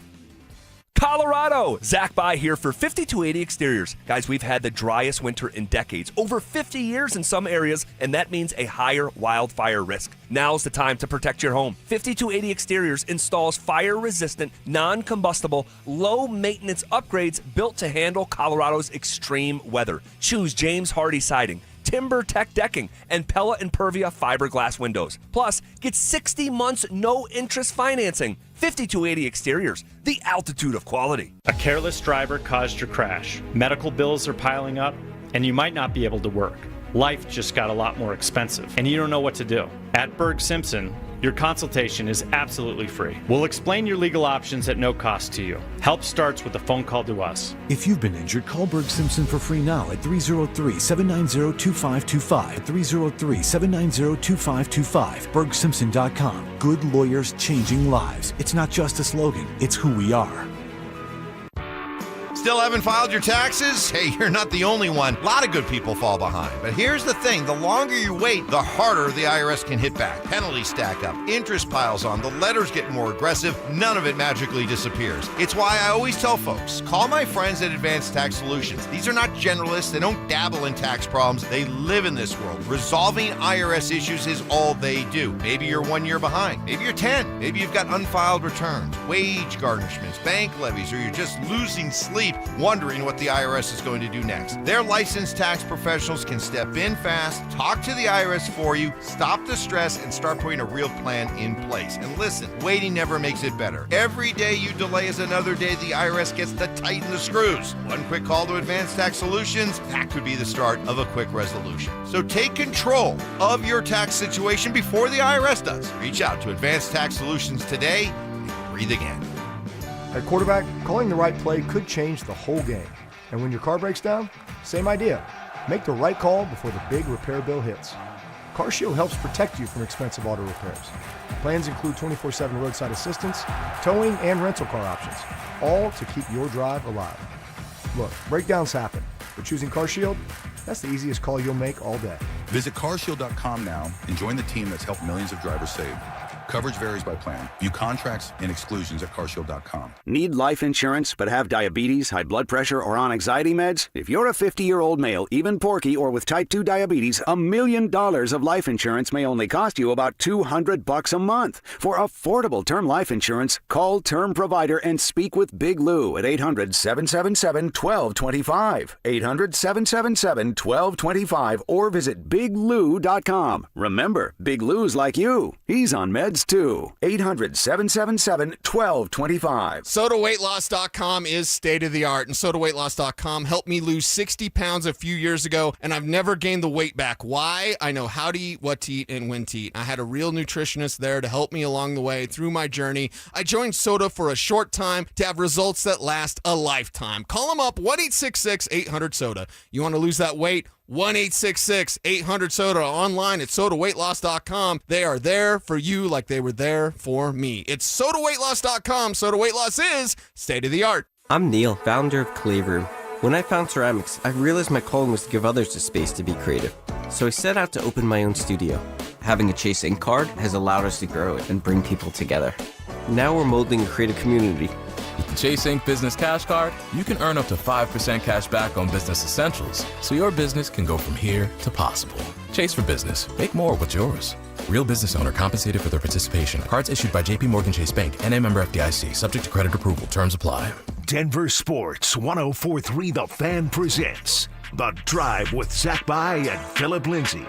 Colorado! Zach By here for 5280 Exteriors. Guys, we've had the driest winter in decades, over 50 years in some areas, and that means a higher wildfire risk. Now's the time to protect your home. 5280 Exteriors installs fire-resistant, non-combustible, low-maintenance upgrades built to handle Colorado's extreme weather. Choose James Hardy siding, Timber Tech decking, and Pella Impervia fiberglass windows. Plus, get 60 months no-interest financing. 5280 Exteriors, the altitude of quality. A careless driver caused your crash. Medical bills are piling up, and you might not be able to work. Life just got a lot more expensive, and you don't know what to do. At Berg Simpson, your consultation is absolutely free. We'll explain your legal options at no cost to you. Help starts with a phone call to us. If you've been injured, call Berg Simpson for free now at 303-790-2525. 303-790-2525. BergSimpson.com. Good lawyers changing lives. It's not just a slogan, it's who we are. Still haven't filed your taxes? Hey, you're not the only one. A lot of good people fall behind. But here's the thing. The longer you wait, the harder the IRS can hit back. Penalties stack up. Interest piles on. The letters get more aggressive. None of it magically disappears. It's why I always tell folks, call my friends at Advanced Tax Solutions. These are not generalists. They don't dabble in tax problems. They live in this world. Resolving IRS issues is all they do. Maybe you're 1 year behind. Maybe you're 10. Maybe you've got unfiled returns, wage garnishments, bank levies, or you're just losing sleep wondering what the IRS is going to do next. Their licensed tax professionals can step in fast, talk to the IRS for you, stop the stress, and start putting a real plan in place. And listen, waiting never makes it better. Every day you delay is another day the IRS gets to tighten the screws. One quick call to Advanced Tax Solutions, that could be the start of a quick resolution. So take control of your tax situation before the IRS does. Reach out to Advanced Tax Solutions today and breathe again. At quarterback, calling the right play could change the whole game. And when your car breaks down, same idea. Make the right call before the big repair bill hits. CarShield helps protect you from expensive auto repairs. Plans include 24/7 roadside assistance, towing, and rental car options, all to keep your drive alive. Look, breakdowns happen, but choosing CarShield, that's the easiest call you'll make all day. Visit carshield.com now and join the team that's helped millions of drivers save. Coverage varies by plan. View contracts and exclusions at carshield.com. Need life insurance but have diabetes, high blood pressure, or on anxiety meds? If you're a 50-year-old male, even porky, or with type 2 diabetes, $1 million of life insurance may only cost you about $200 a month. For affordable term life insurance, call Term Provider and speak with Big Lou at 800-777-1225. 800-777-1225 or visit biglou.com. Remember, Big Lou's like you. He's on meds too. 800-777-1225. SodaWeightLoss.com is state of the art, and SodaWeightLoss.com helped me lose 60 pounds a few years ago, and I've never gained the weight back. Why? I know how to eat, what to eat, and when to eat. I had a real nutritionist there to help me along the way through my journey. I joined Soda for a short time to have results that last a lifetime. Call them up, 1-866-800-SODA. You want to lose that weight? 1-866-800-SODA, online at sodaweightloss.com. They are there for you like they were there for me. It's sodaweightloss.com. Soda Weight Loss is state of the art. I'm Neil, founder of Clay Room. When I found ceramics, I realized my calling was to give others the space to be creative. So I set out to open my own studio. Having a Chase Ink card has allowed us to grow it and bring people together. Now we're molding a creative community. With the Chase Ink Business Cash Card, you can earn up to 5% cash back on business essentials, so your business can go from here to possible. Chase for business. Make more with yours. Real business owner compensated for their participation. Cards issued by J.P. Morgan Chase Bank, N.A. member FDIC. Subject to credit approval. Terms apply. Denver Sports 104.3 The Fan presents The Drive with Zach By and Phillip Lindsay.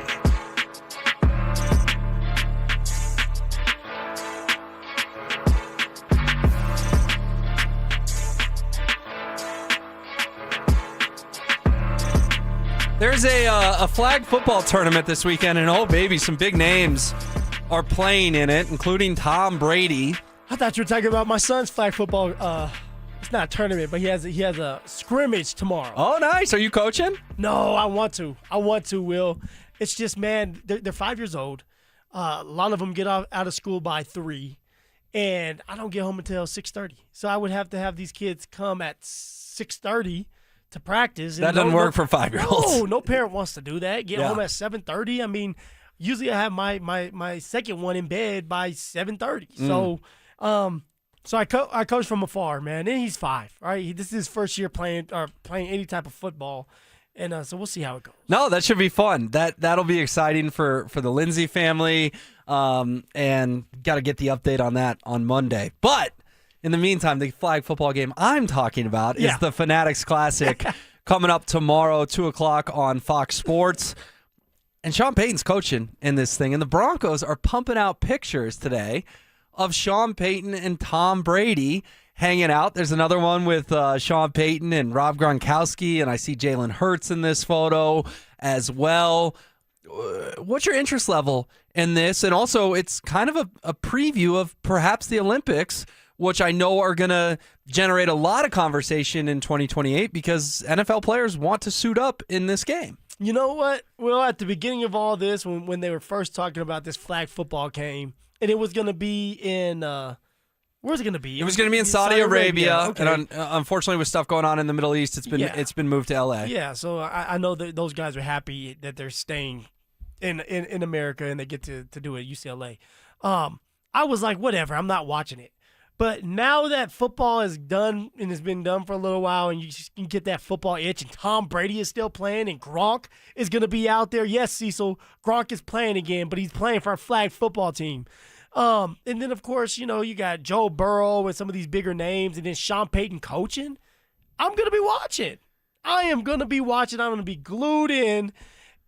There's a flag football tournament this weekend, and oh baby, some big names are playing in it, including Tom Brady. I thought you were talking about my son's flag football. It's not a tournament, but he has a scrimmage tomorrow. Oh, nice. Are you coaching? No, I want to, Will. It's just, man, they're 5 years old. A lot of them get out of school by 3, and I don't get home until 6:30. So I would have to have these kids come at 6:30 to practice. That doesn't work for 5-year-olds. No parent wants to do that. Get home at 7:30. I mean, usually I have my second one in bed by 7:30. So, so I coach from afar, man. And he's 5. Right, this is his first year playing any type of football, and so we'll see how it goes. No, that should be fun. That'll be exciting for the Lindsay family, and got to get the update on that on Monday. But in the meantime, the flag football game I'm talking about is the Fanatics Classic coming up tomorrow, 2 o'clock on Fox Sports. And Sean Payton's coaching in this thing. And the Broncos are pumping out pictures today of Sean Payton and Tom Brady hanging out. There's another one with Sean Payton and Rob Gronkowski, and I see Jalen Hurts in this photo as well. What's your interest level in this? And also, it's kind of a preview of perhaps the Olympics, which I know are going to generate a lot of conversation in 2028 because NFL players want to suit up in this game. You know what? Well, at the beginning of all this, when they were first talking about this flag football game, and it was going to be in where's it going to be? It was going to be in Saudi Arabia. Okay. And unfortunately, with stuff going on in the Middle East, it's been moved to L.A. Yeah, so I know that those guys are happy that they're staying in America and they get to do it at UCLA. I was like, whatever, I'm not watching it. But now that football is done and has been done for a little while and you can get that football itch and Tom Brady is still playing and Gronk is going to be out there. Yes, Cecil, Gronk is playing again, but he's playing for our flag football team. And then, of course, you got Joe Burrow and some of these bigger names and then Sean Payton coaching. I'm going to be watching. I am going to be watching. I'm going to be glued in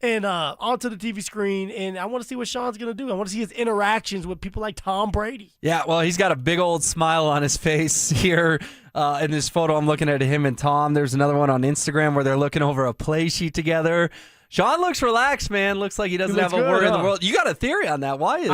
and onto the TV screen, and I want to see what Sean's going to do. I want to see his interactions with people like Tom Brady. Yeah, well, he's got a big old smile on his face here in this photo. I'm looking at him and Tom. There's another one on Instagram where they're looking over a play sheet together. Sean looks relaxed, man. Looks like he doesn't have a worry in the world. You got a theory on that. Why is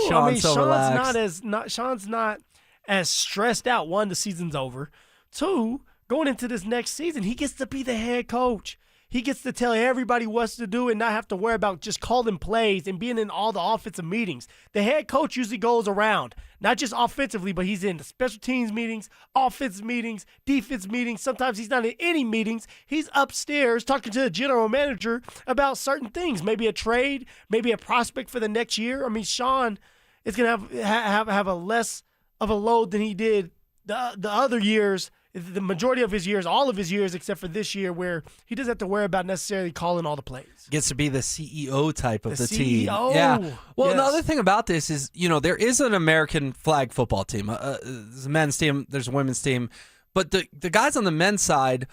Sean so relaxed? Sean's not as stressed out. 1, the season's over. 2, going into this next season, he gets to be the head coach. He gets to tell everybody what to do and not have to worry about just calling plays and being in all the offensive meetings. The head coach usually goes around, not just offensively, but he's in the special teams meetings, offensive meetings, defense meetings. Sometimes he's not in any meetings. He's upstairs talking to the general manager about certain things, maybe a trade, maybe a prospect for the next year. I mean, Sean is going to have a less of a load than he did the other years. The majority of his years, all of his years, except for this year, where he doesn't have to worry about necessarily calling all the plays. Gets to be the CEO type of the team. CEO. Yeah. Well, yes. The other thing about this is, there is an American flag football team. There's a men's team, there's a women's team, but the guys on the men's side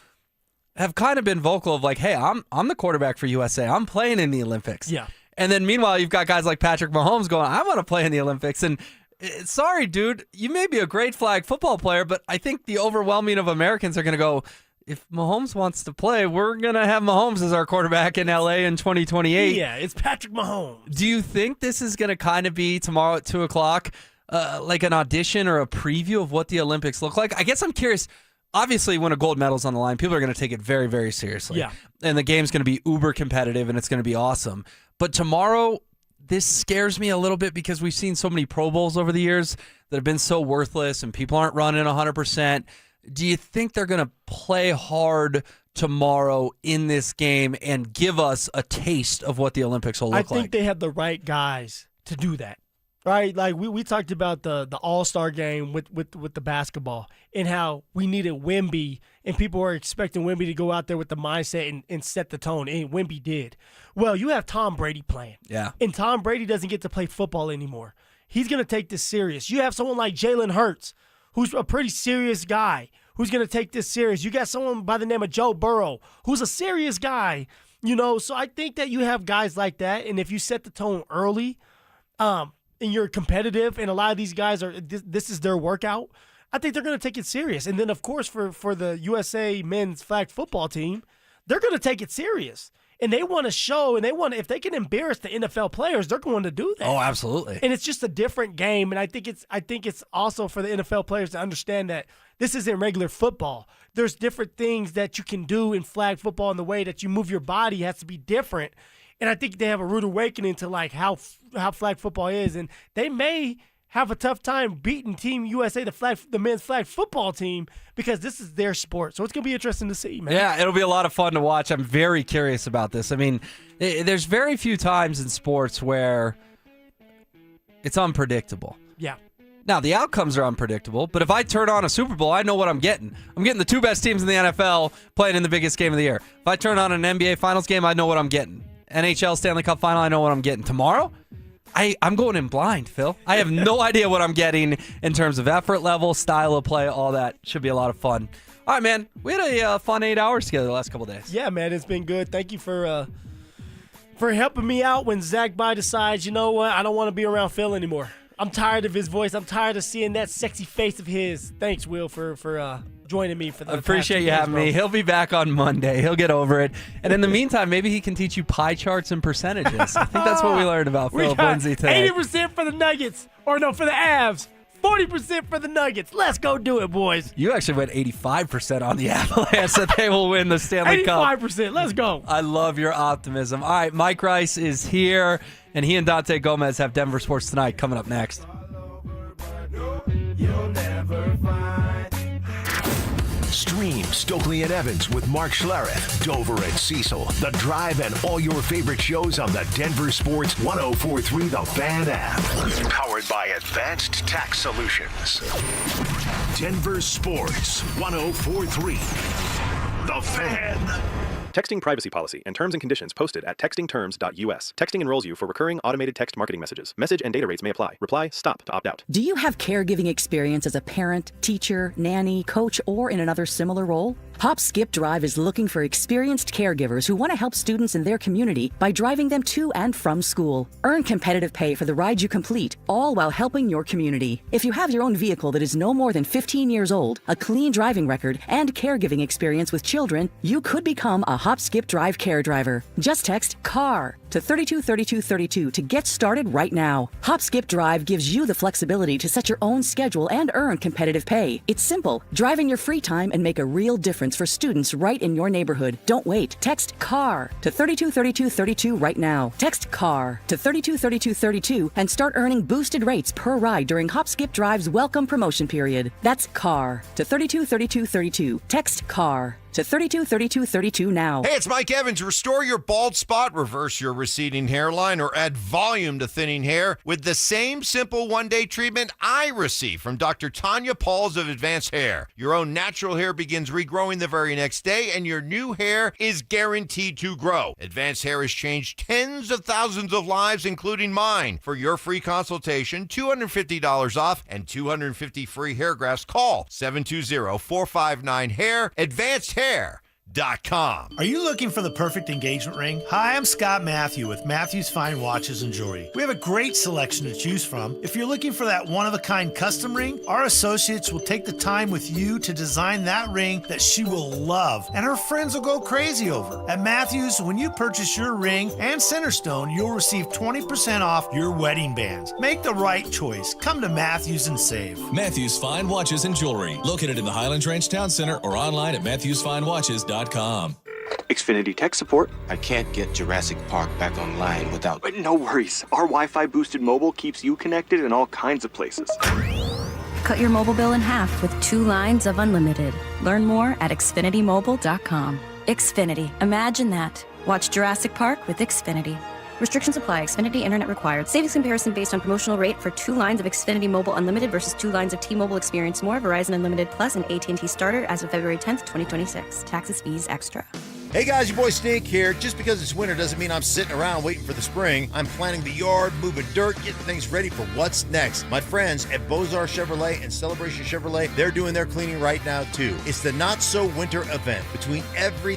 have kind of been vocal of like, hey, I'm the quarterback for USA. I'm playing in the Olympics. Yeah. And then meanwhile, you've got guys like Patrick Mahomes going, I want to play in the Olympics. And sorry, dude, you may be a great flag football player, but I think the overwhelming of Americans are going to go, if Mahomes wants to play, we're going to have Mahomes as our quarterback in L.A. in 2028. Yeah, it's Patrick Mahomes. Do you think this is going to kind of be tomorrow at 2 o'clock, like an audition or a preview of what the Olympics look like? I guess I'm curious, obviously when a gold medal's on the line, people are going to take it very, very seriously. Yeah. And the game's going to be uber competitive, and it's going to be awesome. But tomorrow, this scares me a little bit because we've seen so many Pro Bowls over the years that have been so worthless, and people aren't running 100%. Do you think they're going to play hard tomorrow in this game and give us a taste of what the Olympics will look like? I think they have the right guys to do that. Right, like we talked about the All-Star game with the basketball and how we needed Wemby, and people were expecting Wemby to go out there with the mindset and set the tone, and Wemby did. Well, you have Tom Brady playing. Yeah. And Tom Brady doesn't get to play football anymore. He's going to take this serious. You have someone like Jalen Hurts, who's a pretty serious guy, who's going to take this serious. You got someone by the name of Joe Burrow, who's a serious guy. So I think that you have guys like that, and if you set the tone early, and you're competitive, and a lot of these guys this is their workout, I think they're going to take it serious. And then, of course, for the USA men's flag football team, they're going to take it serious. And they want to show, and if they can embarrass the NFL players, they're going to do that. Oh, absolutely. And it's just a different game. And I think it's also for the NFL players to understand that this isn't regular football. There's different things that you can do in flag football, and the way that you move your body has to be different. And I think they have a rude awakening to like how flag football is, and they may have a tough time beating Team USA, the men's flag football team, because this is their sport. So it's gonna be interesting to see, man. Yeah, it'll be a lot of fun to watch. I'm very curious about this. I mean, there's very few times in sports where it's unpredictable. Yeah. Now, the outcomes are unpredictable, but if I turn on a Super Bowl, I know what I'm getting. I'm getting the two best teams in the NFL playing in the biggest game of the year. If I turn on an NBA Finals game, I know what I'm getting. NHL Stanley Cup Final, I know what I'm getting. Tomorrow, I'm going in blind, Phil. I have no idea what I'm getting in terms of effort level, style of play, all that. Should be a lot of fun. All right, man. We had a fun 8 hours together the last couple of days. Yeah, man. It's been good. Thank you for helping me out when Zach By decides, you know what, I don't want to be around Phil anymore. I'm tired of his voice. I'm tired of seeing that sexy face of his. Thanks, Will, for joining me for the I appreciate you having me. He'll be back on Monday. He'll get over it. And in the meantime, maybe he can teach you pie charts and percentages. I think that's what we learned about Phillip Lindsay today. 80% for the Nuggets. Or no, for the Avs. 40% for the Nuggets. Let's go do it, boys. You actually went 85% on the Avalanche that they will win the Stanley Cup. 85%. Let's go. I love your optimism. All right, Mike Rice is here, and he and Dante Gomez have Denver Sports Tonight coming up next. Stream Stokely and Evans with Mark Schlereth, Dover and Cecil, The Drive, and all your favorite shows on the Denver Sports 104.3 The Fan app. Powered by Advanced Tax Solutions. Denver Sports 104.3 The Fan. Texting privacy policy and terms and conditions posted at textingterms.us. Texting enrolls you for recurring automated text marketing messages. Message and data rates may apply. Reply STOP to opt out. Do you have caregiving experience as a parent, teacher, nanny, coach, or in another similar role? Hop Skip Drive is looking for experienced caregivers who want to help students in their community by driving them to and from school. Earn competitive pay for the ride you complete, all while helping your community. If you have your own vehicle that is no more than 15 years old, a clean driving record, and caregiving experience with children, you could become a Hop Skip Drive care driver. Just text CAR to 323232 to get started right now. Hop Skip Drive gives you the flexibility to set your own schedule and earn competitive pay. It's simple. Drive in your free time and make a real difference for students right in your neighborhood. Don't wait. Text CAR to 323232 right now. Text CAR to 323232 and start earning boosted rates per ride during Hop Skip Drive's welcome promotion period. That's CAR to 323232. Text CAR to 323232 now. Hey, it's Mike Evans. Restore your bald spot, reverse your receding hairline, or add volume to thinning hair with the same simple one-day treatment I receive from Dr. Tanya Pauls of Advanced Hair. Your own natural hair begins regrowing the very next day, and your new hair is guaranteed to grow. Advanced Hair has changed tens of thousands of lives, including mine. For your free consultation, $250 off, and 250 free hair grafts, call 720-459-HAIR. Advanced Hair. Are you looking for the perfect engagement ring? Hi, I'm Scott Matthew with Matthew's Fine Watches and Jewelry. We have a great selection to choose from. If you're looking for that one-of-a-kind custom ring, our associates will take the time with you to design that ring that she will love and her friends will go crazy over. At Matthews, when you purchase your ring and Centerstone, you'll receive 20% off your wedding bands. Make the right choice. Come to Matthews and save. Matthews Fine Watches and Jewelry, located in the Highlands Ranch Town Center or online at MatthewsFineWatches.com. Xfinity tech support. I can't get Jurassic Park back online without... But no worries. Our Wi-Fi boosted mobile keeps you connected in all kinds of places. Cut your mobile bill in half with 2 lines of unlimited. Learn more at xfinitymobile.com. Xfinity. Imagine that. Watch Jurassic Park with Xfinity. Restrictions apply. Xfinity Internet required. Savings comparison based on promotional rate for 2 lines of Xfinity Mobile Unlimited versus 2 lines of T-Mobile Experience More, Verizon Unlimited Plus, and AT&T Starter as of February 10th, 2026. Taxes, fees, extra. Hey guys, your boy Stink here. Just because it's winter doesn't mean I'm sitting around waiting for the spring. I'm planting the yard, moving dirt, getting things ready for what's next. My friends at Bozar Chevrolet and Celebration Chevrolet, they're doing their cleaning right now too. It's the Not So Winter event. Between every